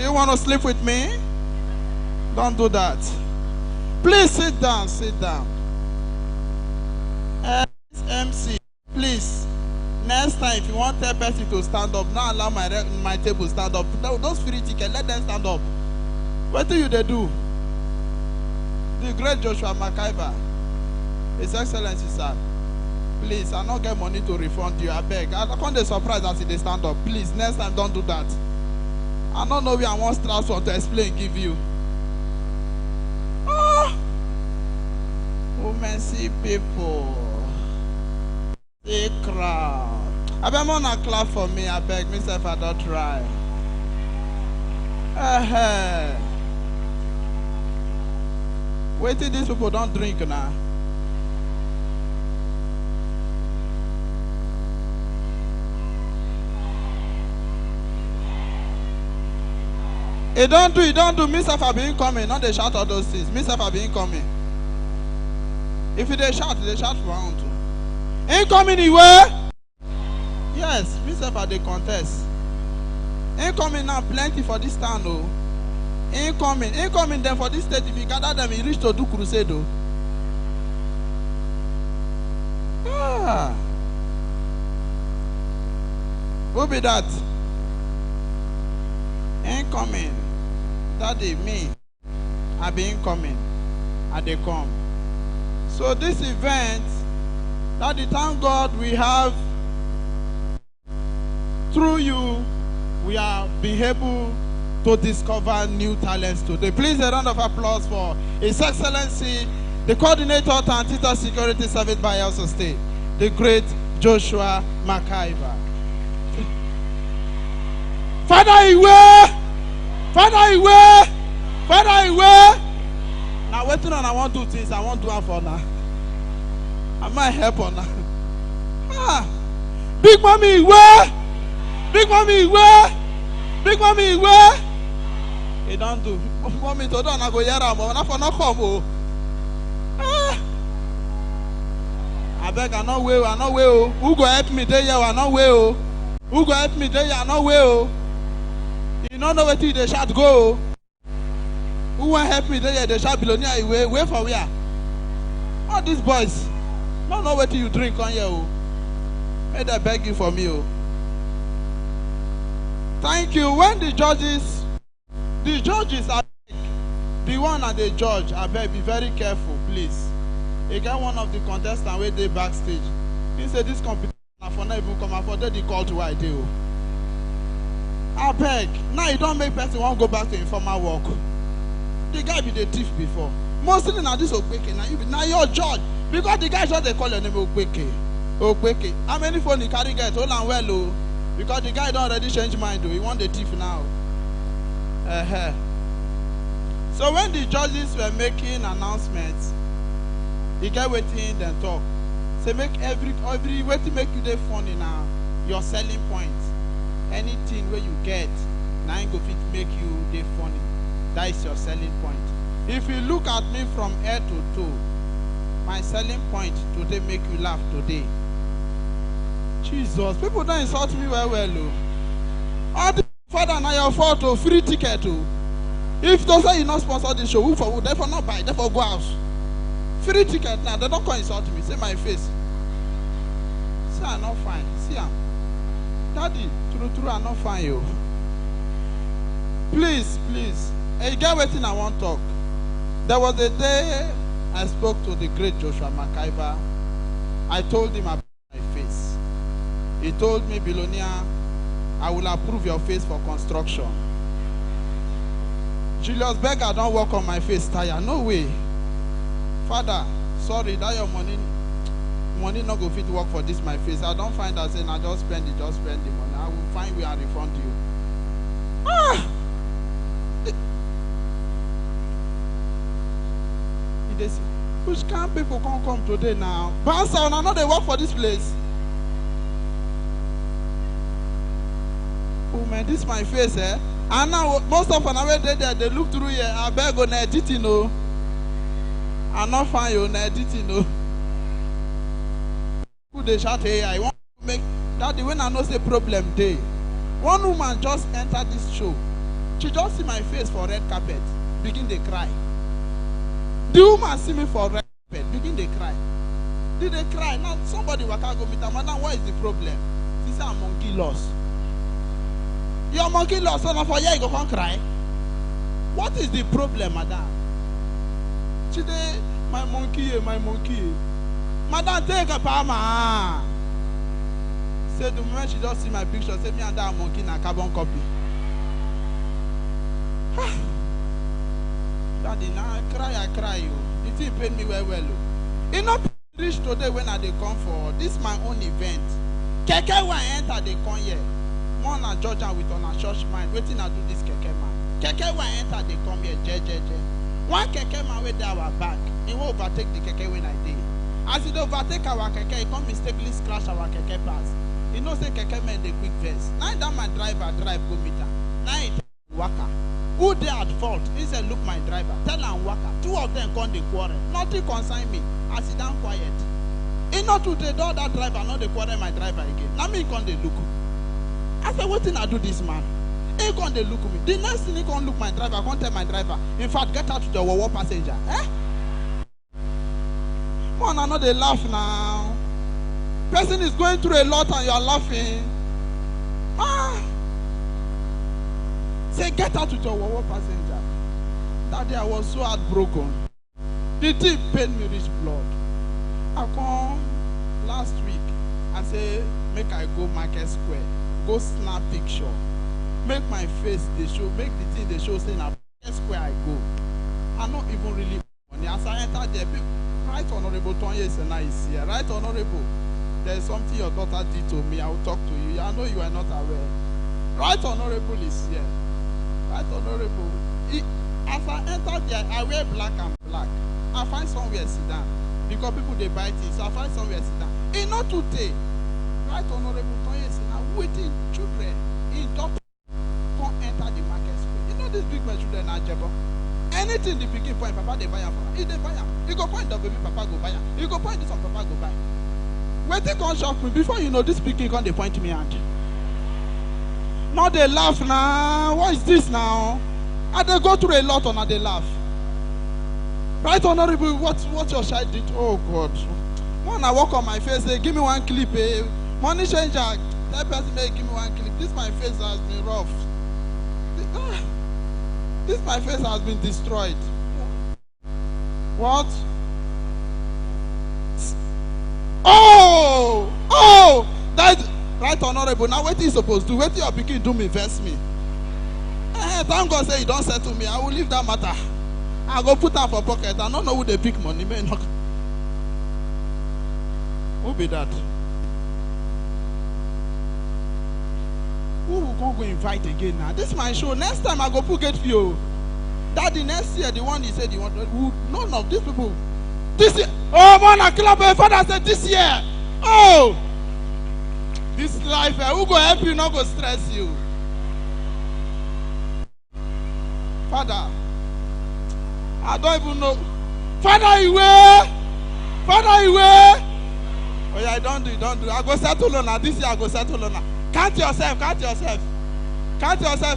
you want to sleep with me? Don't do that. Please sit down, sit down. MC, please. Next time, if you want a person to stand up, now allow my table stand up. Those free tickets, let them stand up. What do they do? The great Joshua Makaiba, His Excellency, sir. Please, I not get money to refund you. I beg. I can't be surprised as they stand up. Please, next time, don't do that. I don't know where I want Strauss to explain, give you. Women see people. See crowd. I beg more not clap for me. I beg myself, I don't try. Wait till these people don't drink now. It don't do. Myself have been coming. Not they shout all those things. Myself have been coming. If they shout for round too. Ain't coming anywhere. Yes, myself have the contest. Ain't coming now plenty for this town though. Ain't coming then for this state. If you gather them, you reach to do crusade though. Who be that? Ain't coming. Daddy, me. I be incoming. And they come. So this event, Daddy, thank God we have, through you, we are being able to discover new talents today. Please a round of applause for His Excellency, the Coordinator to Anti-Terror Security Service by Bayelsa State, the great Joshua Makaiba. Father Iwe! Now waiting on I want to do things. I want to do one for now. I might help on now. Big Mommy Iwe! He don't do. Mommy to do I go here but not for not come. I beg I no way. Who go help me there? I no way. Who go help me there? I no way. You don't know where they shout go. Who want help me there? They shout Billionaire Iwe. Wait for where? All these boys don't know where you drink on here. May they beg you for me. Oh. Thank you. When the judges are the one and the judge, I beg, be very careful, please. Again, one of the contestants where they backstage. He said this competition for not even come out for the call to I do. I beg. Now you don't make person want to go back to informal work. The guy be the thief before. Mostly now this Okweke. Now you're judge. Because the guy just they call your name Okweke. Okweke. How many phone you carry get? Hold on well, oh. Because the guy don't already change mind, though. He want the thief now. So when the judges were making announcements, he get waiting then talk. Say make every way to make you dey funny now. Your selling point. Anything where you get, now go fit make you dey funny. That is your selling point. If you look at me from head to toe, my selling point today make you laugh today. Jesus, people don't insult me well, oh. All the father now your fault, oh, free ticket, oh. If those say you not sponsor the show, who for who? Therefore not buy, therefore go out. Free ticket now, they don't come insult me. See my face. See, I'm not fine. See, Daddy, true, I'm not fine, yo. Please. Hey, you get waiting, I want to talk. There was a day I spoke to the great Joshua Makaiba. I told him about my face. He told me, Bilonia, I will approve your face for construction. Julius Berger don't work on my face tire. No way. Father, sorry, that your money not go fit work for this my face. I don't find that saying I just spend the money. I will find way and refund you. Which kind of people can't come today now? Bounce out, I know they work for this place. Oh man, this is my face, eh? And now most of them are there, they look through here. I beg on editing, no. I'm not fine, you on editing, no. Who they shout, hey, I want to make that the when I know the problem day. One woman just entered this show. She just see my face for red carpet, begin to cry. The woman see me for red carpet, begin to cry. Did they cry? Now somebody will go meet her, madam, what is the problem? She said, I'm monkey lost. Your monkey lost, so now for you go come cry. What is the problem, madam? She said, my monkey. Madam, take a palma. Say the moment she just see my picture, say me and that monkey na carbon copy. Daddy, now I cry. You. The thing paid me well. You know, reach today when I they come for this my own event. Keke when I enter they come here. One a judge and with on a church mind. Waiting I do this keke man. Keke when I enter they come here. Je. One keke man with our back. He will overtake the keke when I did. As he overtake our keke, he come mistakenly scratch our keke pass. He knows the keke man the quick verse. Now that my driver drive go meter. Now he waka. Who they at fault? He said, look my driver. Tell him waka. Two of them come the quarrel. Nothing concern me. I sit down quiet. He not to the door that driver, not the quarrel my driver again. Now me come they look. I said, what thing I do this man? He come they look at me. The next thing he come look my driver, come tell my driver. In fact, get out to the war passenger. Man, I know they laugh now. Person is going through a lot and you are laughing. Say, get out with your war passenger. That day I was so heartbroken. The thing pain me reach blood. I come last week and say, make I go Market Square. Go snap picture. Make my face they show. Make the thing they show saying Market Square I go. I'm not even really money. As I enter there, right honorable Tonye Sena is here. Right honorable. There is something your daughter did to me. I will talk to you. I know you are not aware. Right honorable is here. Right honorable. As I enter there, I wear black and black. I find somewhere sit down. Because people they buy things. So I find somewhere sit down. In not today. Right honorable Tonye Sena waiting children in top come enter the Market Square. You know these big men children are jebo. Anything the begin point, papa they buy am for am. If they buy am, you go point the baby, papa go buy am. You go point this one, papa go buy. When they come shock me, before you know this speaking, come they point me hand. Now they laugh now. What is this now? And they go through a lot and they laugh. Right honorable, what your child did? Oh God. When I walk on my face, they give me one clip. Money changer. That person may give me one clip. This my face has been rough. This my face has been destroyed. What? Oh, that's right, honorable. Now what are you supposed to do? What your picking do me, verse me? Thank God say you don't settle me. I will leave that matter. I go put her for pocket. I don't know who they pick money. Who be that? Who will go invite again now? This is my show. Next time I go put gate for you. Daddy, next year, the one he said he wanted, none of these people. This year. Oh, man, I clap my father said this year. Oh, this life, who go help you, not go stress you. Father, I don't even know. Father, you will. Father, you will. Oh, yeah, don't do. I go settle on. This year, I go settle on. Count yourself.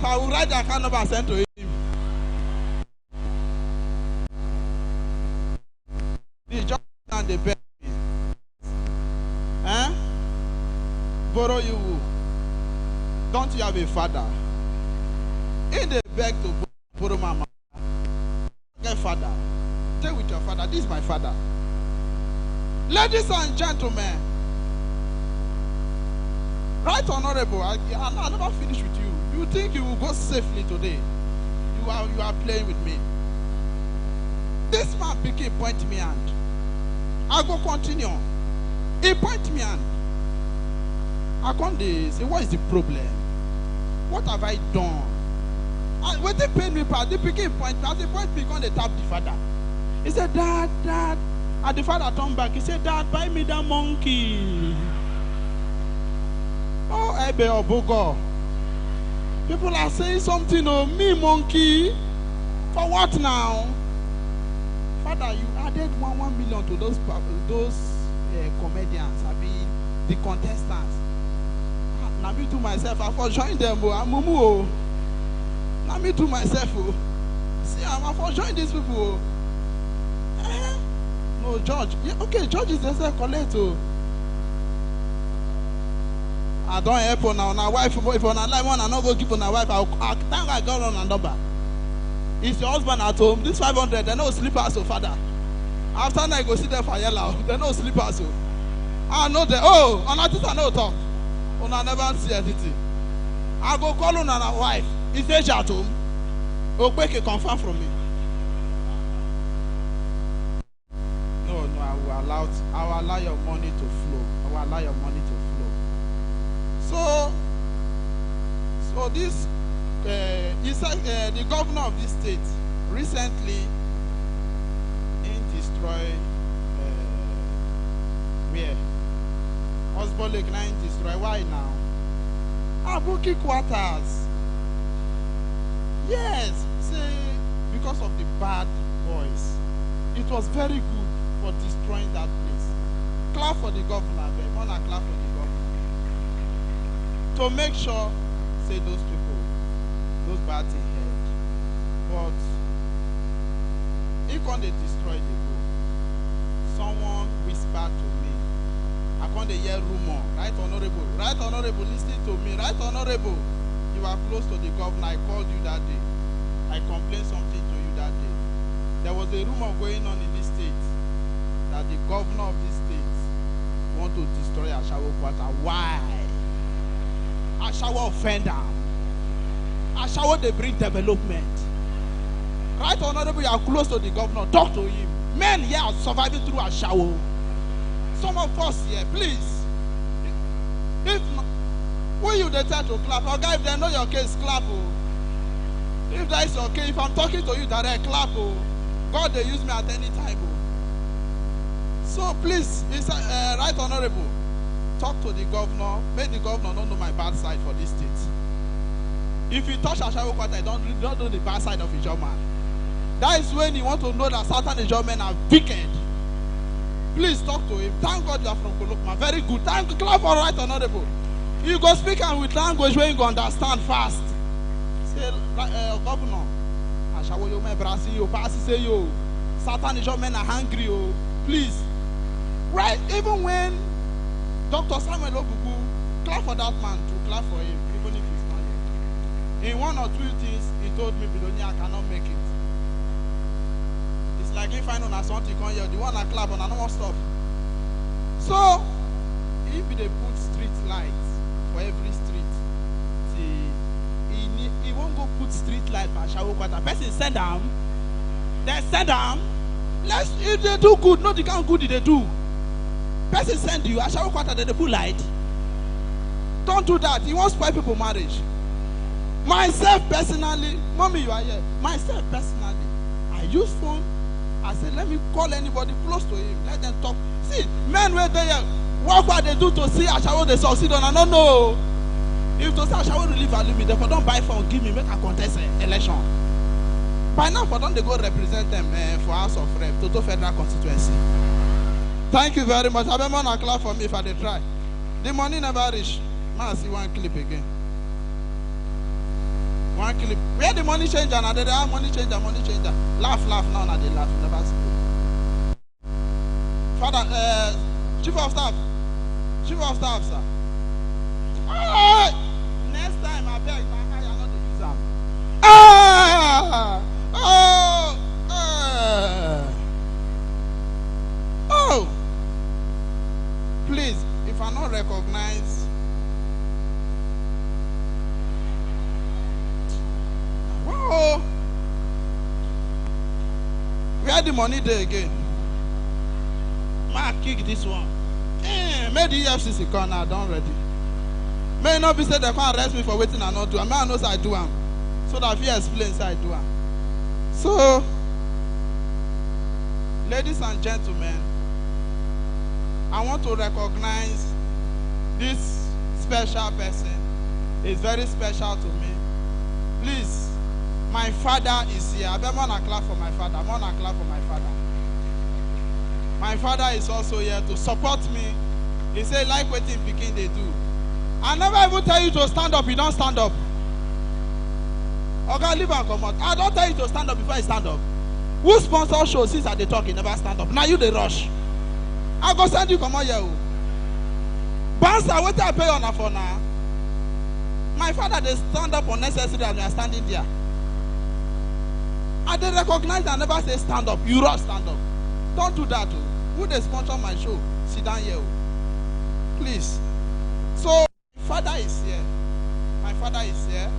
I will write the account number and send to him. The job and the beg me. Borrow you. Don't you have a father? In the beg to borrow mama. Get father. Stay with your father. This is my father. Ladies and gentlemen, right, honorable, I never finish with you. You think you will go safely today? You are playing with me. This man picking point me hand. I go continue. He point me hand. I can't say, what is the problem? What have I done? And when they paid me part, they picking point me. As they point me, they tap the father. He said, Dad. And the father turned back. He said, Dad, buy me that monkey. Oh, Ebe Obogo. People are saying something, oh, me monkey. For what now? Father, you added 1 million to those comedians, the contestants. Now me to myself, I for join them, I'm mumu. Now me to myself, see, I'm for join these people. No, George. Yeah, okay, George is just a collect. I don't help on our wife. If on a life one, I not go give on a wife. I'll thank I got on a number. If your husband at home, this 500, they no sleepers, so father. After I go sit there for yellow, they no sleepers, so. I know that. Oh, on a I know talk. On I never see anything. I go call on a wife. Is they at home? Okay, confirm from me. No, I will allow your money to flow. So this the governor of this state recently destroyed where Osborne Lake 9 destroyed. Why now? Abuki quarters. Yes, say because of the bad boys. It was very good for destroying that place. Clap for the governor, babe. Wanna clap for the governor. To make sure, say those people, those bad things head. But if when they destroy the book, someone whispered to me, I can't hear rumor. Right, honorable, listen to me. Right, honorable, you are close to the governor. I called you that day. I complained something to you that day. There was a rumor going on in this state that the governor of this state want to destroy Ashawo quarter. Why? Ashawo offender. Ashawo they bring development. Right, honorable, you are close to the governor. Talk to him. Men here are surviving through Ashawo. Some of us here, please. If not, will you decide to clap? Or guys, if they know your case, clap. If that is okay, if I'm talking to you direct, clap. God, they use me at any time. So please, it's right, honorable, talk to the governor. Make the governor not know my bad side for this state. If you touch Ashawo quarter, don't know the bad side of a job man. That is when you want to know that certain job men are wicked. Please talk to him. Thank God you are from Kolokma. Very good. Clap for right, honorable. You go speak and with language where you go understand fast. Say, governor, Ashawo you may brasi you, pass say you. Certain job men are hungry. Please. Right, even when Dr. Samuel Obubu clap for that man, to clap for him, even if he's not here. In 1 or 2 things, he told me, Bilonia, I cannot make it. It's like if I know something come here, the one I clap on, I don't want to stop. So, if they put street lights for every street, he won't go put street light for shower quarter. Person send them, they send them. Let's, if they do good, not the kind of good they do. Person send you a shower quarter, they put light. Don't do that. He wants spoil people marriage. Myself personally, mommy, you are here. Myself personally, I use phone. I said, let me call anybody close to him. Let them talk. See, men were there. What they do to see Ashawo they succeed on? I don't know. If to say Ashawo relieve and leave me, therefore don't buy phone, give me, make a contest election. By now, for don't they go represent them for House of Rep, Toto Federal Constituency. Thank you very much. I have a clap for me if I did try. The money never reach. Now I see one clip again. One clip. Where the money changer? Now they have money changer, money changer. Laugh, laugh. Now they laugh. Never see. Father, Chief of Staff, sir. Oh, next time I beg, I not to use them. Oh, please, if I not recognize. Whoa. Where the money there again? Ma kick this one. May the EFCC come now, don't ready. May not be said they can't arrest me for waiting and not do. May I know I do am. So that if he explains I do am. So, ladies and gentlemen, I want to recognize this special person. It's very special to me. Please, my father is here. I want to clap for my father. I want to clap for my father. My father is also here to support me. He said, like what in Peking they do. I never even tell you to stand up, you don't stand up. Okay, leave and come out. I don't tell you to stand up before you stand up. Who sponsor shows since they talk, you never stand up. Now you they rush. I go send you come out here. Bouncer, what I pay on for now? My father, they stand up unnecessarily and they are standing there. I they recognize and never say stand up. You rush, stand up. Don't do that. Who they sponsor my show? Sit down here. Please. So, my father is here. My father is here.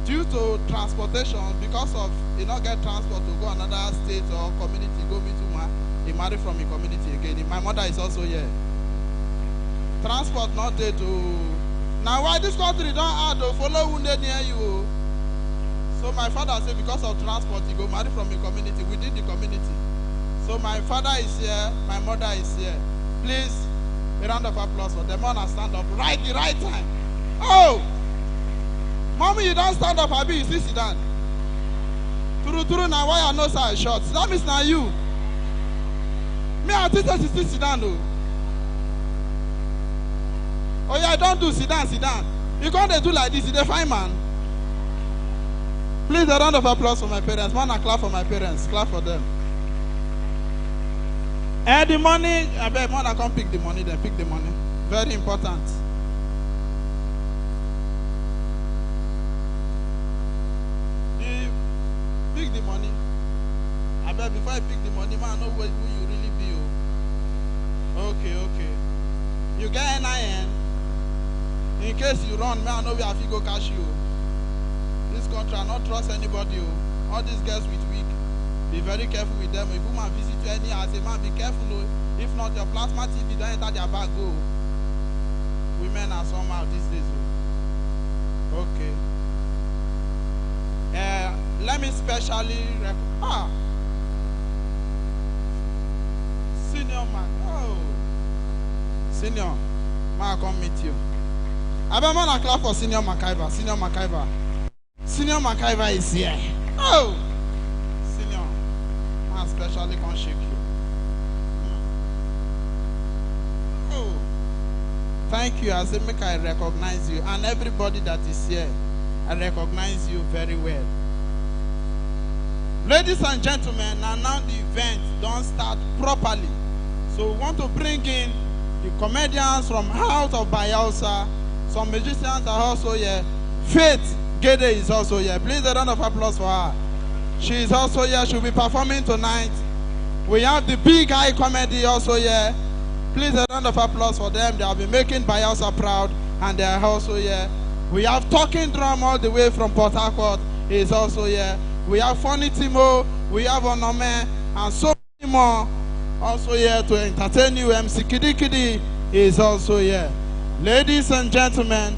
Due to transportation, because of he not get transport to go another state or community, go meet woman, he married from a community again. My mother is also here. Transport not there to. Now why this country don't add to follow who near you? So my father said because of transport, he go marry from a community within the community. So my father is here, my mother is here. Please, a round of applause for them. Man, stand up right the right time. Oh, mommy, you don't stand up, Abi, you still sit down. True, now why I know so short? That means now you. Me, I think you still sit down though. Oh yeah, don't do sit down. You can't do like this, you define man. Please, a round of applause for my parents. Man, I clap for my parents. Clap for them. And the money, I bet man, I can't pick the money, then pick the money. Very important. Pick the money. I bet before I pick the money, man, I know who you really be. Oh. Okay. You get NIN. In case you run, man, I know where I go cash you. This country, I not trust anybody. Oh. All these girls with wig. Be very careful with them. If woman visit you any, I say, man, be careful. Oh. If not, your plasma TV don't enter their bag. Go. Women are somehow these days. Oh. Okay. Let me specially Senior man. Oh. Senior. Man, I come meet you. I bet man, I clap for Senior MacIver. Senior MacIver is here. Oh. Senior. Man, especially gonna shake you. Oh. Thank you. I say make I recognize you. And everybody that is here, I recognize you very well. Ladies and gentlemen, now the event don't start properly. So we want to bring in The comedians from out of Bayelsa, some musicians are also here. Faith Gede is also here. Please a round of applause for her. She is also here. She'll be performing tonight. We have the Big Eye Comedy also here. Please a round of applause for them. They have been making Bayelsa proud, and they are also here. We have Talking Drum all the way from Port Harcourt is also here. We have Funny Timo, we have Onome, and so many more also here to entertain you. MC Kidi Kidi is also here. Ladies and gentlemen,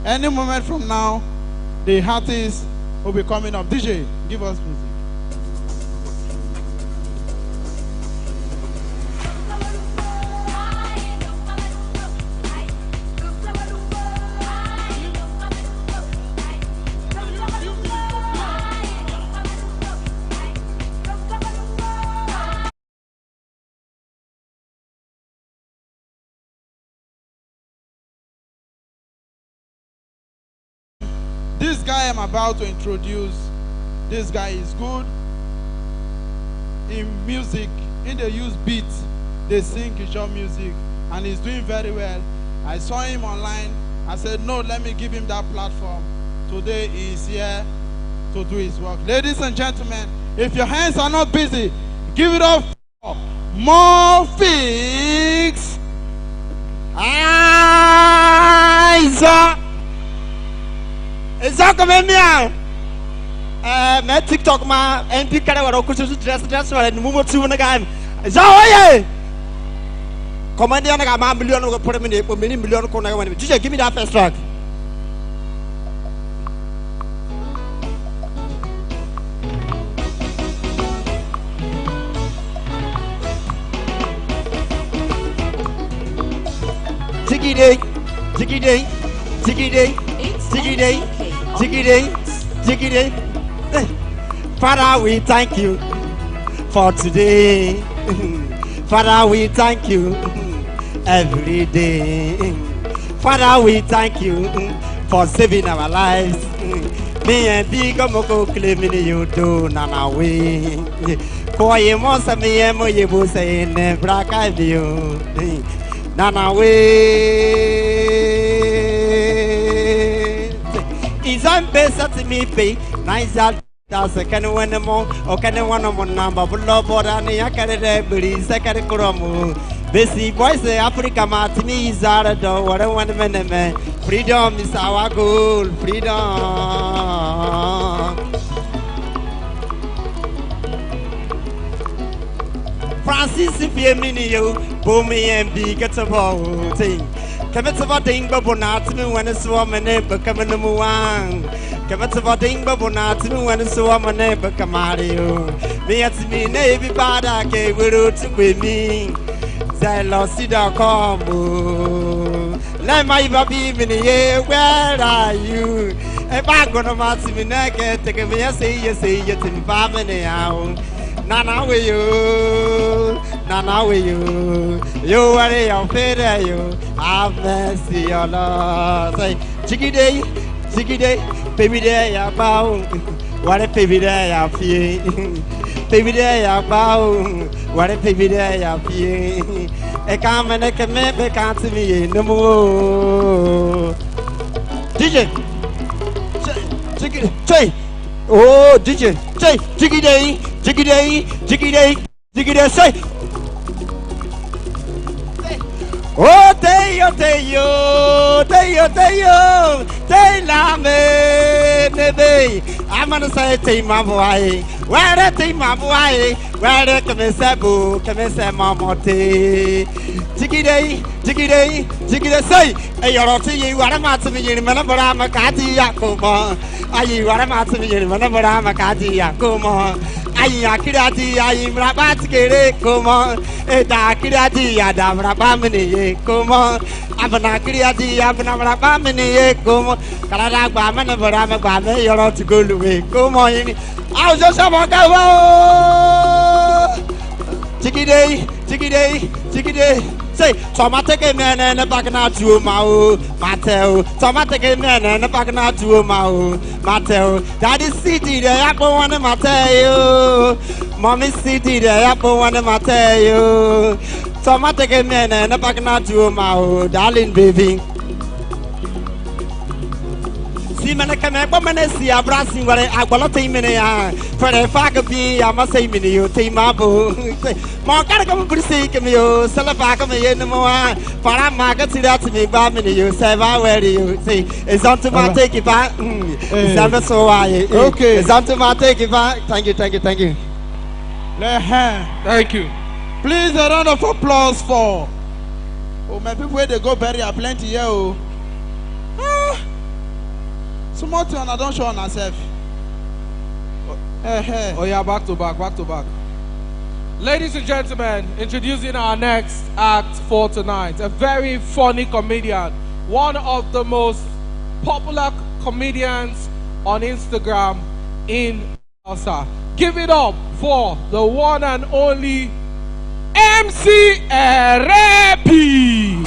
any moment from now, the artist will be coming up. DJ, give us music. This guy I'm about to introduce, this guy is good in music. In the use beats, they sing Kishore music, and he's doing very well. I saw him online. I said, no, let me give him that platform. Today he is here to do his work. Ladies and gentlemen, if your hands are not busy, give it up for More Fix. Isa kame mia me TikTok ma MP kare waro kusu dress wala ni mumo tu na ga Isa oye command ya na ga ma million ko pore me ko million ko na ga wani DJ give me that first track. Ziggy day Ziggy day Ziggy day Ziggy day Ziggy day, Ziggy day. Father, we thank you for today. Father, we thank you every day. Father, we thank you for saving our lives. Me and Big Moko claiming you do nana way. Koye monsa me and Moye say never can you. Nana way. Is I'm better to me pay. Naija that's a can one more or can one more number. But love or any I can every second chromo. Basic voice Africa Martini is out of door. What I want to man. Freedom is our goal. Freedom. Francis if you mean you, Boomy and Big at a thing. Come it's about thing, but not me when it's woman, but come in the Muang. Come it's about thing, but not me when it's woman, but come out of you. Me at me, Navy Bada, gave it to me. Zellosida.com. Let my baby in the air, where are you? If I'm gonna match me naked, take me a say, you to me, family out. Nana with you, Nana with you. You are your fair, you have mercy, your Lord. Say, Jiggy day, baby day, I bow. What a baby day, I feel. Baby day, I bow. What a baby day, I feel. I come and I can make me can't see me no more. DJ, Jiggy, oh, DJ, Jiggy day. Jiggy day, say. Oh, Teyo, la me, I'm gonna say, Tay, my boy. Where the my boy? Where the Kamisabu, Kamisamote. Jiggy day, say. Hey, you're not you, what am I to me in Manabara Kati Yakuma? Are you what am I to me in Manabara Kati Yakuma? Ayakirati, I'm Rabat Kere, come on. Etakirati, Adam Rabamini, come on. Abanakirati, Abanabamini, come on. Karabam and Barama, you're out to go away, come on. I'll just have a go. Jiggy day. Say, Tomatic man and a bagana to Mao, Mateo. Tomatic man and a bagana to Mao, Mateo. That is city, the apple one, Mateo. Mommy city, the apple one, Mateo. automatic man na back na to my darling baby. See man can but man see a brassing where I got a minute for the fact be I must say mini you take my boo. Mark come to see you sell a back of me no more. Para market see that to me by me you say where you say it's on to my take it back. It's never so I okay. It's on to my take it back. Thank you. Thank you. Please a round of applause for my people where they go bury are plenty here. Small thing I don't show on ourselves. Oh yeah, back to back. Ladies and gentlemen, introducing our next act for tonight. A very funny comedian. One of the most popular comedians on Instagram in Hausa. Give it up for the one and only MC Erepi.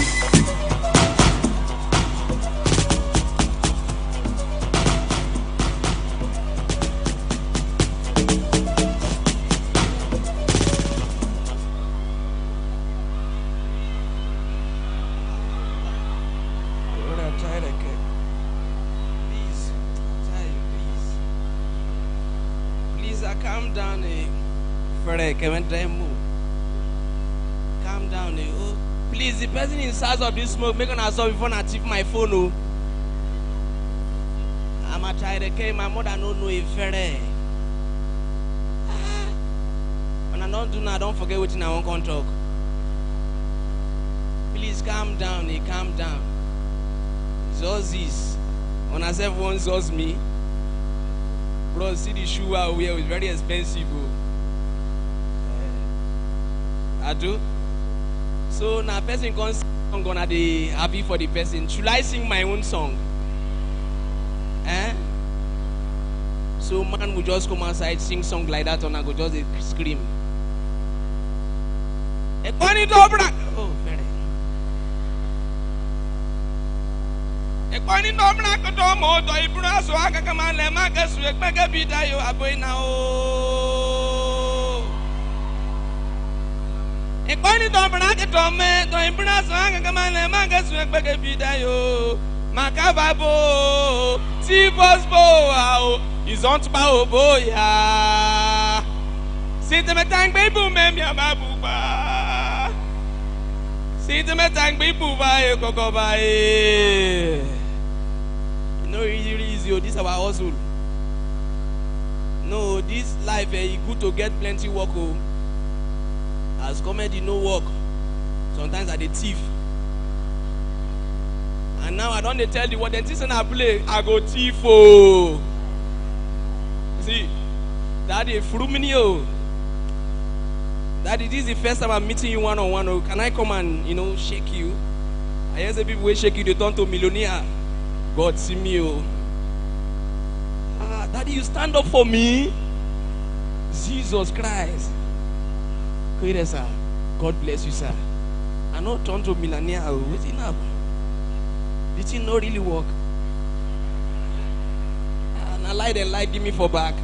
Calm down, calm down, oh. Please, the person inside of this smoke, make an assault before I tip my phone, oh. I'm a child, okay, my mother don't know if fair. When I don't do now, don't forget what I want to talk. Please calm down, calm down. Just this. When I say one just me, bro, see the shoe I wear is very expensive, bro. I do. So now person can sing, I'm gonna be happy for the person. Should I sing my own song? So man will just come outside, sing song like that, and I go just scream. Oh, very. Ekwani dobra kodo mo do ibura so aka kama le ma ka su ekpege bida yo aboina o. Ekwani dobra kodo me do ibura so aka kama le ma ka su ekpege bida yo. Makababo ti boss bo o izont ba obo ya. Sinte me tang be bu me mi ababu ba. Sinte me tang be bu ba e koko ba e. No easy, this is our hustle. No, this life good to get plenty work. As comedy no work. Sometimes I dey thief. And now I don't tell you what the things I play, I go thief. Oh. See, Daddy, Fruminio. Daddy, this is the first time I'm meeting you one-on-one. Oh. Can I come and shake you? I hear some people will shake you, they turn to millionaire. God see me, oh. Daddy, you stand up for me. Jesus Christ. Good, sir. God bless you, sir. I know turn to millionaire. What's it up? Did it not really work? And I lie, give me for back.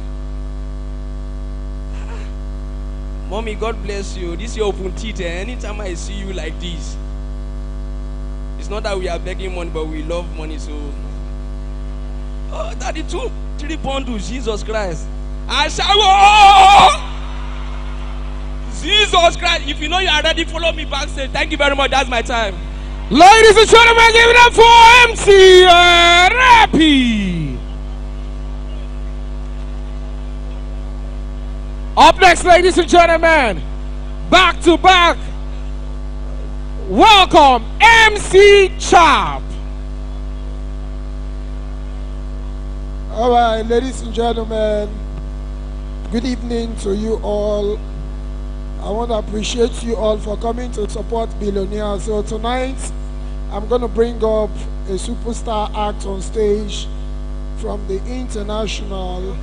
Mommy, God bless you. This is your open teeth. Anytime I see you like this, it's not that we are begging money, but we love money, so. Oh, Daddy, 2-3 bundles, Jesus Christ. I shall go. Jesus Christ. If you know you are ready, follow me backstage. Thank you very much. That's my time. Ladies and gentlemen, give it up for MC Rappy. Up next, ladies and gentlemen, back to back. Welcome, MC Chop. All right, ladies and gentlemen, good evening to you all. I want to appreciate you all for coming to support Billionaire. So tonight, I'm going to bring up a superstar act on stage from the international.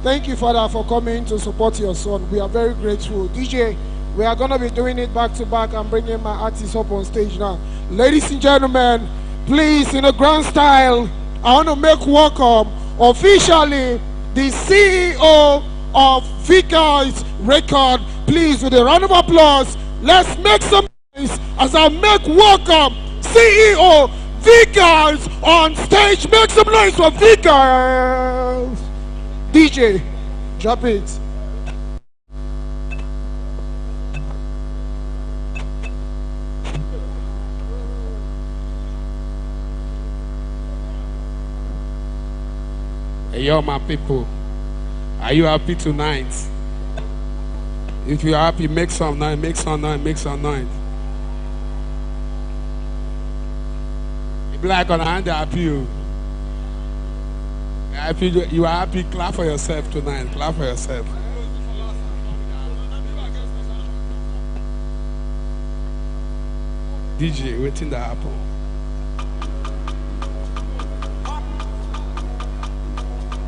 Thank you, Father, for coming to support your son. We are very grateful. DJ, we are going to be doing it back to back. I'm bringing my artists up on stage now. Ladies and gentlemen, please, in a grand style, I want to make welcome officially the CEO of Vickers Record. Please, with a round of applause, let's make some as I make welcome CEO Vickers on stage. Make some noise for Vickers. DJ, drop it. Hey, yo, my people, are you happy tonight? If you're happy, make some noise, make some noise, make some noise. Black on the hand, happy you. Happy, you are happy, clap for yourself tonight, clap for yourself. DJ, waiting to happen.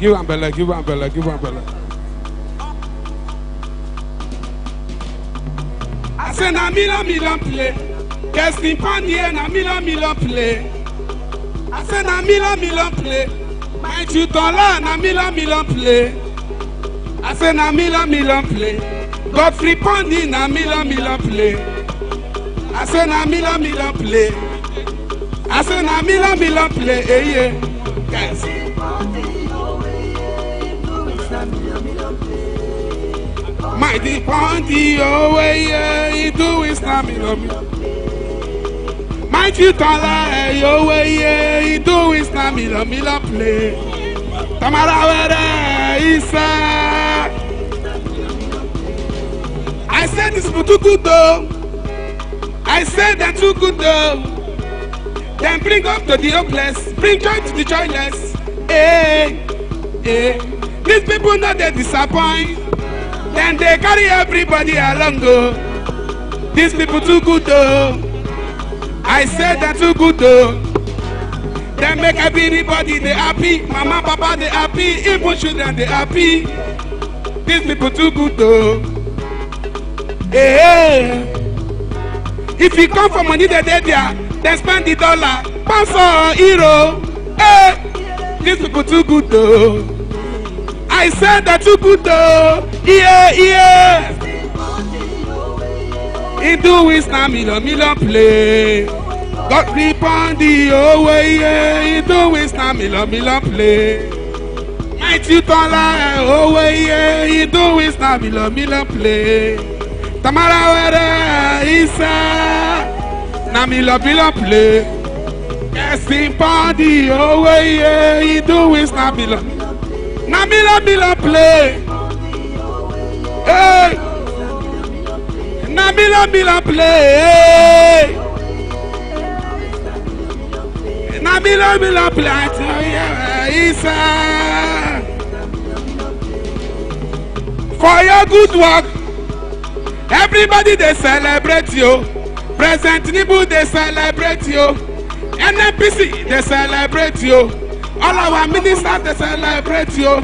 Give umbrella, give umbrella, give umbrella. I say na million play. Guess the pandy na million play. I say na million play. My $2 na million play. I say na million play. Godfrey Pandy na million play. I say na million play. I say na million play. Hey yeah, guys. Mighty Pandy, oh yeah, he do is na million. My $2, oh yeah, he do is na million play. Tamara where Isa. I said this for too good though. I said that too good though. Then bring up to the hopeless, bring joy to the joyless. Hey, hey. These people know they disappoint. Then they carry everybody along go. These people too good though. I said that too good though. They make everybody they happy. Mama, papa they happy. Even children they happy. These people too good though. Hey, if you come for money they there, then spend the dollar, pounds or euro. Hey, these people too good though. I said that too good though. Yeah, yeah. He do is na million play. Got rip on the way, yeah. He do is na million play. My $2 away, yeah. He do is na million play. Tamara where Isa na million play. Guessing party away, yeah. He do is na million play. Hey, na million play. Na million play. I tell you, Isa. For your good work, everybody they celebrate you. President Nibu they celebrate you. NNPC they celebrate you. All our ministers they celebrate you.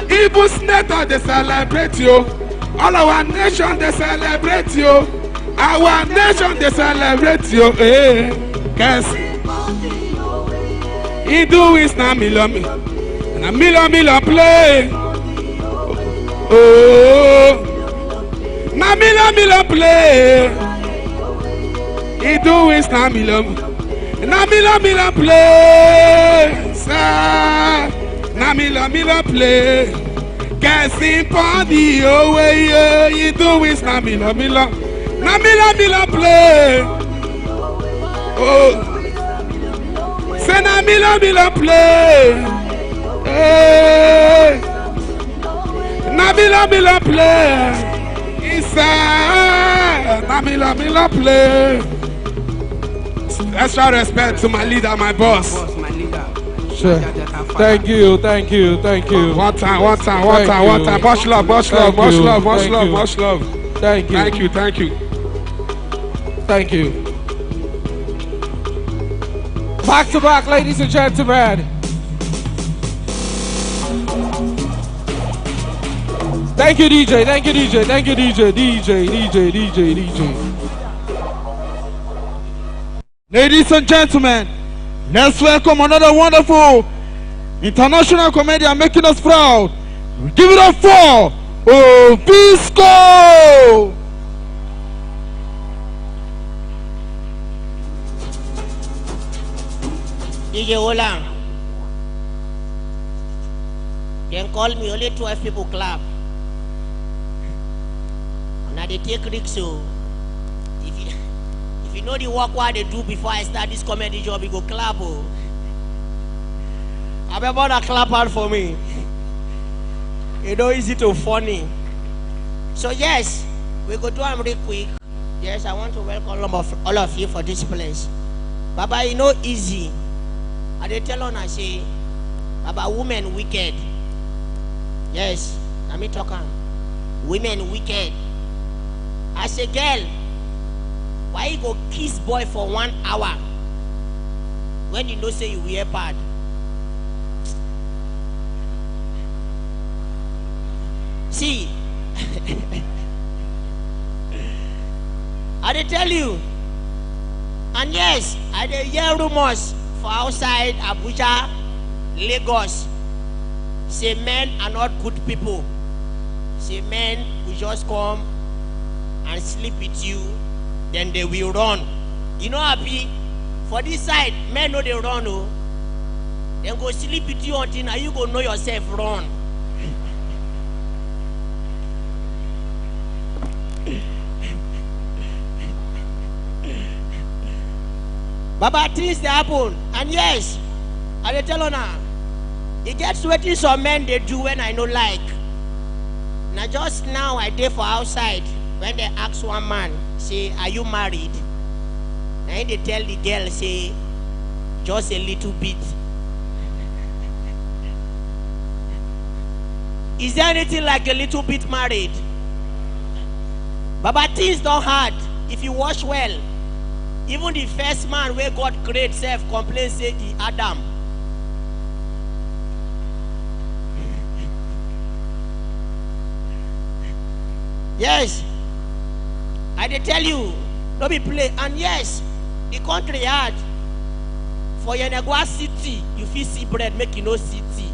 Even senator they celebrate you. All our nation they celebrate you. Our nation they celebrate you. Hey, guess he do is na million play. Oh, na million play. He do is na million play. Sir, na million play. Guessing Pandy, oh yeah, he do is na million play. Oh, say na million play. Hey, na million play. Isa, na million play. Extra respect to my leader, my boss. My leader. Sure. Thank you. One time. Much love. Thank you. Back to back, ladies and gentlemen. Thank you, DJ. Ladies and gentlemen, let's welcome another wonderful international comedian making us proud. Give it up for Obisco! DJ Ola. Then call me, only 12 people clap. Now they take risks, so if you know the work what they do before I start this comedy job, you go clap. Oh. I remember that clap out for me. You know, easy to funny. So yes, we go do them real quick. Yes, I want to welcome all of you for this place. Baba, you know easy. And they tell on I say, Baba, women wicked. Yes, let me talk on. Women wicked. I say, girl, why you go kiss boy for 1 hour when you know say you wear pad? See, I dey tell you, and yes, I dey hear rumors for outside Abuja, Lagos. Say men are not good people. Say men will just come and sleep with you, then they will run. You know, happy for this side, men know they run. Oh, then go sleep with you until now you go know yourself run. Baba, things they happen, and yes, I dey tell you now, it gets wetin some men they do when I no like. Now just now I dey for outside when they ask one man, say, are you married? Now they tell the girl, say, just a little bit. Is there anything like a little bit married? Baba, things don't hard if you wash well. Even the first man where God created self complain say he Adam. Yes, I dey tell you, don't be play. And yes, the country hard. For Yenegua city, you feel see bread, make you no city.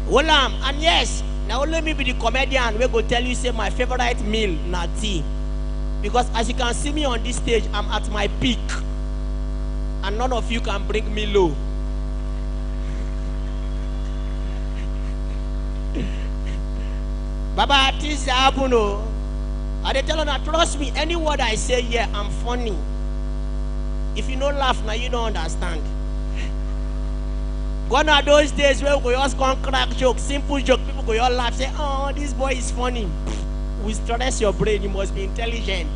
Olam, and yes, now let me be the comedian we go tell you say my favorite meal na tea. Because as you can see me on this stage, I'm at my peak. And none of you can bring me low. Baba, things happen. I dey tell you now, trust me, any word I say here, I'm funny. If you don't laugh now, you don't understand. Gone are those days where we go just come crack joke, simple joke, people go all laugh, say, oh, this boy is funny. We stress your brain, you must be intelligent.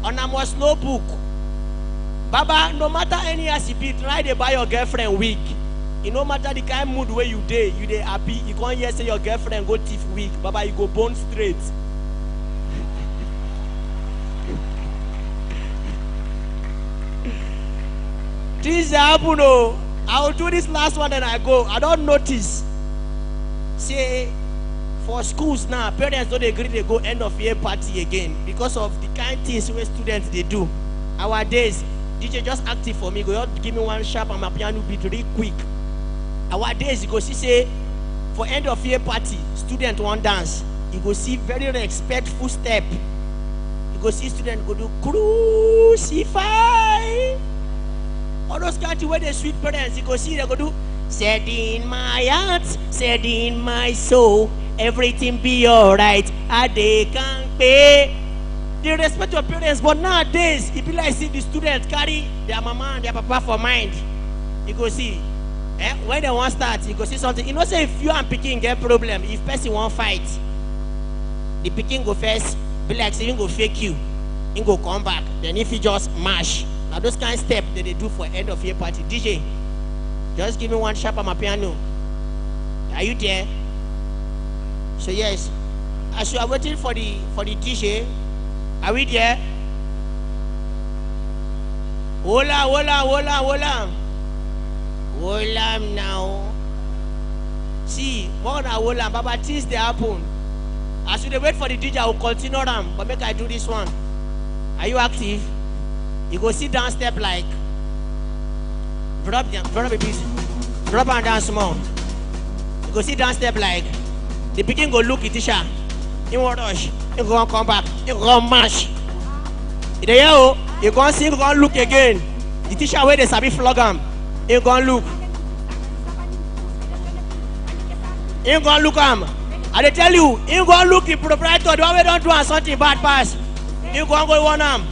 And I must know book. Baba, no matter any recipe, try to buy your girlfriend wig. It no matter the kind of mood where you dey happy. You can't hear say your girlfriend go thief wig. Baba, you go bone straight. This happen. I will do this last one and I go. I don't notice. Say, for schools now, parents don't agree they go end of year party again because of the kind things where students they do. Our days, DJ just active for me. Go out, give me one sharp and my piano beat really quick. Our days, you go see say, for end of year party, student want dance. You go see very respectful step. You go see student go do crucify. All those countries where they sweet parents, you go see they go do said in my heart, said in my soul, everything be alright. They can pay. They respect your parents, but nowadays, if you like see the students carry their mama and their papa for mind, you go see. When they want start, you go see something. You know, say if you and Peking get problem, if person won't fight, the Peking go first, be like say he go fake you, he go come back. Then if he just mash. Now those kind of steps that they do for end of year party. DJ, just give me one sharp on my piano. Are you there? So yes, as you are waiting for the DJ, are we there? Hola, hola, hola, hola. Hola now. See, more than hola, Baba, things they happen. As you wait for the DJ, I will continue them, but make I do this one. Are you active? You go sit down step like drop a piece. Drop and down small. You go sit down step like the begin go look at Tisha. You won't rush. You go come back. You go mash. You go sing, you go look again. The teacher where they sabi flog him. You go look. You go look him. I dey tell you, you go look the proprietor, the one we don't do something bad pass. You go one arm.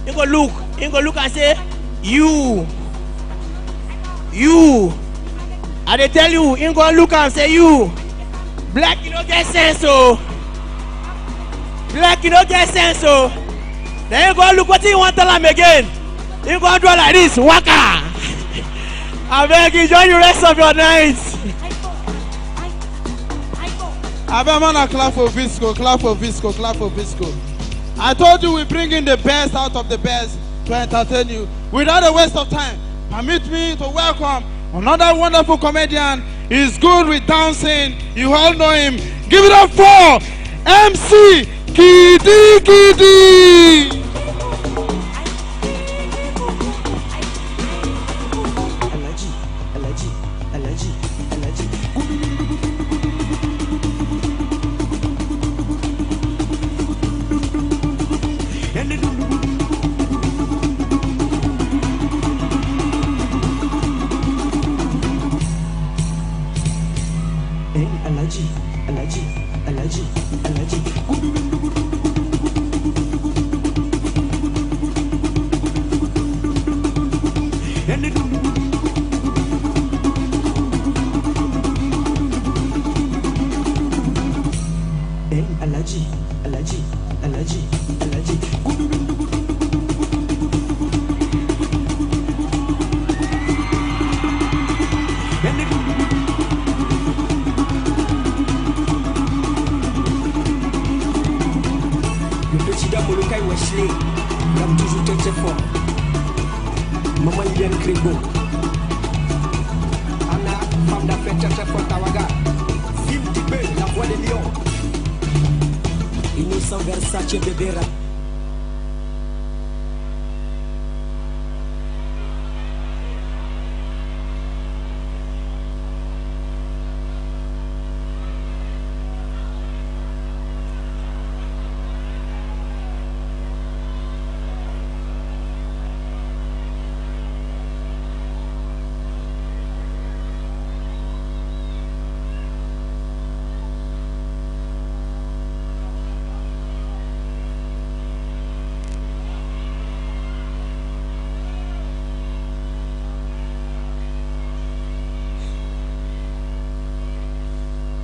You go look and say, you. I dey tell you, you go look and say you. Black you don't get sense, so. Black you don't get sense, so. Then you go look what you want to tell him again. You go do like this, waka. I beg you, enjoy the rest of your night. I beg man, clap for Visco, clap for Visco, clap for Visco. I told you we bring in the best out of the best to entertain you. Without a waste of time, permit me to welcome another wonderful comedian. He's good with dancing. You all know him. Give it up for MC Kidi Kidi.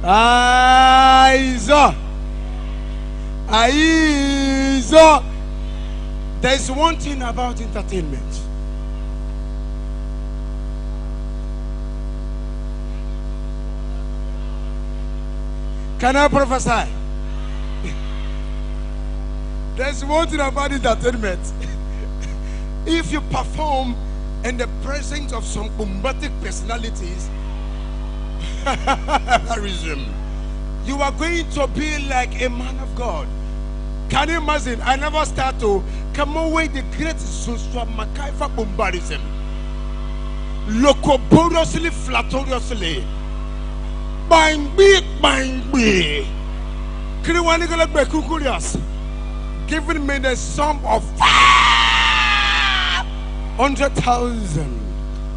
Aizo. There's one thing about entertainment. Can I prophesy? There's one thing about entertainment. If you perform in the presence of some bombastic personalities, you are going to be like a man of God. Can you imagine? I never start to come away the great social Makaifa bombardism. Locoborously, flatoriously. Bang big, bang big. Giving me the sum of 100,000.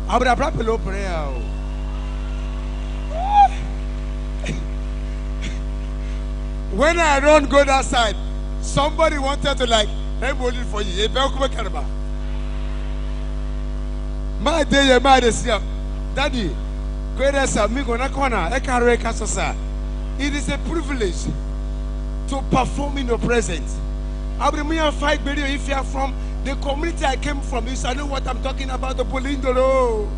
I would have brought below prayer. When I don't go that side, somebody wanted to like, I'm holding for you. My day, my day, Daddy, go there, sir. Me go na corner. It is a privilege to perform in your presence. I will me and fight video if you are from the community I came from. You know what I'm talking about, the Polindolo.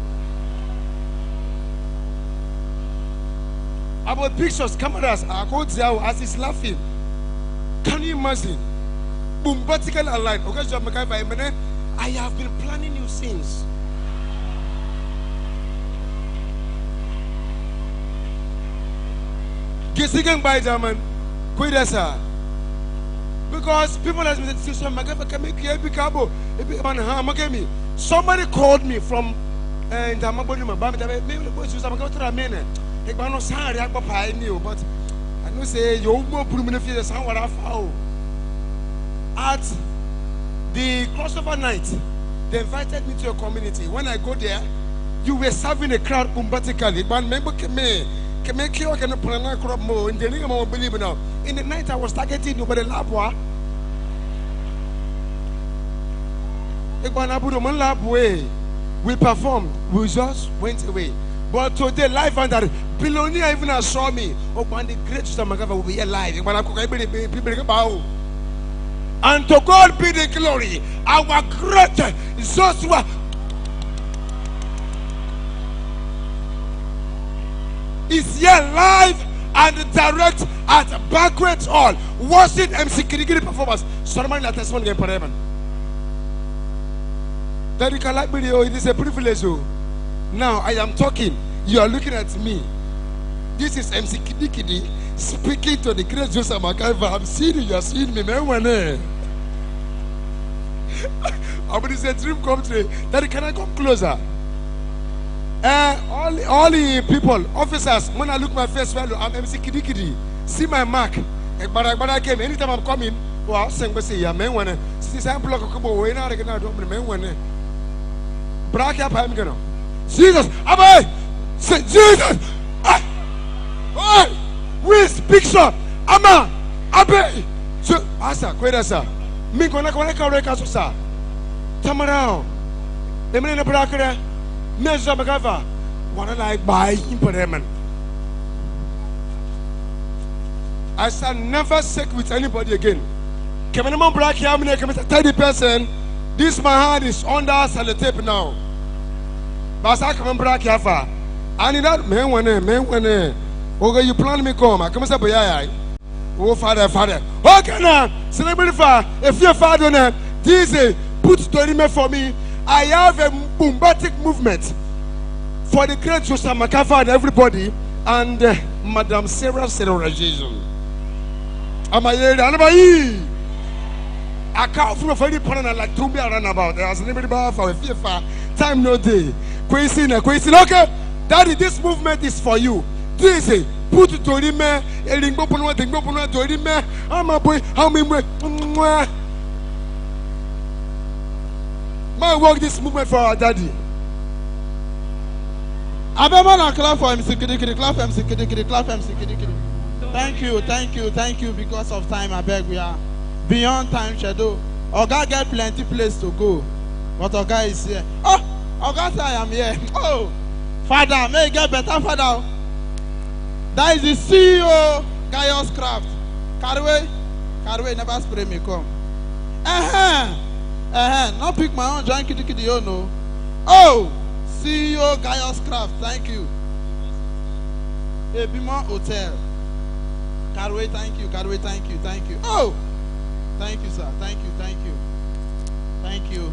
About pictures, cameras, as he's laughing. Can you imagine? Bombastically aligned. I have been planning you since. Getting by German. Because people have been saying, somebody called me from but I know say you more at The crossover night, they invited me to a community. When I go there, you were serving a crowd bombastically. But remember, in the night I was targeting nobody labwa. We performed, we just went away. But today, life and that billionaire even saw me. Oh, when the great Samagava will be alive. And to God be the glory. Our great Joshua is here live and direct at banquet hall. Watching MC Kirigiri performance. Solomon la testimony game for heaven. That you can like video, it is a privilege. Now I am talking, you are looking at me. This is MC Kidi speaking to the great Joseph MacIver. I'm seeing you, you are seeing me, man. I mean, it's a dream come true. That can I come closer? All the people, officers, when I look my face value, I'm MC Kidi. See my mark. But I came anytime I'm coming. Well, sing say yeah, man. When since I'm block away now, I cannot do man. Brack up, I'm gonna. Jesus, Abai, say Jesus. We speak so. Ama, Abai. So, Asa, Quedasa. Me gonna correct us, sir. Tamarao. The men in the Bracker. Measure Magava, what I like by impediment. I shall never sick with anybody again. Can anyone break here? I'm 30%. This my hand is under sellotape now. But I come and break here for. I need that man when okay, you plan me come. I come and say, oh, father. Okay, now, celebrity father. If your father, this is put to for me. I have a bombastic movement for the great Joseph MacIver and everybody and Madam Sarah Celebration. Am I here? I can't from a very partner like Tumbi around about. There's anybody for a FIFA. Time no day. Question. Okay, Daddy, this movement is for you. This is put it to him. I'm a boy. How many? Man, work this movement for our daddy. Abema clap for MC Kidi, clap for MC Kidi, clap for MC Kidi. Thank you. Because of time, I beg we are beyond time schedule. Oga get plenty place to go, but Oga is here. Oh, Oga say I am here. Oh, Father, may you get better, Father. That is the CEO, Gaius Craft. Carway, never spray me come. Not pick my own joint Kidi, oh no. Oh, CEO Gaius Craft, thank you. Ebima Hotel. Carway, thank you. Oh, thank you, sir. Thank you.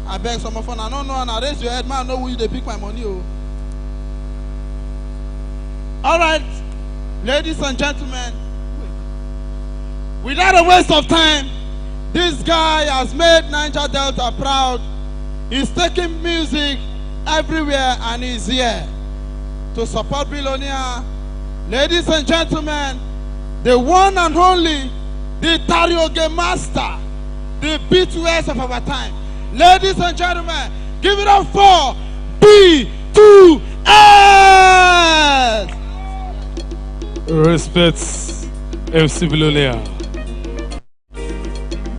I beg some of you, I don't know, and I raise your head, man. I know who they pick my money. Oh. All right, ladies and gentlemen, without a waste of time, this guy has made Niger Delta proud. He's taking music everywhere and he's here to support billionaire. Ladies and gentlemen, the one and only, the karaoke master, the B2S of our time. Ladies and gentlemen, give it up for B2S! Respect MC Billionaire.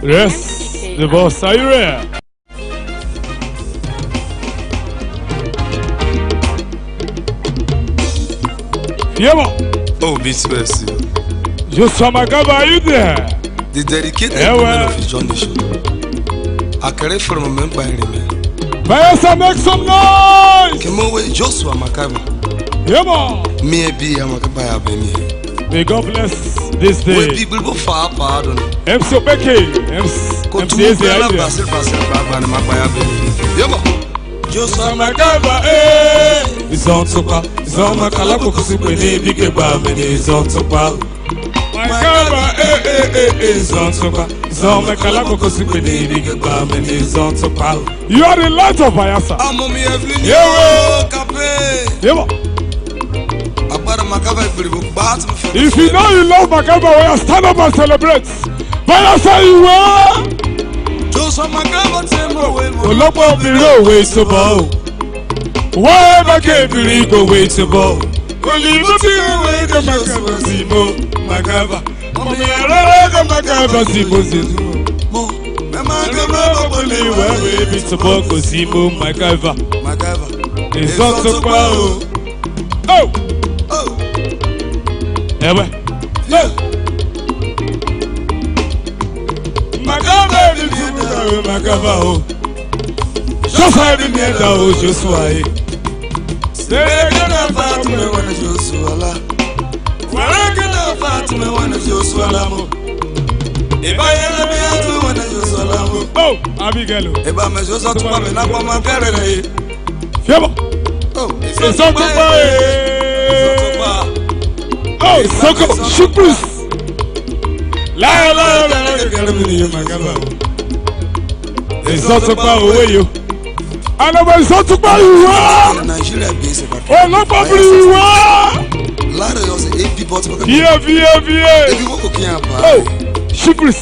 Yes, the boss, are you ready? Yeah, oh, B2S. Joseph MacIver, are you there? The dedicated women of his generation. I carry from a member by Remy. Bayelsa, make some noise! Come away, Joshua MacIver. Yeah, man. Maybe I'm a Kabaya Bemi. May God bless this day. When people go far, pardon. MC Obeke, MC Eze. Joshua MacIver, it's on Sopa. It's on Macalabo, Kusupe, Big Bam, and it's on Sopa. MacIver, it's on Sopa. It's on Macalabo, Kusupe, Big Bam, and it's on Sopa. You are the light of Bayelsa. I'm on me, Evelyn. If you know you love MacIver, stand up and celebrate. Bayelsa, you are. Olopo biro wait to bow. Whatever came biri go wait to bow. Only nothing away the Makaba Zimo Makaba. Mommy Araga Makaba Zimo Zimo. Makaba baby to Boko Zimo Makaba. It's not so power. Oh! Ever? Makaba baby Makaba. Just have him here now, just why. Say gonna fight me when it's your swallow. We're gonna fight me when it's your swallow. If I ever be out to when it's your swallow. Oh, Abigail. If I'm a just to come in up on my ferry. Fiabo. Oh, it's so good. Oh, it's so good. Shukris. La, get me in my cover. It's not so far away, you. And I was not to buy you. Oh, no, probably you are. Oh, Shukris.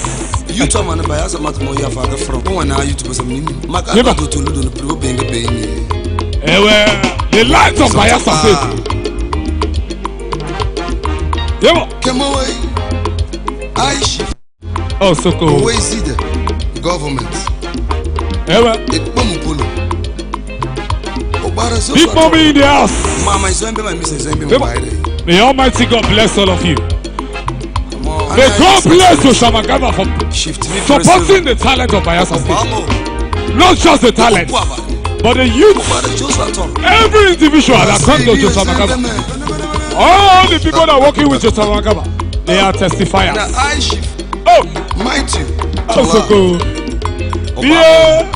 You told me by us a much more your father from one hour to some Macaba to Ludo the Pro being a baby. The lights of my ass. Come away. I shift. Oh, so cool. Where is it? Government. People be in the house. Mama is my Mrs. May Almighty God bless all of you. May God bless you, Shamakava, for supporting the talent of Bayelsa State. Not just the talent, but the youth. Every individual that comes to Shamakava. All the people that are working with Shamakava, they are testifiers. Oh, mighty. Also good. Yeah.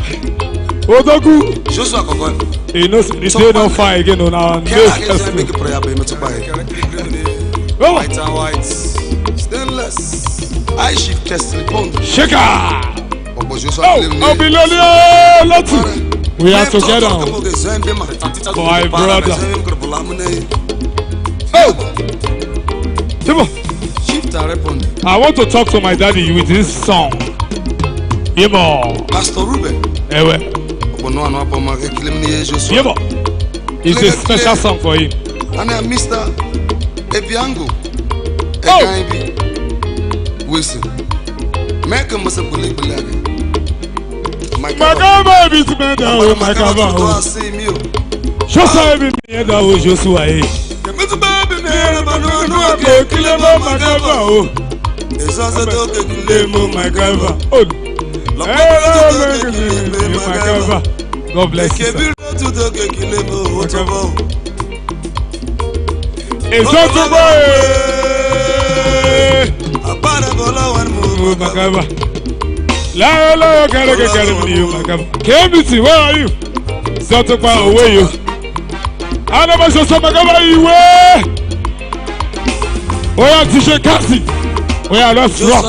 Odogu. He knows the day don't fire again on our next make a prayer by white and white. Stainless. I shift testimony. Shaker. Oh, we are together. My brother. Oh. I want to talk to my daddy with this song. Pastor Ruben. It's a special song for him. And Mr. Eviango. Wilson. Make him a my God, it's better. My God, just have me that was just why. It's also my God. God bless you. It's not the way. Where are you? Where are you? I never saw some you where? Where are Tisha Cassie? Where are let's rock?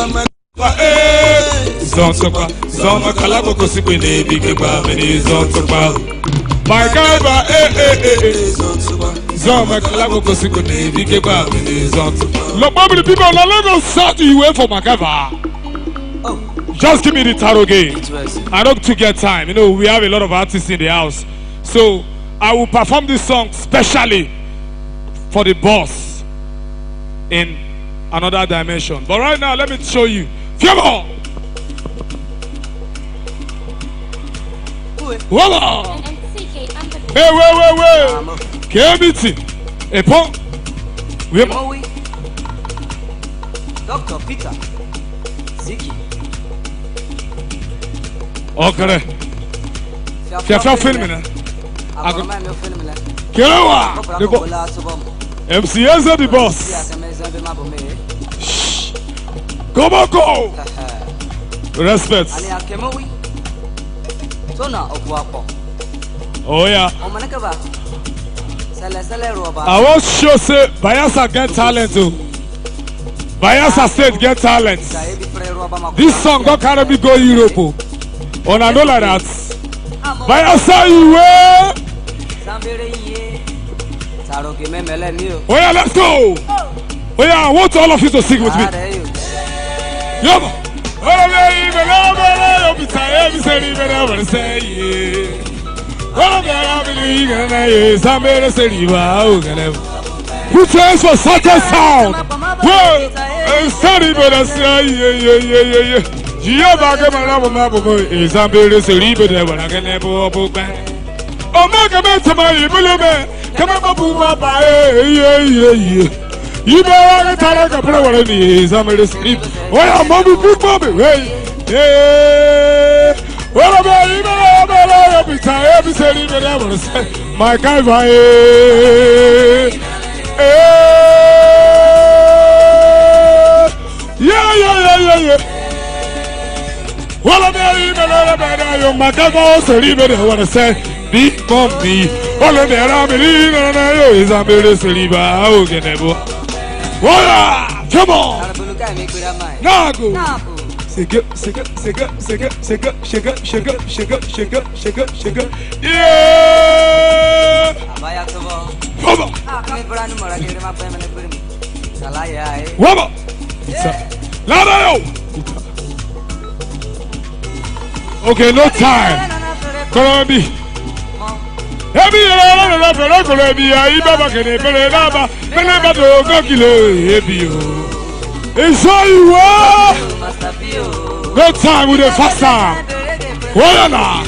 Zoma kalabo kosikwe big bamini zontopa. My God, Zoma kalabo kosikwe big bamini zontopa. Look, the people on the Lagos start you wait for Makava. Just give me the tarot game. I don't to get time. You know, we have a lot of artists in the house. So I will perform this song specially for the boss in another dimension. But right now, let me show you. Fiamo! Voila! Hey, wait. KBT. A pong. Dr. Peter. Ziki. Okay. Fiafia filming. Kerewa. MCS the boss. Come on, go. Respect. Oh yeah. I want to show say Bayelsa get talent too. Bayelsa State get talent. This song got carry me go Europe. On I know like that. Bayelsa you way. Oh yeah, let's go. Oh yeah, I want all of you to sing with me. Yama. Who cares for such a sound? Well, and study, but I say, yeah. Giovanni Mabo is a very sleepy devil. I can never open back. Oh, make a man to my man. Come up, yeah. You better tell a problem is I'm a sleep. Well, I'm a big Bobby, right? Yeah. Well, I'm my guy, yeah. Well, I'm my guy also leave it. I want to say, big bumpy. All of that, I'm is a better sleeper. I'll get it. Come on. Now go. Shake it. Yeah. Waba. Okay, no time. Colombi. It's all you are. No time with the fast time. What now?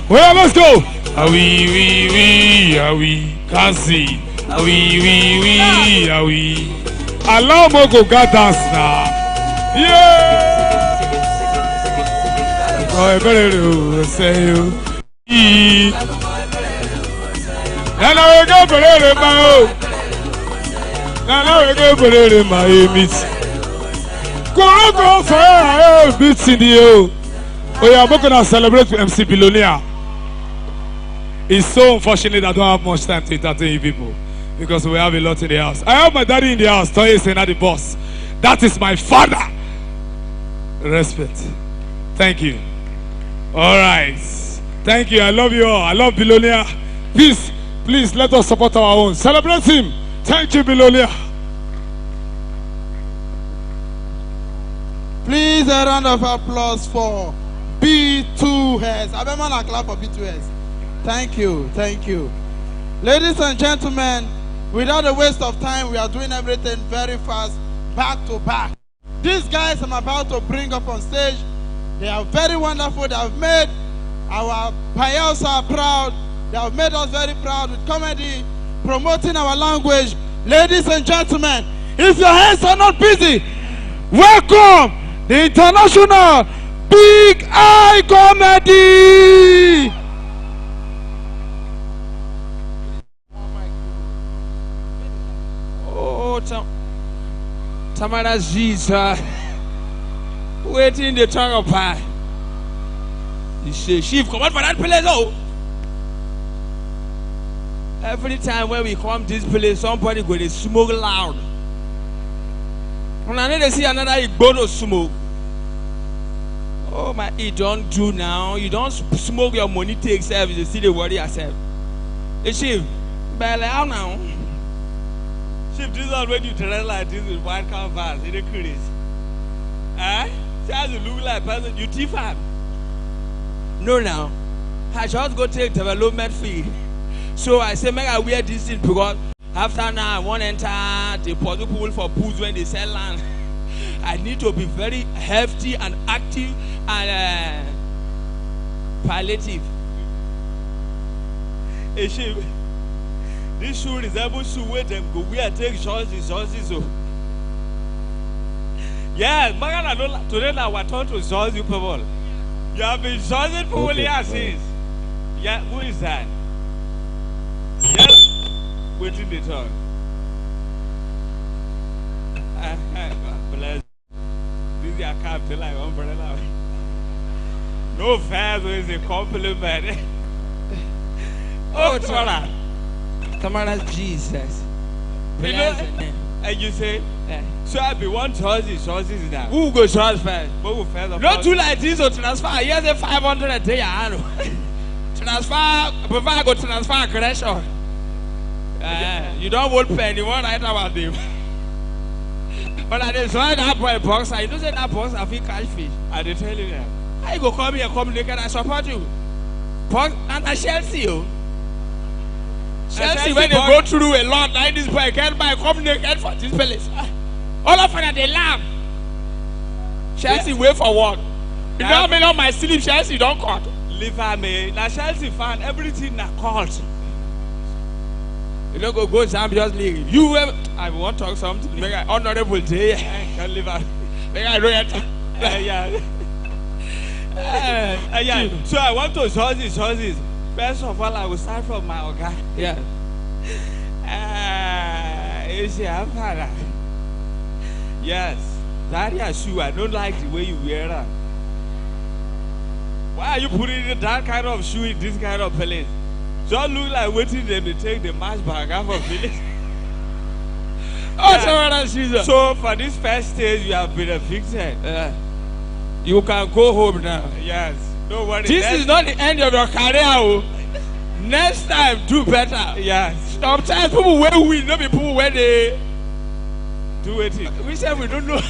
Well, let's go. We can't see. We. Allow Moko got dance now. Yeah. Oh, I better say you. And I will go for it in my own. And I will go for it in my image. Go for it. Beats in the old. Oh, yeah, I'm going to celebrate with MC Bilonia. It's so unfortunate I don't have much time to entertain people because we have a lot in the house. I have my daddy in the house, Toye is not the boss. That is my father. Respect. Thank you. All right. Thank you. I love you all. I love Bilonia. Please let us support our own. Celebrate him. Thank you, Bilonia. Please a round of applause for B2S. I remember I clap for B2S. Thank you. Ladies and gentlemen, without a waste of time, we are doing everything very fast, back to back. These guys I'm about to bring up on stage, they are very wonderful. They have made our Bayelsa proud. They have made us very proud with comedy, promoting our language. Ladies and gentlemen, if your hands are not busy, welcome the international Big Eye Comedy. Oh, Tamara Jesus. Waiting the tongue of pie. You say, Chief, come on for that place. Oh. Every time when we come this place, somebody go to smoke loud. When I need to see another, you go to smoke. Oh my, you don't do now. You don't smoke your money take service. You see the worry yourself. Hey, Chief, but like, how now? Chief, this is when you dress like this with white canvas. It's crazy. Eh? See how you look like a person. You thief him. No, now. I just go take development fee. So I say, make I wear this thing because after now I want to enter the puzzle pool for pools when they sell land. I need to be very hefty and active and palliative. Hey, Chief, this shoe resembles shoe where them go. We are taking shots. So. Yeah, today now we're taught to judge you people. You have been judging people here since. Yeah, who is that? Yes, waiting the turn. Bless. This is a captain like umbrella. No fair, so it's a compliment. Oh, Tamara Jesus. You know, and you say, so I be one choices now. Who go charge first? Who go first? Not do like this or transfer. Here's a 500 a day. Transfer, before I go transfer aggression. You don't want pen, you want write about them. But I just saw that boy boxer. You know say that boxer feel catch fish. I dey tell you that. How you go come here, come naked, I support you. Box and I Chelsea you. Chelsea when they go through a lot, like this boy can't buy come naked for this place. All of them they laugh. Chelsea wait for what? You know me on my sleep, Chelsea don't cut. Leave her me. Now Chelsea fan, everything na cult. You don't go Champions League. You ever, I want to talk something. Make an honorable day. I can't leave her. Make I royalty. Yeah. So I want to show this. First of all, I will start from my organ. Yeah. You see, I'm father. Yes. That your shoe. I don't like the way you wear them. Why are you putting that kind of shoe in this kind of place? Just look like waiting them to take the match back out of it. So for this first stage, you have been evicted. You can go home now. Yes. Don't worry. This is not the end of your career. Next time, do better. Yes. Sometimes people will win, not people when they do it. We said we don't know.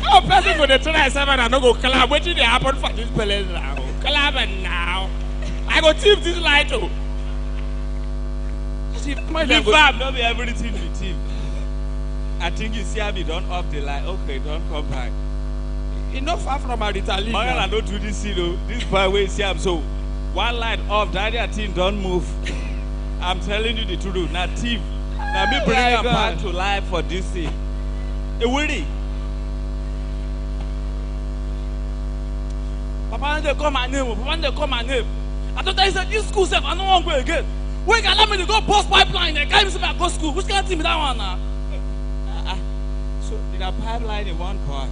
No person go to 27 and no go clap. What did happen for this place now? Clap now. I go tip this light too. Leave up, not be everything with him. I think you see how we don't off the light. Okay, don't come back. It's not far from our Italy. I don't do this, you know. This boy will see him. So one light off, the other thing don't move. I'm telling you the truth. Now, thief. Now, me bring him back to life for this thing. A worry. Papa, they call my name. Papa, they call my name. I thought I said, this school, self, I don't want to go again. Wait, allow me to go post pipeline. They can't even say I go school. Which can't see me that one now? So, in a pipeline, in one course.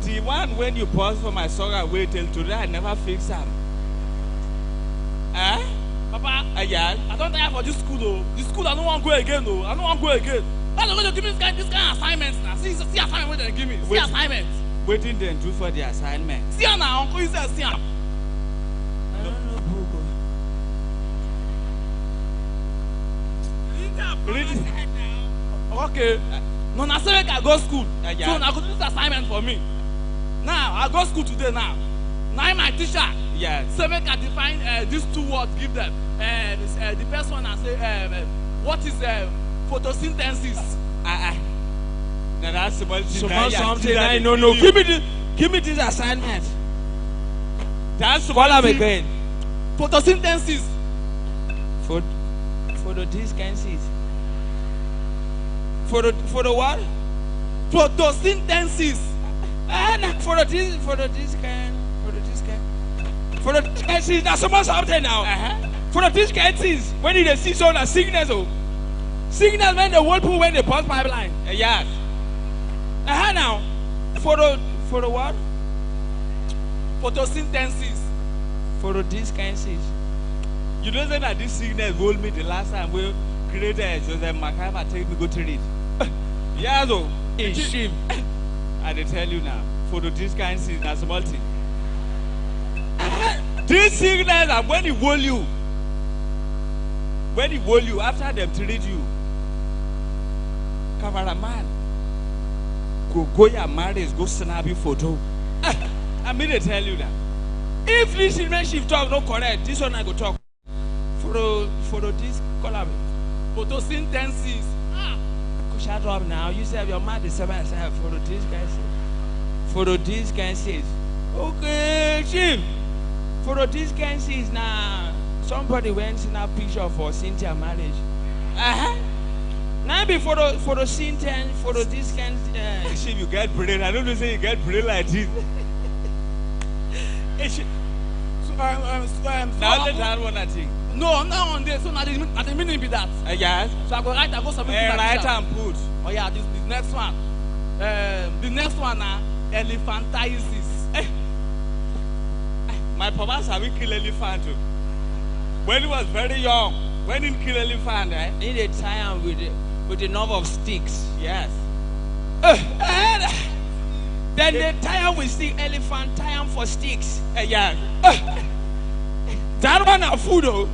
The one when you pause for my song, I wait till today, I never fix them. Papa, yeah. I don't tire for this school, though. This school, I don't want to go again, though. I don't want to go again. Why don't you give me this kind of assignments now? See assignment what they give me. See assignments. Waiting then do for the assignment. See now, uncle, you said see. I don't know, Bogo. Okay. No, I say I go school. So I go do this assignment for me. Now I go school today now. Now my teacher. Yes. So make I define these two words. Give them. The first one I say what is photosynthesis? Now that's something I don't know. Give me this assignment. That's what I'm again. Photosynthesis. Photosynthesis. For the what? Photosynthesis. Photosynthesis. That's something now. Photosynthesis. When you see so that signals, signals when the world pool when they pass pipeline. Yes. Now. For the what? Photosynthesis. Photosynthesis. You know that this signal told me the last time we created Joseph Macabre take me go to read. Yeah, though. It's shame. I tell you now. Photosynthesis is small thing. These signals are when he hold you. When he hold you, after them treat you. Cameraman. Go your marriage, go snap your photo. I mean to tell you that. If this relationship talk not correct, this one I go talk. For this collab. Photosynthesis. Shut up now. You say your mind is for this guy. For this guy says. Okay, chief. For this guy says now somebody went in a picture for Cynthia marriage. Now before the Cynthia for this kind chief you get brain. I don't know say you get brain like this. Now let that one I think. No, I'm not on this. So now the meaning be that. Yes. So I go write. I go submit. Write and put. Oh yeah, this next one. The next one now, elephantiasis. My papa said we kill elephant too. When he was very young, when he kill elephant, he did tie him with a number of sticks. Yes. Then they tie am with stick. Elephant tie am for sticks. Yeah. That one a food though.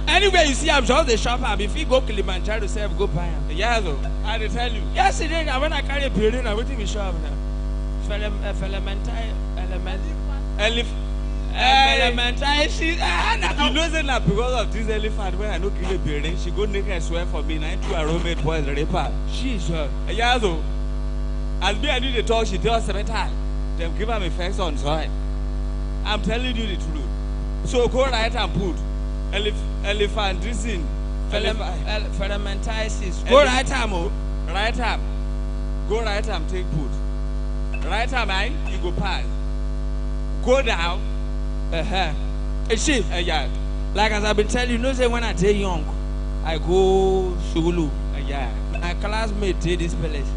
Anywhere you see, I'm just the shop. If you go Kilimanjaro, say go buy them. Yeah, though. I will tell you. Yesterday, when I carry a building, I went to the shop now. Elementary. You know that because of this elephant, when I don't give a building, she go naked and swear for me. 9 2 roommate boys raper. She's yeah, though. As me, I do the talk. She does 7 times. Them give her a face on soil. I'm telling you the truth. So go right and put. Elephant dressing, fermentitis. Go right arm, right arm. Go right arm, take put. Right arm, you go pass. Go down. Yeah. Like as I've been telling you, say when I stay young, I go Shugulu. Yeah. My classmate did this place.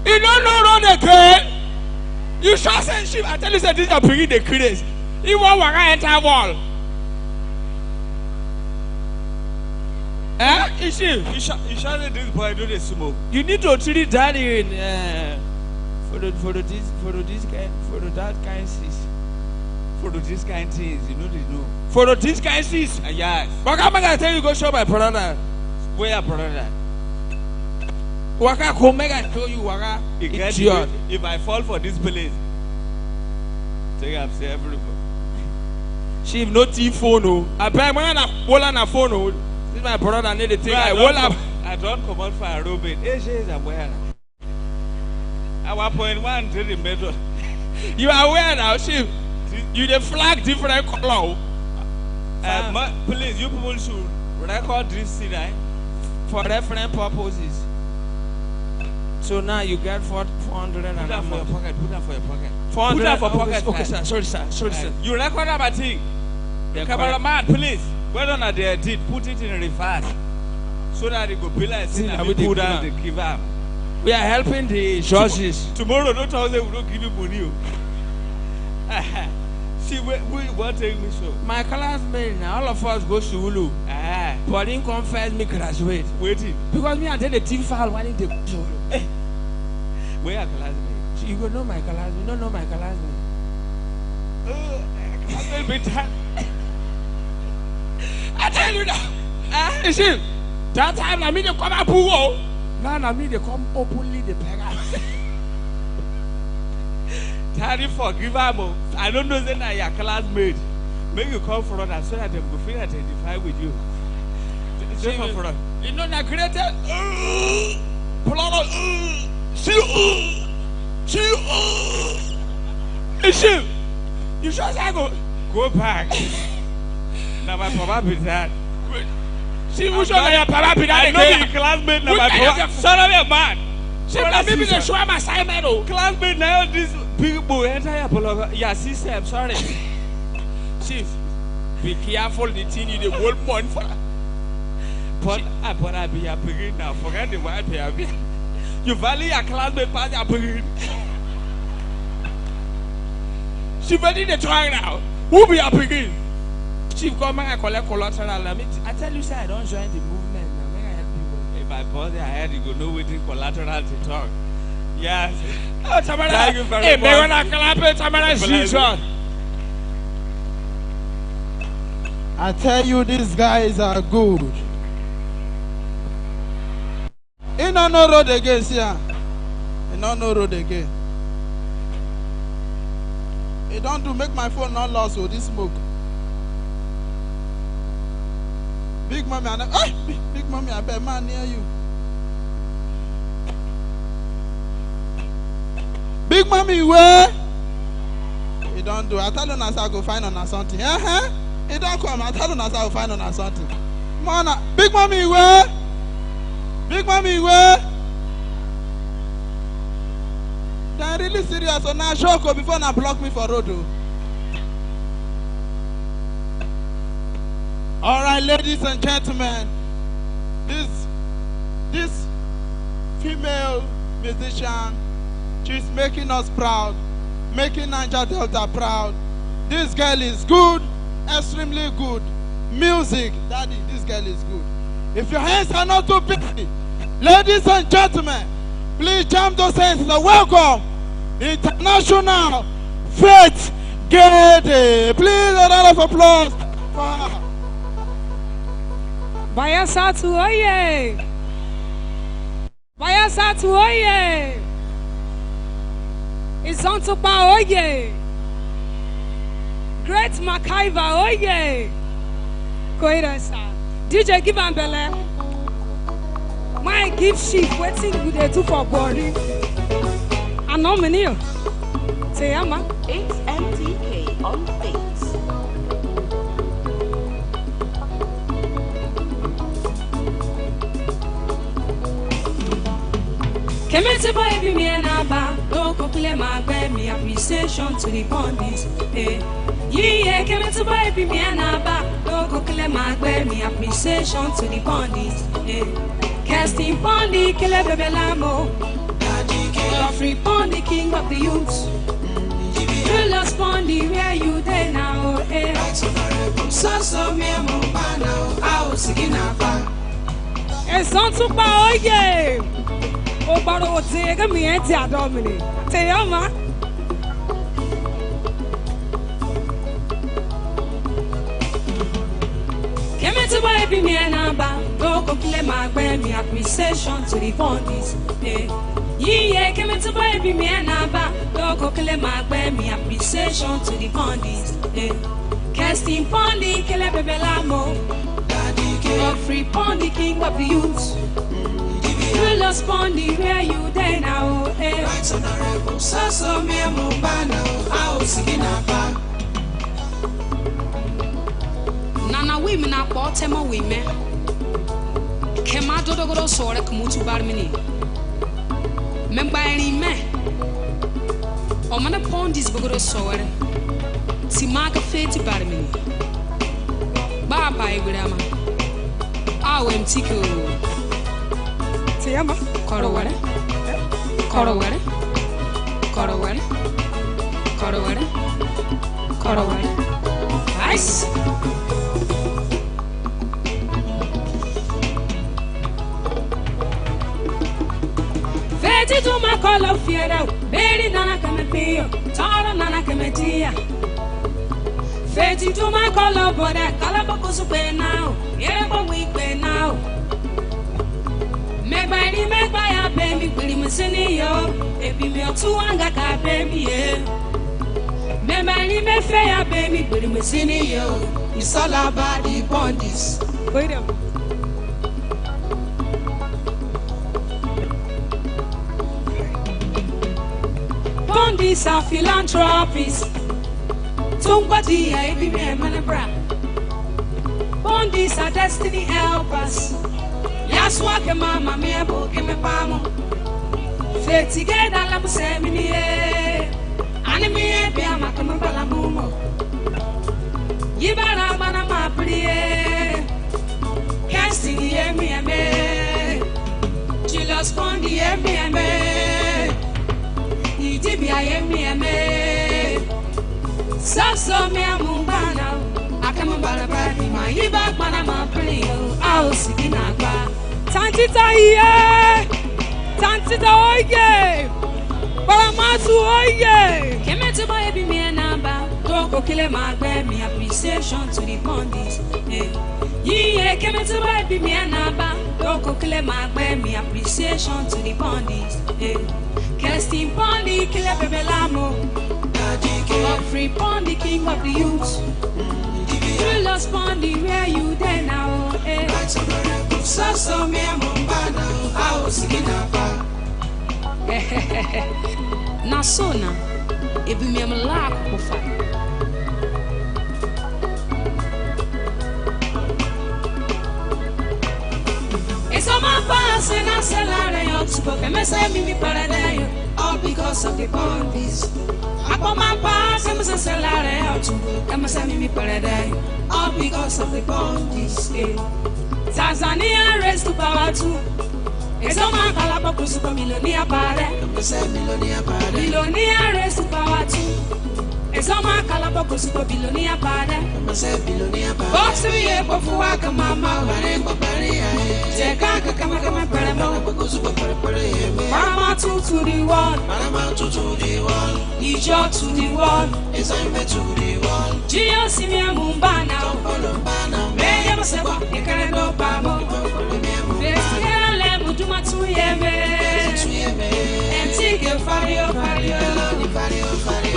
You don't know run again. You shall send sheep. I tell you, this is bringing the craze. You want to enter wall. You shall let this boy do the smoke. You need to treat that in for that kind things. For this kind things, you know they know. For this kind things. Yes. But I'm gonna tell you, go show my brother. Where brother? Waka come make I show you Waka. If I fall for this place, take up say everybody. She have no T phone. I buy man a wall on a phone. This is my brother need the thing. I don't come out for a robin. She is aware. At 1.1 to the middle. You are aware now, Chief. You the flag different color. Please, you people should record this thing for different purposes. So now you get 400 and put that for your pocket. Put that for your pocket. 400 put that for pocket. Okay, sir. Sorry, sir. You record that thing. The cameraman, please. Whether or not they did, put it in reverse so that it go be like sin and we put down the give up. We are helping the judges. Tomorrow, don't tell them we don't give you money. See, we want to me show. My classmate now, all of us go to Ulu. But didn't confess me graduate. Waiting. Because me I did the team file while in the show. Where are classmates? You go know my classmate. You don't know my classmate. I tell you now. You see, that time I mean they come up pool. Now I mean they come openly the beggar. Daddy forgive am. I don't know that I your classmate. Make you come front and so that them go feel identify with you. Just come front. You know that created. You just go back. Now my papa be that. See who show your papa be that. I know your classmate now my papa. Son of a man. See now maybe they show my assignment. Classmate now this big boy entire blogger. Yeah, sister, I'm sorry. Chief, be careful the thing you the whole month for. But I be a begin now. Forget the white pair. You value your classmate pass your begin. She ready to try now. Who be a begin? Chief, come and collect collateral. I tell you, sir, I don't join the movement. Now, may I help you? If I bother, I had to go no waiting collateral to talk. Yes. Oh, Tamara. Thank you very much. Tamara, I tell you, these guys are good. In no road again, sir. In no road again. It don't do make my phone not lost with this smoke. Big mommy, big mommy, I bet man near you. Big mommy, where? It don't do. I tell you, I go find on something. It don't come. I tell you, I go find on something. Man, big mommy, where? Big mommy, where? They're really serious. So now, show before now block me for road. All right, ladies and gentlemen, this female musician, she's making us proud, making Naija Delta proud. This girl is good, extremely good. Music, daddy, this girl is good. If your hands are not too big, ladies and gentlemen, Please jam those hands. Welcome, the International Faith Gate. Please a round of applause. Bayasatu oye. Bayasatu oye. Izontupa oye. Great Makaiva oye. Koiresa. DJ give am belle. My gift sheet waiting with the two for body. I know many. Say ama. It's MTK on Face. Came to buy me and Abba, don't complain my baby, appreciation to the bondis. Yeah, came to buy me and Abba, don't complain my baby, appreciation to the bondis. Casting Bondi, kill a baby lamo. Free Bondi, king of the youths. You lost Bondi, where you there now? So me a mobile, I was singing about. It's on to power game. Oh, but I would take a me and Dominic. Tayama. Came to buy me and Abba. Don't complain my baby, appreciation to the bondis. Yeah, came to buy me and Abba. Don't complain my baby, appreciation to the bondis. Casting Bondi, kill a baby lamo. Free Bondi, king of the youths. You lost Bondi, where you there now? So me a mobile, I was singing about. Nana women are Baltimore women. Kema Dodo Sora Kamutu Barmini. Member any man. O man upon this Bogodo Sora. Timaka Feti Barmini. Baba Widama. Our MTQ. Tiama. Coroware. Coroware. Coroware. Coroware. Coroware. Nice. Feti to my call of fear out. Baby Nana Camepio. Tara Nana Cametia. Feti to my call of border. Calabacosu pay now. Yeah, we pay now. Make by a baby, pretty Messinio. If you are too angaka, baby, yeah. Make fair baby, pretty Messinio. It's all about the bondis. Wait a minute. Bondis are philanthropies. Tumbadi, I be me, Manabra. Bondis are destiny helpers. Yes, walk a mama, me a book in my palm. Fit together, I'm a semi. Anime, be a macamamumo. Yibana, Manama, pretty. Casting the me. Chilos Bondi, me. He did be I me. So me a mubana. I come about a body, my Yibak, Manama, pretty. I was singing about. Tantita ye, Tantita oye, Baramatu oye. Came to buy me and Abba. Don't kill my baby, appreciation to the bondis. Yeah, came to buy me and Abba. Don't kill my baby, appreciation to the bondis. Casting Bondi, kill a baby lamo. Free Bondi, king of the youths. You lost Bondi, where you there now? So me a mumbana, I was singing about. Nasona, if you me a lap of fire. It's on my pass and I sell out to book and say me paradise, all because of the bondis. Upon my pass and I sell out to book and say me paradise, all because of the bondis. Tanzania race to power too. It's on my calabaco super millionaire pare. Millionaire race to power too. It's on my calabaco super billionaire pare. Box to be able to walk a mama. Take a come paramo. Mama Paramount to the one. Paramount to the one. Ijo to the one. Ezambe to the one. Gio simia mumbana. Meya maseba. Ekanendo pamo. Besiele muduma tuyeme. Entige fario.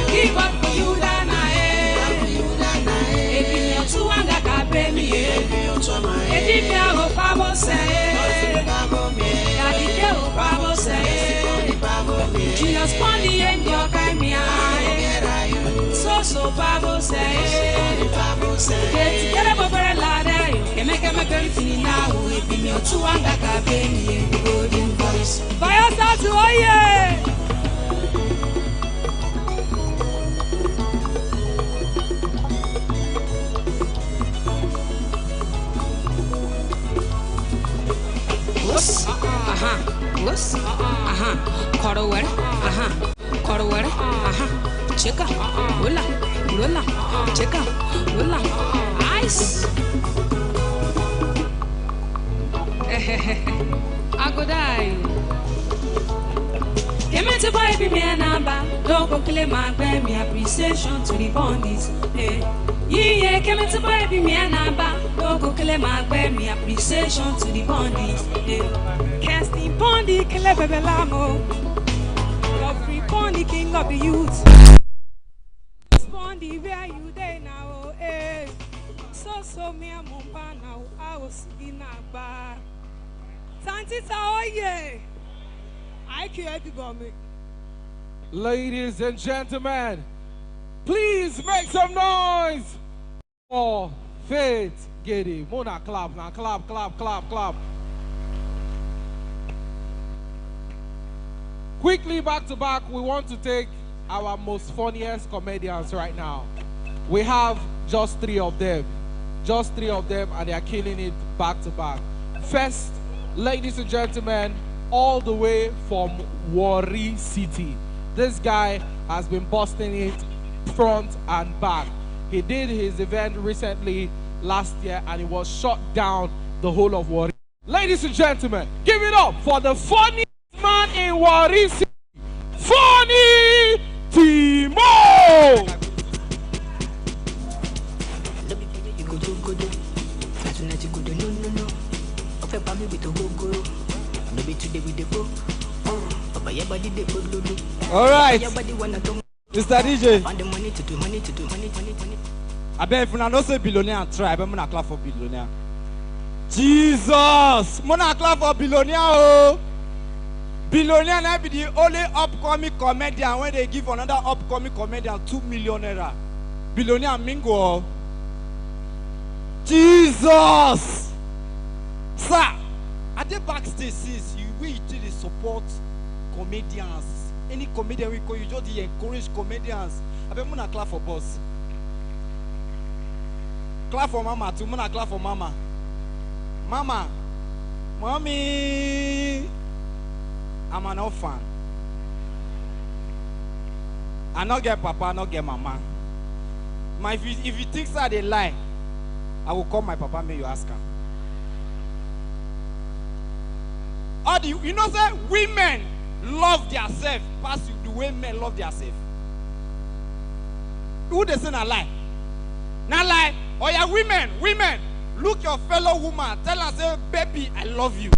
Give up for you dana Ebi mi otu anga ka be mi Ebi mi aho pamo se. Daddy ke o pamo se. Jesus poni en yo kai mi ai. So pamo se. Get together for la day. Keme very fini now. Ebi mi otu anga ka be mi golden voice. Fire start to oye. Corowere, corowere, chica, lula, chica, lula, ice. I go die. Came to buy me a number, don't go claim my baby appreciation to the bondis. Yeah, came to buy me a number, don't go claim my baby appreciation to the bondis. Casting Bondi, clever Belamo. Free Bondi, king of the youth. Bondi, where you there now? So me a mumba now. I was in a bar. Santita, oh yeah. I care about me. Ladies and gentlemen, please make some noise for Faith Giddy. Mona clap now, clap. Quickly, back to back, we want to take our most funniest comedians right now. We have just three of them, and they are killing it back to back. First, ladies and gentlemen, all the way from Warri City. This guy has been busting it front and back. He did his event recently last year, and it was shut down the whole of Warri. Ladies and gentlemen, give it up for the funny man in Warri City, Funny Timo! Alright, Mr. DJ. I bet if you don't say billionaire, try. I'm gonna clap for billionaire. Jesus! I'm gonna clap for billionaire. Oh. Billionaire now be the only upcoming comedian when they give another upcoming comedian 2 million naira. Billionaire Mingo. Jesus! Sir, at the backstage says you will to support comedians. Any comedian we call you just encourage comedians. I bet I'm clap for boss. Clap for mama too. I'm gonna clap for mama. Mama, mommy. I'm an orphan. I not get papa, I not get mama. If you think that they lie, I will call my papa, may you ask her. Or you know say women love themselves past the way men love themselves. Who they say na lie? Na lie. Oh yeah, women, look your fellow woman, tell her say, baby, I love you.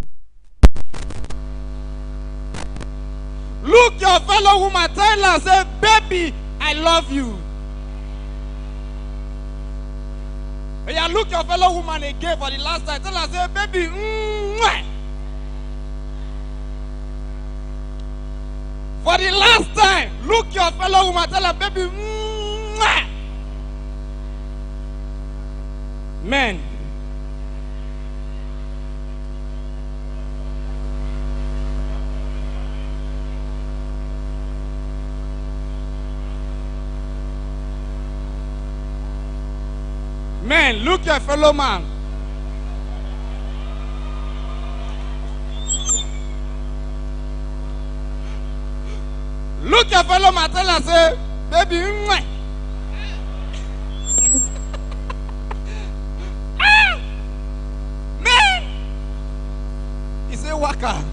Look your fellow woman, tell her, say, baby, I love you. And you look your fellow woman again for the last time, tell her, say, baby, for the last time, look your fellow woman, tell her, baby, men. Men, look your fellow man. Look your fellow man, tell her, say, baby, man. He say, waka.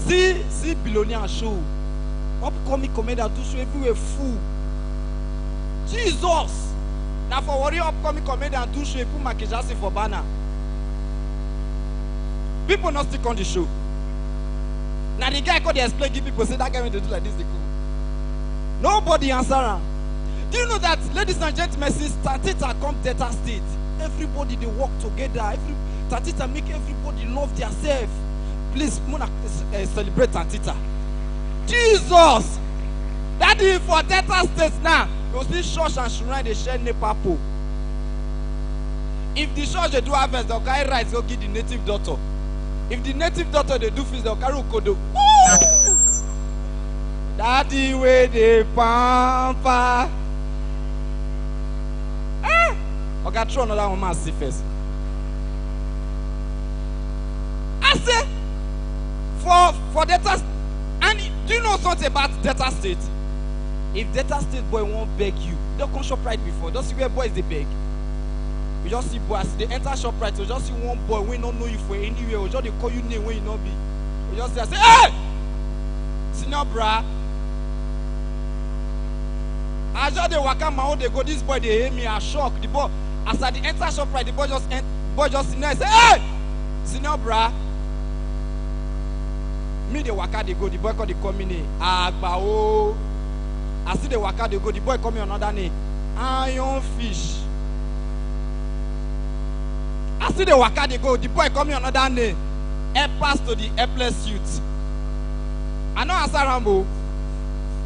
See billionaire show. Upcoming comedian do show everywhere full. Jesus. Now for worry upcoming comedian do show put Makejasi for banner. People not stick on the show. Now the guy called the explain give people say that guy when they do like this they cool. Nobody answer him. Do you know that, ladies and gentlemen, since Tatita come Delta State, everybody they work together. Tatita make everybody love themselves. Please, Mona, celebrate Tatita. Jesus! Daddy for Delta State now. You see church and shrine they share NEPA pole. If the church they do harvest, they'll carry rice, they'll give the native daughter. If the native daughter they do feast, they'll carry Ukodo. Daddy where they pamper. Okay, throw another one man see first. I say for Delta, and do you know something about Delta State? If Delta State boy won't beg you, they'll come shop right before. Don't see where boys they beg. You just see boys, they enter shop right. You just see one boy when don't know you for anywhere. Or just they call you name when you not be. You just say, hey, senior bra. I just they walk out my own. They go. This boy they hear me. I shock the boy. As I the enter shop right, the boy just sit there and say, hey, senior bra. Me the waka they go. The boy call the come in. Agbao. I see the waka they go. The boy come in another name. Iron fish. I see the waka they go. The boy come in another name. Pass to the helpless youth. I know answer Rambo.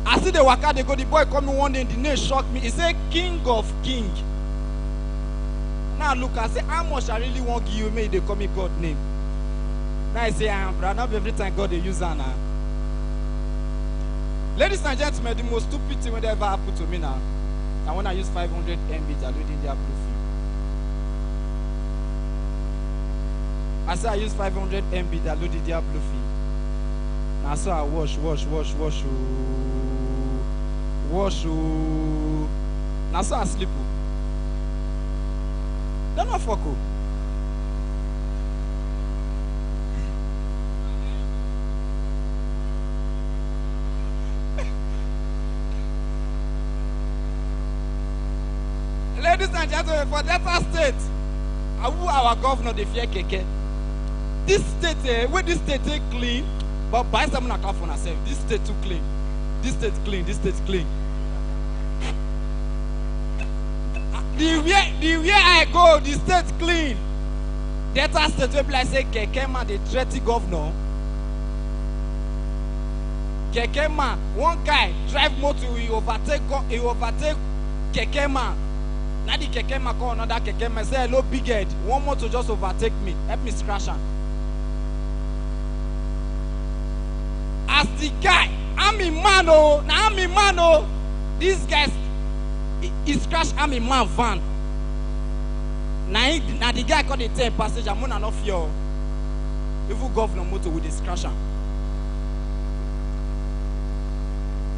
I see the waka they go. The boy come in one day. The name shocked me. He said King of King. Now look, I say how much I really want give you. May they call me God name. Now I say I am proud. Not every time God they use her now. Ladies and gentlemen, the most stupid thing that ever happened to me now. And when I use 500 MB diluting their blue film. I say I use 500 MB diluting their blue film. Now so I wash. Now so I sleep. Don't know fuck. Ladies and gentlemen, for Delta State, our governor they fear keke. This state, where this state clean, but by some na clap for ourselves. This state too clean. This state clean. This state clean. The way I go, the state clean. Delta State where people say keke man the threaty governor. Keke man, one guy drive motor, he overtake keke man. Now the keke man call another keke man say hello big head. One more to just overtake me. Help me scratch him. As the guy, I'm a man oh. Now I'm a man oh. These guys, he scratch I'm a man van. Now the guy called the 10 passenger. I'm not fear. Even governor motor with the scratch him.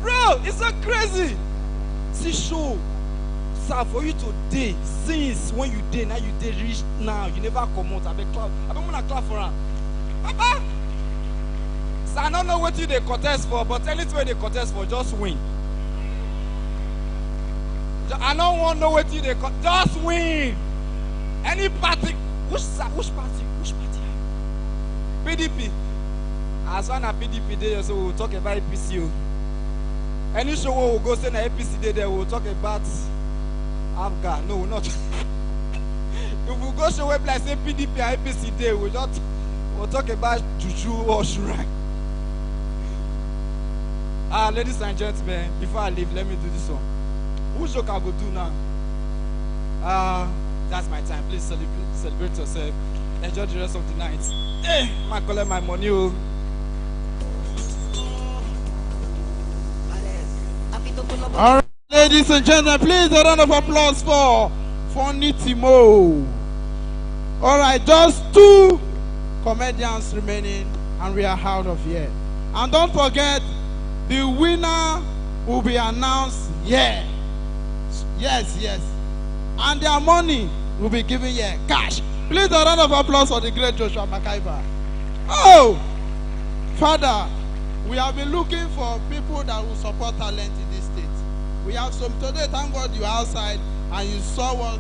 Bro, it's so crazy. See show. Sir, for you today, since when you did, now you did reach now, you never come out. I be clap. I don't want to clap for her. Papa, so I don't know what you they contest for, but anything they contest for, just win. I don't want to know what you they just win. Any party, which party? PDP. As one as PDP day, so we'll talk about APC. Any show we'll go say na APC day there, we'll talk about Afghan. No, not. If we go show web like say PDP and APC day, we'll talk about Juju or Shrine. Ladies and gentlemen, before I leave, let me do this one. Which joke I go do now? That's my time. Please celebrate yourself. Enjoy the rest of the night. Hey, I collect my money. Oh. All right, ladies and gentlemen, please a round of applause for Funny Timo. All right, just 2 comedians remaining, and we are out of here. And don't forget, the winner will be announced here. Yes. And their money will be given here, cash. Please a round of applause for the great Joshua Makaiba. Oh, Father, we have been looking for people that will support talent in this state. We have some today, thank God you're outside and you saw what